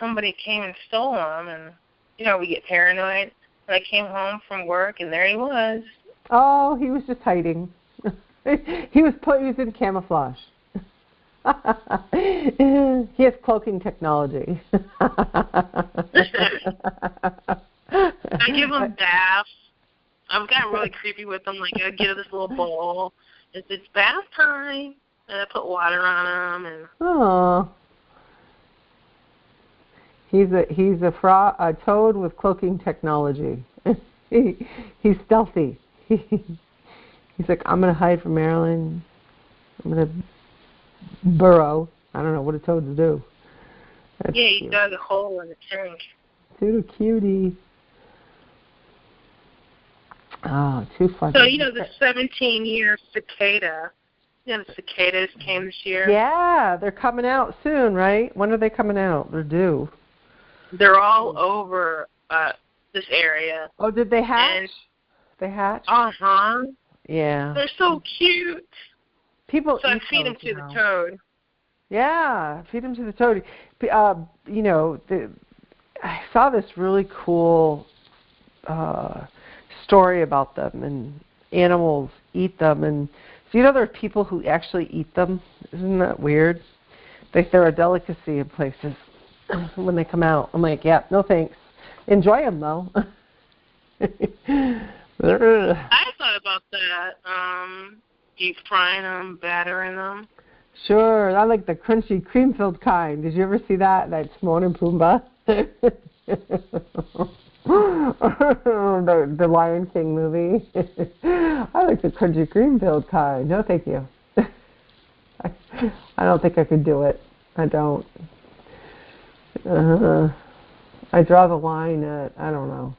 somebody came and stole him, and, you know, we get paranoid. And I came home from work, and there he was. Oh, he was just hiding. He was in camouflage. He has cloaking technology. I give him baths. I've gotten really creepy with them. Like, I get this little bowl. It's bath time, and I put water on him. And oh, he's a toad with cloaking technology. He's stealthy. He's like, I'm gonna hide from Marilyn. I'm gonna burrow. I don't know what do toads do. That's yeah, he cute. dug a hole in the tank. Too cutie. Oh, too funny. So, you know, the 17-year cicada, you know, the cicadas came this year? Yeah, they're coming out soon, right? When are they coming out? They're due. They're all over this area. Oh, did they hatch? They hatch? Uh-huh. Yeah. They're so cute. People so I feed them to the toad. Yeah, feed them to the toad. You know, I saw this really cool story about them, and animals eat them. And so, you know, there are people who actually eat them. Isn't that weird? They're a delicacy in places when they come out. I'm like, yeah, no thanks. Enjoy them, though. I thought about that. Deep frying them, battering them. Sure, I like the crunchy, cream-filled kind. Did you ever see that Timon and Pumbaa? the Lion King movie. I like the crunchy, cream-filled kind. No, thank you. I don't think I could do it. I don't. I draw the line at, I don't know.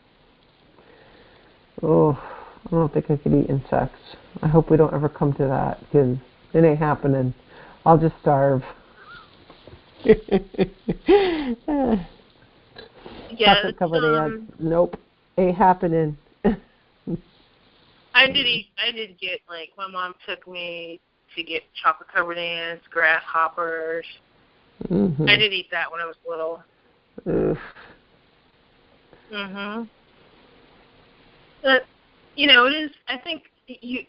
Oh, I don't think I could eat insects. I hope we don't ever come to that, because it ain't happening. I'll just starve. Yeah, covered ants. Nope, ain't happening. I did get, like, my mom took me to get chocolate covered ants, grasshoppers. Mm-hmm. I did eat that when I was little. Oof. Mhm. But, you know, it is. I think you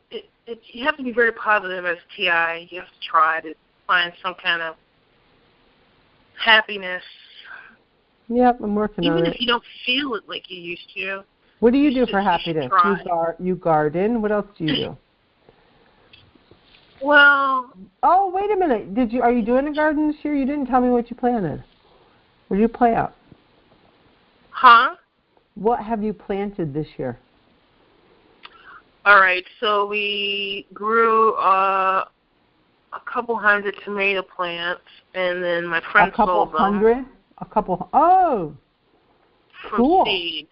have to be very positive as a TI. You have to try to find some kind of happiness. Yep, I'm working on it. Even if you don't feel it like you used to. What do you do for happiness? You garden. What else do you do? Well. Oh, wait a minute. Are you doing a garden this year? You didn't tell me what you planted. What did you plant out? Huh? What have you planted this year? All right, so we grew a couple hundred tomato plants, and then my friend sold them. Oh, from cool. seed,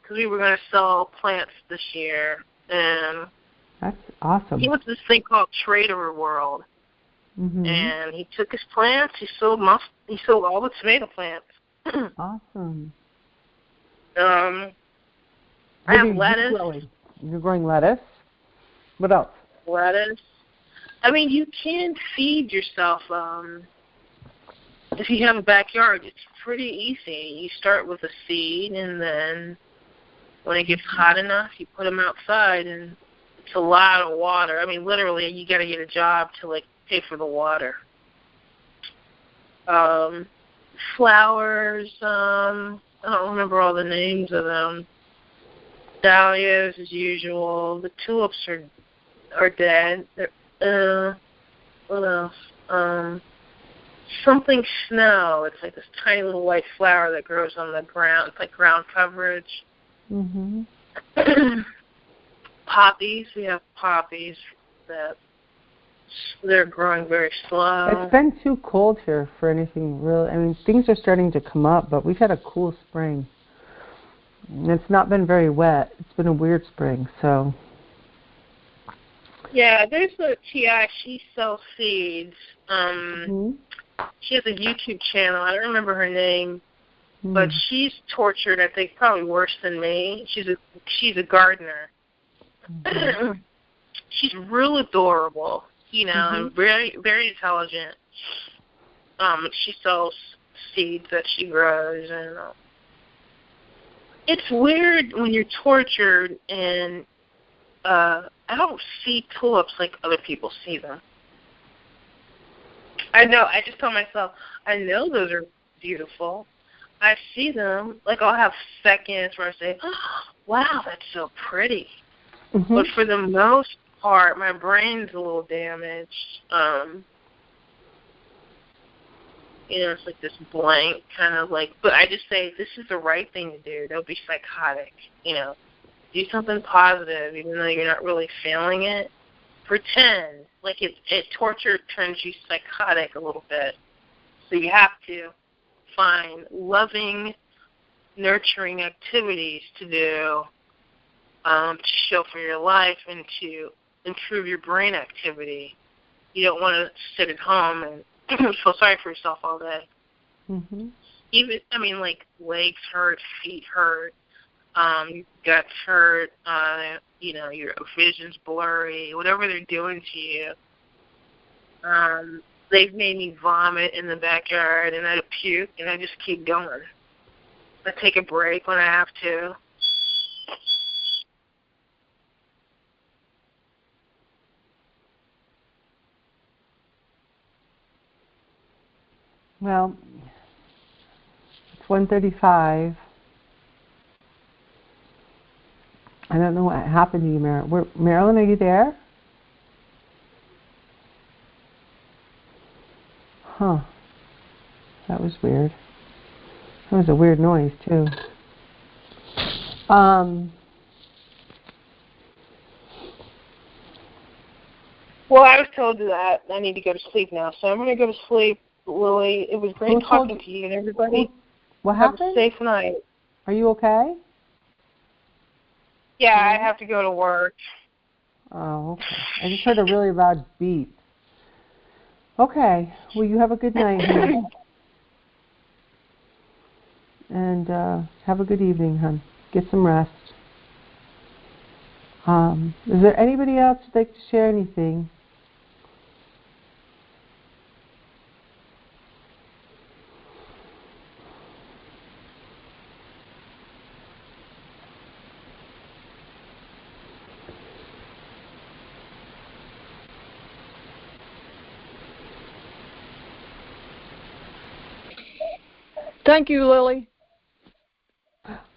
because we were going to sell plants this year, and that's awesome. He went to this thing called Trader World, and he took his plants. He sold all the tomato plants. Awesome. I have lettuce. You're growing lettuce. What else? Lettuce. I mean, you can feed yourself. If you have a backyard, it's pretty easy. You start with a seed, and then when it gets hot enough, you put them outside, and it's a lot of water. I mean, literally, you got to get a job to pay for the water. Flowers. I don't remember all the names of them. Dahlias, as usual. The tulips are dead. What else? Something snow. It's like this tiny little white flower that grows on the ground. It's like ground coverage. Poppies. We have poppies that they're growing very slow. It's been too cold here for anything real. I mean, things are starting to come up, but we've had a cool spring. And it's not been very wet. It's been a weird spring, so. Yeah, there's a TI. She sells seeds. She has a YouTube channel. I don't remember her name, but she's tortured. I think probably worse than me. She's a gardener. She's real adorable, and very very intelligent. She sells seeds that she grows, and it's weird when you're tortured and I don't see tulips like other people see them. I know. I just tell myself, I know those are beautiful. I see them. I'll have seconds where I say, oh, wow, that's so pretty. But for the most part, my brain's a little damaged. It's like this blank kind of but I just say, this is the right thing to do. Don't be psychotic, Do something positive, even though you're not really feeling it. Pretend like torture turns you psychotic a little bit. So you have to find loving, nurturing activities to do to show for your life and to improve your brain activity. You don't want to sit at home and feel sorry for yourself all day. Even, legs hurt, feet hurt. Guts hurt, your vision's blurry, whatever they're doing to you. They've made me vomit in the backyard, and I puke, and I just keep going. I take a break when I have to. Well, it's 1:35. I don't know what happened to you, Marilyn, are you there? Huh. That was weird. That was a weird noise, too. Well, I was told that I need to go to sleep now, so I'm going to go to sleep, Lily. It was great talking to you and everybody. What happened? Have a safe night. Are you okay? Yeah, I have to go to work. Oh, okay. I just heard a really loud beep. Okay. Well, you have a good night, hon. And have a good evening, hon. Get some rest. Is there anybody else who'd like to share anything? Thank you, Lily.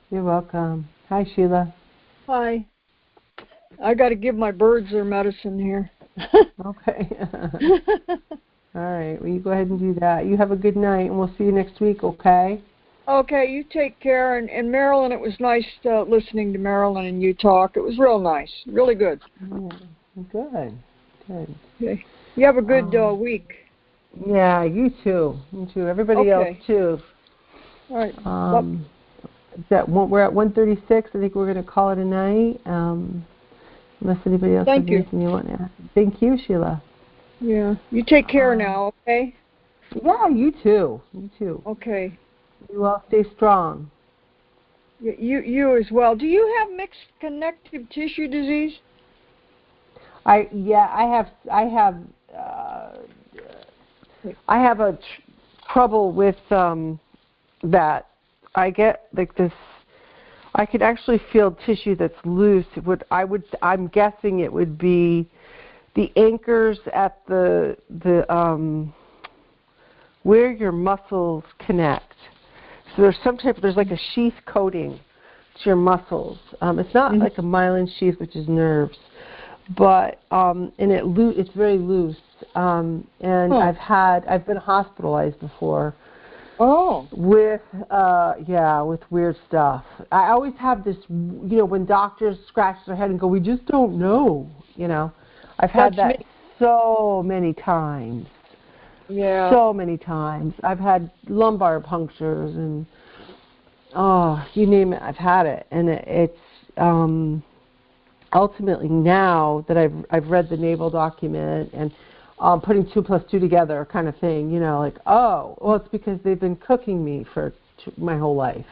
You're welcome. Hi, Sheila. Hi. I got to give my birds their medicine here. Okay. All right. Well, you go ahead and do that. You have a good night, and we'll see you next week, okay? Okay, you take care. And Marilyn, it was nice listening to Marilyn and you talk. It was real nice. Really good. Yeah, good. Okay. You have a good week. Yeah, you too. You too. Everybody else too. All right. We're at 1:36. I think we're going to call it a night. Unless anybody else has anything you want to ask. Thank you, Sheila. Yeah. You take care now, okay? Yeah, you too. You too. Okay. You all stay strong. You as well. Do you have mixed connective tissue disease? I have a trouble with that. I get like this. I could actually feel tissue that's loose. I'm guessing it would be the anchors at the where your muscles connect. So there's like a sheath coating to your muscles. It's not like a myelin sheath, which is nerves, but and it's very loose. I've been hospitalized before. Oh. With weird stuff. I always have this, when doctors scratch their head and go, we just don't know, I've had that so many times. Yeah. So many times. I've had lumbar punctures and, you name it, I've had it. And it's ultimately now that I've read the naval document and putting 2 + 2 together kind of thing, it's because they've been cooking me for my whole life.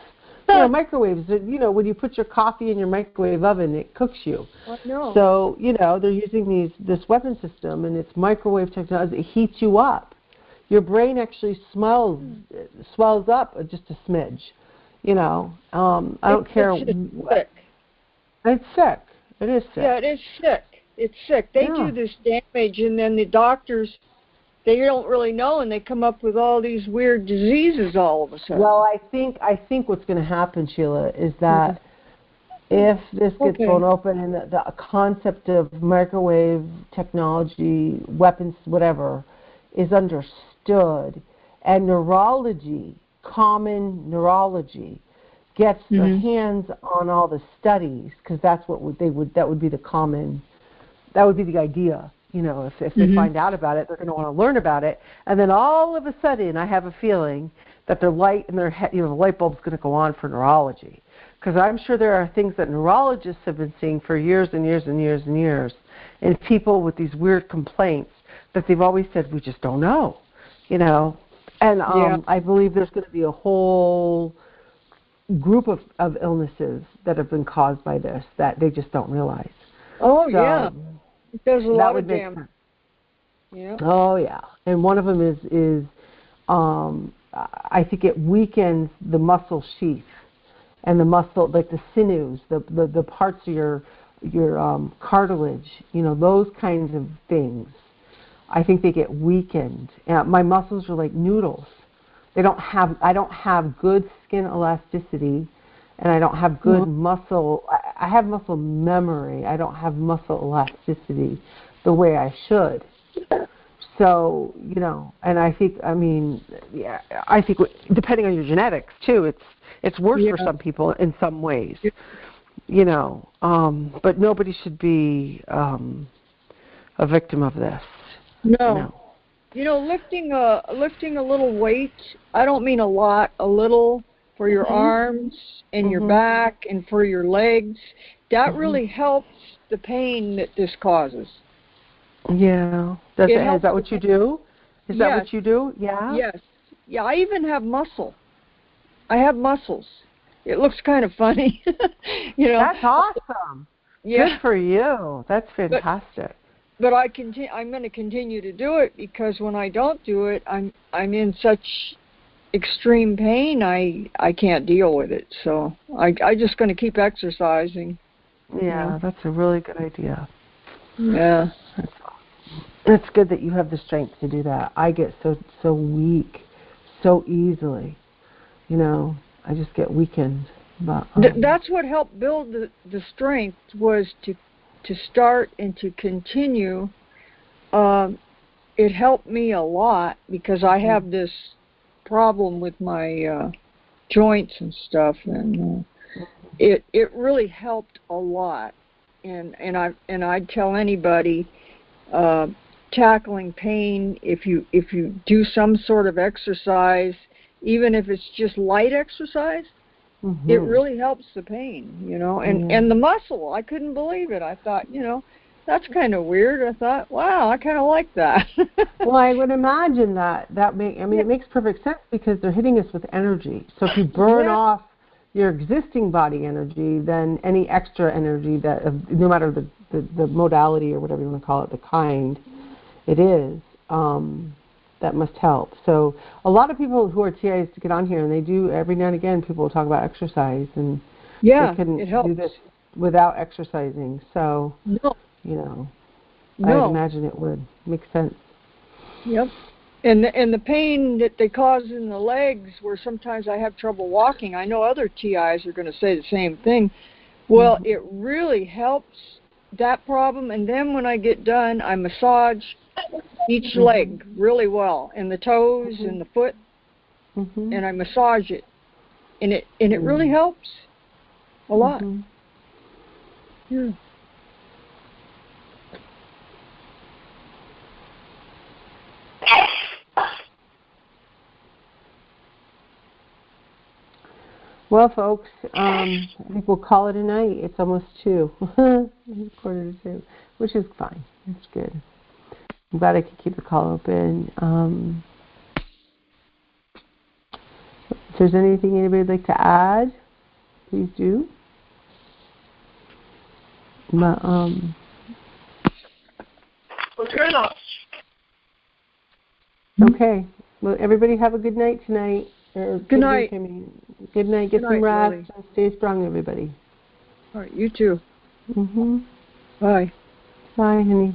Microwaves, when you put your coffee in your microwave oven, it cooks you. I know. So, they're using this weapon system, and it's microwave technology. It heats you up. Your brain actually swells up just a smidge, I don't care. It's sick. It is sick. Yeah, it is sick. It's sick. They do this damage, and then the doctors, they don't really know, and they come up with all these weird diseases all of a sudden. Well, I think what's going to happen, Sheila, is that if this gets blown open and the concept of microwave technology, weapons, whatever, is understood, and common neurology, gets their hands on all the studies, because that's what that would be the idea. If they find out about it, they're going to want to learn about it, and then all of a sudden, I have a feeling that their light in their head, the light bulb's going to go on for neurology, because I'm sure there are things that neurologists have been seeing for years and years and years and years, and people with these weird complaints that they've always said we just don't know, and I believe there's going to be a whole group of illnesses that have been caused by this that they just don't realize. Oh, so, yeah. There's a lot of damage. Yeah. Oh, yeah. And one of them is I think it weakens the muscle sheath and the muscle, like the sinews, the parts of your cartilage, those kinds of things. I think they get weakened. My muscles are like noodles. I don't have good skin elasticity, and I don't have good muscle. I have muscle memory. I don't have muscle elasticity the way I should. So, and I think, depending on your genetics too, it's worse for some people in some ways. But nobody should be a victim of this. No. Lifting a little weight, I don't mean a lot, a little, for your arms and your back and for your legs, that really helps the pain that this causes. Yeah. Is that what you do? Is that what you do? Yeah? Yes. Yeah, I even have muscle. I have muscles. It looks kind of funny. That's awesome. Yeah. Good for you. That's fantastic. But I'm going to continue to do it, because when I don't do it, I'm in such extreme pain. I can't deal with it. So I just going to keep exercising. Yeah, that's a really good idea. Yeah. It's good that you have the strength to do that. I get so weak so easily. I just get weakened. But that's what helped build the strength, was to start and to continue. It helped me a lot, because I have this problem with my joints and stuff, and it really helped a lot. And I'd tell anybody tackling pain, if you do some sort of exercise, even if it's just light exercise, it really helps the pain, and the muscle. I couldn't believe it. I thought, that's kind of weird. I thought, wow, I kind of like that. Well, I would imagine it makes perfect sense because they're hitting us with energy. So if you burn off your existing body energy, then any extra energy that, no matter the modality or whatever you want to call it, the kind it is, that must help. So a lot of people who are TIs to get on here, and they do every now and again, people will talk about exercise, and they couldn't do this without exercising. So, I'd imagine it would make sense. Yep. And the pain that they cause in the legs, where sometimes I have trouble walking, I know other TIs are going to say the same thing. Well, it really helps that problem. And then when I get done, I massage each leg really well, and the toes and the foot, and I massage it, and it really helps a lot. Yeah. Well, folks, I think we'll call it a night. It's almost 2, 1:45, which is fine. That's good. I'm glad I could keep the call open. If there's anything anybody would like to add, please do. But, We'll turn it off. Okay. Well, everybody have a good night tonight. Good night. Good night. Get some rest and stay strong, everybody. All right, you too. Bye. Bye, honey.